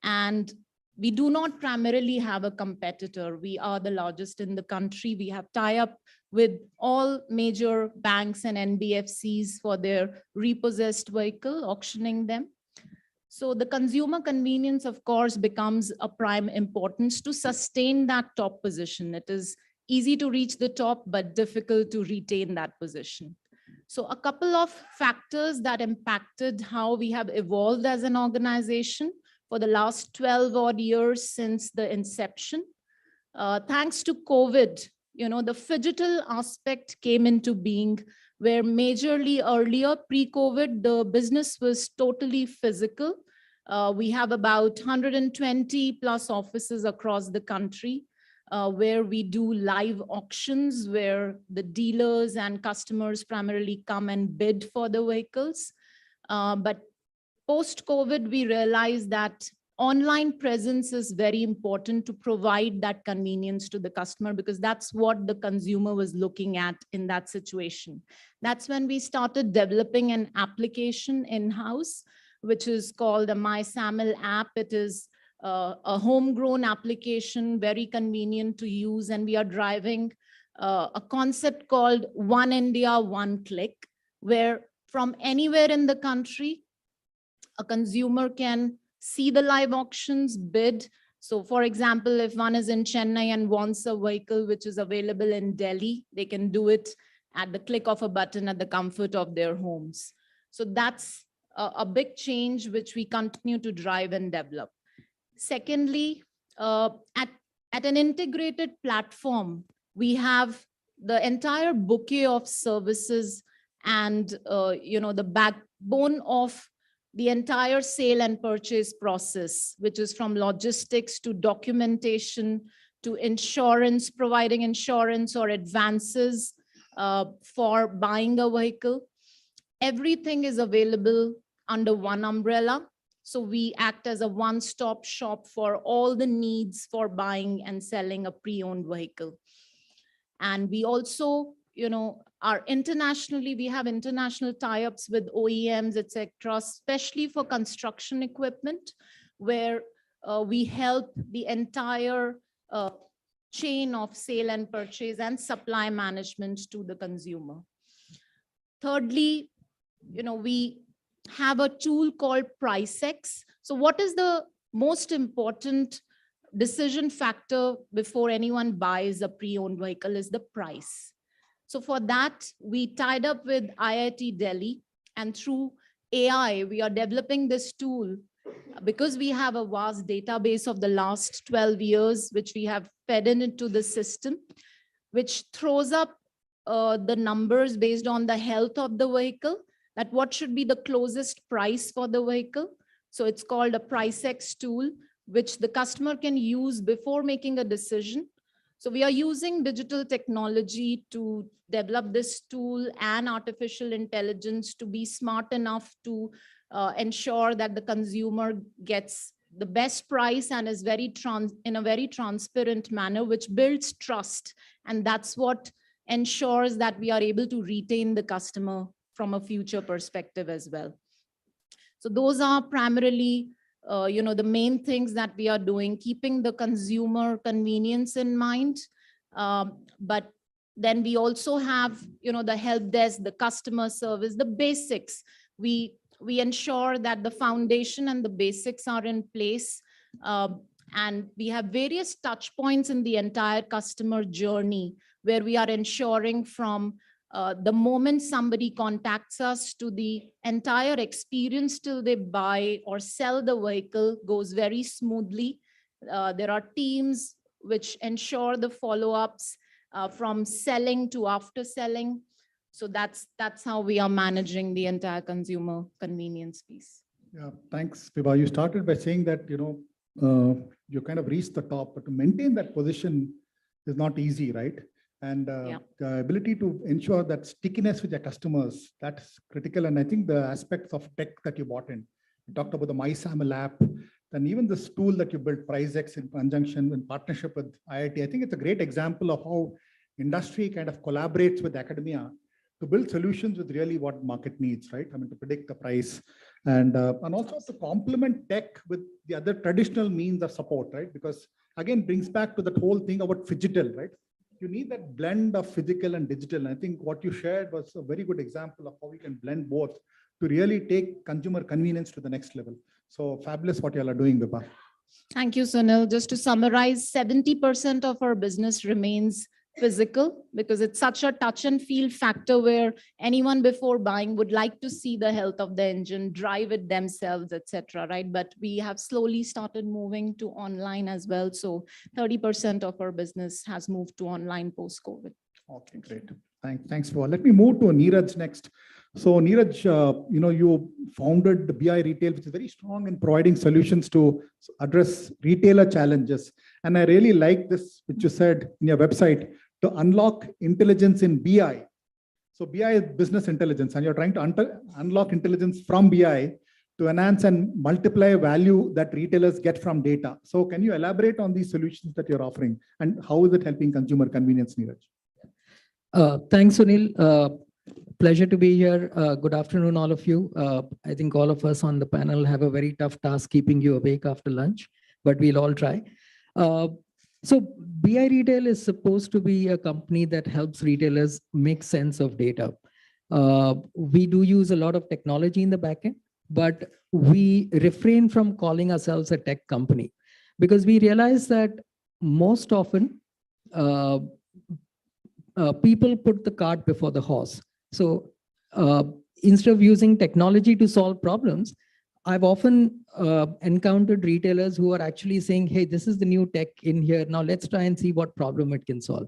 and we do not primarily have a competitor. We are the largest in the country. We have tie-up with all major banks and NBFCs for their repossessed vehicle, auctioning them. So the consumer convenience, of course, becomes a prime importance to sustain that top position. It is easy to reach the top, but difficult to retain that position. So a couple of factors that impacted how we have evolved as an organization for the last 12 odd years since the inception. Thanks to COVID, the phygital aspect came into being, where majorly earlier pre-COVID, the business was totally physical. We have about 120 plus offices across the country, where we do live auctions, where the dealers and customers primarily come and bid for the vehicles. But post-COVID, we realized that online presence is very important to provide that convenience to the customer, because that's what the consumer was looking at in that situation. That's when we started developing an application in-house, which is called the MySAMIL app. It is a homegrown application, very convenient to use, and we are driving a concept called One India, One Click, where from anywhere in the country, a consumer can see the live auctions, bid. So for example, if one is in Chennai and wants a vehicle which is available in Delhi, they can do it at the click of a button at the comfort of their homes. So that's a big change which we continue to drive and develop. Secondly, at an integrated platform, we have the entire bouquet of services and the backbone of the entire sale and purchase process, which is from logistics to documentation to insurance, providing insurance or advances for buying a vehicle. Everything is available under one umbrella. So we act as a one-stop shop for all the needs for buying and selling a pre-owned vehicle. And we also, are internationally, we have international tie-ups with OEMs, etc., especially for construction equipment, where we help the entire chain of sale and purchase and supply management to the consumer. Thirdly, we have a tool called PriceX. So what is the most important decision factor before anyone buys a pre-owned vehicle is the price. So for that, we tied up with IIT Delhi, and through AI, we are developing this tool because we have a vast database of the last 12 years, which we have fed into the system, which throws up the numbers based on the health of the vehicle, that what should be the closest price for the vehicle. So it's called a PriceX tool, which the customer can use before making a decision. So we are using digital technology to develop this tool and artificial intelligence to be smart enough to ensure that the consumer gets the best price and is in a very transparent manner, which builds trust. And that's what ensures that we are able to retain the customer from a future perspective as well. So those are primarily the main things that we are doing, keeping the consumer convenience in mind. But then we also have, the help desk, the customer service, the basics. We ensure that the foundation and the basics are in place. And we have various touch points in the entire customer journey, where we are ensuring from the moment somebody contacts us to the entire experience till they buy or sell the vehicle goes very smoothly. There are teams which ensure the follow-ups from selling to after selling. So that's how we are managing the entire consumer convenience piece. Yeah, thanks, Vibha. You started by saying that, you kind of reached the top, but to maintain that position is not easy, right? And Yeah. the ability to ensure that stickiness with your customers, that's critical. And I think the aspects of tech that you brought in, you talked about the MySaml app, and even this tool that you built, PriceX, in conjunction in partnership with IIT. I think it's a great example of how industry kind of collaborates with academia to build solutions with really what market needs, right? I mean, to predict the price and also to complement tech with the other traditional means of support, right? Because again, brings back to that whole thing about phygital, right? You need that blend of physical and digital. And I think what you shared was a very good example of how we can blend both to really take consumer convenience to the next level. So fabulous what you all are doing, Vibha. Thank you, Sunil. Just to summarize, 70% of our business remains physical because it's such a touch and feel factor where anyone before buying would like to see the health of the engine, drive it themselves, etc. Right? But we have slowly started moving to online as well. So 30% of our business has moved to online post-COVID. Okay, great. Thanks for. Let me move to Neeraj next. So Neeraj, you founded the BI Retail, which is very strong in providing solutions to address retailer challenges. And I really like this, which you said in your website, to unlock intelligence in BI. So BI is business intelligence, and you're trying to unlock intelligence from BI to enhance and multiply value that retailers get from data. So can you elaborate on these solutions that you're offering and how is it helping consumer convenience, Neeraj? Thanks, Sunil. Pleasure to be here. Good afternoon, all of you. I think all of us on the panel have a very tough task keeping you awake after lunch, but we'll all try. So BI Retail is supposed to be a company that helps retailers make sense of data. We do use a lot of technology in the backend, but we refrain from calling ourselves a tech company because we realize that most often people put the cart before the horse. So instead of using technology to solve problems, I've often encountered retailers who are actually saying, hey, this is the new tech in here. Now let's try and see what problem it can solve.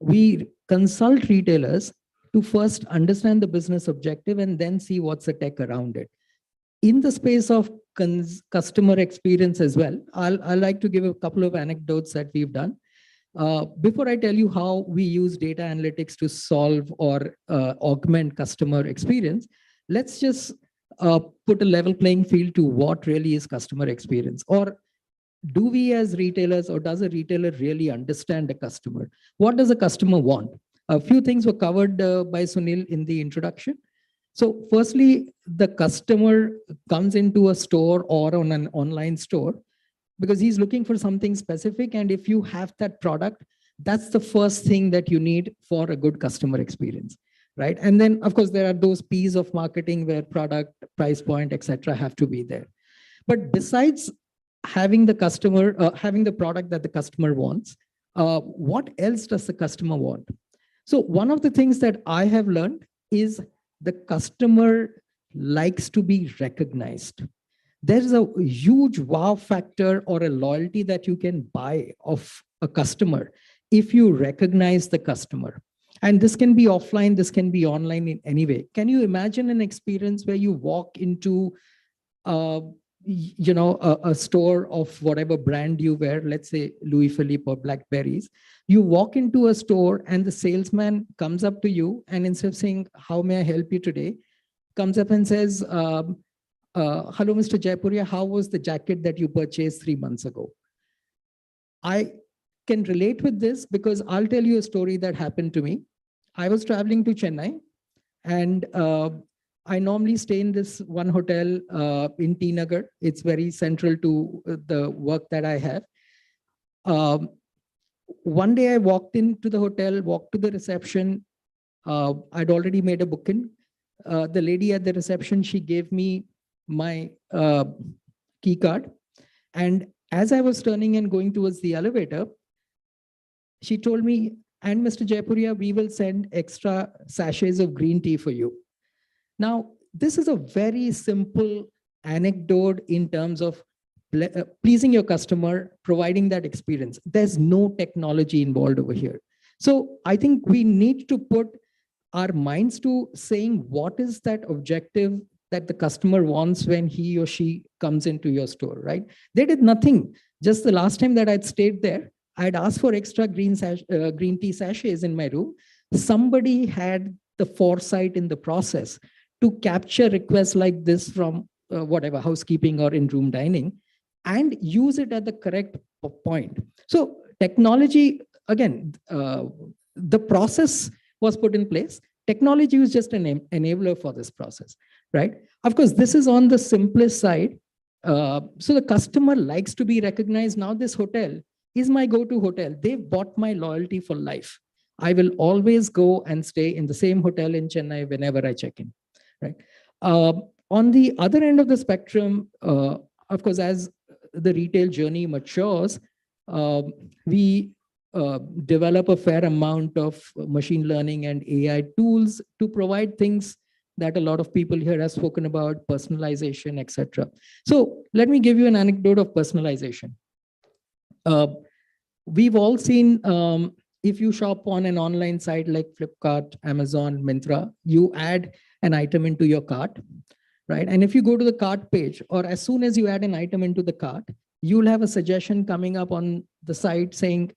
We consult retailers to first understand the business objective and then see what's the tech around it. In the space of customer experience as well, I'd like to give a couple of anecdotes that we've done. Before I tell you how we use data analytics to solve or augment customer experience, let's just put a level playing field to what really is customer experience. Or do we as retailers, or does a retailer really understand the customer? What does a customer want? A few things were covered by Sunil in the introduction. So firstly, the customer comes into a store or on an online store because he's looking for something specific. And if you have that product, that's the first thing that you need for a good customer experience, right? And then, of course, there are those P's of marketing where product, price point, etc. have to be there. But besides having the customer, having the product that the customer wants, what else does the customer want? So one of the things that I have learned is the customer likes to be recognized. There's a huge wow factor or a loyalty that you can buy of a customer if you recognize the customer. And this can be offline, this can be online in any way. Can you imagine an experience where you walk into a store of whatever brand you wear, let's say Louis Philippe or Blackberries. You walk into a store and the salesman comes up to you and instead of saying, how may I help you today? Comes up and says, hello, Mr. Jaipuria, how was the jacket that you purchased 3 months ago? I can relate with this because I'll tell you a story that happened to me. I was traveling to Chennai and I normally stay in this one hotel in T Nagar. It's very central to the work that I have. One day I walked into the hotel, walked to the reception. I'd already made a booking. The lady at the reception, she gave me my key card. And as I was turning and going towards the elevator, she told me, and Mr. Jaipuria, we will send extra sachets of green tea for you. Now, this is a very simple anecdote in terms of pleasing your customer, providing that experience. There's no technology involved over here. So I think we need to put our minds to saying what is that objective that the customer wants when he or she comes into your store, right? They did nothing. Just the last time that I'd stayed there, I'd asked for extra green tea sachets in my room. Somebody had the foresight in the process to capture requests like this from whatever housekeeping or in-room dining and use it at the correct point. So technology, again, the process was put in place. Technology was just an enabler for this process, right? Of course, this is on the simplest side. So the customer likes to be recognized. Now this hotel is my go-to hotel. They've bought my loyalty for life. I will always go and stay in the same hotel in Chennai whenever I check in, right? On the other end of the spectrum, of course, as the retail journey matures, we develop a fair amount of machine learning and AI tools to provide things that a lot of people here have spoken about, personalization, etc. So let me give you an anecdote of personalization. We've all seen, if you shop on an online site like Flipkart, Amazon, Myntra, you add an item into your cart, right? And if you go to the cart page, or as soon as you add an item into the cart, you'll have a suggestion coming up on the site saying,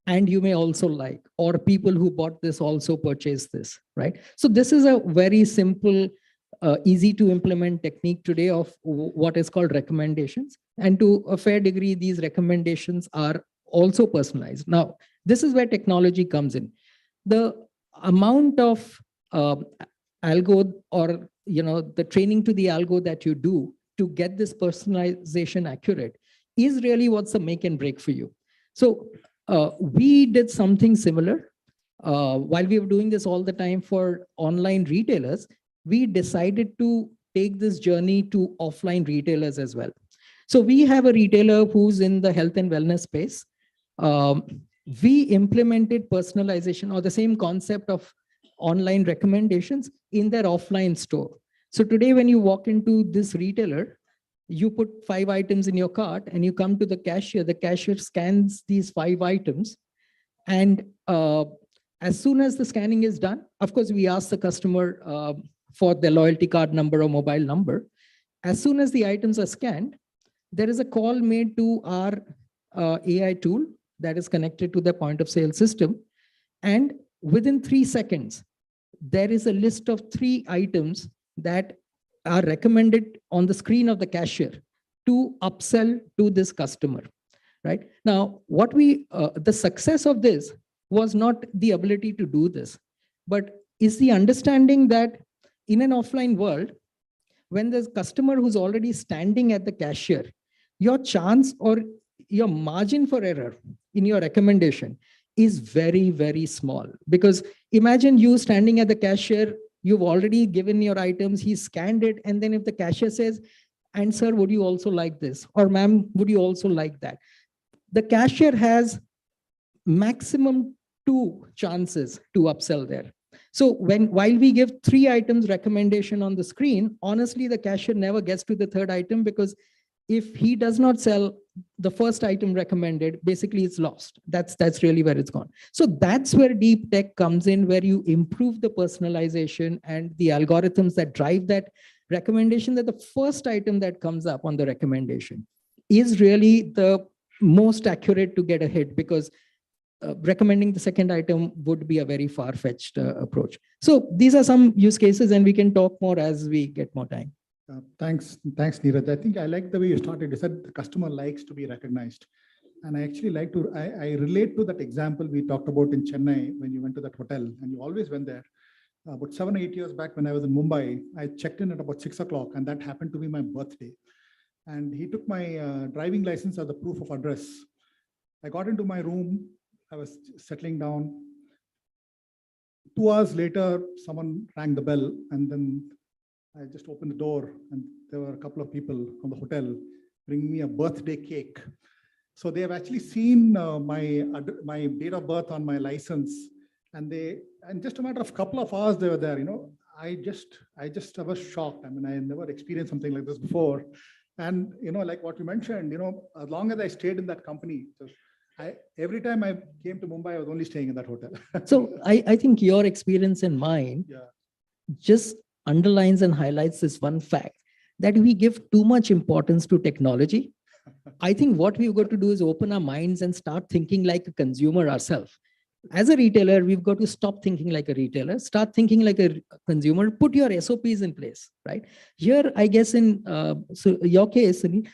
and you may also like, or people who bought this also purchased this, right? So this is a very simple, easy to implement technique today of what is called recommendations. And to a fair degree, these recommendations are also personalized. Now, this is where technology comes in. The amount of algo or the training to the algo that you do to get this personalization accurate is really what's the make and break for you. So we did something similar. While we were doing this all the time for online retailers, we decided to take this journey to offline retailers as well. So we have a retailer who's in the health and wellness space. We implemented personalization or the same concept of online recommendations in their offline store. So today, when you walk into this retailer, you put 5 items in your cart and you come to the cashier scans these 5 items. And as soon as the scanning is done, of course, we ask the customer for their loyalty card number or mobile number. As soon as the items are scanned, there is a call made to our AI tool that is connected to the point of sale system. And within 3 seconds, there is a list of 3 items that are recommended on the screen of the cashier to upsell to this customer, right? Now, what the success of this was not the ability to do this, but is the understanding that in an offline world, when there's a customer who's already standing at the cashier, your chance or your margin for error in your recommendation is very, very small. Because imagine you standing at the cashier, you've already given your items, he scanned it, and then if the cashier says, and sir, would you also like this? Or ma'am, would you also like that? The cashier has maximum 2 chances to upsell there. So while we give 3 items recommendation on the screen, honestly, the cashier never gets to the 3rd item, because if he does not sell the first item recommended, basically it's lost. That's really where it's gone. So that's where deep tech comes in, where you improve the personalization and the algorithms that drive that recommendation, that the first item that comes up on the recommendation is really the most accurate to get a hit, because recommending the second item would be a very far-fetched approach. So these are some use cases, and we can talk more as we get more time. Thanks, Neeraj. I think I like the way you started. You said the customer likes to be recognized. And I actually like to, I relate to that example we talked about in Chennai when you went to that hotel and you always went there. About 7 or 8 years back when I was in Mumbai, I checked in at about 6 o'clock, and that happened to be my birthday. And he took my driving license as a proof of address. I got into my room, I was settling down. 2 hours later, someone rang the bell, and then I just opened the door, and there were a couple of people from the hotel bringing me a birthday cake. So they have actually seen my date of birth on my license, and just a matter of couple of hours they were there. I was shocked. I mean, I never experienced something like this before. And like what you mentioned, as long as I stayed in that company, every time I came to Mumbai, I was only staying in that hotel. So I think your experience and mine just underlines and highlights this one fact, that we give too much importance to technology I think what we've got to do is open our minds and start thinking like a consumer ourselves. As a retailer, we've got to stop thinking like a retailer, start thinking like a consumer, put your SOPs in place, right? Here, I guess in your case, Sunil,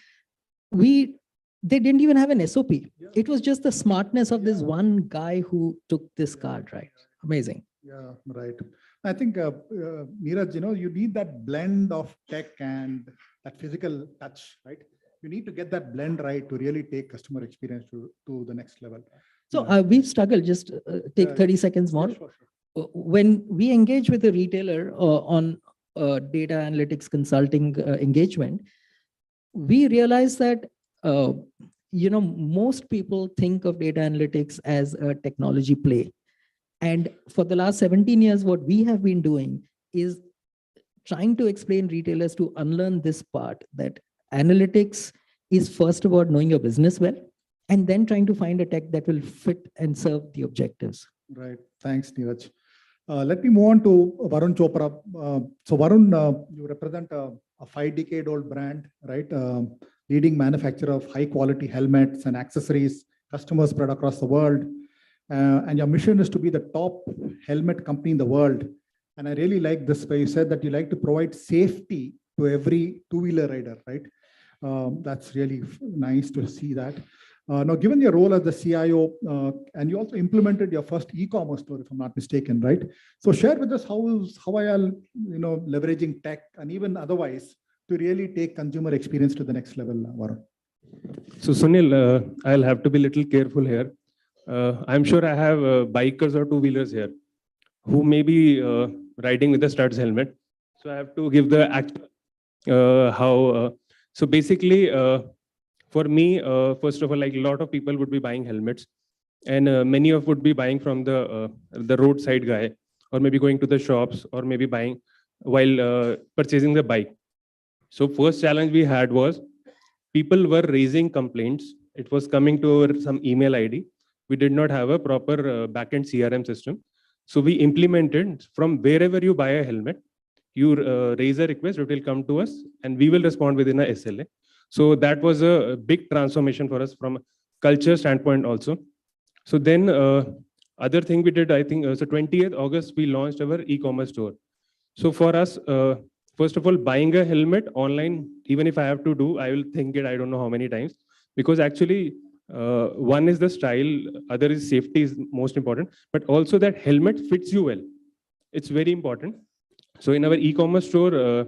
they didn't even have an SOP. It was just the smartness of this one guy who took this card, right? Amazing. Yeah, right. I think, Neeraj, you need that blend of tech and that physical touch, right? You need to get that blend right to really take customer experience to the next level. So we've struggled, just take 30 seconds more. When we engage with a retailer on data analytics consulting engagement, we realize that, most people think of data analytics as a technology play. And for the last 17 years, what we have been doing is trying to explain retailers to unlearn this part, that analytics is first about knowing your business well, and then trying to find a tech that will fit and serve the objectives. Right. Thanks, Neeraj. Let me move on to Varun Chopra. So Varun, you represent a 5-decade-old brand, right? Leading manufacturer of high quality helmets and accessories, customers spread across the world. And your mission is to be the top helmet company in the world. And I really like this where you said that you like to provide safety to every two-wheeler rider, right? That's really nice to see that. Now, given your role as the CIO, and you also implemented your first e-commerce store, if I'm not mistaken, right? So share with us how are you leveraging tech and even otherwise to really take consumer experience to the next level, Varun? So Sunil, I'll have to be a little careful here. I'm sure I have bikers or two-wheelers here who may be riding with a studs helmet. So I have to give the so basically, for me, first of all, like a lot of people would be buying helmets, and many of would be buying from the roadside guy, or maybe going to the shops, or maybe buying while purchasing the bike. So first challenge we had was people were raising complaints. It was coming to some email ID. We did not have a proper backend CRM system. So we implemented from wherever you buy a helmet, you raise a request, it will come to us, and we will respond within a SLA. So that was a big transformation for us from a culture standpoint also. So then other thing we did, I think, so 20th August, we launched our e-commerce store. So for us, first of all, buying a helmet online, even if I have to do, I will think it, I don't know how many times, because actually one is the style, other is safety is most important, but also that helmet fits you well. It's very important. So in our e-commerce store,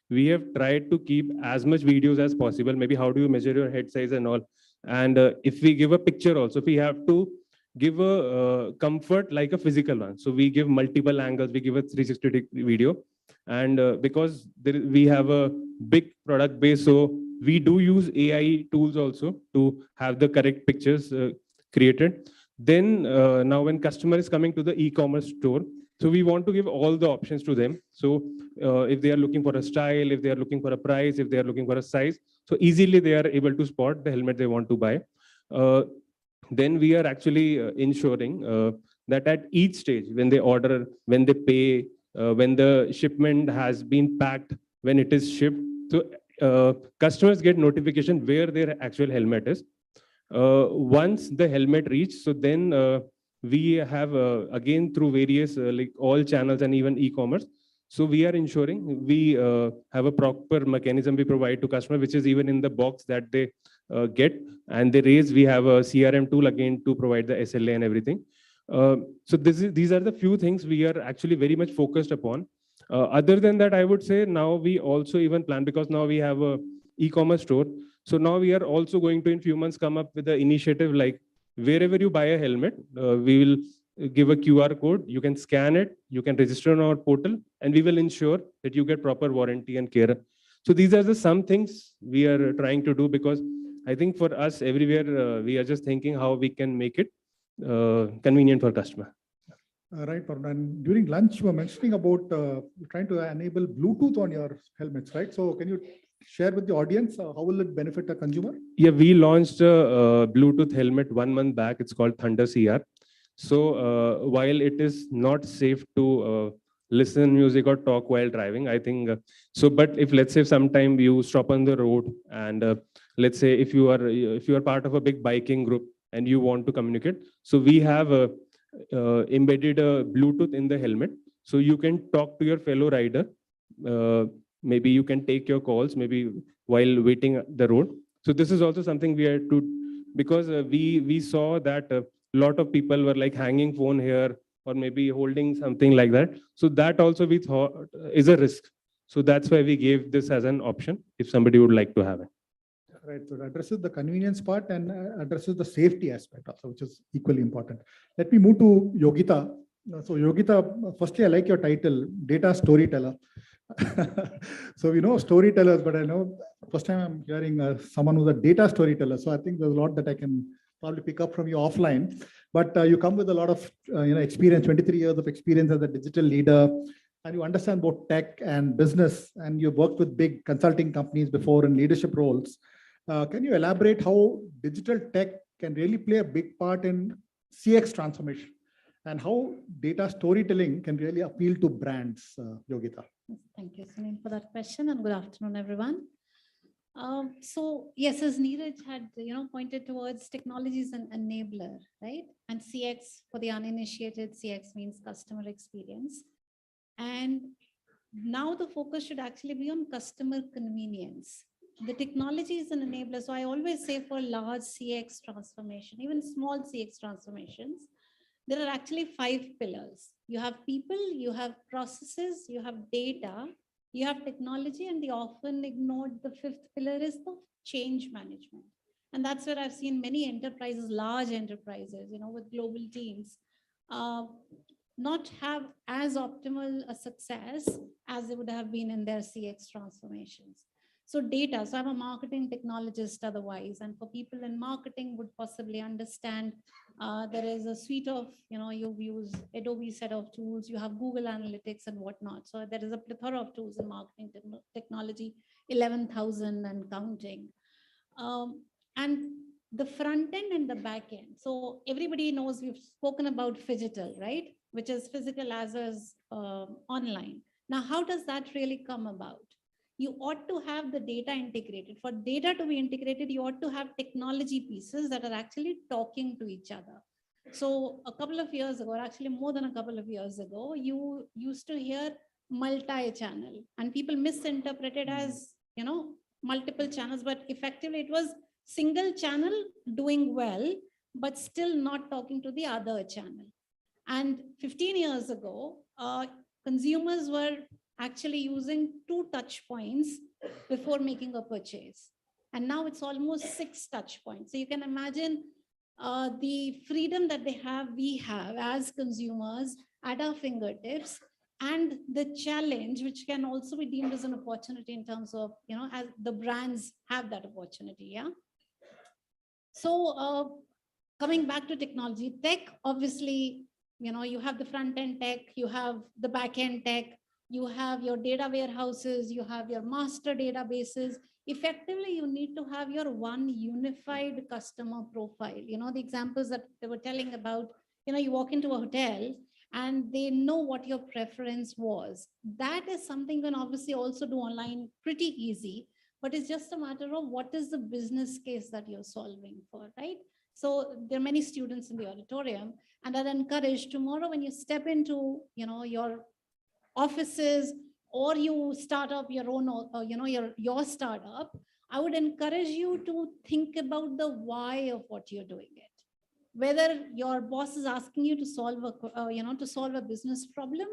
we have tried to keep as much videos as possible. Maybe how do you measure your head size and all. And if we give a picture also, if we have to give a comfort like a physical one. So we give multiple angles, we give a 360 video. And because we have a big product base, so we do use AI tools also to have the correct pictures created. Then now when customer is coming to the e-commerce store, so we want to give all the options to them. So if they are looking for a style, if they are looking for a price, if they are looking for a size, so easily they are able to spot the helmet they want to buy. Then we are actually ensuring that at each stage, when they order, when they pay, when the shipment has been packed, when it is shipped, so customers get notification where their actual helmet is. Once the helmet reaches, so then we have again through various like all channels and even e-commerce. So we are ensuring we have a proper mechanism we provide to customer, which is even in the box that they get and they raise. We have a CRM tool again to provide the SLA and everything. So these are the few things we are actually very much focused upon. Other than that, I would say now we also even plan, because now we have a e-commerce store. So now we are also going to in few months come up with the initiative like wherever you buy a helmet, we will give a QR code, you can scan it, you can register on our portal, and we will ensure that you get proper warranty and care. So these are the some things we are trying to do, because I think for us everywhere, we are just thinking how we can make it convenient for customer. Right, Varun. And during lunch, you were mentioning about trying to enable Bluetooth on your helmets, right? So can you share with the audience how will it benefit a consumer? Yeah, we launched a Bluetooth helmet 1 month back. It's called Thunder CR. So while it is not safe to listen music or talk while driving, I think so. But if let's say sometime you stop on the road and let's say if you are part of a big biking group and you want to communicate, so we have embedded a Bluetooth in the helmet, so you can talk to your fellow rider. Maybe you can take your calls maybe while waiting the road. So this is also something we had to, because we saw that a lot of people were like hanging phone here or maybe holding something like that. So that also we thought is a risk. So that's why we gave this as an option if somebody would like to have it. Right, so it addresses the convenience part and addresses the safety aspect also, which is equally important. Let me move to Yogita. So Yogita, firstly, I like your title, data storyteller. So we know storytellers, but I know first time I'm hearing someone who's a data storyteller. So I think there's a lot that I can probably pick up from you offline. But you come with a lot of experience, 23 years of experience as a digital leader, and you understand both tech and business, and you've worked with big consulting companies before in leadership roles. Can you elaborate how digital tech can really play a big part in CX transformation and how data storytelling can really appeal to brands, Yogita? Thank you, Sunil, for that question, and good afternoon, everyone. So yes, as Neeraj had pointed towards, technology is an enabler, right? And CX, for the uninitiated, CX means customer experience. And now the focus should actually be on customer convenience. The technology is an enabler. So I always say for large CX transformation, even small CX transformations, there are actually 5 pillars. You have people, you have processes, you have data, you have technology, and the often ignored the 5th pillar is the change management. And that's where I've seen many enterprises, large enterprises, with global teams, not have as optimal a success as they would have been in their CX transformations. So data, so I'm a marketing technologist otherwise, and for people in marketing would possibly understand there is a suite of, you use Adobe set of tools, you have Google Analytics and whatnot. So there is a plethora of tools in marketing technology, 11,000 and counting. And the front end and the back end. So everybody knows we've spoken about phygital, right? Which is physical as well as online. Now, how does that really come about? You ought to have the data integrated. For data to be integrated, you ought to have technology pieces that are actually talking to each other. So a couple of years ago, or actually more than a couple of years ago, you used to hear multi-channel, and people misinterpreted as, multiple channels, but effectively it was single channel doing well, but still not talking to the other channel. And 15 years ago, consumers were actually using 2 touch points before making a purchase. And now it's almost 6 touch points. So you can imagine the freedom that we have as consumers at our fingertips, and the challenge, which can also be deemed as an opportunity in terms of, as the brands have that opportunity, yeah? So coming back to technology, tech, obviously, you have the front end tech, you have the back end tech, you have your data warehouses, you have your master databases. Effectively, you need to have your one unified customer profile. The examples that they were telling about, you walk into a hotel and they know what your preference was. That is something you can obviously also do online pretty easy, but it's just a matter of what is the business case that you're solving for, right? So there are many students in the auditorium, and I'd encourage tomorrow when you step into, your offices, or you start up your own, your startup, I would encourage you to think about the why of what you're doing it. Whether your boss is asking you to solve a business problem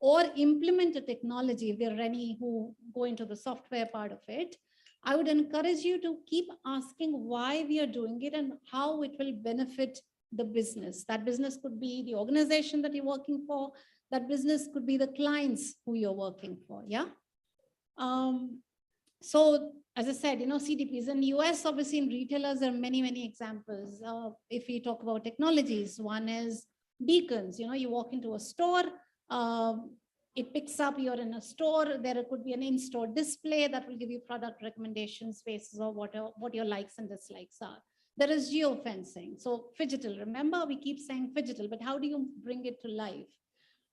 or implement a technology, if there are any who go into the software part of it, I would encourage you to keep asking why we are doing it and how it will benefit the business. That business could be the organization that you're working for. That business could be the clients who you're working for, yeah? So as I said, CDPs in US, obviously in retailers, there are many, many examples. If we talk about technologies, one is beacons. You walk into a store, it picks up, you're in a store, there could be an in-store display that will give you product recommendations basis of what your likes and dislikes are. There is geofencing. So phygital, remember we keep saying phygital, but how do you bring it to life?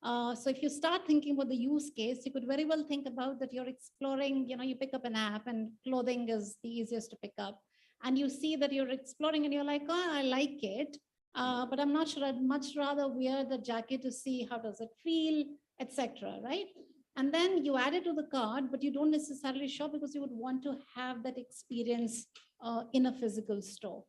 So if you start thinking about the use case, you could very well think about that you're exploring, you pick up an app and clothing is the easiest to pick up. and you see that you're exploring and you're like, oh, I like it, but I'm not sure, I'd much rather wear the jacket to see how does it feel, etc. Right? And then you add it to the cart, but you don't necessarily shop because you would want to have that experience in a physical store.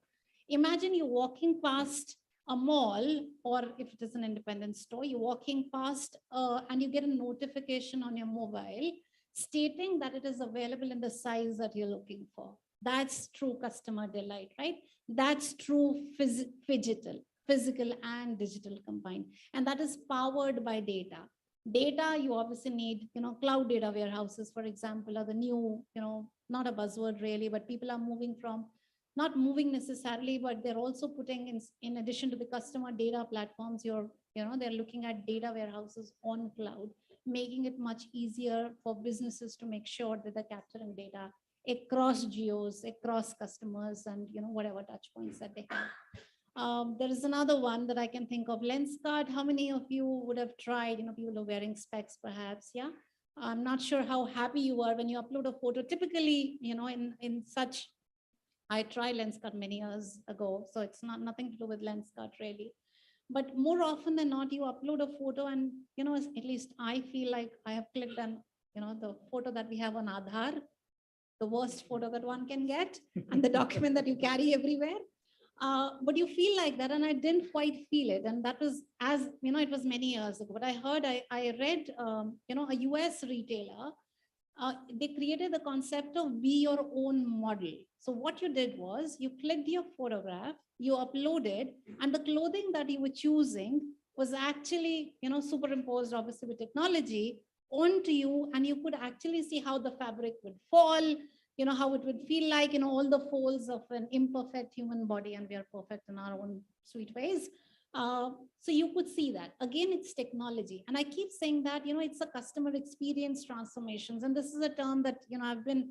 Imagine you walking past a mall, or if it is an independent store, you're walking past and you get a notification on your mobile stating that it is available in the size that you're looking for. That's true customer delight, right? That's true physical and digital combined. And that is powered by data. Data, you obviously need, cloud data warehouses, for example, are the new, not a buzzword really, but people are moving from, not moving necessarily, but they're also putting in addition to the customer data platforms, they're looking at data warehouses on cloud, making it much easier for businesses to make sure that they're capturing data across geos, across customers, and whatever touch points that they have. There is another one that I can think of, Lenskart. How many of you would have tried, people are wearing specs perhaps, yeah? I'm not sure how happy you are when you upload a photo. Typically, in such, I tried Lenskart many years ago, so it's nothing to do with Lenskart really. But more often than not, you upload a photo and, at least I feel like I have clicked on, the photo that we have on Aadhaar, the worst photo that one can get, and the document that you carry everywhere. But you feel like that, and I didn't quite feel it. And that was, as it was many years ago. But I read, a US retailer, they created the concept of be your own model. So what you did was you clicked your photograph, you uploaded, and the clothing that you were choosing was actually, superimposed obviously with technology onto you, and you could actually see how the fabric would fall, how it would feel like, all the folds of an imperfect human body, and we are perfect in our own sweet ways. So you could see that. Again, it's technology. And I keep saying that, it's a customer experience transformations. And this is a term that, I've been,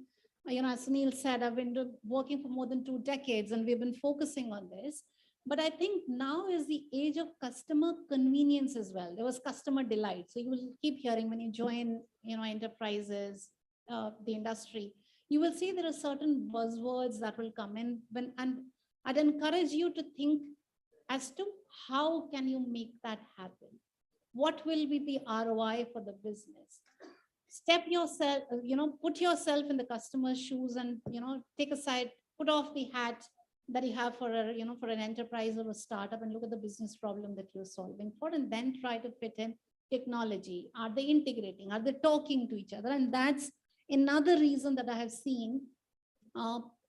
as Sunil said, I've been working for more than 2 decades, and we've been focusing on this. But I think now is the age of customer convenience as well. There was customer delight. So you will keep hearing when you join, enterprises, the industry, you will see there are certain buzzwords that will come in and I'd encourage you to think as to how can you make that happen? What will be the ROI for the business? Step yourself, put yourself in the customer's shoes and, take aside, put off the hat that you have for a, for an enterprise or a startup, and look at the business problem that you're solving for, and then try to fit in technology. Are they integrating? Are they talking to each other? And that's another reason that I have seen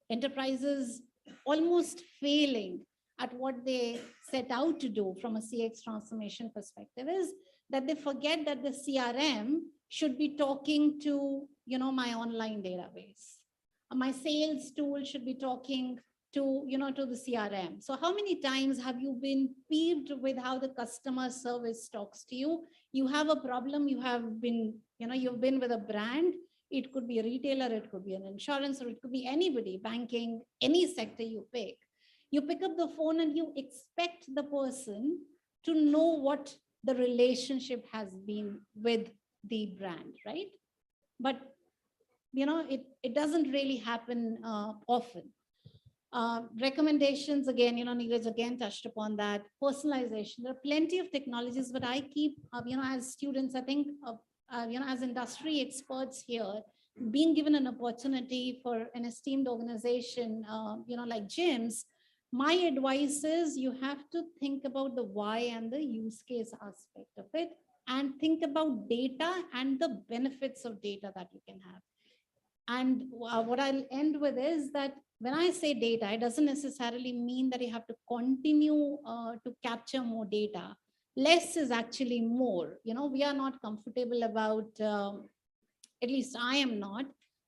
enterprises almost failing at what they set out to do from a CX transformation perspective is that they forget that the CRM should be talking to, my online database. My sales tool should be talking to, to the CRM. So how many times have you been peeved with how the customer service talks to you? You have a problem, you have been, you've been with a brand. It could be a retailer, it could be an insurance, or it could be anybody, banking, any sector you pick. You pick up the phone and you expect the person to know what the relationship has been with the brand, right? But, it doesn't really happen often. Recommendations, again, Neeraj again touched upon that. Personalization, there are plenty of technologies, but I keep, as students, I think, as industry experts here, being given an opportunity for an esteemed organization, like GIMS, my advice is you have to think about the why and the use case aspect of it, and think about data and the benefits of data that you can have. And what I'll end with is that when I say data, it doesn't necessarily mean that you have to continue to capture more data. Less is actually more. We are not comfortable about, at least I am not,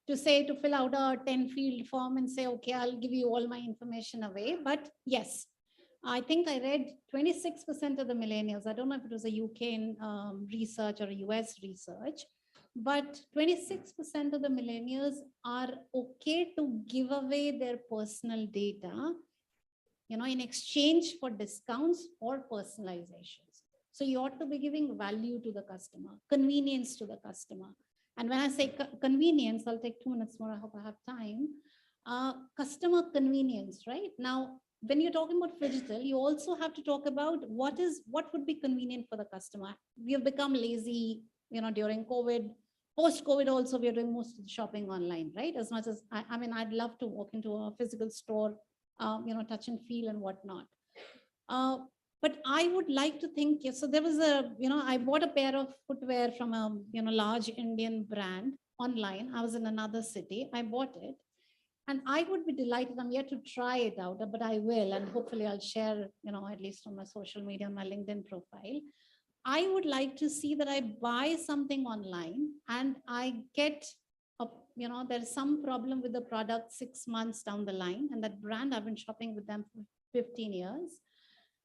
to fill out a 10-field form and say, okay, I'll give you all my information away. But yes, I think I read 26% of the millennials, I don't know if it was a UK research or a US research, but 26% of the millennials are okay to give away their personal data, in exchange for discounts or personalizations. So you ought to be giving value to the customer, convenience to the customer. And when I say convenience, I'll take 2 minutes more, I hope I have time. Customer convenience, right? Now, when you're talking about phygital, you also have to talk about what would be convenient for the customer. We have become lazy, during COVID. Post-COVID also, we are doing most of the shopping online, right? As much as, I mean, I'd love to walk into a physical store, touch and feel and whatnot. But I would like to think, so there was I bought a pair of footwear from a, large Indian brand online. I was in another city, I bought it. And I would be delighted. I'm yet to try it out, but I will. And hopefully I'll share, at least on my social media, on my LinkedIn profile. I would like to see that I buy something online and I get, there's some problem with the product 6 months down the line. And that brand, I've been shopping with them for 15 years.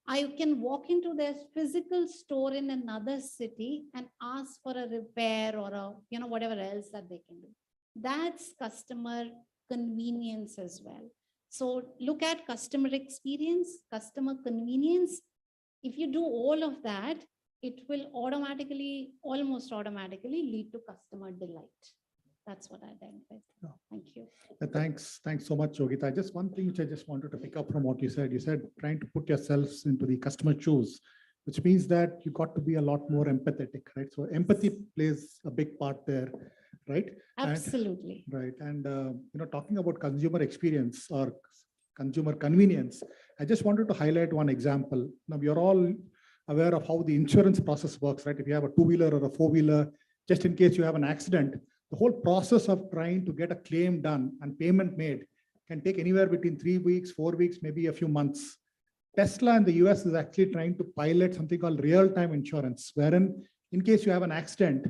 I can walk into their physical store in another city and ask for a repair or a, whatever else that they can do. That's customer convenience as well. So look at customer experience, customer convenience. If you do all of that, it will almost automatically lead to customer delight. That's what I identify. Thank you. Thanks so much, Yogita. Just one thing which I just wanted to pick up from what you said. You said trying to put yourselves into the customer shoes, which means that you got to be a lot more empathetic, right? So empathy plays a big part there, right? Absolutely. And talking about consumer experience or consumer convenience, I just wanted to highlight one example. Now, we are all aware of how the insurance process works, right? If you have a two-wheeler or a four-wheeler, just in case you have an accident, the whole process of trying to get a claim done and payment made can take anywhere between 3 weeks, 4 weeks, maybe a few months. Tesla in the US is actually trying to pilot something called real-time insurance, wherein in case you have an accident,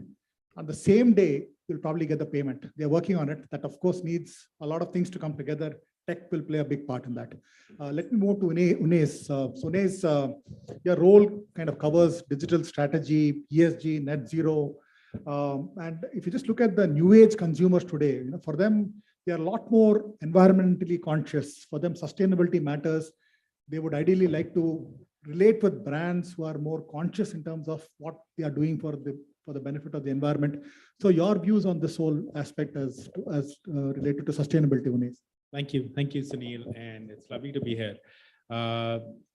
on the same day, you'll probably get the payment. They're working on it. That, of course, needs a lot of things to come together. Tech will play a big part in that. Let me move to Unes. So Unes, your role kind of covers digital strategy, ESG, net zero. And if you just look at the new age consumers today, for them, they are a lot more environmentally conscious. For them, sustainability matters. They would ideally like to relate with brands who are more conscious in terms of what they are doing for the benefit of the environment. So your views on this whole aspect as related to sustainability, Unes. Thank you, Sunil, and it's lovely to be here.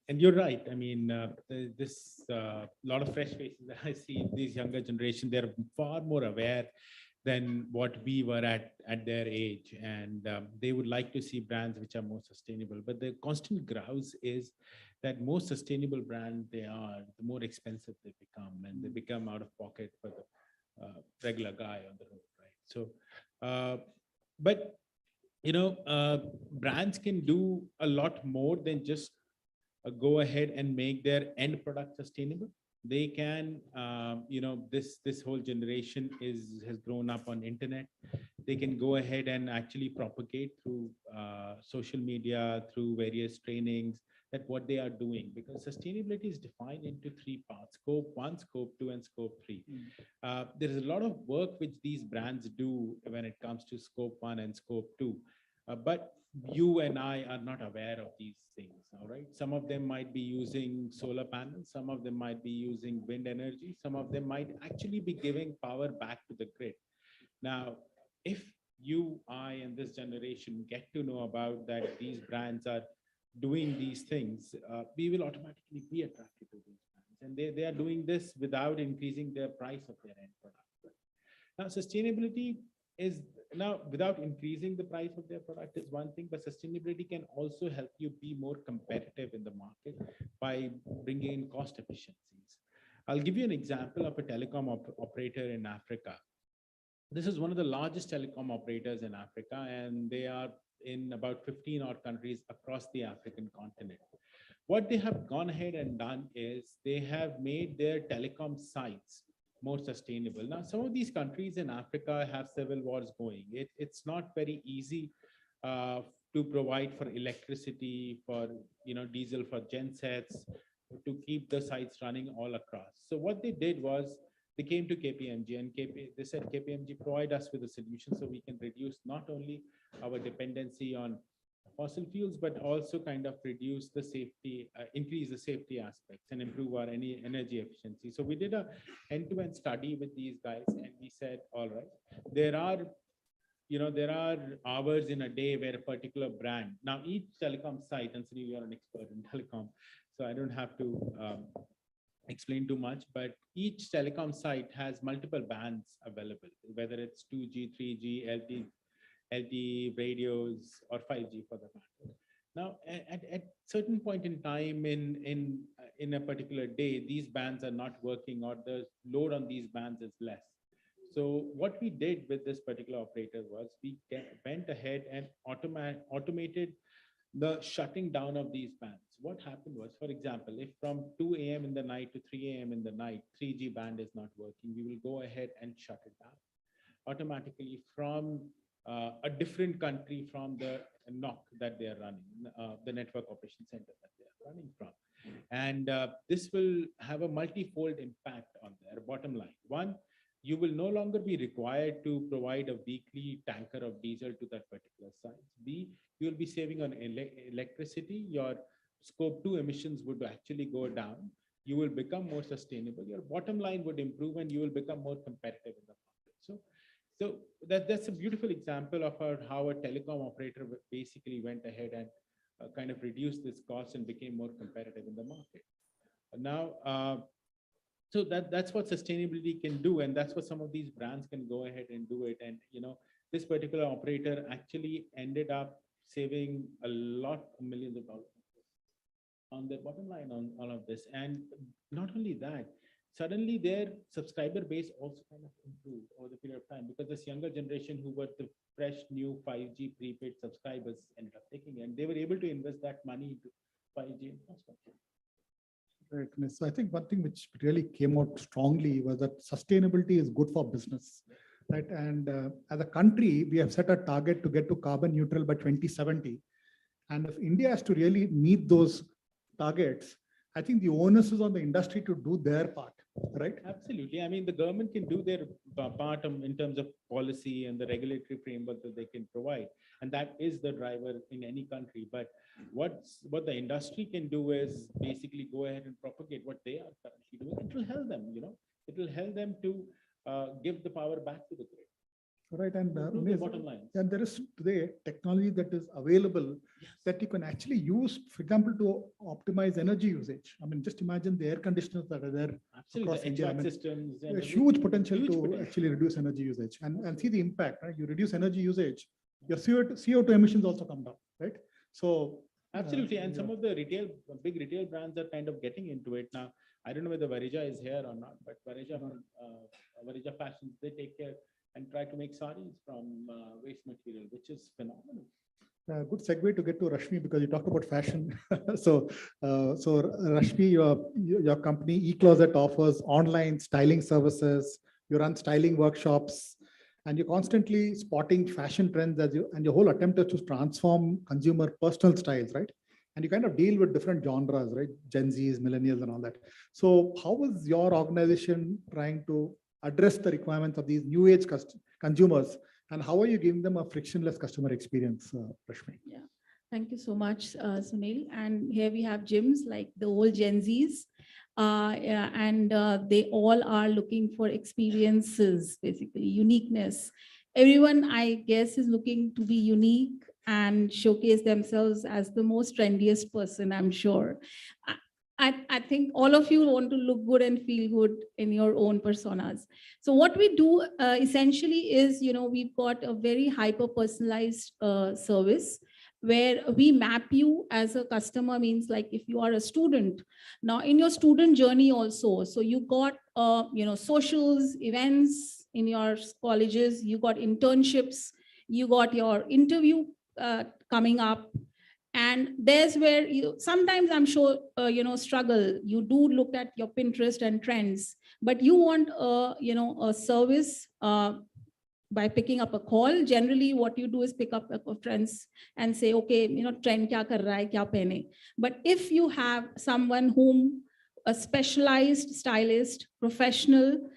And you're right. I mean, this lot of fresh faces that I see, these younger generation, they're far more aware than what we were at their age, and they would like to see brands which are more sustainable. But the constant grouse is that more sustainable brand they are, the more expensive they become, and they become out of pocket for the regular guy on the road, right? So, but brands can do a lot more than just go ahead and make their end product sustainable. They can, this whole generation has grown up on internet. They can go ahead and actually propagate through social media, through various trainings, that what they are doing, because sustainability is defined into 3 parts: scope 1, scope 2, and scope 3. There is a lot of work which these brands do when it comes to scope 1 and scope 2. But you and I are not aware of these things, all right? Some of them might be using solar panels, some of them might be using wind energy, some of them might actually be giving power back to the grid. Now, if you, I, and this generation get to know about that these brands are doing these things, we will automatically be attracted to these brands. And they are doing this without increasing their price of their end product. Now, sustainability is now, without increasing the price of their product is one thing, but sustainability can also help you be more competitive in the market by bringing in cost efficiencies. I'll give you an example of a telecom operator in Africa. This is one of the largest telecom operators in Africa, and they are in about 15 odd countries across the African continent. What they have gone ahead and done is they have made their telecom sites more sustainable. Now, some of these countries in Africa have civil wars going. It's not very easy to provide for electricity, for diesel for gensets, to keep the sites running all across. So what they did was they came to KPMG, and they said, KPMG, provide us with a solution so we can reduce not only our dependency on fossil fuels, but also kind of reduce the safety, increase the safety aspects and improve our energy efficiency. So we did a end-to-end study with these guys, and we said, all right, there are there are hours in a day where a particular brand, now each telecom site, and Sunil, you're an expert in telecom, so I don't have to explain too much, but each telecom site has multiple bands available, whether it's 2G, 3G, LTE radios, or 5G for the matter. Now, at certain point in time in a particular day, these bands are not working, or the load on these bands is less. So what we did with this particular operator was we went ahead and automated the shutting down of these bands. What happened was, for example, if from 2 a.m. in the night to 3 a.m. in the night, 3G band is not working, we will go ahead and shut it down automatically from a different country from the NOC that they are running, the network operation center that they are running from. And this will have a multi-fold impact on their bottom line. One, you will no longer be required to provide a weekly tanker of diesel to that particular site. B, you will be saving on electricity. Your scope 2 emissions would actually go down. You will become more sustainable. Your bottom line would improve, and you will become more competitive in the market. So that's a beautiful example of how a telecom operator basically went ahead and kind of reduced this cost and became more competitive in the market. Now, so that's what sustainability can do, and that's what some of these brands can go ahead and do it. And this particular operator actually ended up saving a lot of millions of dollars on their bottom line on all of this. And not only that, suddenly their subscriber base also kind of improved over the period of time, because this younger generation who were the fresh new 5G prepaid subscribers ended up taking it, and they were able to invest that money into 5G infrastructure. Right. So I think one thing which really came out strongly was that sustainability is good for business, right? And as a country, we have set a target to get to carbon neutral by 2070. And if India has to really meet those targets, I think the onus is on the industry to do their part, right? Absolutely. I mean, the government can do their part in terms of policy and the regulatory framework that they can provide. And that is the driver in any country. But what the industry can do is basically go ahead and propagate what they are currently doing. It will help them, it will help them to give the power back to the grid. Right. And bottom line. And there is today technology that is available that you can actually use, for example, to optimize energy usage. I mean, just imagine the air conditioners that are there across The India. I HVAC mean, systems. a huge potential to actually reduce energy usage and see the impact, right? You reduce energy usage, your CO2 emissions also come down, right? So absolutely. And some of the big retail brands are kind of getting into it now. I don't know whether Varija is here or not, but Varija Fashions, they take care and try to make sarees from waste material, which is phenomenal. Good segue to get to Rashmi, because you talked about fashion. So Rashmi, your company eCloset offers online styling services. You run styling workshops, and you're constantly spotting fashion trends and your whole attempt is to transform consumer personal styles, right? And you kind of deal with different genres, right? Gen Zs, millennials, and all that. So how was your organization trying to address the requirements of these new age consumers, and how are you giving them a frictionless customer experience, Rashmi? Yeah, thank you so much, Sunil. And here we have gyms like the old Gen Zs, and they all are looking for experiences, basically uniqueness. Everyone, I guess, is looking to be unique and showcase themselves as the most trendiest person, I'm sure. I think all of you want to look good and feel good in your own personas. So what we do essentially is, we've got a very hyper personalized service where we map you as a customer. Means like if you are a student, now in your student journey also, so you got, socials, events in your colleges, you got internships, you got your interview coming up. And there's where you sometimes, I'm sure, struggle. You do look at your Pinterest and trends, but you want, a service by picking up a call. Generally, what you do is pick up friends and say, okay, trend kya kar raha hai, kya pehne. But if you have someone a specialized stylist, professional,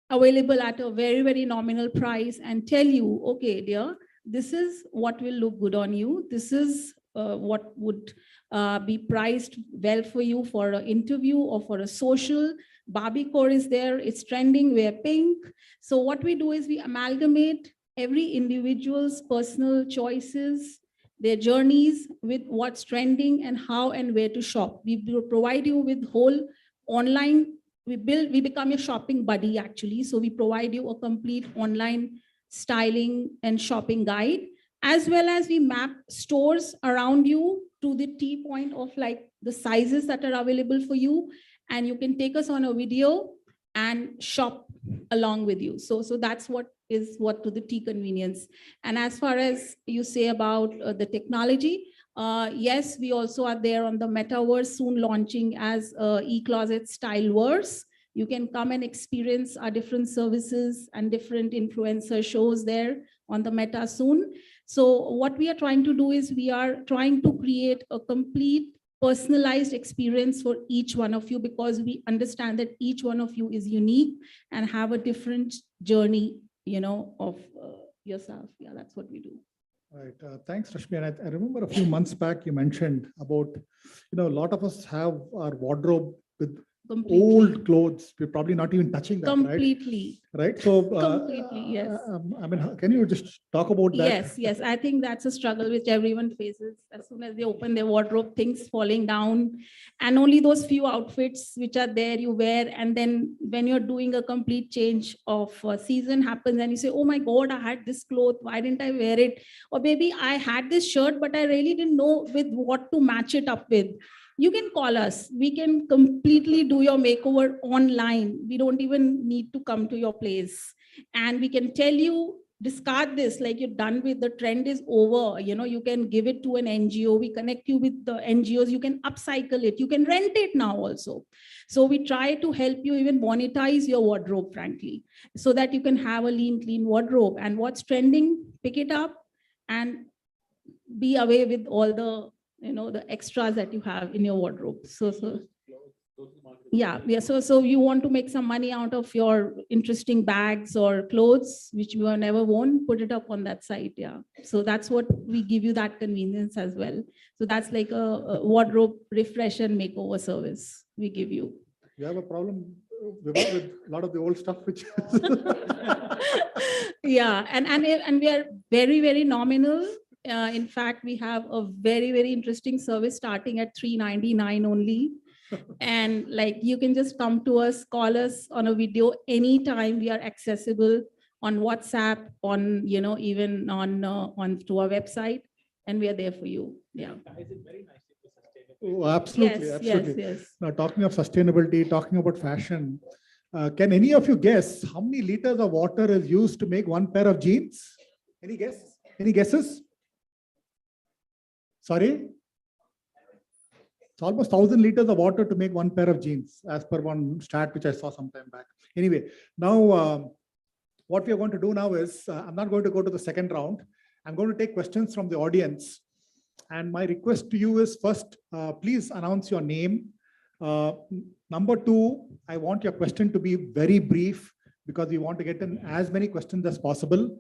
available at a very, very nominal price and tell you, okay, dear, this is what will look good on you. This is what would be priced well for you for an interview or for a social. Barbie core is there, it's trending, wear pink. So what we do is we amalgamate every individual's personal choices, their journeys with what's trending and how and where to shop. We will provide you with whole online, we become your shopping buddy actually. So we provide you a complete online styling and shopping guide, as well as we map stores around you to the T point of like the sizes that are available for you. And you can take us on a video and shop along with you. So that's what to the T convenience. And as far as you say about the technology, yes, we also are there on the metaverse, soon launching as eCloset Styleverse. You can come and experience our different services and different influencer shows there on the Meta soon. So what we are trying to do is we are trying to create a complete personalized experience for each one of you, because we understand that each one of you is unique and have a different journey, you know, of yourself. Yeah, that's what we do. Right. Thanks, Rashmi. And I remember a few months back you mentioned about, a lot of us have our wardrobe with old clothes. We're probably not even touching that, Completely. right? So, Completely, yes. I mean, can you just talk about that? Yes. I think that's a struggle which everyone faces. As soon as they open their wardrobe, things falling down, and only those few outfits which are there you wear. And then when you're doing a complete change of season happens and you say, oh my God, I had this cloth, why didn't I wear it? Or maybe I had this shirt, but I really didn't know with what to match it up with. You can call us. We can completely do your makeover online. We don't even need to come to your place. And we can tell you, discard this, like you're done with, the trend is over. You can give it to an NGO. We connect you with the NGOs. You can upcycle it. You can rent it now also. So we try to help you even monetize your wardrobe, frankly, so that you can have a lean, clean wardrobe. And what's trending, pick it up and be away with all the the extras that you have in your wardrobe. So you want to make some money out of your interesting bags or clothes which you have never worn, put it up on that site. Yeah, so that's what we give you, that convenience as well. So that's like a wardrobe refresh and makeover service we give you. You have a problem with a lot of the old stuff which yeah, and we are very, very nominal. In fact, we have a very, very interesting service starting at $3.99 only. And like, you can just come to us, call us on a video anytime. We are accessible on WhatsApp, on, even on to our website, and we are there for you. Yeah. Oh, absolutely. Yes, absolutely. yes. Now, talking of sustainability, talking about fashion, can any of you guess how many liters of water is used to make one pair of jeans? Any guess? Any guesses? Sorry? It's almost 1,000 liters of water to make one pair of jeans, as per one stat which I saw some time back. Anyway, now what we are going to do now is, I'm not going to go to the second round. I'm going to take questions from the audience. And my request to you is, first, please announce your name. Number two, I want your question to be very brief because we want to get in as many questions as possible.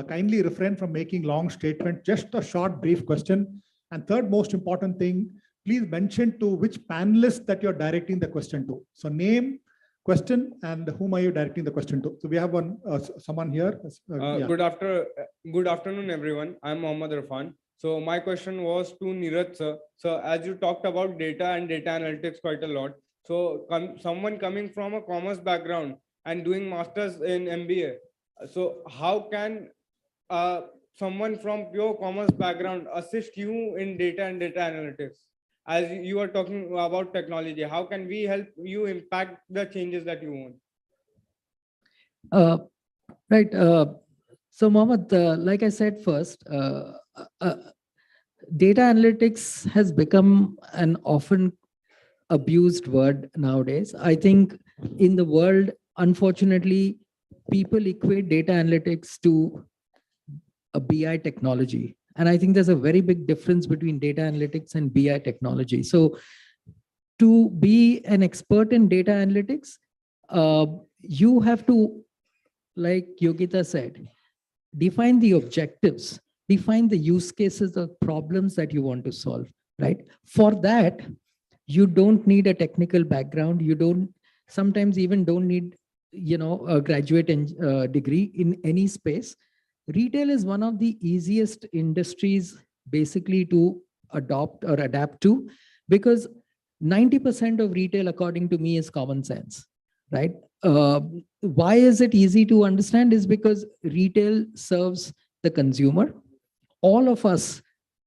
Kindly refrain from making long statements, just a short, brief question. And third most important thing, please mention to which panelist that you're directing the question to. So name, question, and whom are you directing the question to? So we have someone here. Yeah. Good afternoon, everyone. I'm Mohammad Irfan. So my question was to Neeraj sir. So as you talked about data and data analytics quite a lot. So someone coming from a commerce background and doing masters in MBA. So how can someone from pure commerce background assist you in data and data analytics? As you are talking about technology, how can we help you impact the changes that you want? Right. So Mohammed, like I said first, data analytics has become an often abused word nowadays. I think in the world, unfortunately, people equate data analytics to a BI technology. And I think there's a very big difference between data analytics and BI technology. So to be an expert in data analytics, you have to, like Yogita said, define the objectives, define the use cases or problems that you want to solve, right? For that, you don't need a technical background. You sometimes even don't need, a graduate degree in any space. retail is one of the easiest industries basically to adopt or adapt to, because 90% of retail, according to me, is common sense, right? Why is it easy to understand? Is because retail serves the consumer. All of us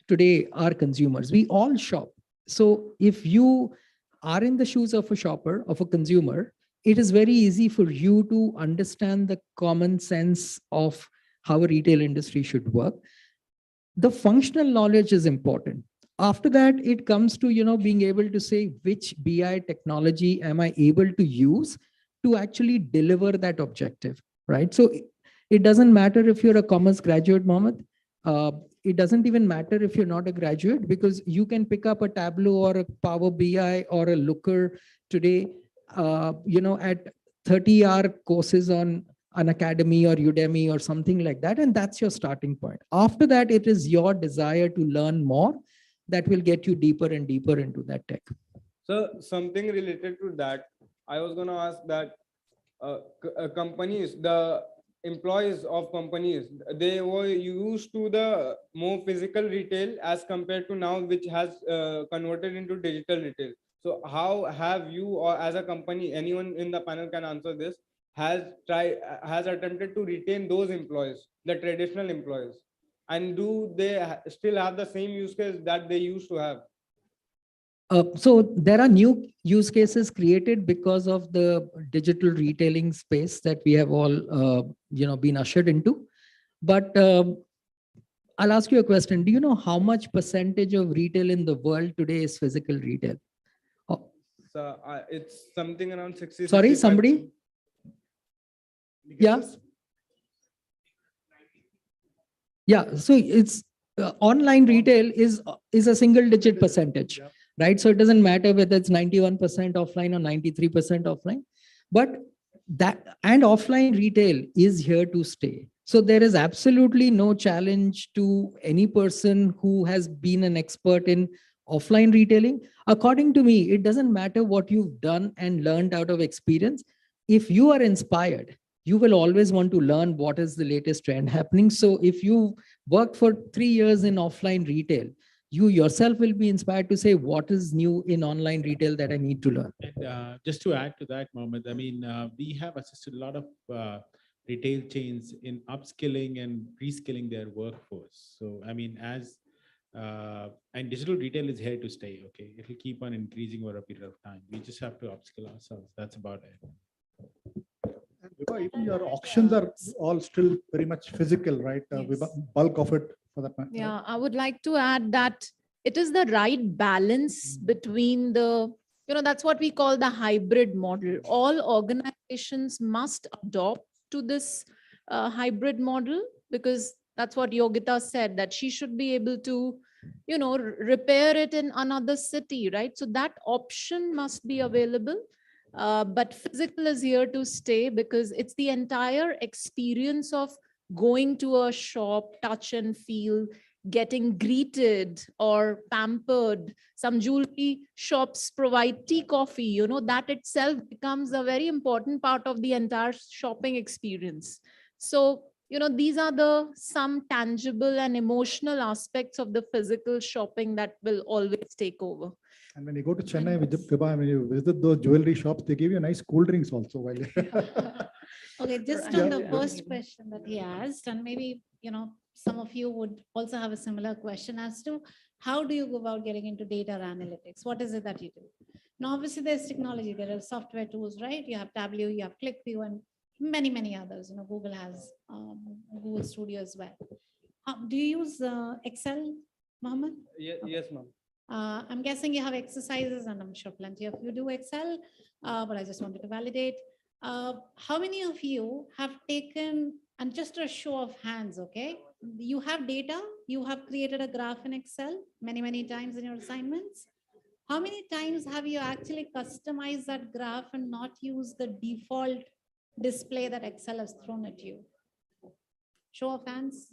today are consumers. We all shop. So if you are in the shoes of a shopper, of a consumer, it is very easy for you to understand the common sense of how a retail industry should work. The functional knowledge is important. After that, it comes to, being able to say which BI technology am I able to use to actually deliver that objective, right? So it doesn't matter if you're a commerce graduate, Mohammed. It doesn't even matter if you're not a graduate, because you can pick up a Tableau or a Power BI or a Looker today, at 30-hour courses on an academy or Udemy or something like that. And that's your starting point. After that, it is your desire to learn more that will get you deeper and deeper into that tech. So something related to that, I was going to ask that companies, the employees of companies, they were used to the more physical retail as compared to now, which has converted into digital retail. So how have you, or as a company, anyone in the panel can answer this, has attempted to retain those employees, the traditional employees? And do they still have the same use case that they used to have? So there are new use cases created because of the digital retailing space that we have all, been ushered into. But I'll ask you a question. Do you know how much percentage of retail in the world today is physical retail? So it's something around 60. Sorry, 65%. somebody? Yeah. Yeah, so it's online retail is a single digit percentage, right? So it doesn't matter whether it's 91% offline or 93% offline, but that and offline retail is here to stay. So there is absolutely no challenge to any person who has been an expert in offline retailing. According to me, it doesn't matter what you've done and learned out of experience. If you are inspired, you will always want to learn what is the latest trend happening. So if you worked for 3 years in offline retail, you yourself will be inspired to say, what is new in online retail that I need to learn? And just to add to that, Mohammed, I mean, we have assisted a lot of retail chains in upskilling and reskilling their workforce. So, I mean, and digital retail is here to stay, okay? It will keep on increasing over a period of time. We just have to upskill ourselves. That's about it. Because even your auctions are all still very much physical, right? Bulk of it for that matter. Yeah, I would like to add that it is the right balance between the, that's what we call the hybrid model. All organizations must adopt to this hybrid model, because that's what Yogita said, that she should be able to, repair it in another city, right? So that option must be available. But physical is here to stay, because it's the entire experience of going to a shop, touch and feel, getting greeted or pampered. Some jewelry shops provide tea, coffee, that itself becomes a very important part of the entire shopping experience. So, these are some tangible and emotional aspects of the physical shopping that will always take over. And when you go to Chennai, when you visit those jewelry shops, they give you nice cool drinks also while Okay, just on the first question that he asked, and maybe, some of you would also have a similar question as to how do you go about getting into data analytics? What is it that you do? Now, obviously there's technology, there are software tools, right? You have Tableau, you have ClickView, and many, many others. Google has Google Studio as well. Do you use Excel, Mohammed? Yes, ma'am. I'm guessing you have exercises, and I'm sure plenty of you do Excel, but I just wanted to validate. How many of you have taken, and just a show of hands, okay? You have data, you have created a graph in Excel many, many times in your assignments. How many times have you actually customized that graph and not used the default display that Excel has thrown at you? Show of hands?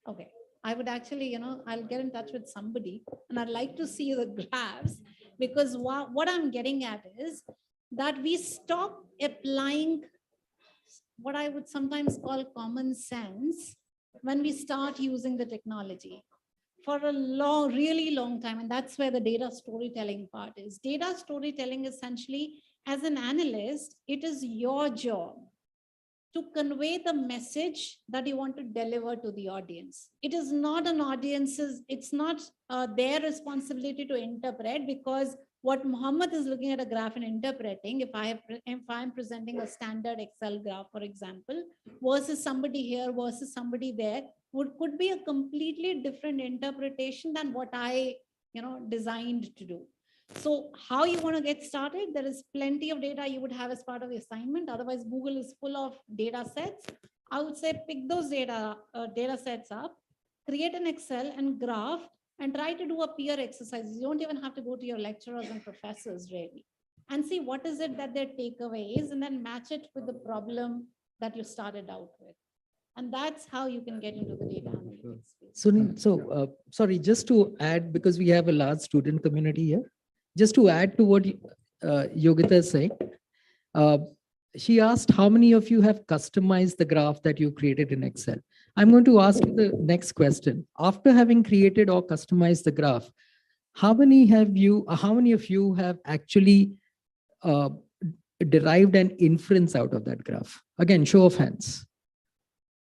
Okay. I would actually, I'll get in touch with somebody and I'd like to see the graphs, because what I'm getting at is that we stop applying what I would sometimes call common sense when we start using the technology for a long, really long time. And that's where the data storytelling part is. Data storytelling essentially, as an analyst, it is your job to convey the message that you want to deliver to the audience. It is not an audience's, it's not their responsibility to interpret, because what Muhammad is looking at a graph and interpreting, if I'm presenting a standard Excel graph, for example, versus somebody here versus somebody there, could be a completely different interpretation than what I designed to do. So how you want to get started? There is plenty of data you would have as part of the assignment. Otherwise, Google is full of data sets. I would say pick those data sets up, create an Excel and graph, and try to do a peer exercise. You don't even have to go to your lecturers and professors really, and see what is it that their takeaway is, and then match it with the problem that you started out with. And that's how you can get into the data analytics space. So, sorry, just to add, because we have a large student community here, just to add to what Yogita is saying, she asked how many of you have customized the graph that you created in Excel. I'm going to ask you the next question. After having created or customized the graph, how many of you have actually derived an inference out of that graph? Again, show of hands.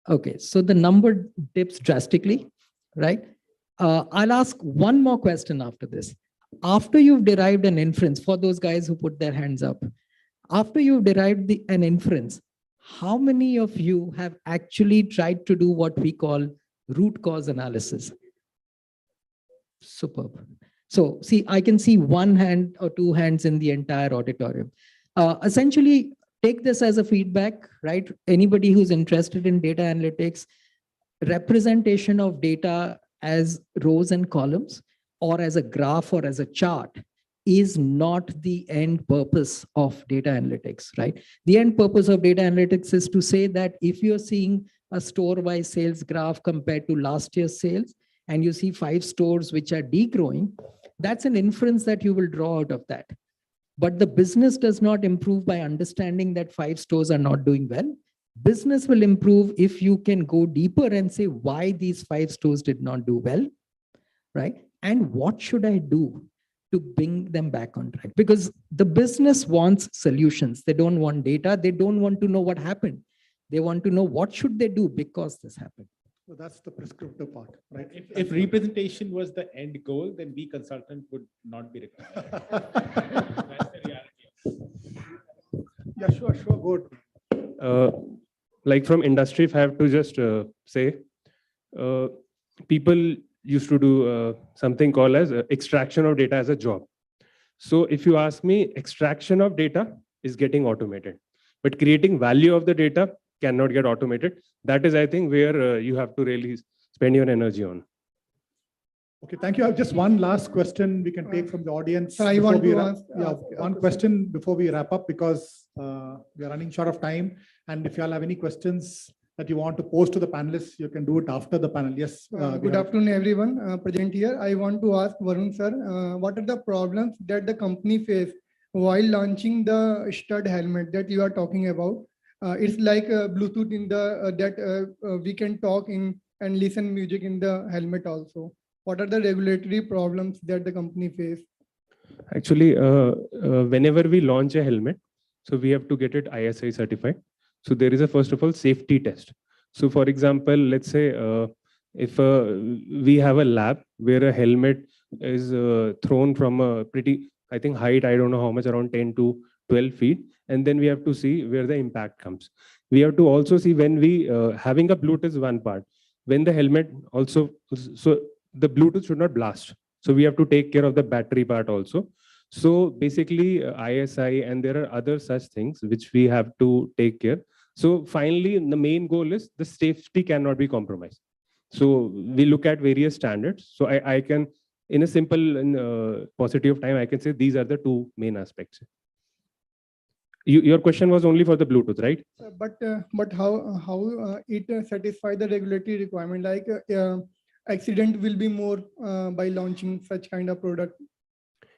Okay, so the number dips drastically, right? I'll ask one more question after this. After you've derived an inference, for those guys who put their hands up, after you've derived an inference, how many of you have actually tried to do what we call root cause analysis? Superb. So see, I can see one hand or two hands in the entire auditorium. Essentially, take this as a feedback, right? Anybody who's interested in data analytics, representation of data as rows and columns, or as a graph or as a chart, is not the end purpose of data analytics, right? The end purpose of data analytics is to say that if you're seeing a store-wide sales graph compared to last year's sales, and you see 5 stores which are degrowing, that's an inference that you will draw out of that. But the business does not improve by understanding that 5 stores are not doing well. Business will improve if you can go deeper and say why these 5 stores did not do well, right? And what should I do to bring them back on track? Because the business wants solutions. They don't want data. They don't want to know what happened. They want to know what should they do because this happened. So that's the prescriptive part, right? If representation was the end goal, then we consultant would not be required. That's the reality. Yeah, sure, good. Like from industry, if I have to just say, people used to do something called as extraction of data as a job. So if you ask me, extraction of data is getting automated, but creating value of the data cannot get automated. That is, I think, where you have to really spend your energy on. Okay, thank you. I have just one last question we can take from the audience. So I before want we to wrap- ask, yeah, one question before we wrap up, because we are running short of time. And if you all have any questions that you want to pose to the panelists, you can do it after the panel. Yes. Good afternoon, everyone present here. I want to ask Varun sir, what are the problems that the company face while launching the stud helmet that you are talking about? It's like Bluetooth in the that we can talk in and listen music in the helmet also. What are the regulatory problems that the company face? Actually, whenever we launch a helmet, so we have to get it ISI certified. So there is a, first of all, safety test. So for example, let's say if we have a lab where a helmet is thrown from a pretty, I think height, I don't know how much, around 10 to 12 feet. And then we have to see where the impact comes. We have to also see when we, having a Bluetooth is one part. When the helmet also, so the Bluetooth should not blast. So we have to take care of the battery part also. So basically ISI, and there are other such things which we have to take care. So finally, the main goal is the safety cannot be compromised. So we look at various standards. So I can, in a simple paucity of time, I can say these are the two main aspects. Your question was only for the Bluetooth, right? But how it satisfy the regulatory requirement? Like accident will be more by launching such kind of product.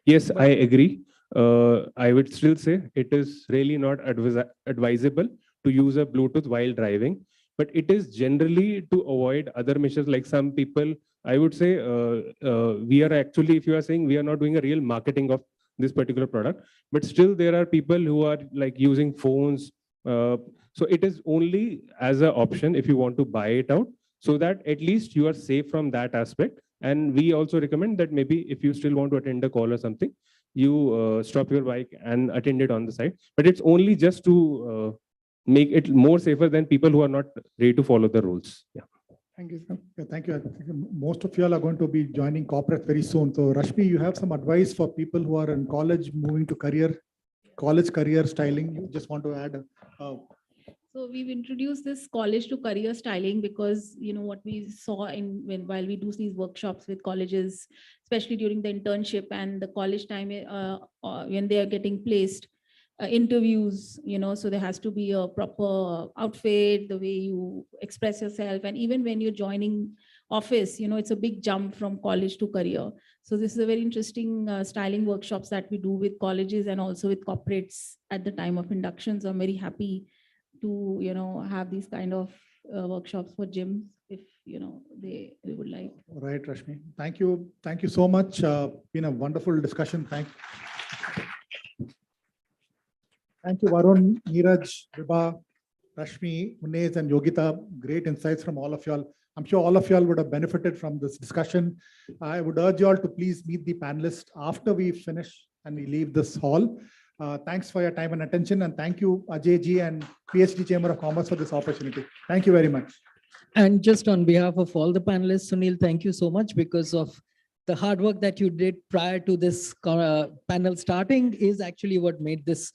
Yes, I agree. I would still say it is really not advisable to use a Bluetooth while driving, but it is generally to avoid other measures. Like some people, I would say, we are actually, if you are saying we are not doing a real marketing of this particular product, but still there are people who are like using phones. So it is only as an option if you want to buy it out, so that at least you are safe from that aspect. And we also recommend that maybe if you still want to attend a call or something, you stop your bike and attend it on the side. But it's only just to make it more safer than people who are not ready to follow the rules. Yeah. Thank you, sir. Yeah, thank you. I think most of you all are going to be joining corporate very soon. So Rashmi, you have some advice for people who are in college, moving to college career styling. You just want to add? So we've introduced this college to career styling because, what we saw while we do these workshops with colleges, especially during the internship and the college time, when they are getting placed, interviews, so there has to be a proper outfit, the way you express yourself. And even when you're joining office, it's a big jump from college to career. So this is a very interesting styling workshops that we do with colleges and also with corporates at the time of induction. So I'm very happy to, have these kind of workshops for gyms if, they would like. Right, Rashmi. Thank you. Thank you so much. Been a wonderful discussion. Thank you, Varun, Neeraj, Vibha, Rashmi, Munez, and Yogita. Great insights from all of y'all. I'm sure all of y'all would have benefited from this discussion. I would urge you all to please meet the panelists after we finish and we leave this hall. Thanks for your time and attention. And thank you, Ajay ji and PhD Chamber of Commerce for this opportunity. Thank you very much. And just on behalf of all the panelists, Sunil, thank you so much, because of the hard work that you did prior to this panel starting is actually what made this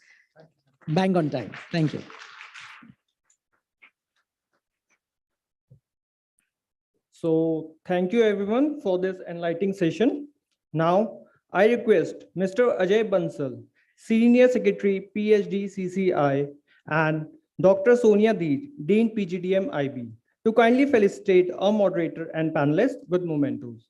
bang on time. Thank you. So thank you everyone for this enlightening session. Now I request Mr. Ajay Bansal, Senior Secretary, PhD CCI, and Dr. Sonia Deej, Dean PGDM IB, to kindly felicitate our moderator and panelists with mementos.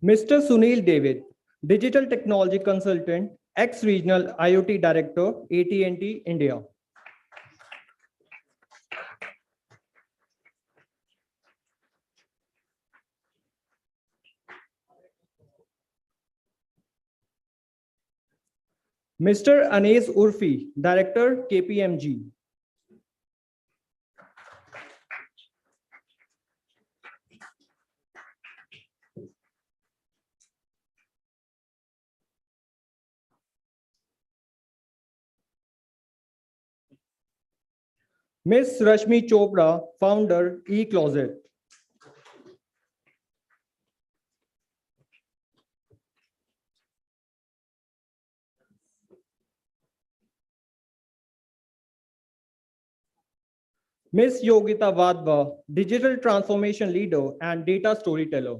Mr. Sunil David, Digital Technology Consultant, ex-Regional IoT Director, AT&T India. Mr. Anes Urfi, Director, KPMG. Ms. Rashmi Chopra, Founder, eCloset. Ms. Yogita Vadva, Digital Transformation Leader and Data Storyteller.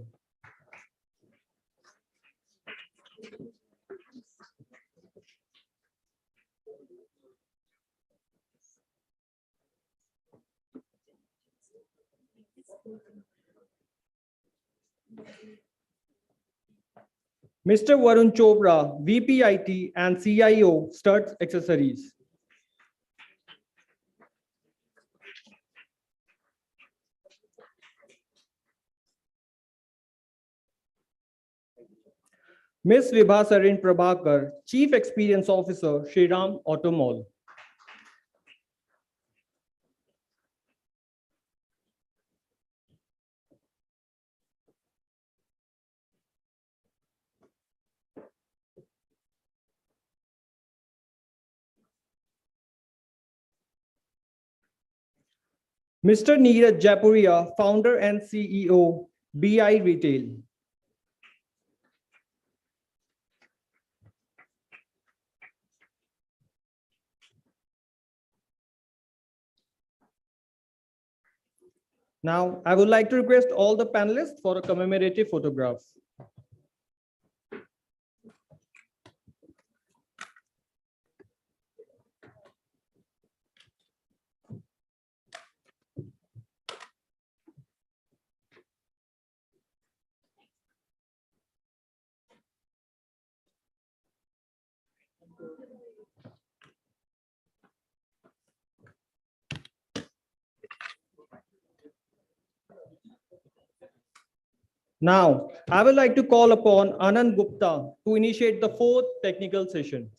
Mr. Varun Chopra, VP IT and CIO, Studs Accessories. Ms. Vibha Sarin Prabhakar, Chief Experience Officer, Shriram Auto Mall. Mr. Neeraj Japuria, Founder and CEO, BI Retail. Now, I would like to request all the panelists for a commemorative photograph. Now, I would like to call upon Anand Gupta to initiate the fourth technical session.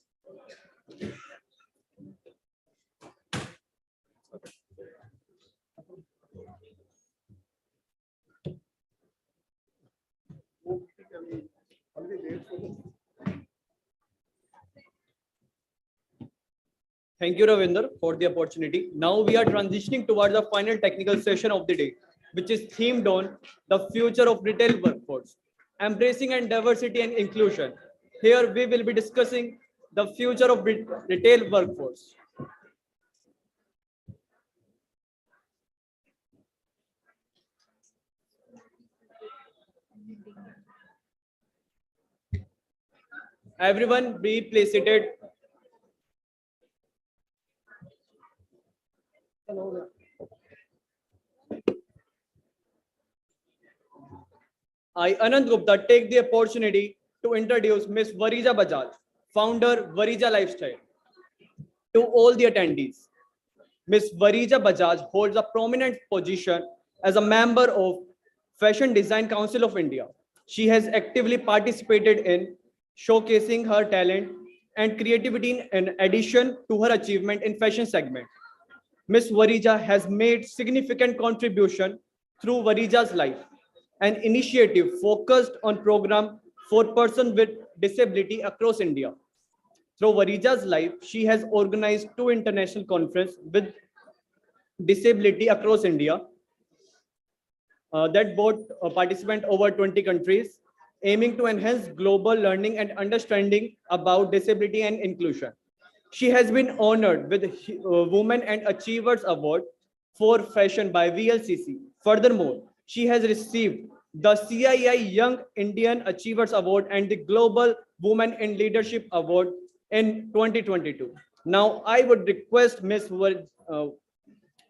Thank you, Ravinder, for the opportunity. Now we are transitioning towards the final technical session of the day, which is themed on the future of retail workforce, embracing and diversity and inclusion. Here we will be discussing the future of retail workforce. Everyone be please seated. I, Anand Gupta, take the opportunity to introduce Ms. Varija Bajaj, founder Varija Lifestyle, to all the attendees. Ms. Varija Bajaj holds a prominent position as a member of Fashion Design Council of India. She has actively participated in showcasing her talent and creativity in addition to her achievement in fashion segment. Ms. Varija has made significant contribution through Varija's Life, an initiative focused on program for persons with disability across India. Through Varija's Life, she has organized 2 international conferences with disability across India that brought participants over 20 countries, aiming to enhance global learning and understanding about disability and inclusion. She has been honored with Women and Achievers Award for Fashion by VLCC. Furthermore, she has received the CII Young Indian Achievers Award and the Global Women in Leadership Award in 2022. Now, I would request Ms. Varija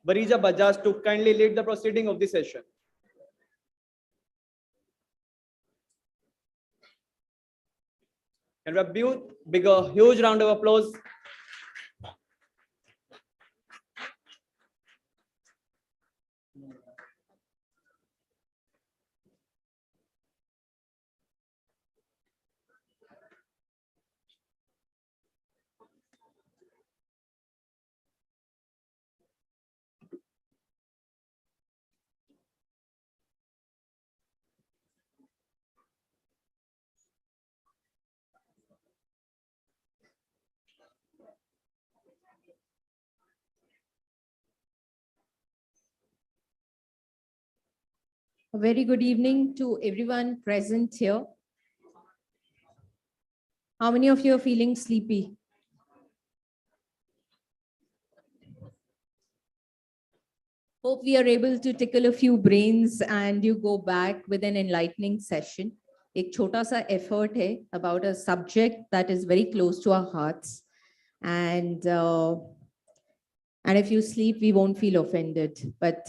Bajaj to kindly lead the proceeding of the session. And a huge round of applause. A very good evening to everyone present here. How many of you are feeling sleepy? Hope we are able to tickle a few brains and you go back with an enlightening session. एक छोटा सा effort है about a subject that is very close to our hearts. And if you sleep, we won't feel offended. But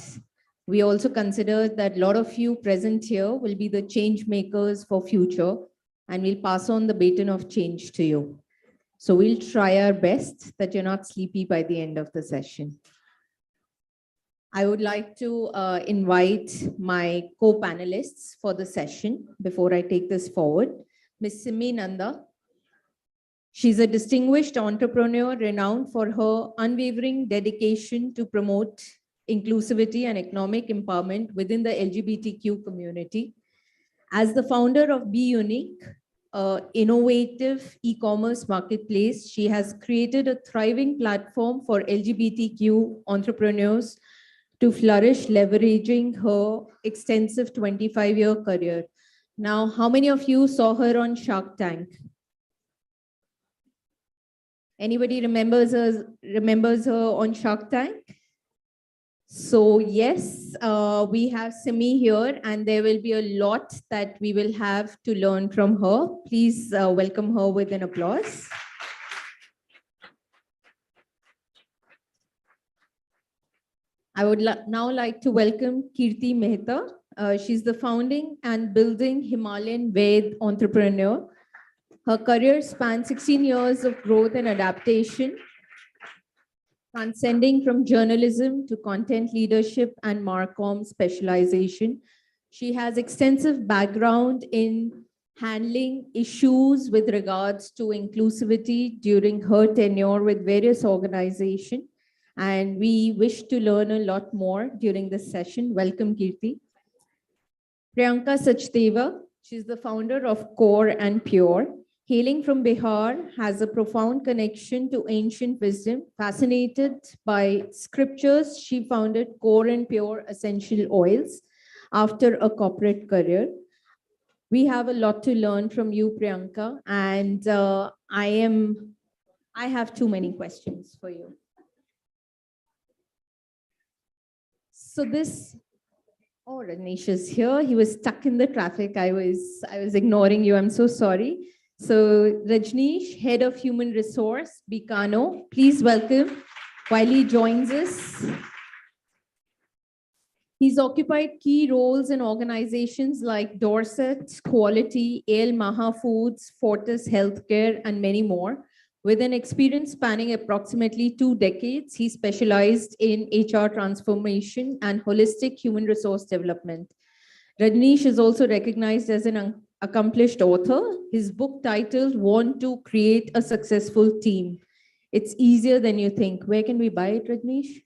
we also consider that a lot of you present here will be the change makers for future, and we'll pass on the baton of change to you. So we'll try our best that you're not sleepy by the end of the session. I would like to invite my co-panelists for the session before I take this forward. Ms. Simi Nanda. She's a distinguished entrepreneur renowned for her unwavering dedication to promote inclusivity and economic empowerment within the LGBTQ community. As the founder of Be Unique, an innovative e-commerce marketplace, she has created a thriving platform for LGBTQ entrepreneurs to flourish, leveraging her extensive 25-year career. Now, how many of you saw her on Shark Tank? Anybody remembers her on Shark Tank? So yes, we have Simi here, and there will be a lot that we will have to learn from her. Please welcome her with an applause. I would now like to welcome Kirti Mehta. She's the founding and building Himalayan Ved entrepreneur. Her career spans 16 years of growth and adaptation, transcending from journalism to content leadership and Marcom specialization. She has extensive background in handling issues with regards to inclusivity during her tenure with various organizations. And we wish to learn a lot more during this session. Welcome, Kirti. Priyanka Sachdeva, she's the founder of Core and Pure. Hailing from Bihar, has a profound connection to ancient wisdom. Fascinated by scriptures, she founded Core and Pure Essential Oils after a corporate career. We have a lot to learn from you, Priyanka, and I have too many questions for you. So oh, Rajneesh is here. He was stuck in the traffic. I was ignoring you. I'm so sorry. So Rajneesh, Head of Human Resource, Bicano, please welcome while he joins us. He's occupied key roles in organizations like Dorset Quality, Ale Maha Foods, Fortis Healthcare, and many more. With an experience spanning approximately 2 decades, he specialized in HR transformation and holistic human resource development. Rajneesh is also recognized as an accomplished author. His book titled Want to Create a Successful Team. It's easier than you think. Where can we buy it, Rajneesh?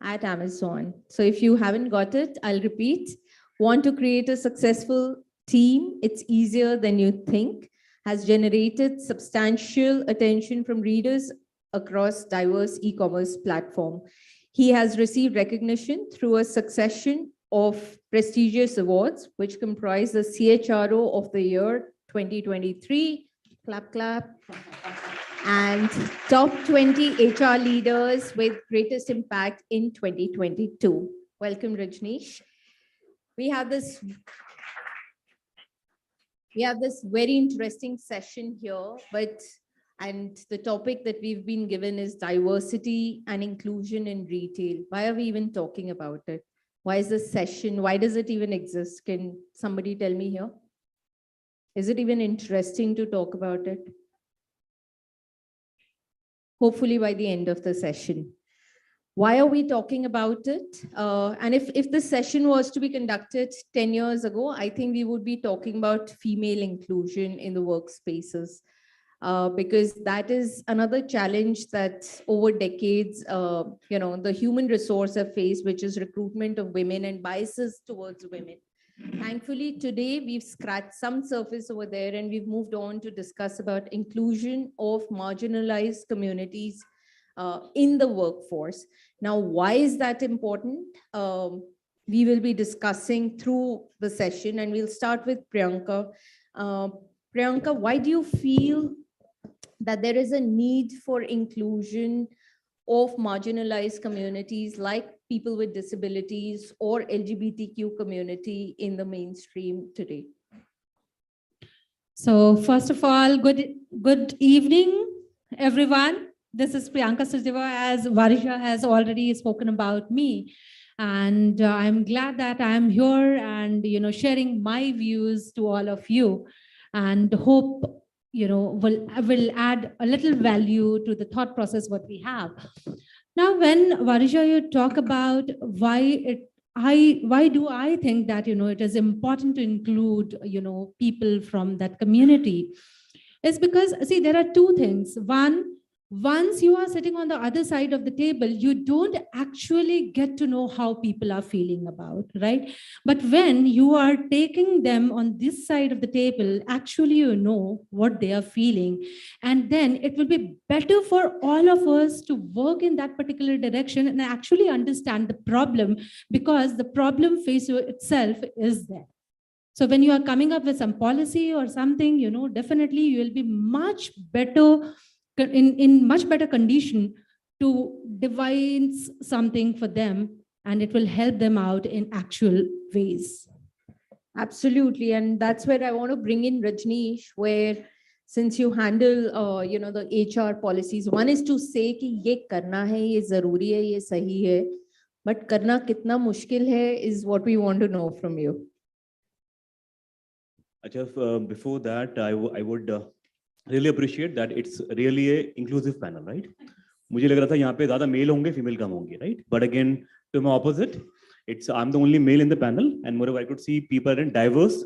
At Amazon. So if you haven't got it, I'll repeat. Want to Create a Successful Team. It's easier than you think. Has generated substantial attention from readers across diverse e-commerce platforms. He has received recognition through a succession of prestigious awards, which comprise the CHRO of the Year 2023, clap, clap, and top 20 HR leaders with greatest impact in 2022. Welcome, Rajneesh. We have this very interesting session here, and the topic that we've been given is diversity and inclusion in retail. Why are we even talking about it? Why is this session? Why does it even exist? Can somebody tell me here? Is it even interesting to talk about it? Hopefully by the end of the session. Why are we talking about it? And if this session was to be conducted 10 years ago, I think we would be talking about female inclusion in the workspaces, because that is another challenge that over decades, the human resource have faced, which is recruitment of women and biases towards women. Thankfully, today we've scratched some surface over there and we've moved on to discuss about inclusion of marginalized communities in the workforce. Now, why is that important? We will be discussing through the session, and we'll start with Priyanka. Priyanka, why do you feel that there is a need for inclusion of marginalized communities like people with disabilities or LGBTQ community in the mainstream today? So first of all, good evening, everyone. This is Priyanka Sachdeva, as Varisha has already spoken about me. And I'm glad that I'm here and, sharing my views to all of you, and hope, will add a little value to the thought process what we have. Now, when Varisha, you talk about why do I think that, it is important to include, people from that community, is because, see, there are two things. One, once you are sitting on the other side of the table, you don't actually get to know how people are feeling about, right? But when you are taking them on this side of the table, actually you know what they are feeling. And then it will be better for all of us to work in that particular direction and actually understand the problem, because the problem face itself is there. So when you are coming up with some policy or something, definitely you will be much better in much better condition to devise something for them, and it will help them out in actual ways. Absolutely. And that's where I want to bring in Rajneesh, where since you handle, the HR policies, one is to say कि ये करना है, ये ज़रूरी है, ये सही है, but करना कितना मुश्किल है is what we want to know from you. Ajay, before that, I would really appreciate that it's really a inclusive panel, right? मुझे लग रहा था यहाँ पे ज़्यादा मेल होंगे, फीमेल कम होंगे, right? But again, to my opposite, I'm the only male in the panel, and moreover, I could see people in diverse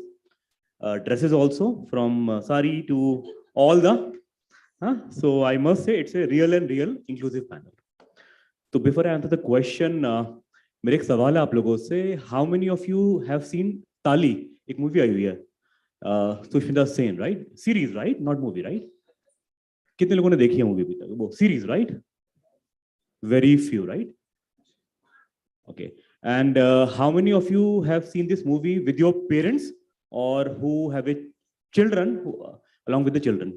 dresses also, from sari to all the. So I must say it's a real inclusive panel. So before I answer the question, मेरे एक सवाल है आप लोगों से, how many of you have seen Tali? एक movie आई हुई है, Sushmita Sen, right? Series, right? Not movie, right? कितने लोगों ने देखी है मूवी अभी तक? वो series, right? Very few, right? Okay. And how many of you have seen this movie with your parents or who have children along with the children?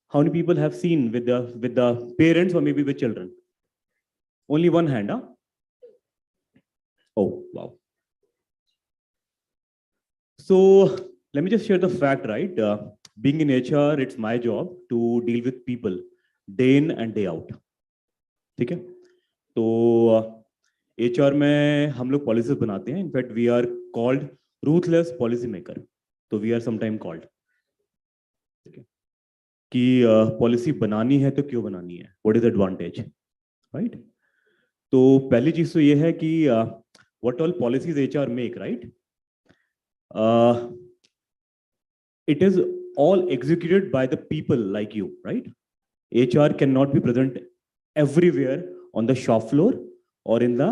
How many people have seen with the parents or maybe with children? Only one hand, huh? Oh, wow. So let me just share the fact, right? Being in HR, it's my job to deal with people day in and day out. ठीक है? तो HR में हम लोग policies बनाते हैं. In fact, we are called ruthless policy maker. तो we are sometime called. ठीक है? कि policy बनानी है तो क्यों बनानी है? What is the advantage? Right? तो पहली चीज तो ये है कि what all policies HR make, right? It is all executed by the people like you, right? HR cannot be present everywhere on the shop floor or in the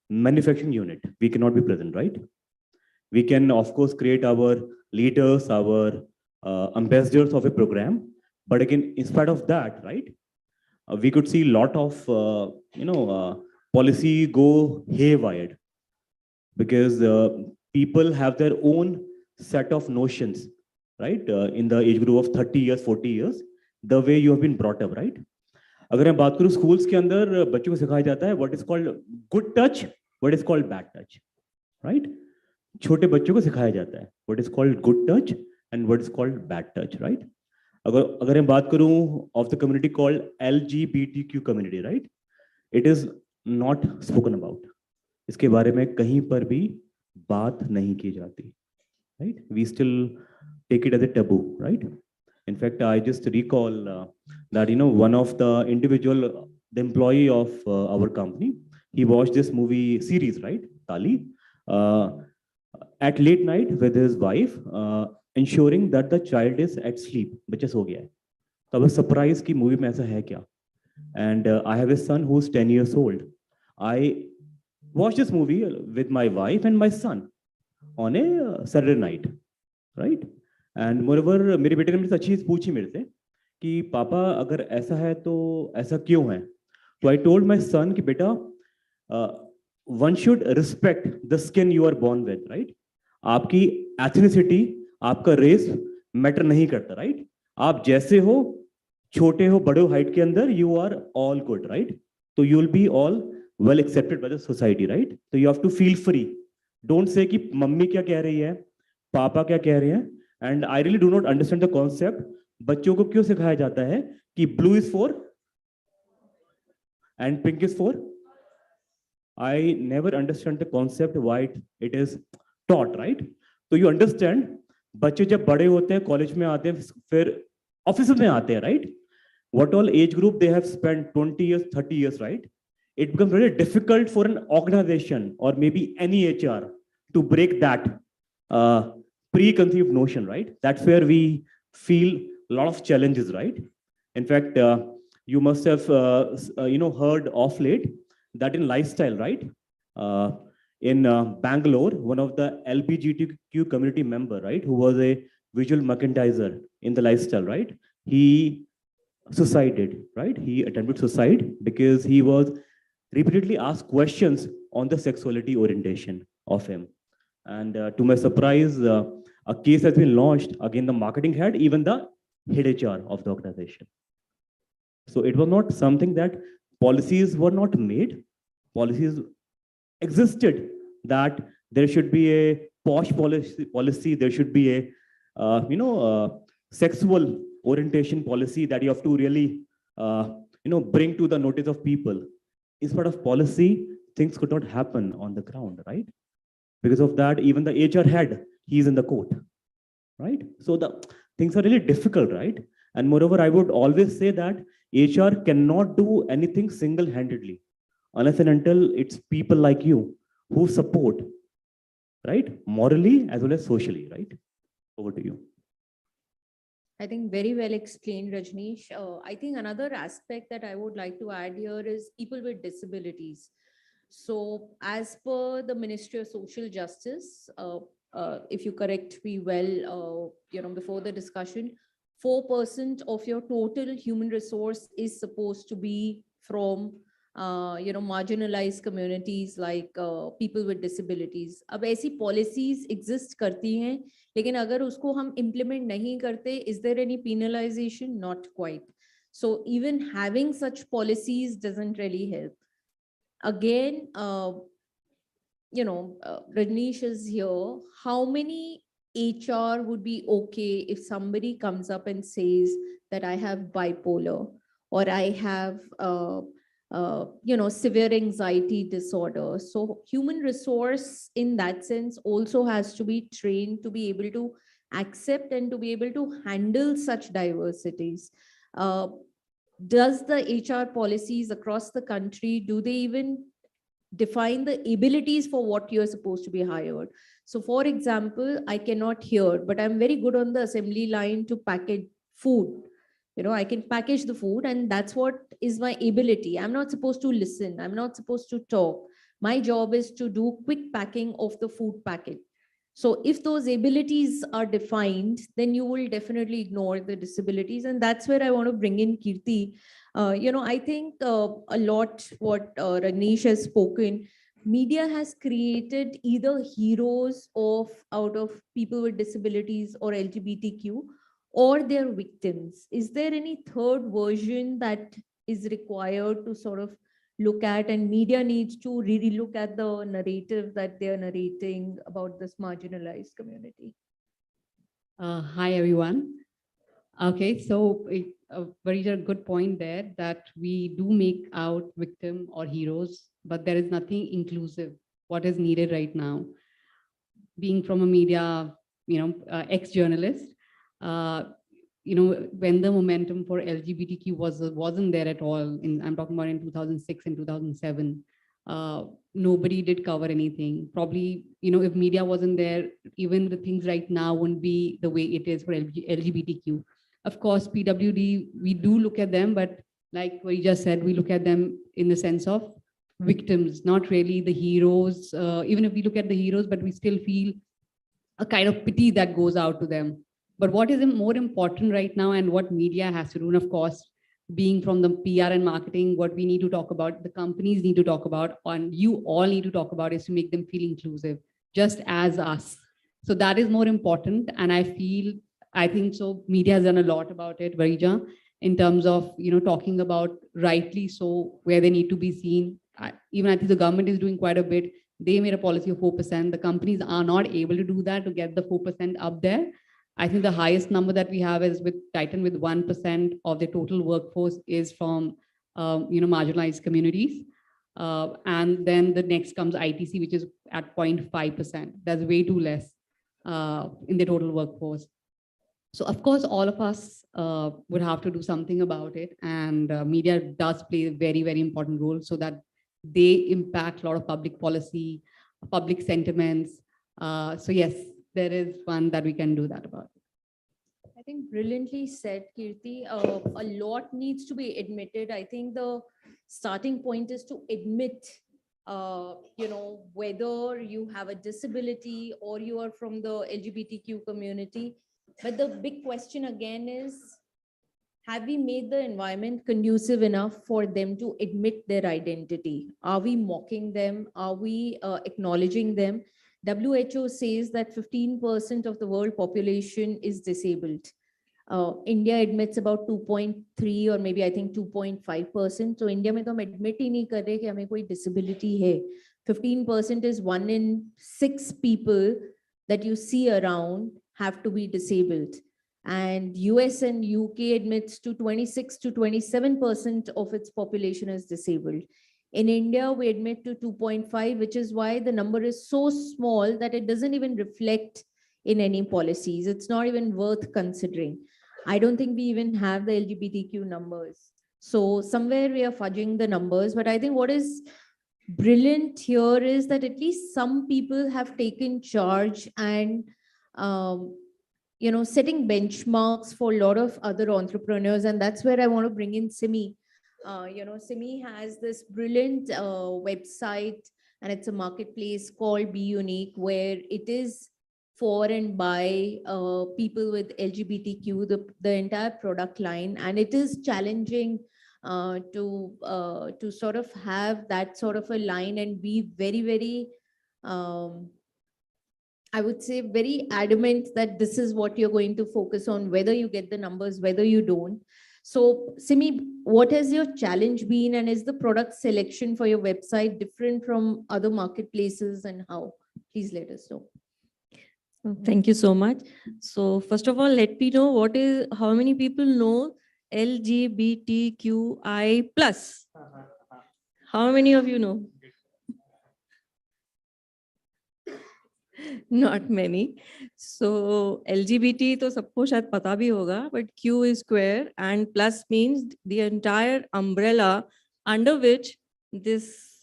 manufacturing unit. We cannot be present, right? We can, of course, create our leaders, our ambassadors of a program. But again, in spite of that, right, we could see a lot of, policy go haywire because people have their own set of notions, right? In the age group of 30 years, 40 years, the way you have been brought up, right? अगर मैं बात करूं schools के अंदर बच्चों को सिखाया जाता है what is called good touch, what is called bad touch, right? छोटे बच्चों को सिखाया जाता है what is called good touch and what is called bad touch, right? अगर मैं बात करूं of the community called LGBTQ community, right, it is not spoken about. इसके बारे में कहीं पर भी बात नहीं की जाती, right? We still take it as a taboo, right? In fact, I just recall that, one of the individual, the employee of our company, he watched this movie series, right? Tali, at late night with his wife, ensuring that the child is at sleep. बच्चा सो गया है. तो I was surprised कि movie में ऐसा है क्या? And I have a son who's 10 years old. I watched this movie with my wife and my son on a Saturday night, right? And moreover मेरे बेटे ने मुझसे अच्छी चीज पूछी मेरे से कि पापा अगर ऐसा है तो ऐसा क्यों है? तो आई टोल्ड माय सन कि बेटा one should respect the skin you are born with, right? आपकी एथनिसिटी, आपका रेस मैटर नहीं करता, राइट? आप जैसे हो, छोटे हो, बड़े हो हाइट के अंदर, you are all good, right? तो you will be all well accepted by the society, right? तो you have to feel free. Don't say कि मम्मी क्या कह रही है, पापा क्या कह रहे हैं. And I really do not understand the concept. बच्चों को क्यों सिखाया जाता है कि blue is for and pink is for? I never understand the concept why it is taught, right? So you understand, बच्चे जब बड़े होते हैं, कॉलेज में आते हैं, फिर ऑफिस में आते हैं, right? What all age group they have spent 20 years, 30 years, right? It becomes very difficult for an organization or maybe any HR to break that preconceived notion, right? That's where we feel a lot of challenges, right? In fact, you must have heard of late that in lifestyle, right? In Bangalore, one of the LGBTQ community member, right, who was a visual merchandiser in the lifestyle, right? He suicided, right? He attempted suicide because he was repeatedly asked questions on the sexuality orientation of him. And to my surprise, a case has been launched against the marketing head, even the head HR of the organization. So it was not something that policies were not made. Policies existed that there should be a posh policy, there should be a sexual orientation policy that you have to really bring to the notice of people. Instead of policy, things could not happen on the ground, right? Because of that, even the HR head, he's in the court, right? So the things are really difficult, right? And moreover, I would always say that HR cannot do anything single-handedly unless and until it's people like you who support, right? Morally as well as socially, right? Over to you. I think very well explained, Rajneesh. I think another aspect that I would like to add here is people with disabilities. So as per the Ministry of Social Justice, if you correct me well, before the discussion, 4% of your total human resource is supposed to be from marginalized communities like people with disabilities. अब ऐसी policies exist करती हैं, लेकिन अगर उसको हम implement नहीं करते, is there any penalization? Not quite. So even having such policies doesn't really help. Again, Rajneesh is here. How many HR would be okay if somebody comes up and says that I have bipolar or I have severe anxiety disorder? So human resource in that sense also has to be trained to be able to accept and to be able to handle such diversities. Does the HR policies across the country, do they even define the abilities for what you're supposed to be hired? So for example, I cannot hear, but I'm very good on the assembly line to package food. I can package the food and that's what is my ability. I'm not supposed to listen. I'm not supposed to talk. My job is to do quick packing of the food packet. So if those abilities are defined, then you will definitely ignore the disabilities. And that's where I want to bring in Kirti. I think a lot what Rajneesh has spoken, media has created either heroes out of people with disabilities or LGBTQ, or their victims. Is there any third version that is required to sort of look at, and media needs to really look at the narrative that they're narrating about this marginalized community? Hi, everyone. Okay, so a very good point there that we do make out victim or heroes, but there is nothing inclusive. What is needed right now? Being from a media, ex-journalist, when the momentum for LGBTQ wasn't there at all, I'm talking about in 2006 and 2007, nobody did cover anything. Probably, if media wasn't there, even the things right now wouldn't be the way it is for LGBTQ. Of course, PWD, we do look at them, but like what you just said, we look at them in the sense of victims, not really the heroes. Even if we look at the heroes, but we still feel a kind of pity that goes out to them. But what is more important right now and what media has to do, and of course, being from the PR and marketing, what we need to talk about, the companies need to talk about, and you all need to talk about is to make them feel inclusive, just as us. So that is more important. And I think so media has done a lot about it, Varija, in terms of, talking about rightly so where they need to be seen. Even I think the government is doing quite a bit. They made a policy of 4%. The companies are not able to do that to get the 4% up there. I think the highest number that we have is with Titan, with 1% of the total workforce is from, marginalized communities. And then the next comes ITC, which is at 0.5%. That's way too less in the total workforce. So of course, all of us would have to do something about it. And media does play a very, very important role so that they impact a lot of public policy, public sentiments. So yes, there is one that we can do that about. I think brilliantly said, Kirti. A lot needs to be admitted. I think the starting point is to admit, whether you have a disability or you are from the LGBTQ community. But the big question again is, have we made the environment conducive enough for them to admit their identity? Are we mocking them? Are we acknowledging them? WHO says that 15% of the world population is disabled. India admits about 2.3 or maybe I think 2.5%. So India mein to hum admit hi nahi kar rahe ki hame koi disability hai. 15% is 1 in 6 people that you see around have to be disabled. And US and UK admits to 26 to 27% of its population is disabled. In India, we admit to 2.5, which is why the number is so small that it doesn't even reflect in any policies. It's not even worth considering. I don't think we even have the LGBTQ numbers. So somewhere we are fudging the numbers, but I think what is brilliant here is that at least some people have taken charge and setting benchmarks for a lot of other entrepreneurs. And that's where I want to bring in Simi. Simi has this brilliant website, and it's a marketplace called Be Unique, where it is for and by people with LGBTQ, the entire product line. And it is challenging to sort of have that sort of a line and be very, very, I would say, very adamant that this is what you're going to focus on, whether you get the numbers, whether you don't. So, Simi, what has your challenge been, and is the product selection for your website different from other marketplaces, and how? Please let us know. Thank you so much. So first of all, let me know how many people know LGBTQI+. How many of you know? Not many. So LGBT to sabko shayad pata bhi hoga, but Q is square and plus means the entire umbrella under which this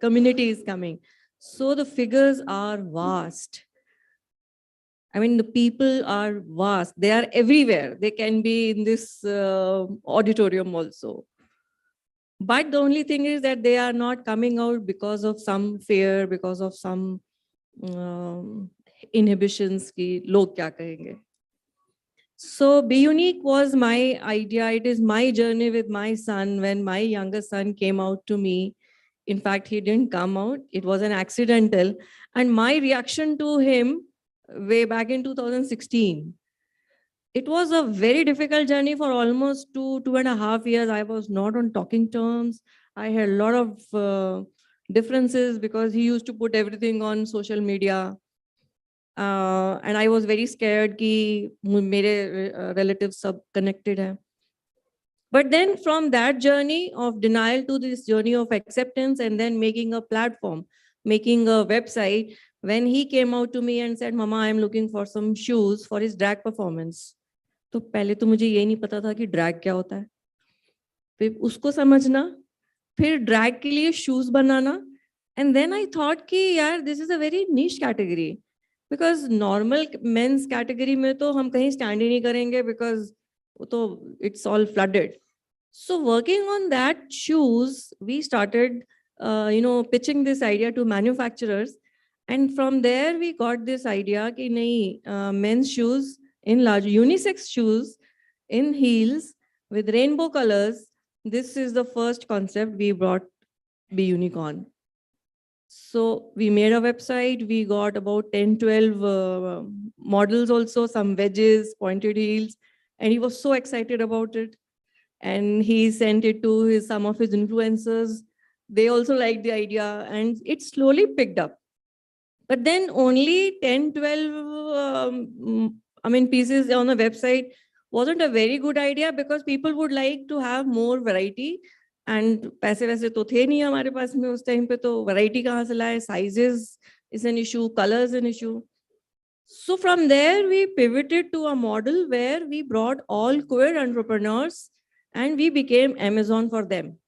community is coming. So the figures are vast. I mean, the people are vast. They are everywhere. They can be in this auditorium also. But the only thing is that they are not coming out because of some fear, because of some inhibitions ki log kya kahenge. So Be Unique was my idea. It is my journey with my son. When my younger son came out to me, in fact, he didn't come out. It was an accidental. And my reaction to him way back in 2016, it was a very difficult journey for almost 2.5 years. I was not on talking terms. I had a lot of differences because he used to put everything on social media. And I was very scared कि मेरे relatives सब connected हैं. But then from that journey of denial to this journey of acceptance and then making a platform, making a website, when he came out to me and said, Mama, I am looking for some shoes for his drag performance. तो पहले तो मुझे ये नहीं पता था कि drag क्या होता है. फिर उसको समझना, फिर drag के लिए shoes banana. And then I thought कि यार, this is a very niche category. Because normal men's category में तो हम कहीं stand ही नहीं करेंगे because तो it's all flooded. So working on that shoes, we started, pitching this idea to manufacturers. And from there, we got this idea कि नहीं, men's shoes in large, unisex shoes in heels with rainbow colors. This is the first concept we brought Be Unique on. So we made a website. We got about 10, 12 models also, some wedges, pointed heels. And he was so excited about it. And he sent it to some of his influencers. They also liked the idea and it slowly picked up. But then only 10, 12 pieces on the website wasn't a very good idea because people would like to have more variety. And पैसे वैसे तो थे नहीं हमारे पास में उस time पे, तो variety कहाँ से लाए? Sizes is an issue, colors an issue. So from there we pivoted to a model where we brought all queer entrepreneurs and we became Amazon for them.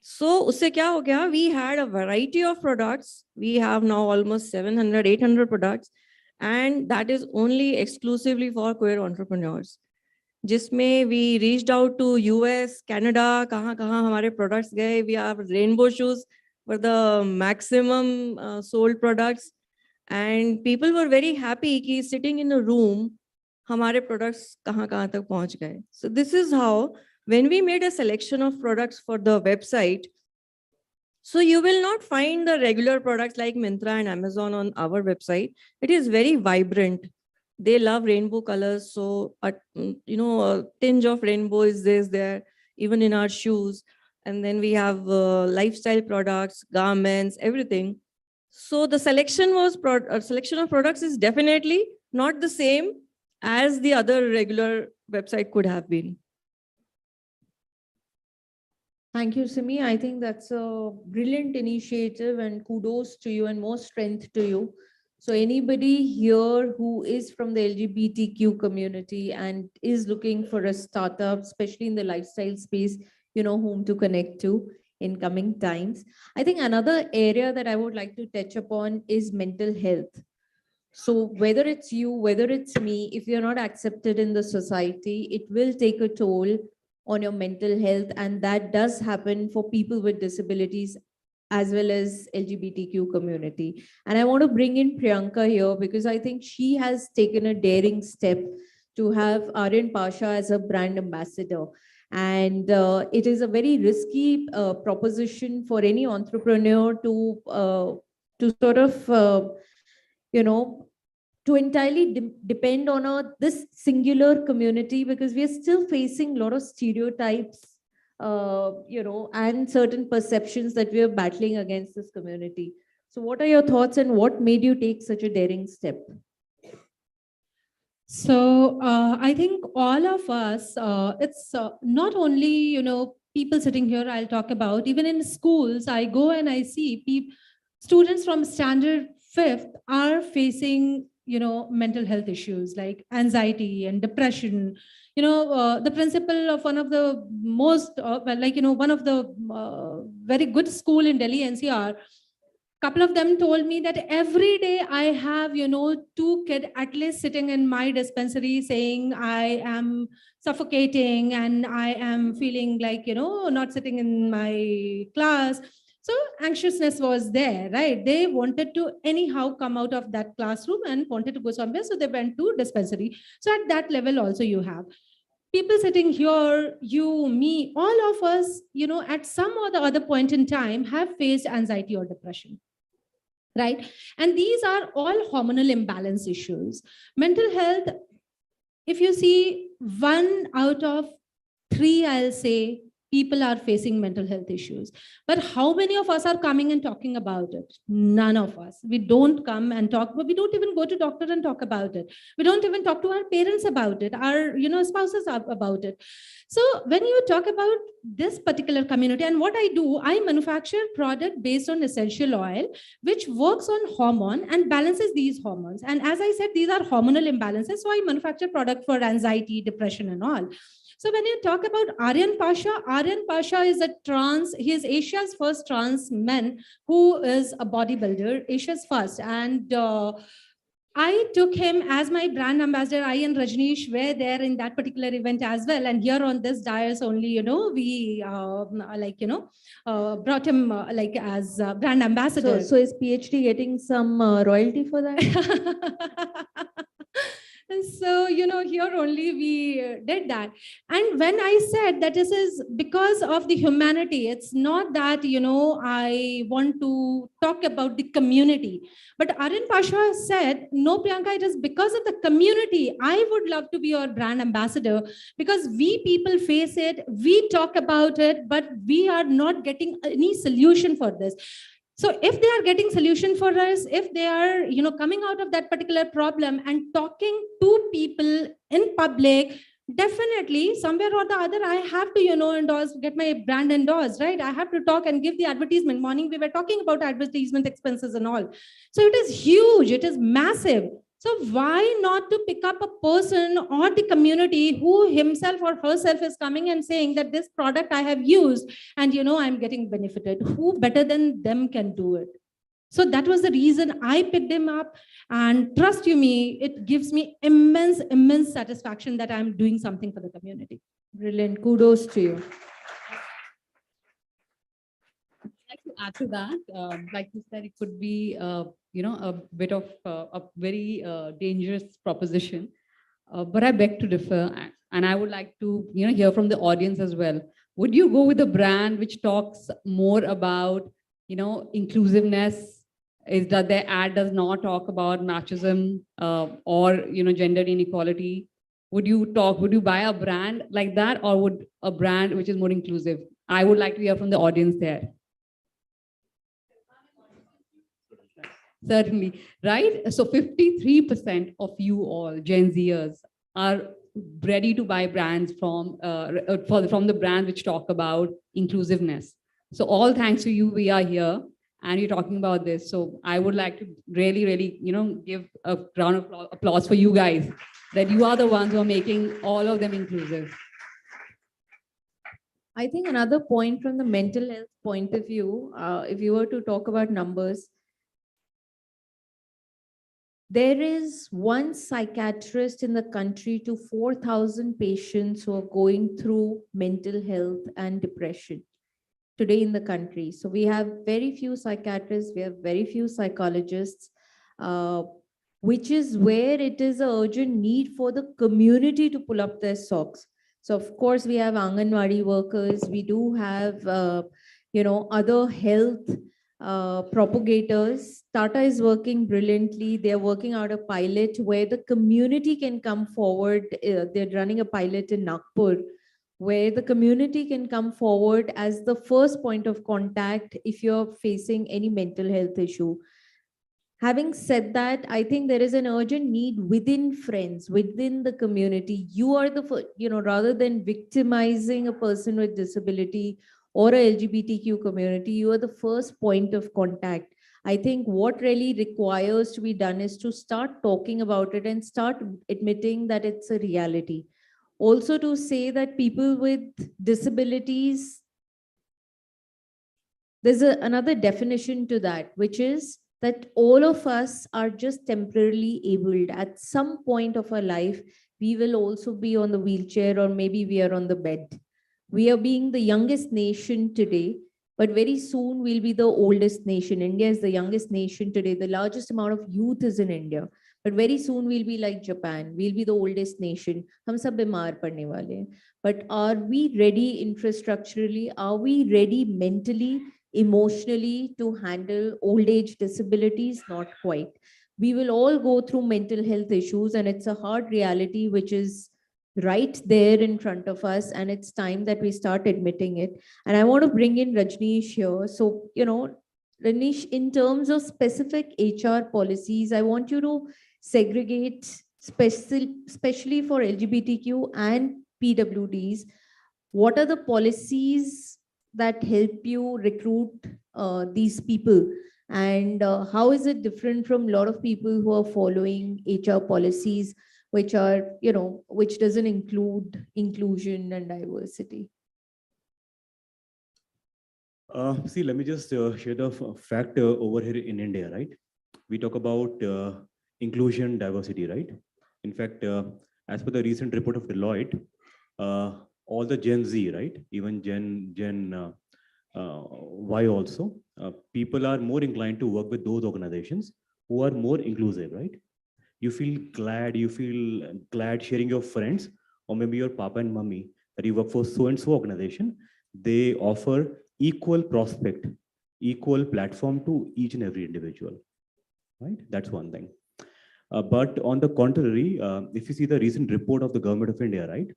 So usse kya ho gaya? We had a variety of products. We have now almost 700, 800 products, and that is only exclusively for queer entrepreneurs. जिसमें we reached out to US, Canada, कहाँ हमारे products गए. We have rainbow shoes were the maximum sold products, and people were very happy कि sitting in a room हमारे products कहाँ तक पहुँच गए. So this is how, when we made a selection of products for the website, so you will not find the regular products like Myntra and Amazon on our website. It is very vibrant. They love rainbow colors. So, a tinge of rainbow is there, even in our shoes. And then we have lifestyle products, garments, everything. So the selection of products is definitely not the same as the other regular website could have been. Thank you, Simi. I think that's a brilliant initiative and kudos to you and more strength to you. So anybody here who is from the LGBTQ community and is looking for a startup, especially in the lifestyle space, you know whom to connect to. in coming times. I think another area that I would like to touch upon is mental health. So whether it's you, whether it's me, if you're not accepted in the society, it will take a toll on your mental health. And that does happen for people with disabilities as well as LGBTQ community. And I want to bring in Priyanka here because I think she has taken a daring step to have Aryan Pasha as a brand ambassador. And it is a very risky proposition for any entrepreneur to sort of, to entirely depend on this singular community, because we are still facing a lot of stereotypes, and certain perceptions that we are battling against this community. So what are your thoughts and what made you take such a daring step? So I think all of us, it's not only, people sitting here I'll talk about, even in schools, I go and I see students from standard 5th are facing, mental health issues like anxiety and depression. The principal of one of the most, one of the very good school in Delhi NCR, couple of them told me that every day I have, 2 kids at least sitting in my dispensary saying I am suffocating and I am feeling like, not sitting in my class. So anxiousness was there, right? They wanted to anyhow come out of that classroom and wanted to go somewhere. So they went to dispensary. So at that level also you have people sitting here, you, me, all of us, at some or the other point in time have faced anxiety or depression. Right? And these are all hormonal imbalance issues. Mental health, if you see 1 out of 3, I'll say, people are facing mental health issues. But how many of us are coming and talking about it? None of us. We don't come and talk, but we don't even go to doctor and talk about it. We don't even talk to our parents about it, our spouses about it. So when you talk about this particular community, and what I do, I manufacture product based on essential oil, which works on hormone and balances these hormones. And as I said, these are hormonal imbalances. So I manufacture product for anxiety, depression, and all. So when you talk about Aryan Pasha is he is Asia's first trans man who is a bodybuilder, Asia's first. And I took him as my brand ambassador. I and Rajneesh were there in that particular event as well. And here on this dais only, we brought him as brand ambassador. So is PhD getting some royalty for that? And so, here only we did that. And when I said that this is because of the humanity, it's not that, I want to talk about the community. But Aryan Pasha said, no, Priyanka, it is because of the community. I would love to be your brand ambassador because we people face it, we talk about it, but we are not getting any solution for this. So if they are getting solution for us, if they are, coming out of that particular problem and talking to people in public, definitely somewhere or the other, I have to, get my brand endorsed, right? I have to talk and give the advertisement. Morning, we were talking about advertisement expenses and all. So it is huge. It is massive. So why not to pick up a person or the community who himself or herself is coming and saying that this product I have used and I'm getting benefited. Who better than them can do it? So that was the reason I picked him up, and trust you me, it gives me immense satisfaction that I'm doing something for the community. Brilliant. Kudos to you. Like to add to that, like you said, it could be, a bit of a very dangerous proposition, but I beg to differ, and I would like to, hear from the audience as well. Would you go with a brand which talks more about, inclusiveness? Is that their ad does not talk about machismo or gender inequality? Would you buy a brand like that, or would a brand which is more inclusive? I would like to hear from the audience there. Certainly, right? So 53% of you all, Gen Zers, are ready to buy brands from the brands which talk about inclusiveness. So all thanks to you, we are here and you're talking about this. So I would like to really, give a round of applause for you guys, that you are the ones who are making all of them inclusive. I think another point from the mental health point of view, if you were to talk about numbers, there is one psychiatrist in the country to 4,000 patients who are going through mental health and depression today in the country. So we have very few psychiatrists, we have very few psychologists, which is where it is an urgent need for the community to pull up their socks. So of course we have Anganwadi workers, we do have, other health propagators. Tata is working brilliantly. They're working out a pilot where the community can come forward. They're running a pilot in Nagpur where the community can come forward as the first point of contact if you're facing any mental health issue. Having said that, I think there is an urgent need within friends, within the community. You are the, rather than victimizing a person with disability or a LGBTQ community, you are the first point of contact. I think what really requires to be done is to start talking about it and start admitting that it's a reality. Also to say that people with disabilities, there's another definition to that, which is that all of us are just temporarily abled. At some point of our life, we will also be on the wheelchair or maybe we are on the bed. We are being the youngest nation today, but very soon we'll be the oldest nation. India is the youngest nation today. The largest amount of youth is in India. But very soon we'll be like Japan. We'll be the oldest nation. Hum sab bimar padne wale hain. But are we ready infrastructurally? Are we ready mentally, emotionally to handle old age disabilities? Not quite. We will all go through mental health issues, and it's a hard reality which is right there in front of us, and it's time that we start admitting it. And I want to bring in Rajneesh here. So, Rajneesh, in terms of specific HR policies, I want you to segregate, especially for LGBTQ and PWDs, what are the policies that help you recruit these people? And how is it different from a lot of people who are following HR policies which are, which doesn't include inclusion and diversity? See, let me just share the fact over here in India, right? We talk about inclusion, diversity, right? In fact, as per the recent report of Deloitte, all the Gen Z, right? Even Gen Y also, people are more inclined to work with those organizations who are more inclusive, right? You feel glad sharing your friends or maybe your papa and mummy that you work for so-and-so organization. They offer equal prospect, equal platform to each and every individual, right? That's one thing. But on the contrary, if you see the recent report of the government of India, right?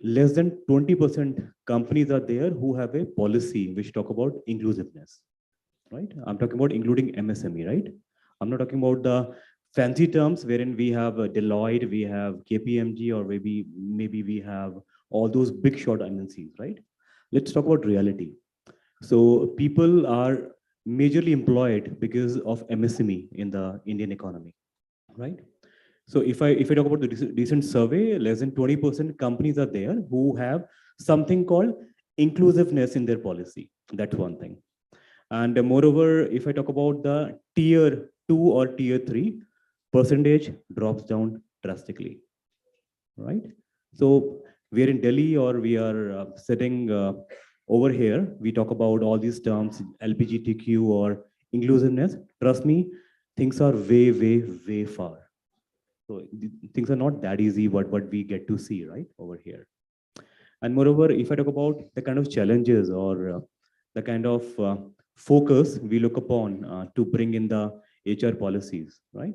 Less than 20% companies are there who have a policy which talk about inclusiveness, right? I'm talking about including MSME, right? I'm not talking about the fancy terms wherein we have Deloitte, we have KPMG, or maybe we have all those big short MNCs, right? Let's talk about reality. So people are majorly employed because of MSME in the Indian economy, right? So if I talk about the recent survey, less than 20% companies are there who have something called inclusiveness in their policy. That's one thing. And moreover, if I talk about the tier 2 or tier 3, percentage drops down drastically, right? So we're in Delhi or we are sitting over here, we talk about all these terms, LGBTQ or inclusiveness. Trust me, things are way, way, way far. So things are not that easy what we get to see right over here. And moreover, if I talk about the kind of challenges or the kind of focus we look upon to bring in the HR policies, right?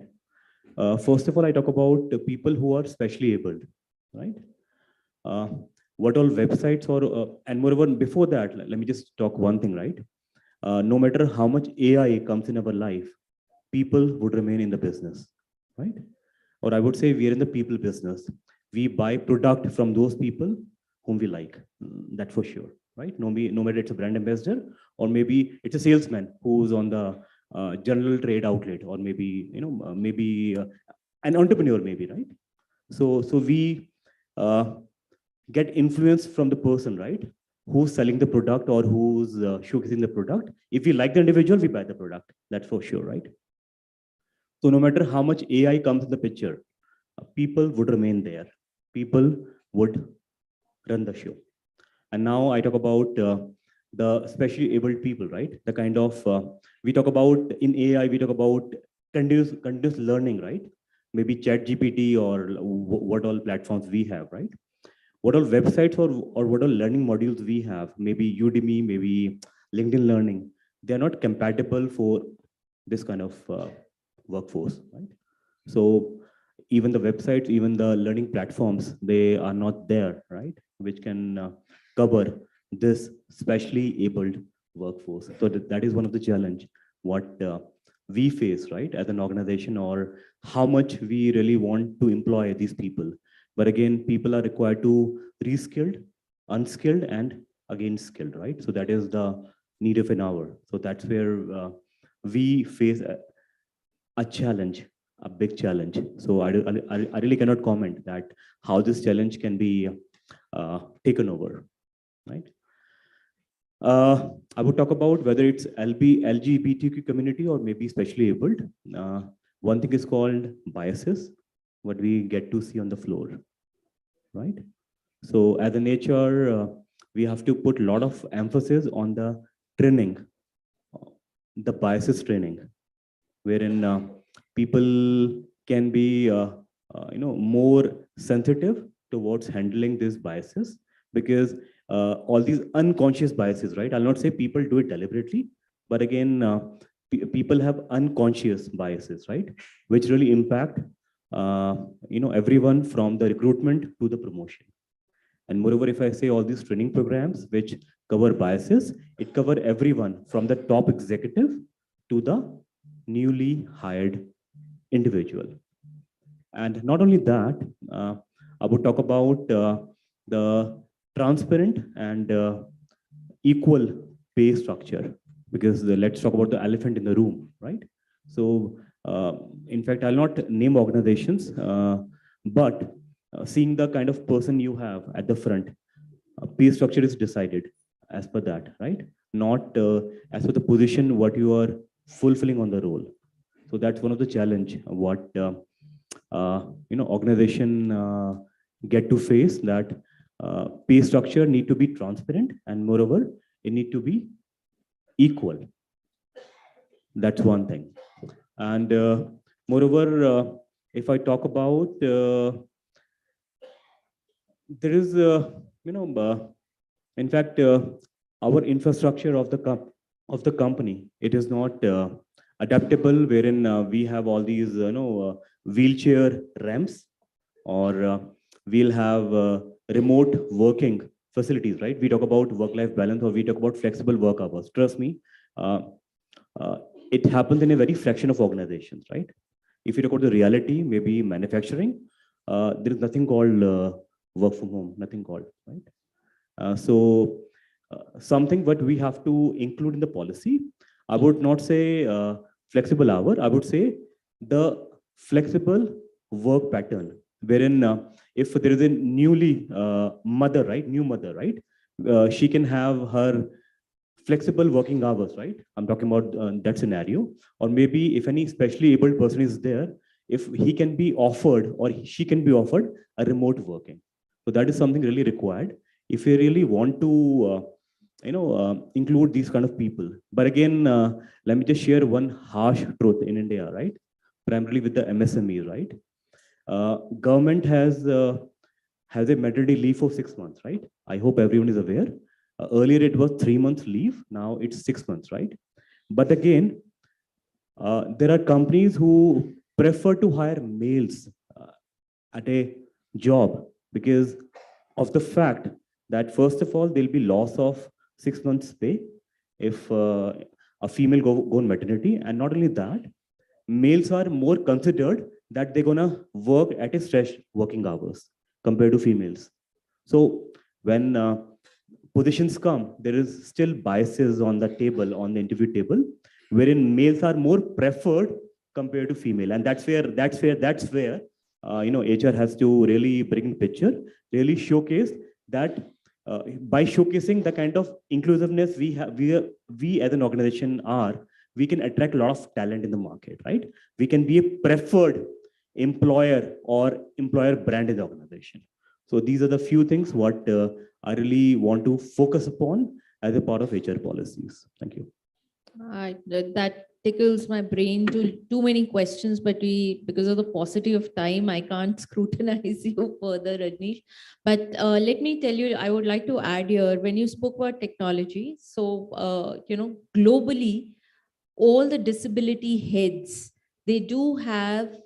First of all, I talk about the people who are specially abled, right? What all websites or, and moreover, before that, let me just talk one thing, right? No matter how much AI comes in our life, people would remain in the business, right? Or I would say we are in the people business. We buy product from those people whom we like, that for sure, right? No matter it's a brand ambassador or maybe it's a salesman who's on the general trade outlet, or maybe, maybe an entrepreneur maybe, right? So we get influence from the person, right? Who's selling the product or who's showcasing the product. If we like the individual, we buy the product. That's for sure, right? So no matter how much AI comes in the picture, people would remain there. People would run the show. And now I talk about the specially abled people, right? The kind of, we talk about in AI, we talk about continuous learning, right? Maybe ChatGPT or what all platforms we have, right? What all websites or what all learning modules we have, maybe Udemy, maybe LinkedIn Learning, they're not compatible for this kind of workforce, right? So even the websites, even the learning platforms, they are not there, right? Which can cover this specially abled workforce. So that is one of the challenge what we face, right, as an organization, or how much we really want to employ these people. But again, people are required to reskilled, unskilled, and again skilled, right? So that is the need of an hour. So that's where we face a challenge, a big challenge. So I really cannot comment that how this challenge can be taken over, right? I would talk about whether it's LGBTQ community or maybe specially abled. One thing is called biases, what we get to see on the floor, right? So as a nature, we have to put a lot of emphasis on the training, the biases training, wherein people can be more sensitive towards handling these biases, because all these unconscious biases, right? I'll not say people do it deliberately, but again, people have unconscious biases, right? Which really impact everyone from the recruitment to the promotion. And moreover, if I say all these training programs which cover biases, it cover everyone from the top executive to the newly hired individual. And not only that, I would talk about the transparent and equal pay structure, because let's talk about the elephant in the room, right? So in fact, I'll not name organizations, but seeing the kind of person you have at the front, pay structure is decided as per that, right? Not as per the position what you are fulfilling on the role. So that's one of the challenge what organization get to face, that pay structure need to be transparent, and moreover, it need to be equal. That's one thing. And moreover, if I talk about, there is, in fact, our infrastructure of the company, it is not adaptable, wherein we have all these, wheelchair ramps, or we'll have remote working facilities, right? We talk about work-life balance, or we talk about flexible work hours. Trust me, it happens in a very fraction of organizations, right? If you talk about the reality, maybe manufacturing, there is nothing called work from home, nothing called, right? So something what we have to include in the policy, I would not say flexible hour, I would say the flexible work pattern, wherein if there is a newly mother, right, new mother, right, she can have her flexible working hours, right? I'm talking about that scenario. Or maybe if any specially abled person is there, if he can be offered or she can be offered a remote working. So that is something really required if you really want to include these kind of people. But again, let me just share one harsh truth in India, right? Primarily with the MSMEs, right? Government has a maternity leave for 6 months, right? I hope everyone is aware. Earlier it was 3 months leave, now it's 6 months, right? But again, there are companies who prefer to hire males at a job because of the fact that first of all, there'll be loss of 6 months pay if a female go on maternity. And not only that, males are more considered that they're gonna work at a stretched working hours compared to females. So when positions come, there is still biases on the table, on the interview table, wherein males are more preferred compared to female. And that's where HR has to really bring in picture, really showcase that by showcasing the kind of inclusiveness we have, we as an organization are, we can attract a lot of talent in the market, right? We can be a preferred employer or employer brand in the organization. So these are the few things what I really want to focus upon as a part of HR policies. Thank you. That tickles my brain to too many questions, but because of the paucity of time, I can't scrutinize you further, Rajneesh. But let me tell you, I would like to add here, when you spoke about technology, so, globally, all the disability heads, they do have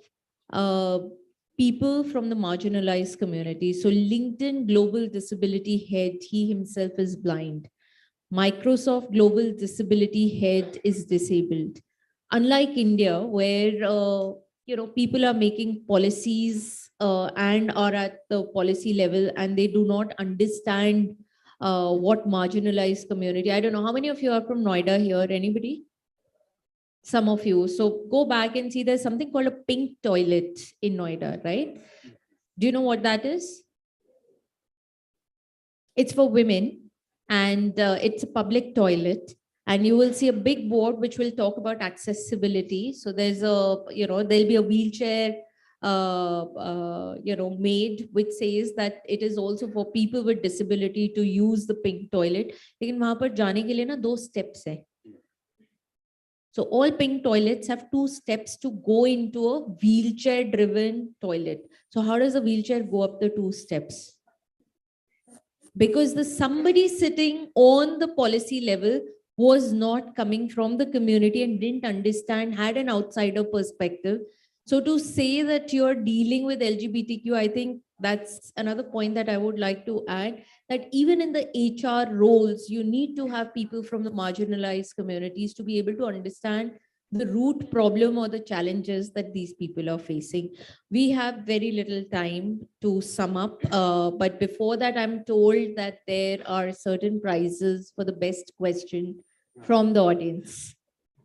people from the marginalized community. So LinkedIn Global Disability Head, he himself is blind. Microsoft Global Disability Head is disabled. Unlike India, where people are making policies and are at the policy level and they do not understand what marginalized community. I don't know, how many of you are from Noida here? Anybody? Some of you. So go back and see there's something called a pink toilet in Noida, right? Do you know what that is? It's for women. And it's a public toilet, and you will see a big board which will talk about accessibility. So there's there'll be a wheelchair made, which says that it is also for people with disability to use the pink toilet. लेकिन वहाँ पर जाने के लिए ना 2 steps है. So all pink toilets have 2 steps to go into a wheelchair driven toilet. So how does a wheelchair go up the 2 steps? Because the somebody sitting on the policy level was not coming from the community and didn't understand, had an outsider perspective. So to say that you're dealing with LGBTQ, I think that's another point that I would like to add, that even in the HR roles, you need to have people from the marginalized communities to be able to understand the root problem or the challenges that these people are facing. We have very little time to sum up, but before that, I'm told that there are certain prizes for the best question from the audience.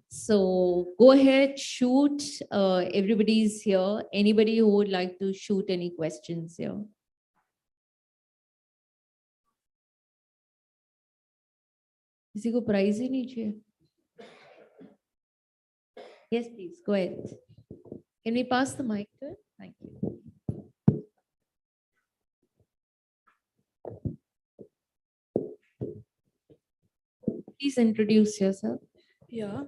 So go ahead, shoot. Everybody's here. Anybody who would like to shoot any questions here? किसी को prize ही नहीं चाहिए? Yes, please, go ahead. Can we pass the mic to it? Thank you. Please introduce yourself. Yeah,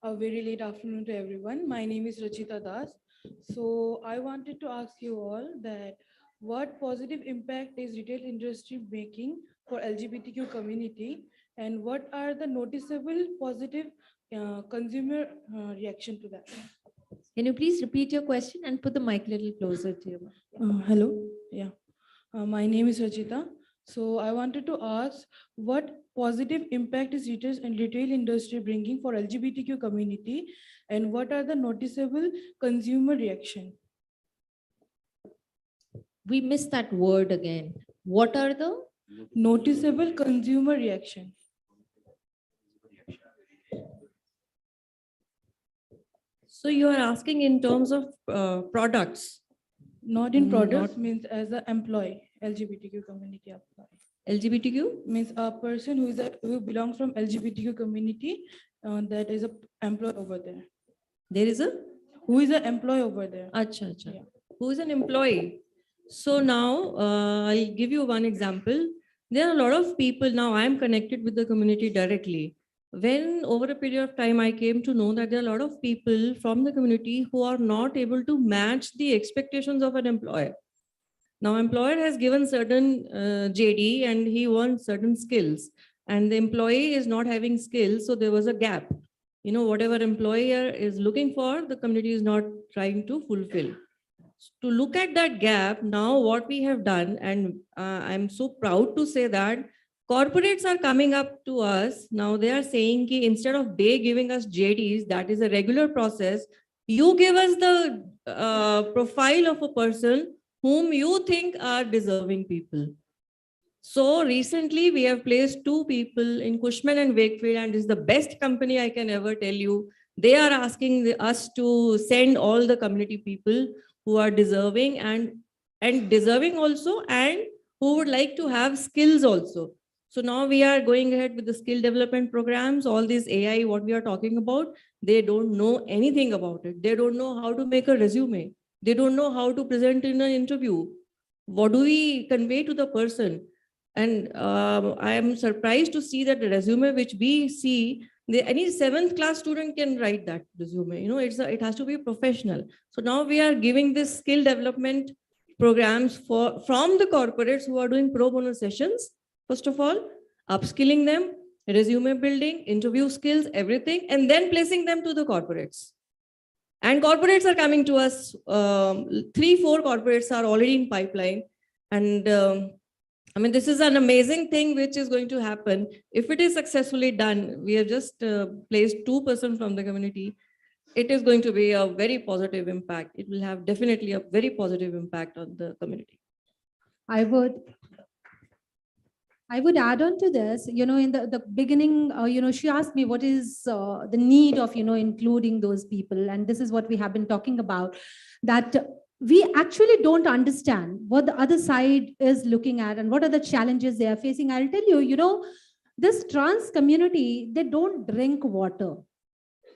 a very late afternoon to everyone. My name is Rachita Das. So I wanted to ask you all that what positive impact is retail industry making for LGBTQ community, and what are the noticeable positive consumer reaction to that? Can you please repeat your question and put the mic a little closer to you? Hello, yeah. My name is Rachita. So I wanted to ask what positive impact is retail industry bringing for LGBTQ community, and what are the noticeable consumer reaction? We missed that word again. What are the noticeable consumer reaction? So you are asking in terms of products? Not in products, means as an employee, LGBTQ community employee. LGBTQ? Means a person who belongs from LGBTQ community that is a employee over there. There is a? Who is an employee over there? Acha, acha. Yeah. Who is an employee? So now I'll give you one example. There are a lot of people now, I am connected with the community directly. When over a period of time, I came to know that there are a lot of people from the community who are not able to match the expectations of an employer. Now, employer has given certain JD and he wants certain skills, and the employee is not having skills. So there was a gap. You know, whatever employer is looking for, the community is not trying to fulfill. To look at that gap, now what we have done, and I'm so proud to say that corporates are coming up to us. Now they are saying that instead of they giving us JDs, that is a regular process, you give us the profile of a person whom you think are deserving people. So recently we have placed 2 people in Cushman and Wakefield, and it's the best company I can ever tell you. They are asking us to send all the community people who are deserving and deserving also, and who would like to have skills also. So now we are going ahead with the skill development programs, all these AI, what we are talking about, they don't know anything about it. They don't know how to make a resume. They don't know how to present in an interview. What do we convey to the person? And I am surprised to see that the resume which we see, any 7th class student can write that resume. You know, it has to be professional. So now we are giving this skill development programs from the corporates who are doing pro bono sessions. First of all, upskilling them, resume building, interview skills, everything, and then placing them to the corporates. And corporates are coming to us. 3-4 corporates are already in pipeline. And I mean, this is an amazing thing which is going to happen. If it is successfully done, we have just placed 2% from the community. It is going to be a very positive impact. It will have definitely a very positive impact on the community. I would add on to this, you know, in the beginning, you know, she asked me what is the need of, you know, including those people. And this is what we have been talking about, that we actually don't understand what the other side is looking at and what are the challenges they are facing. I'll tell you, you know, this trans community, they don't drink water.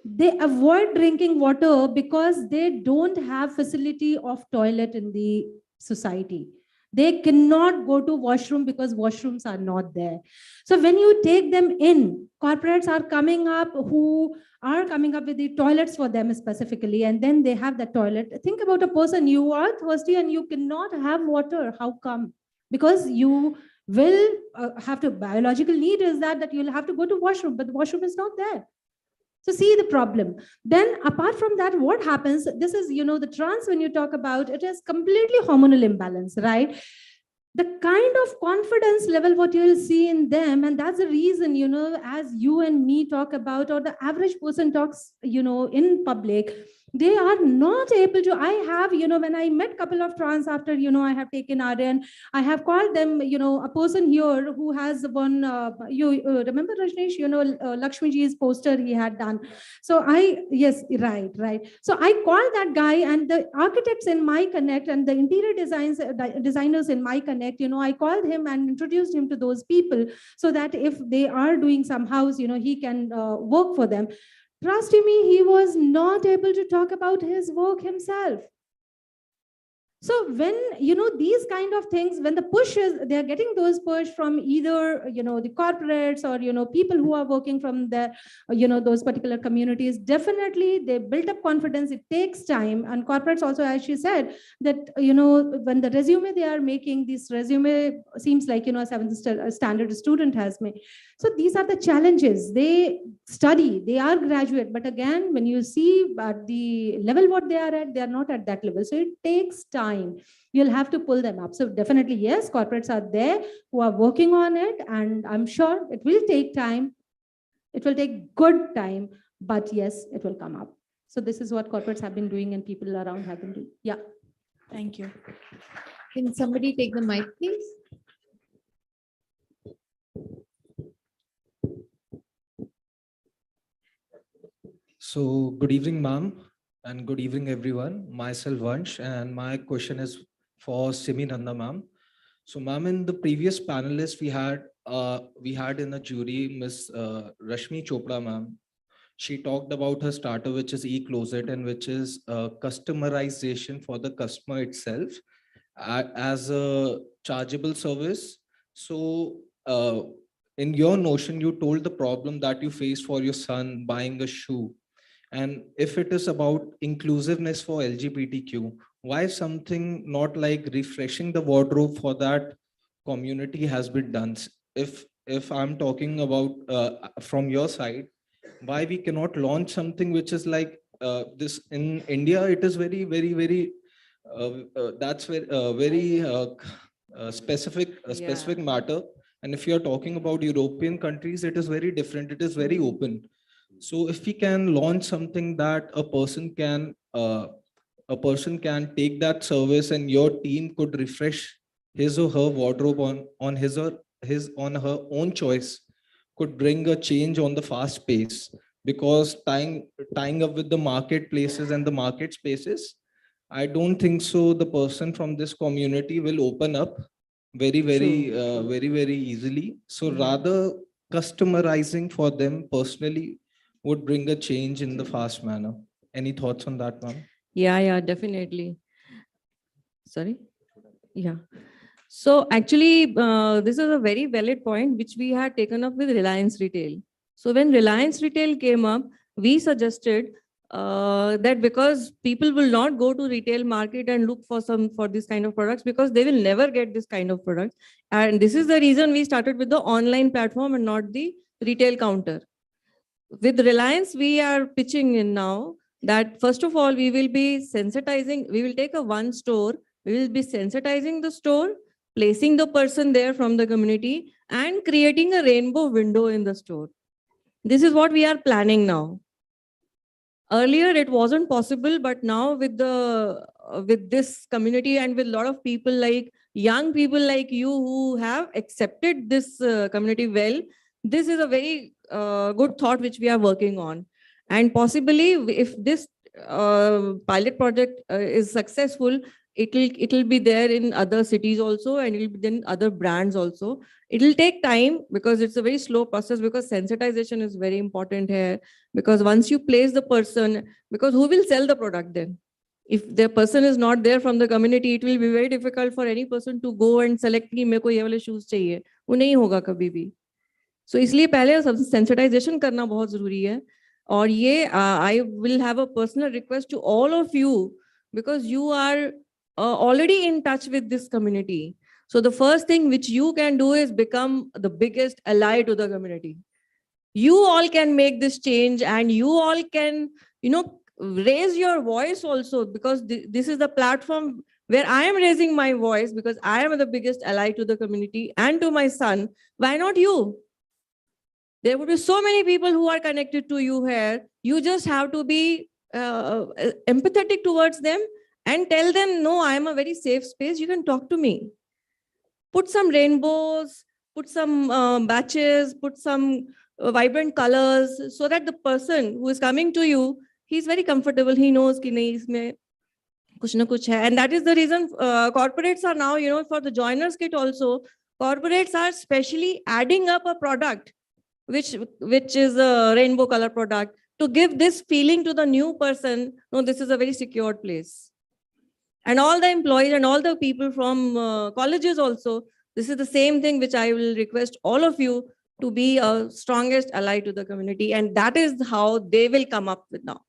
They avoid drinking water because they don't have facility of toilet in the society. They cannot go to washroom because washrooms are not there. So when you take them in, corporates are coming up who are coming up with the toilets for them specifically, and then they have the toilet. Think about a person, you are thirsty and you cannot have water. How come? Because you will have to, biological need is that you'll have to go to washroom, but the washroom is not there. So see the problem. Then apart from that, what happens, this is, you know, the trans, when you talk about, it is completely hormonal imbalance, right? The kind of confidence level, what you will see in them, and that's the reason, you know, as you and me talk about, or the average person talks, you know, in public, they are not able to. I have, you know, when I met a couple of trans after, you know, I have taken RN, I have called them, you know, a person here who has one, you remember Rajneesh, you know, Lakshmi ji's poster he had done. So yes, right. So I called that guy, and the architects in My Connect and the interior designers in My Connect, you know, I called him and introduced him to those people so that if they are doing some house, you know, he can work for them. Trust me, he was not able to talk about his work himself. So when, you know, these kind of things, when the push is, they're getting those push from either, you know, the corporates or, you know, people who are working from the, you know, those particular communities, definitely they build up confidence. It takes time. And corporates also, as she said, that, you know, when the resume they are making, this resume seems like, you know, a 7th standard student has made. So these are the challenges. They study, they are graduate, but again, when you see at the level what they are at, they are not at that level. So it takes time. You'll have to pull them up. So definitely, yes, corporates are there who are working on it, and I'm sure it will take time. It will take good time, but yes, it will come up. So this is what corporates have been doing and people around have been doing. Yeah. Thank you. Can somebody take the mic, please? So good evening, ma'am, and good evening, everyone. Myself, Vansh, and my question is for Simi Nanda, ma'am. So, ma'am, in the previous panelist, we had in the jury Miss Rashmi Chopra, ma'am. She talked about her startup, which is eCloset, and which is customization for the customer itself as a chargeable service. So, in your notion, you told the problem that you faced for your son buying a shoe. And if it is about inclusiveness for LGBTQ, why something not like refreshing the wardrobe for that community has been done? If I'm talking about from your side, why we cannot launch something which is like this in India? It is very, very, very that's very specific matter. And if you're talking about European countries, it is very different. It is very open. So if we can launch something that a person can take that service, and your team could refresh his or her wardrobe on his or her own choice, could bring a change on the fast pace. Because tying up with the marketplaces and the market spaces, I don't think so the person from this community will open up very easily. So rather customizing for them personally would bring a change in the fast manner. Any thoughts on that, ma'am? Yeah, definitely. Sorry. Yeah. So actually, this is a very valid point which we had taken up with Reliance Retail. So when Reliance Retail came up, we suggested that because people will not go to retail market and look for this kind of products because they will never get this kind of products. And this is the reason we started with the online platform and not the retail counter. With Reliance, we are pitching in now that first of all, we will be sensitizing, we will take a one store, we will be sensitizing the store, placing the person there from the community and creating a rainbow window in the store. This is what we are planning now. Earlier, it wasn't possible, but now with this community and with a lot of people like young people like you who have accepted this community well, this is a very good thought which we are working on. And possibly if this pilot project is successful, it will be there in other cities also, and it will be in other brands also. It will take time because it's a very slow process, because sensitization is very important here. Because once you place the person, because who will sell the product then? If the person is not there from the community, it will be very difficult for any person to go and select कि मेरे को ये वाले shoes चाहिए. वो नहीं होगा कभी भी. So इसलिए पहले sensitization करना बहुत जरूरी है. और ये I will have a personal request to all of you, because you are already in touch with this community. So the first thing which you can do is become the biggest ally to the community. You all can make this change, and you all can, raise your voice also, because this is the platform where I am raising my voice, because I am the biggest ally to the community and to my son. Why not you? There would be so many people who are connected to you here. You just have to be empathetic towards them and tell them, no, I am a very safe space. You can talk to me. Put some rainbows, put some batches, put some vibrant colors, so that the person who is coming to you, he's very comfortable. He knows कि नहीं इसमें कुछ ना कुछ है. And that is the reason corporates are now, for the joiners kit also, corporates are specially adding up a product which is a rainbow color product to give this feeling to the new person. No, this is a very secure place. And all the employees and all the people from colleges also, this is the same thing which I will request all of you to be a strongest ally to the community. And that is how they will come up with now.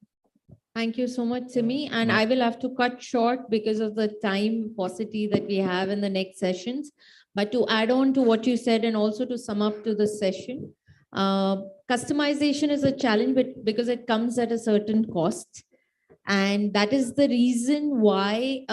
Thank you so much, Simi. And I will have to cut short because of the time paucity that we have in the next sessions. But to add on to what you said, and also to sum up to the session, customization is a challenge, but because it comes at a certain cost. And that is the reason why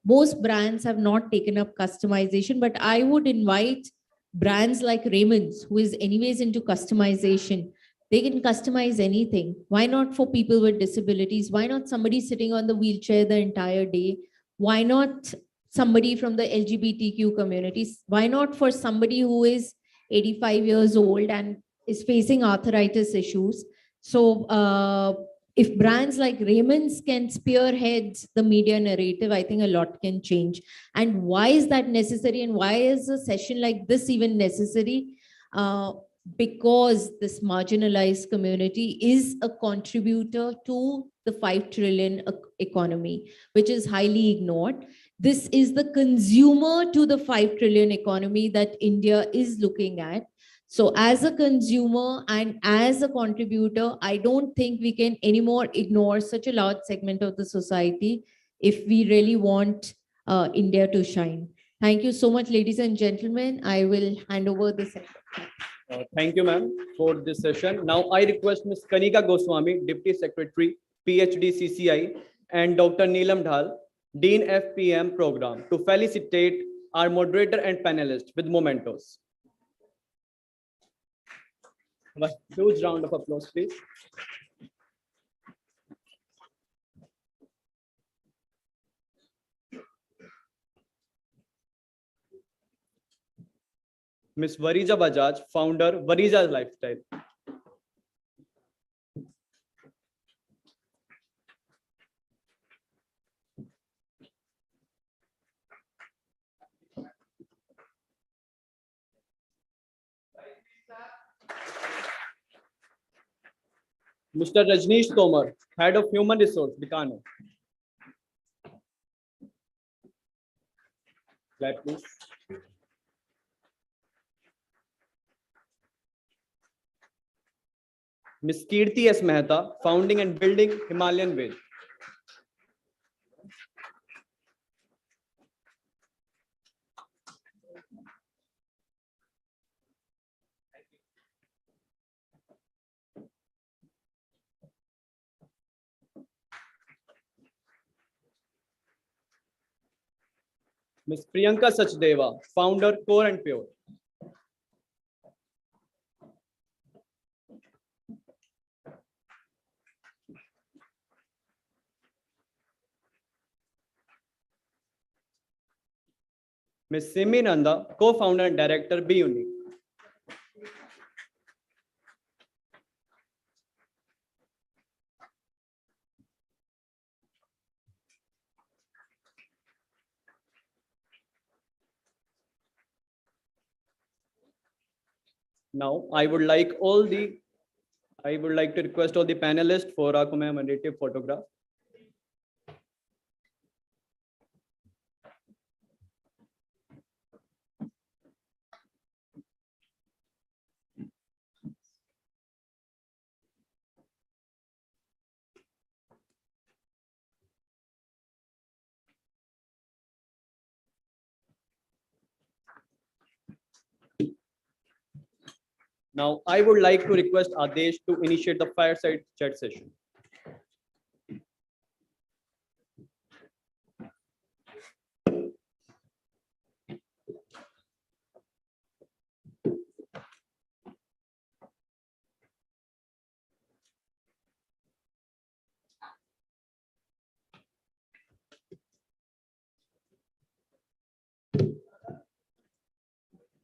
most brands have not taken up customization. But I would invite brands like Raymond's, who is anyways into customization. They can customize anything. Why not for people with disabilities? Why not somebody sitting on the wheelchair the entire day? Why not somebody from the LGBTQ communities? Why not for somebody who is 85 years old and is facing arthritis issues? So if brands like Raymond's can spearhead the media narrative, I think a lot can change. And why is that necessary? And why is a session like this even necessary? Because this marginalized community is a contributor to the 5 trillion economy, which is highly ignored. This is the consumer to the 5 trillion economy that India is looking at. So as a consumer and as a contributor, I don't think we can anymore ignore such a large segment of the society if we really want India to shine. Thank you so much, ladies and gentlemen. I will hand over the session. Thank you, ma'am, for this session. Now I request Ms. Kanika Goswami, Deputy Secretary, PhD CCI, and Dr. Neelam Dhal, Dean FPM Program, to felicitate our moderator and panelists with mementos. A huge round of applause, please. Ms. Varija Bajaj, founder, Varija's Lifestyle. Mr. Rajneesh Tomar, Head of Human Resource, Bikaner. Slide, please. Ms. Kirti S. Mehta, founding and building Himalayan Way. Ms. Priyanka Sachdeva, founder, Core and Pure. Ms. Simi Nanda, co-founder and director, Be Unique. Now, I would like to request all the panelists for our commemorative photograph. Now, I would like to request Adesh to initiate the fireside chat session.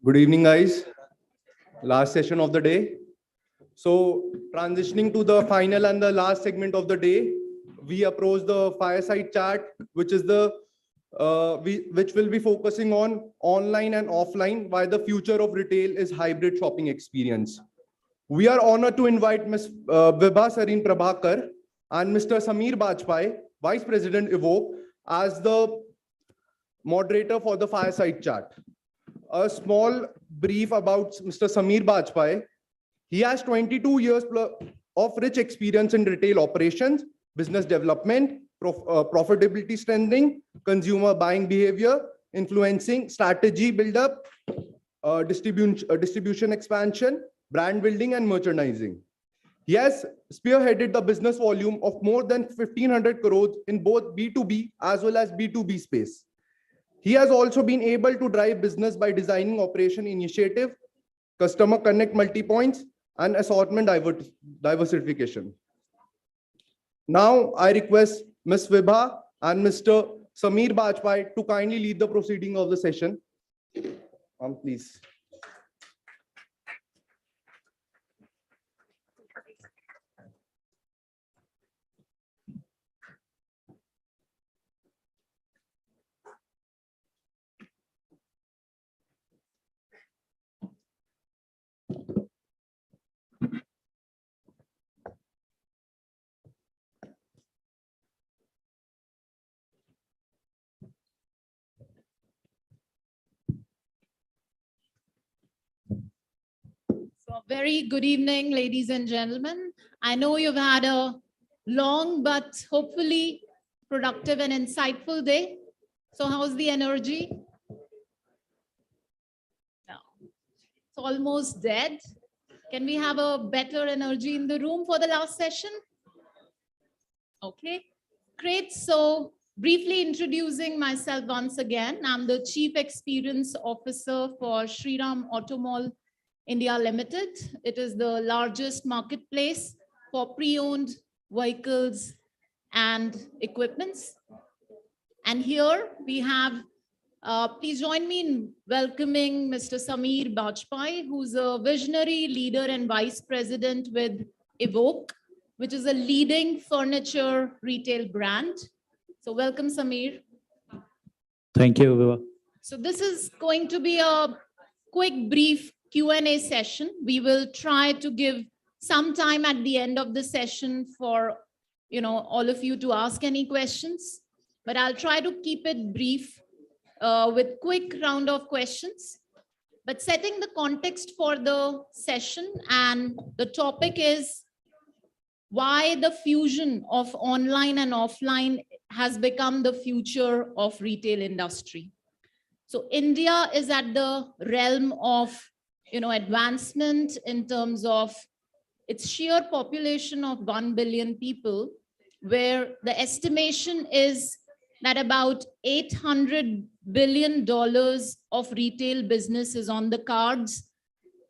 Good evening, guys. Last session of the day. So transitioning to the final and the last segment of the day, we approach the fireside chat, which is which will be focusing on online and offline, why the future of retail is hybrid shopping experience. We are honored to invite Ms. Vibha Sareen Prabhakar and Mr. Sameer Bajpai, Vice President Evoke, as the moderator for the fireside chat. A small brief about Mr. Sameer Bajpai. He has 22 years of rich experience in retail operations, business development, profitability strengthening, consumer buying behavior, influencing strategy build-up, distribution expansion, brand building, and merchandising. He has spearheaded the business volume of more than 1,500 crores in both B2B as well as B2B space. He has also been able to drive business by designing operation initiative, customer connect multi-points, and assortment diversification. Now, I request Ms. Vibha and Mr. Sameer Bajpai to kindly lead the proceeding of the session. Please. So a very good evening, ladies and gentlemen. I know you've had a long but hopefully productive and insightful day. So how's the energy? No. It's almost dead. Can we have a better energy in the room for the last session? Okay, great. So briefly introducing myself once again, I'm the Chief Experience Officer for Shriram Automall India Limited. It is the largest marketplace for pre-owned vehicles and equipments. And here we have, please join me in welcoming Mr. Sameer Bajpai, who's a visionary leader and vice president with Evoke, which is a leading furniture retail brand. So welcome, Sameer. Thank you, Vibha. So this is going to be a quick, brief Q&A session. We will try to give some time at the end of the session for, all of you to ask any questions, but I'll try to keep it brief with quick round of questions. But setting the context for the session, and the topic is why the fusion of online and offline has become the future of retail industry. So India is at the realm of, advancement in terms of its sheer population of 1 billion people, where the estimation is that about $800 billion of retail business is on the cards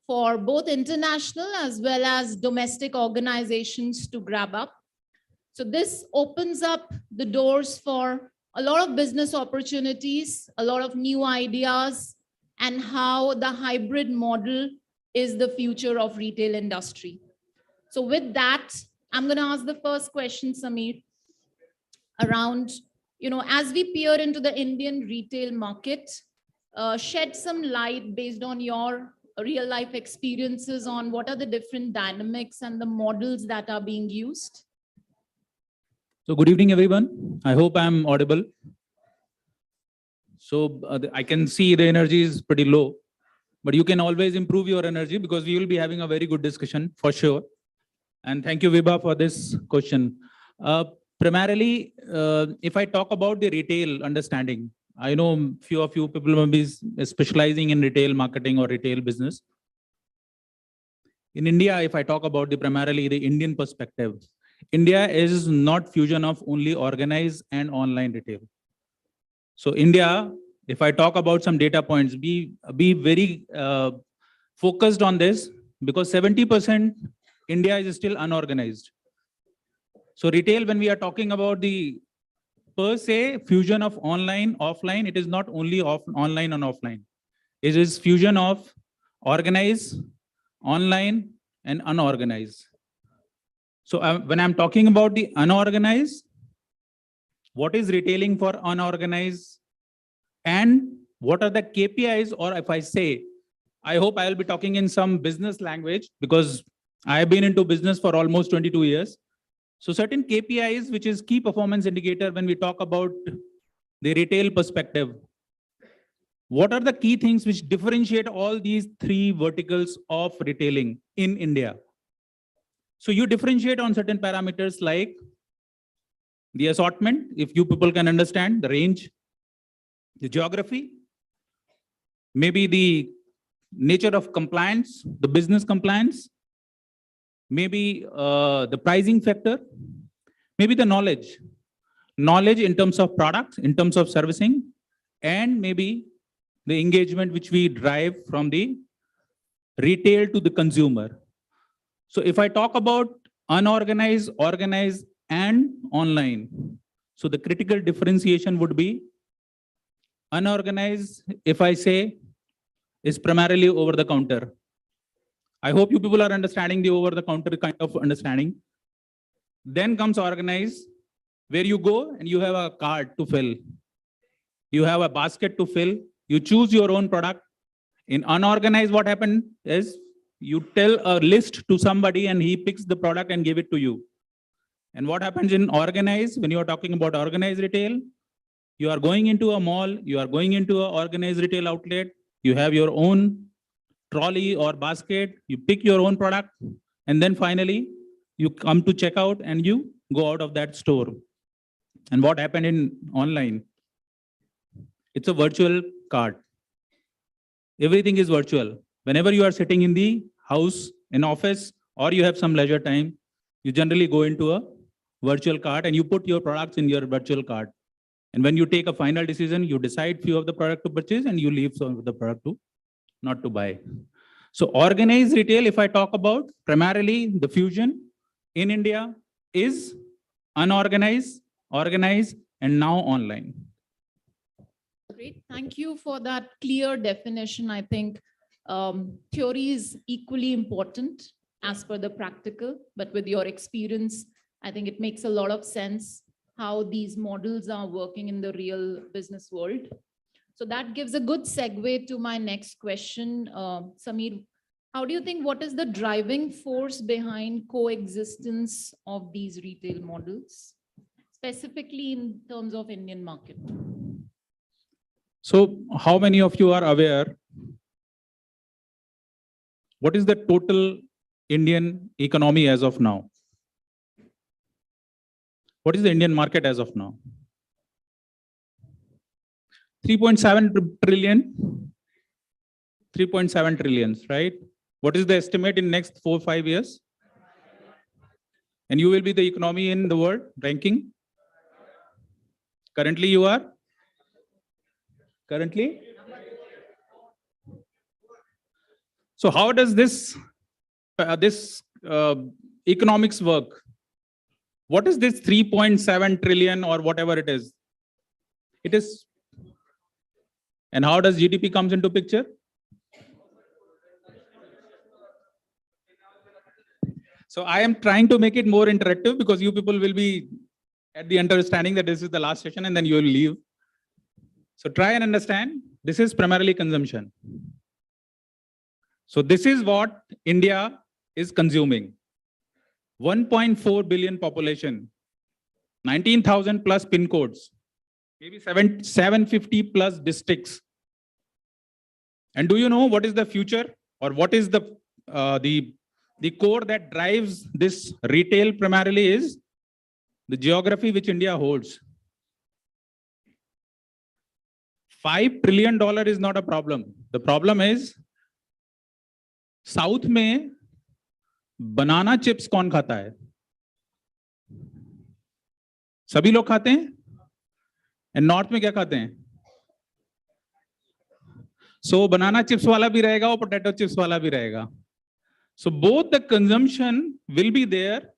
for both international as well as domestic organizations to grab up. So this opens up the doors for a lot of business opportunities, a lot of new ideas, and how the hybrid model is the future of retail industry. So with that, I'm going to ask the first question, Samir, around, as we peer into the Indian retail market, shed some light based on your real life experiences on what are the different dynamics and the models that are being used. So good evening, everyone. I hope I'm audible. So I can see the energy is pretty low, but you can always improve your energy because we will be having a very good discussion for sure. And thank you, Vibha, for this question. Primarily, if I talk about the retail understanding, I know few of you people may be specializing in retail marketing or retail business. In India, if I talk about primarily the Indian perspective, India is not fusion of only organized and online retail. So India, if I talk about some data points, be very focused on this, because 70% India is still unorganized. So retail, when we are talking about the per se fusion of online, offline, it is not only online and offline. It is fusion of organized, online, and unorganized. So when I'm talking about the unorganized, what is retailing for unorganized, and what are the KPIs? Or if I say, I hope I'll be talking in some business language because I've been into business for almost 22 years. So certain KPIs, which is key performance indicator when we talk about the retail perspective. What are the key things which differentiate all these three verticals of retailing in India? So you differentiate on certain parameters like the assortment, if you people can understand, the range, the geography, maybe the nature of compliance, the business compliance, maybe the pricing factor, maybe the knowledge in terms of products, in terms of servicing, and maybe the engagement which we drive from the retail to the consumer. So if I talk about unorganized, organized, and online, so the critical differentiation would be unorganized, if I say, is primarily over the counter. I hope you people are understanding the over the counter kind of understanding. Then comes organized, where you go and you have a cart to fill. You have a basket to fill. You choose your own product. In unorganized, what happened is you tell a list to somebody and he picks the product and give it to you. And what happens in organized, when you are talking about organized retail, you are going into a mall, you are going into an organized retail outlet, you have your own trolley or basket, you pick your own product, and then finally you come to checkout and you go out of that store. And what happened in online? It's a virtual cart. Everything is virtual. Whenever you are sitting in the house, in office, or you have some leisure time, you generally go into a virtual cart and you put your products in your virtual cart. And when you take a final decision, you decide few of the product to purchase and you leave some of the product to not to buy. So organized retail, if I talk about, primarily the fusion in India is unorganized, organized, and now online. Great, thank you for that clear definition. I think theory is equally important as per the practical, but with your experience, I think it makes a lot of sense how these models are working in the real business world. So that gives a good segue to my next question. Samir, How do you think, what is the driving force behind coexistence of these retail models, specifically in terms of Indian market? So how many of you are aware what is the total Indian economy as of now? What is the Indian market as of now? 3.7 trillion. 3.7 trillions, right? What is the estimate in next 4-5 years? And you will be the economy in the world ranking? Currently you are? Currently? So how does this economics work? What is this 3.7 trillion or whatever it is? It is, and how does GDP comes into picture? So I am trying to make it more interactive because you people will be at the understanding that this is the last session and then you will leave. So try and understand, this is primarily consumption. So this is what India is consuming. 1.4 billion population, 19,000 plus pin codes, maybe 750 plus districts. And do you know what is the future or what is the core that drives this retail primarily is the geography which India holds. $5 trillion is not a problem. The problem is South में banana chips कौन खाता है? सभी लोग खाते हैं? And North में क्या खाते हैं? So banana chips वाला भी रहेगा और potato chips वाला भी रहेगा. So both the consumption will be there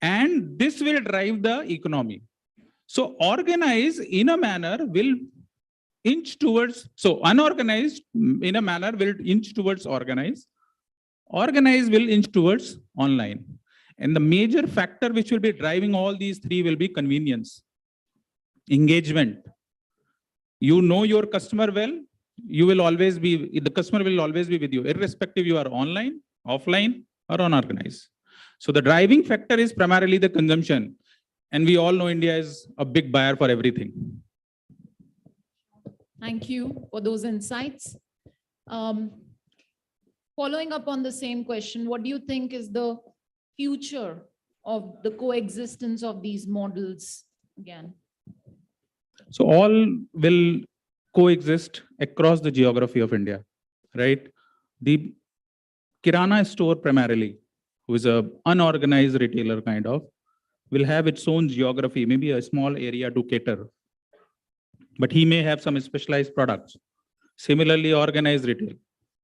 and this will drive the economy. So organized in a manner will inch towards, so unorganized in a manner will inch towards organized. Organized will inch towards online. And the major factor which will be driving all these three will be convenience, engagement. You know your customer well, you will always be, the customer will always be with you, irrespective you are online, offline, or unorganized. So the driving factor is primarily the consumption. And we all know India is a big buyer for everything. Thank you for those insights. Following up on the same question, what do you think is the future of the coexistence of these models again? So all will coexist across the geography of India, right? The Kirana store primarily, who is a unorganized retailer kind of, will have its own geography, maybe a small area to cater. But he may have some specialized products. Similarly, organized retail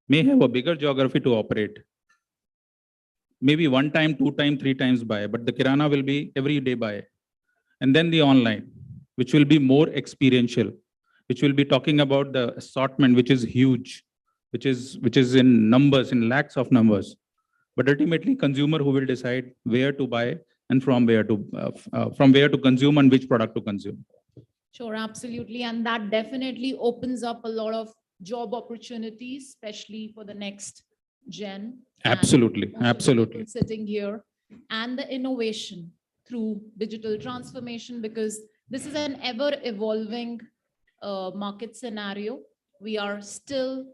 may have a bigger geography to operate. Maybe 1 time, 2 times, 3 times buy, but the Kirana will be every day buy. And then the online, which will be more experiential, which will be talking about the assortment, which is huge, which is in numbers, in lakhs of numbers. But ultimately, consumer who will decide where to buy and from where to consume and which product to consume. Sure, absolutely. And that definitely opens up a lot of job opportunities, especially for the next gen. Absolutely, And absolutely. people sitting here, and the innovation through digital transformation, because this is an ever evolving market scenario. We are still,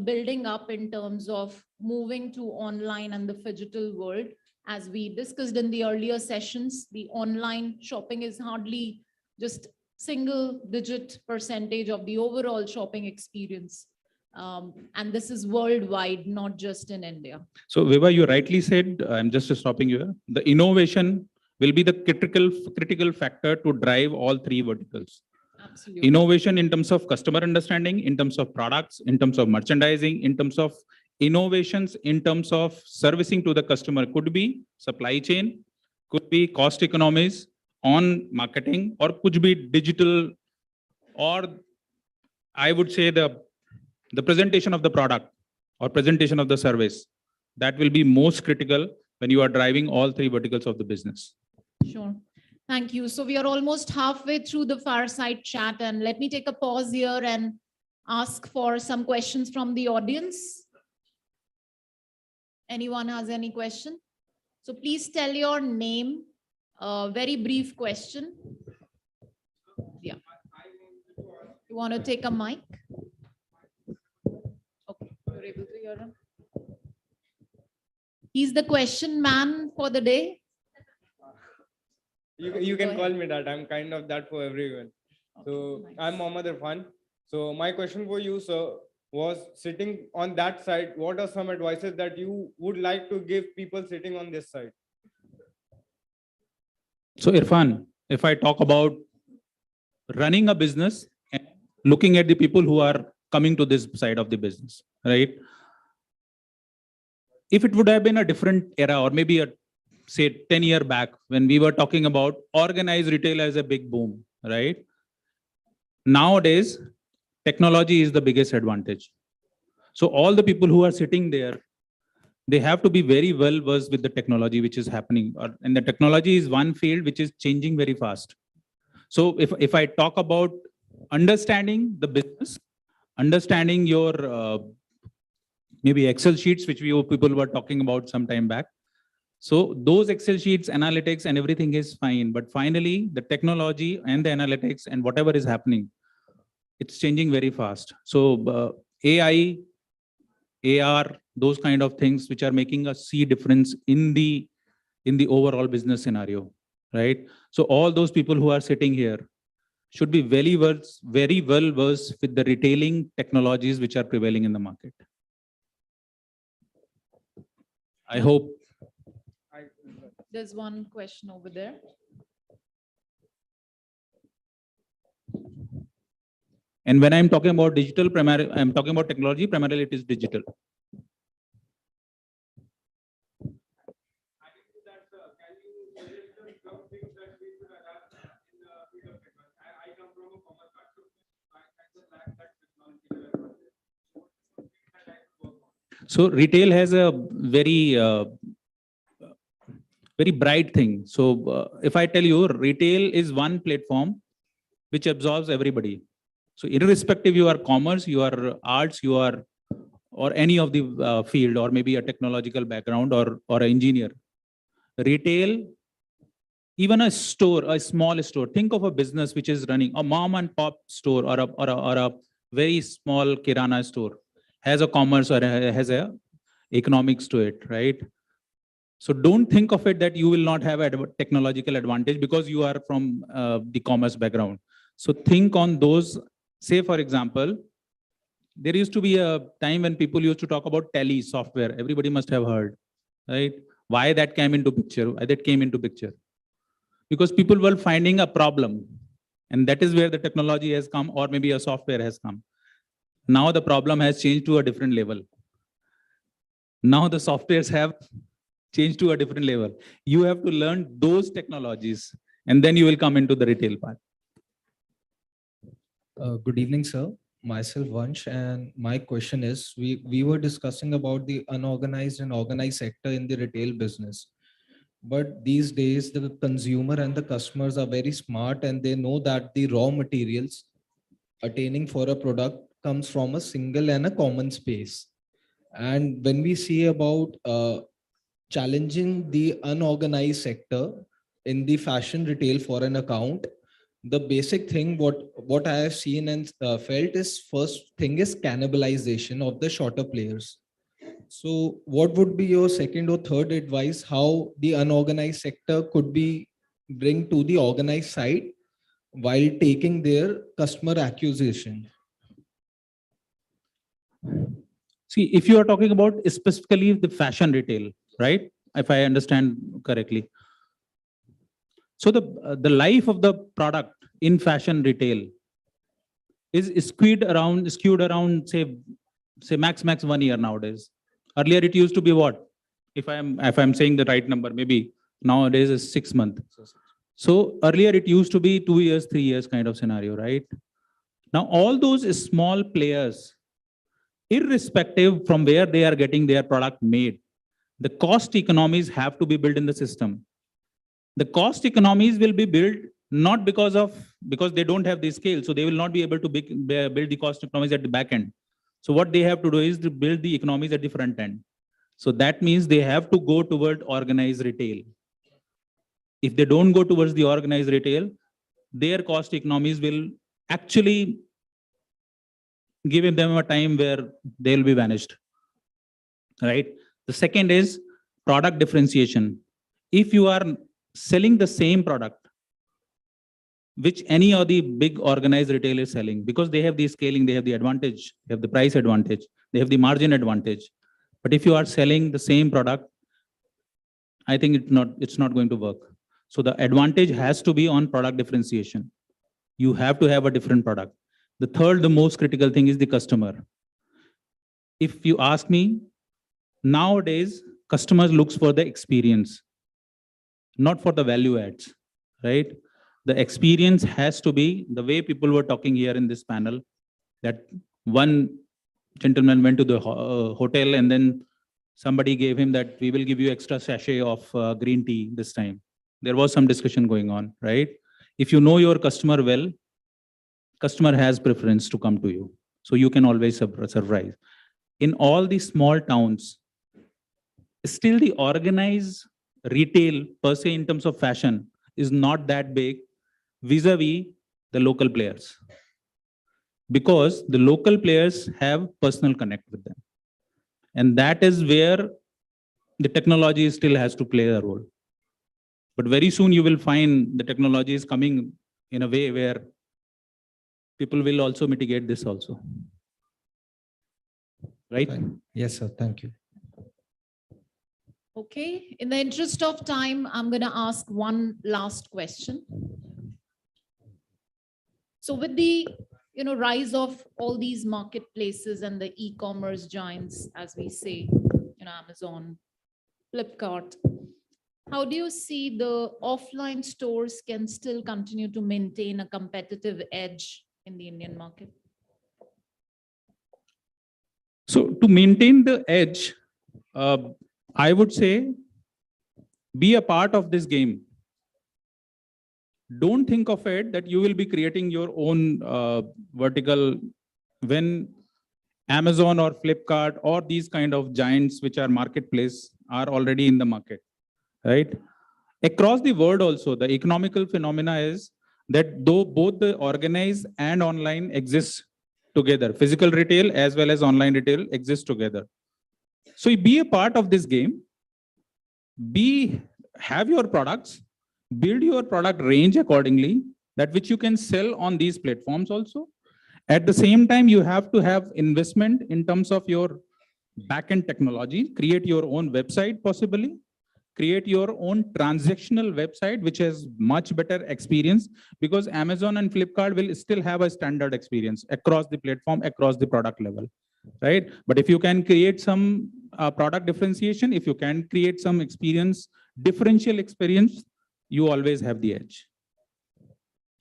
building up in terms of moving to online and the phygital world. As we discussed in the earlier sessions, the online shopping is hardly just single-digit percentage of the overall shopping experience. And this is worldwide, not just in India. So Vibha, you rightly said, I'm just stopping you here. The innovation will be the critical factor to drive all three verticals. Absolutely. Innovation in terms of customer understanding, in terms of products, in terms of merchandising, in terms of innovations, in terms of servicing to the customer, could be supply chain, could be cost economies on marketing, or could be digital, or I would say the presentation of the product or presentation of the service. That will be most critical when you are driving all three verticals of the business. Sure. Thank you. So we are almost halfway through the fireside chat, and let me take a pause here and ask for some questions from the audience. Anyone has any question? So please tell your name, very brief question. Yeah. You want to take a mic? Okay, you're able to hear him. He's the question man for the day. You Go can call ahead. me that. I'm kind of that for everyone. So I'm Mohammad Irfan. So my question for you, sir, was sitting on that side, what are some advices that you would like to give people sitting on this side? So Irfan, if I talk about running a business and looking at the people who are coming to this side of the business, right? If it would have been a different era, or maybe say 10 years back, when we were talking about organized retail as a big boom, right? Nowadays, technology is the biggest advantage. So all the people who are sitting there, they have to be very well versed with the technology which is happening. And the technology is one field which is changing very fast. So if I talk about understanding the business, understanding your maybe Excel sheets, which people were talking about some time back. So those Excel sheets, analytics and everything is fine. But finally, the technology and the analytics and whatever is happening, it's changing very fast. So AI, AR, those kind of things which are making us see difference in the overall business scenario, right? So all those people who are sitting here should be very well versed with the retailing technologies which are prevailing in the market. I hope. There's one question over there. And when I'm talking about digital, I'm talking about technology, primarily it is digital. So retail has a very bright thing. So if I tell you, retail is one platform which absorbs everybody. So irrespective, you are commerce, you are arts, you are, or any of the field, or maybe a technological background or an engineer. Retail, even a store, a small store, think of a business which is running a mom and pop store or a very small kirana store, has a commerce or has a economics to it, right? So don't think of it that you will not have a technological advantage because you are from the commerce background. So think on those. Say, for example, there used to be a time when people used to talk about tele software. Everybody must have heard, right? Why that came into picture? Why that came into picture? Because people were finding a problem, and that is where the technology has come, or maybe a software has come. Now the problem has changed to a different level. Now the softwares have changed to a different level. You have to learn those technologies, and then you will come into the retail part. Good evening, sir. Myself, Vansh, and my question is, we were discussing about the unorganized and organized sector in the retail business. But these days, the consumer and the customers are very smart, and they know that the raw materials attaining for a product comes from a single and a common space. And when we see about challenging the unorganized sector in the fashion retail for an account, the basic thing what I have seen and felt is, first thing is cannibalization of the shorter players. So what would be your second or third advice how the unorganized sector could be bring to the organized side while taking their customer acquisition? See, if you are talking about specifically the fashion retail, right? If I understand correctly. So the life of the product in fashion retail is skewed around say max 1 year nowadays. Earlier it used to be what? If I'm saying the right number, maybe nowadays is 6 months. So earlier it used to be 2 years, 3 years kind of scenario, right? Now all those small players, irrespective from where they are getting their product made, the cost economies have to be built in the system. The cost economies will be built not because they don't have the scale, so they will not be able to build the cost economies at the back end. So what they have to do is to build the economies at the front end. So that means they have to go toward organized retail. If they don't go towards the organized retail, their cost economies will actually give them a time where they'll be vanished, right? The second is product differentiation. If you are selling the same product, which any of the big organized retail is selling, because they have the scaling, they have the advantage, they have the price advantage, they have the margin advantage. But if you are selling the same product, I think it's not going to work. So the advantage has to be on product differentiation. You have to have a different product. The third, the most critical thing is the customer. If you ask me, nowadays, customers looks for the experience, not for the value adds, right? The experience has to be the way people were talking here in this panel, that one gentleman went to the hotel and then somebody gave him that we will give you extra sachet of green tea this time. There was some discussion going on, right? If you know your customer well, customer has preference to come to you. So you can always surprise. In all these small towns, still the organized retail per se in terms of fashion is not that big vis-a-vis the local players. Because the local players have personal connect with them. And that is where the technology still has to play a role. But very soon you will find the technology is coming in a way where people will also mitigate this also. Right? Yes, sir. Thank you. Okay, in the interest of time, I'm going to ask one last question. So with the rise of all these marketplaces and the e-commerce giants, as we say, Amazon, Flipkart, how do you see the offline stores can still continue to maintain a competitive edge in the Indian market? So to maintain the edge, I would say, be a part of this game. Don't think of it that you will be creating your own vertical when Amazon or Flipkart or these kind of giants which are marketplace are already in the market, right? Across the world also, the economical phenomena is that though both the organized and online exist together, physical retail as well as online retail exist together. So be a part of this game, have your products, build your product range accordingly, that which you can sell on these platforms also. At the same time, you have to have investment in terms of your backend technology, create your own website possibly, create your own transactional website, which has much better experience, because Amazon and Flipkart will still have a standard experience across the platform, across the product level, right? But if you can create some product differentiation, if you can create some experience, differential experience, you always have the edge.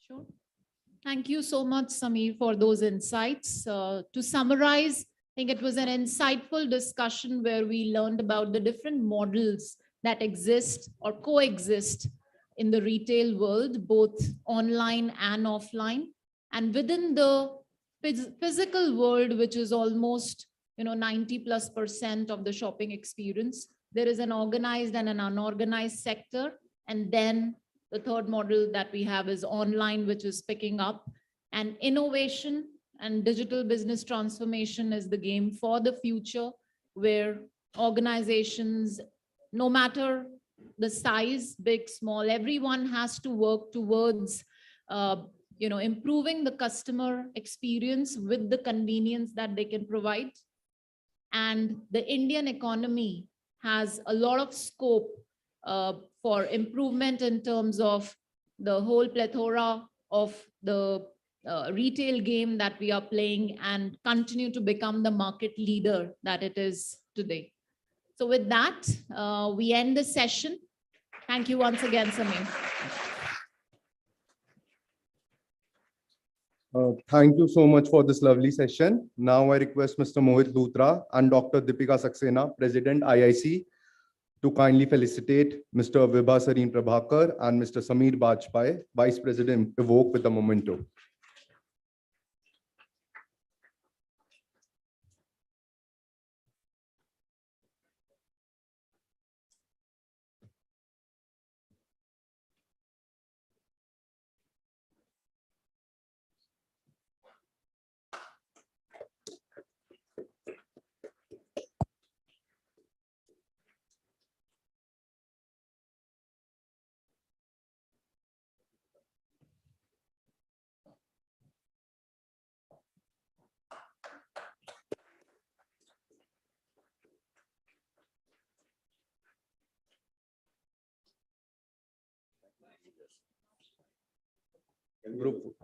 Sure. Thank you so much, Samir, for those insights. To summarize, I think it was an insightful discussion where we learned about the different models that exist or coexist in the retail world, both online and offline. And within the physical world, which is almost 90+% of the shopping experience, there is an organized and an unorganized sector. And then the third model that we have is online, which is picking up. And innovation and digital business transformation is the game for the future, where organizations, no matter the size, big, small, everyone has to work towards improving the customer experience with the convenience that they can provide. And the Indian economy has a lot of scope for improvement in terms of the whole plethora of the retail game that we are playing and continue to become the market leader that it is today. So with that, we end the session. Thank you once again, Samir. Thank you so much for this lovely session. Now I request Mr. Mohit Luthra and Dr. Deepika Saxena, President IIC, to kindly felicitate Mr. Vibha Sareen Prabhakar and Mr. Samir Bajpai, Vice President Evoke, with a memento. Group.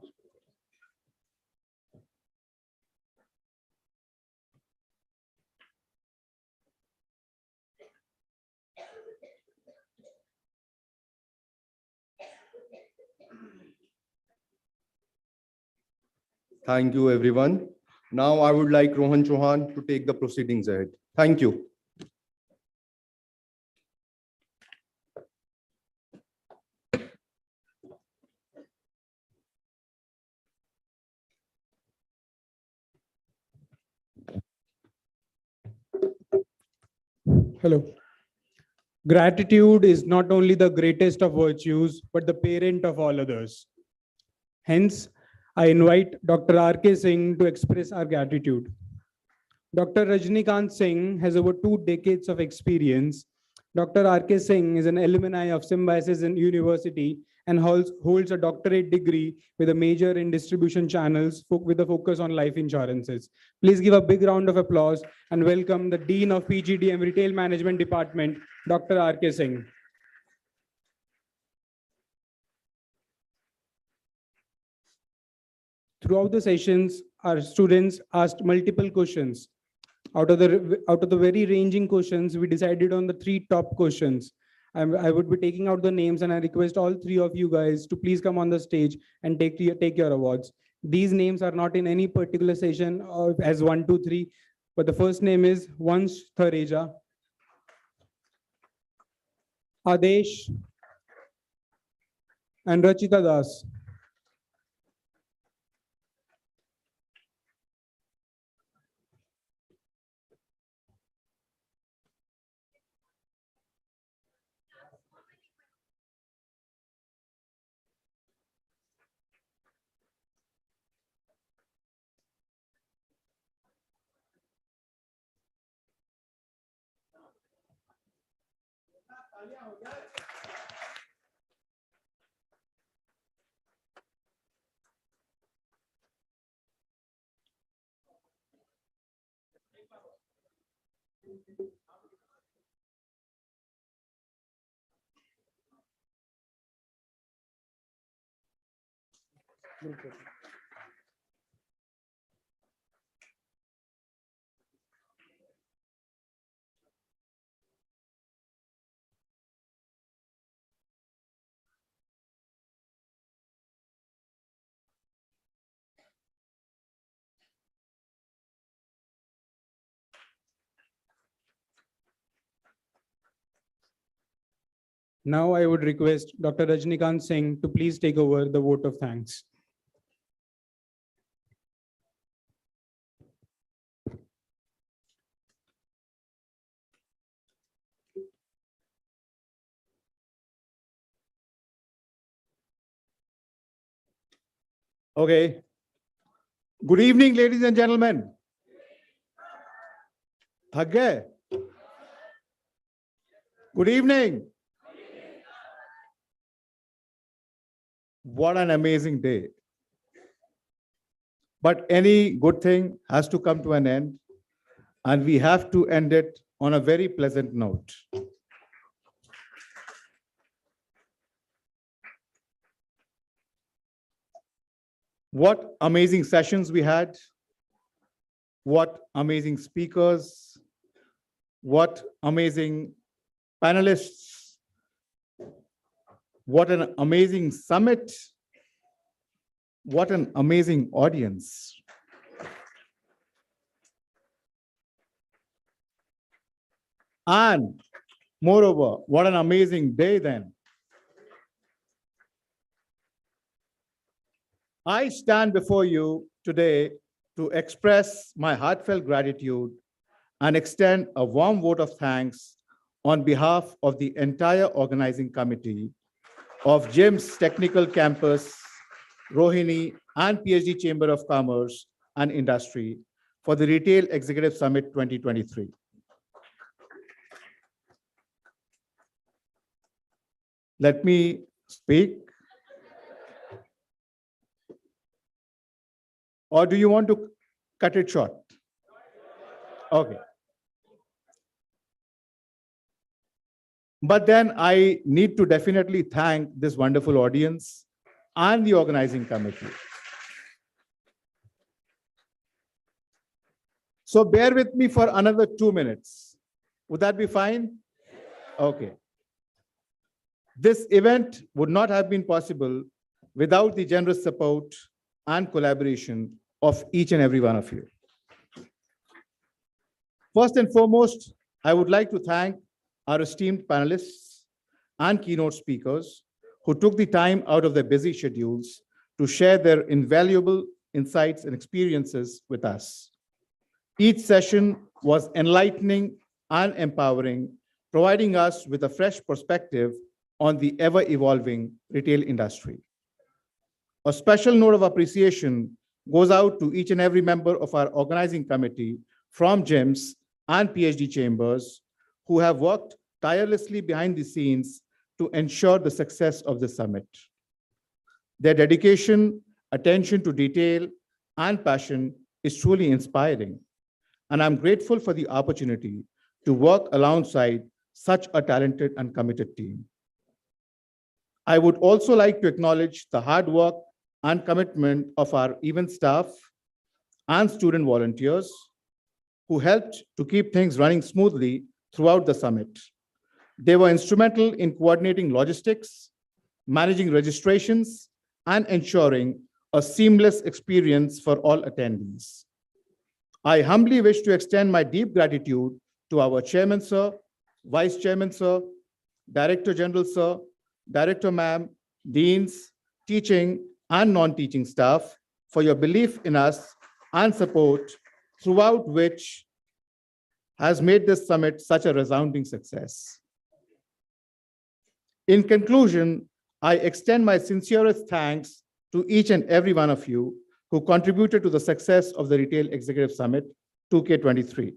Thank you, everyone. Now I would like Rohan Chauhan to take the proceedings ahead. Thank you. Hello. Gratitude is not only the greatest of virtues, but the parent of all others. Hence, I invite Dr. R.K. Singh to express our gratitude. Dr. Rajnikant Singh has over 2 decades of experience. Dr. R.K. Singh is an alumni of Symbiosis University and holds a doctorate degree with a major in distribution channels with a focus on life insurances. Please give a big round of applause and welcome the Dean of PGDM Retail Management Department, Dr. R.K. Singh. Throughout the sessions, our students asked multiple questions. Out of the very ranging questions, we decided on the 3 top questions. I would be taking out the names, and I request all 3 of you guys to please come on the stage and take your awards. These names are not in any particular session or as 1, 2, 3, but the first name is Vansh Thareja, Adesh, and Rachita Das. Now I would request Dr. Rajnikant Singh to please take over the vote of thanks. Okay. Good evening, ladies and gentlemen. थक गए? Good evening. What an amazing day. But any good thing has to come to an end, and we have to end it on a very pleasant note. What amazing sessions we had. What amazing speakers. What amazing panelists. What an amazing summit. What an amazing audience. And moreover, what an amazing day then. I stand before you today to express my heartfelt gratitude and extend a warm vote of thanks on behalf of the entire organizing committee of GIMS Technical Campus, Rohini, and PhD Chamber of Commerce and Industry for the Retail Executive Summit 2023. Let me speak. Or do you want to cut it short? Okay. But then I need to definitely thank this wonderful audience and the organizing committee. So bear with me for another 2 minutes. Would that be fine? Okay. This event would not have been possible without the generous support and collaboration of each and every one of you. First and foremost, I would like to thank our esteemed panelists and keynote speakers who took the time out of their busy schedules to share their invaluable insights and experiences with us. Each session was enlightening and empowering, providing us with a fresh perspective on the ever-evolving retail industry. A special note of appreciation goes out to each and every member of our organizing committee from GEMS and PhD chambers who have worked tirelessly behind the scenes to ensure the success of the summit. Their dedication, attention to detail, and passion is truly inspiring, and I'm grateful for the opportunity to work alongside such a talented and committed team. I would also like to acknowledge the hard work and commitment of our event staff and student volunteers who helped to keep things running smoothly throughout the summit. They were instrumental in coordinating logistics, managing registrations, and ensuring a seamless experience for all attendees. I humbly wish to extend my deep gratitude to our Chairman, Sir, Vice Chairman, Sir, Director General, Sir, Director Ma'am, Deans, teaching and non-teaching staff for your belief in us and support throughout, which has made this summit such a resounding success. In conclusion, I extend my sincerest thanks to each and every one of you who contributed to the success of the Retail Executive Summit 2K23.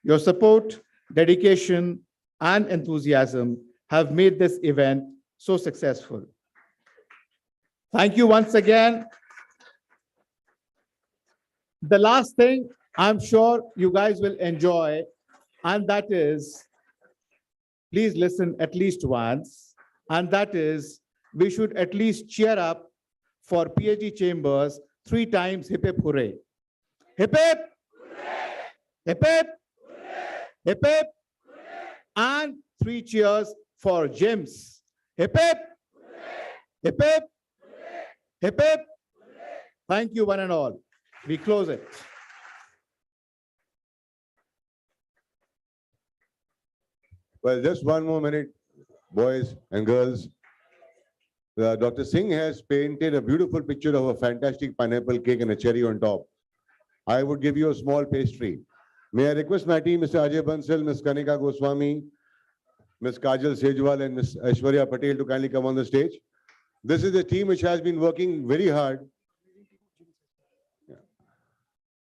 Your support, dedication, and enthusiasm have made this event so successful. Thank you once again. The last thing I'm sure you guys will enjoy, and that is, please listen at least once, and that is, we should at least cheer up for PhD Chambers 3 times, hip hip hooray. Hip hip, hip hip, hip hip, and 3 cheers for GEMS. Hip hip, hip hip, hip hip. Thank you one and all. We close it. Well, just one more minute, boys and girls. Dr. Singh has painted a beautiful picture of a fantastic pineapple cake and a cherry on top. I would give you a small pastry. May I request my team, Mr. Ajay Bansal, Ms. Kanika Goswami, Ms. Kajal Sejwal, and Ms. Aishwarya Patel to kindly come on the stage. This is a team which has been working very hard.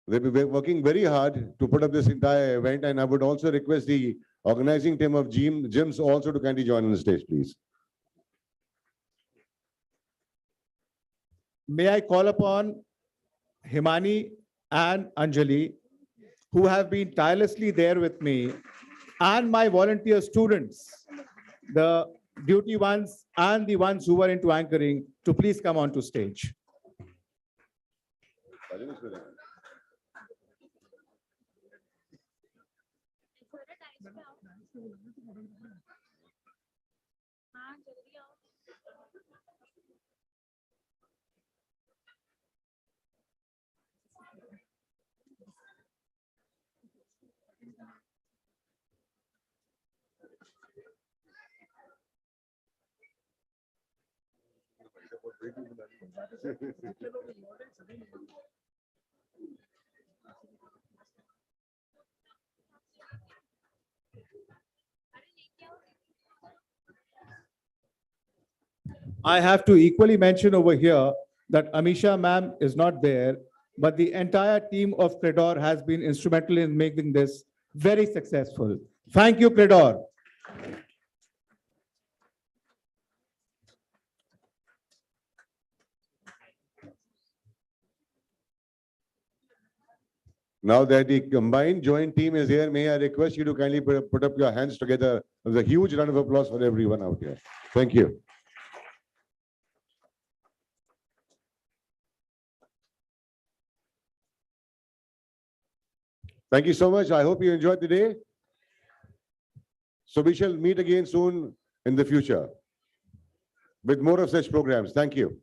They've been working very hard to put up this entire event, and I would also request the organizing team of GEMS also to kindly join on the stage, please. May I call upon Himani and Anjali, who have been tirelessly there with me, and my volunteer students, the duty ones and the ones who were into anchoring, to please come on to stage. I have to equally mention over here that Amisha ma'am is not there, but the entire team of Credor has been instrumental in making this very successful. Thank you, Credor. Now that the combined joint team is here, may I request you to kindly put up your hands together. There's a huge round of applause for everyone out here. Thank you. Thank you so much. I hope you enjoyed the day. So we shall meet again soon in the future with more of such programs. Thank you.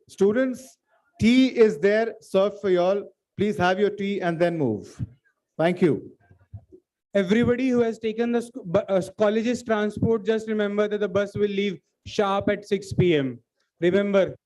Students, tea is there served for y'all. Please have your tea and then move. Thank you. Everybody who has taken the college's transport, just remember that the bus will leave sharp at 6 p.m. Remember,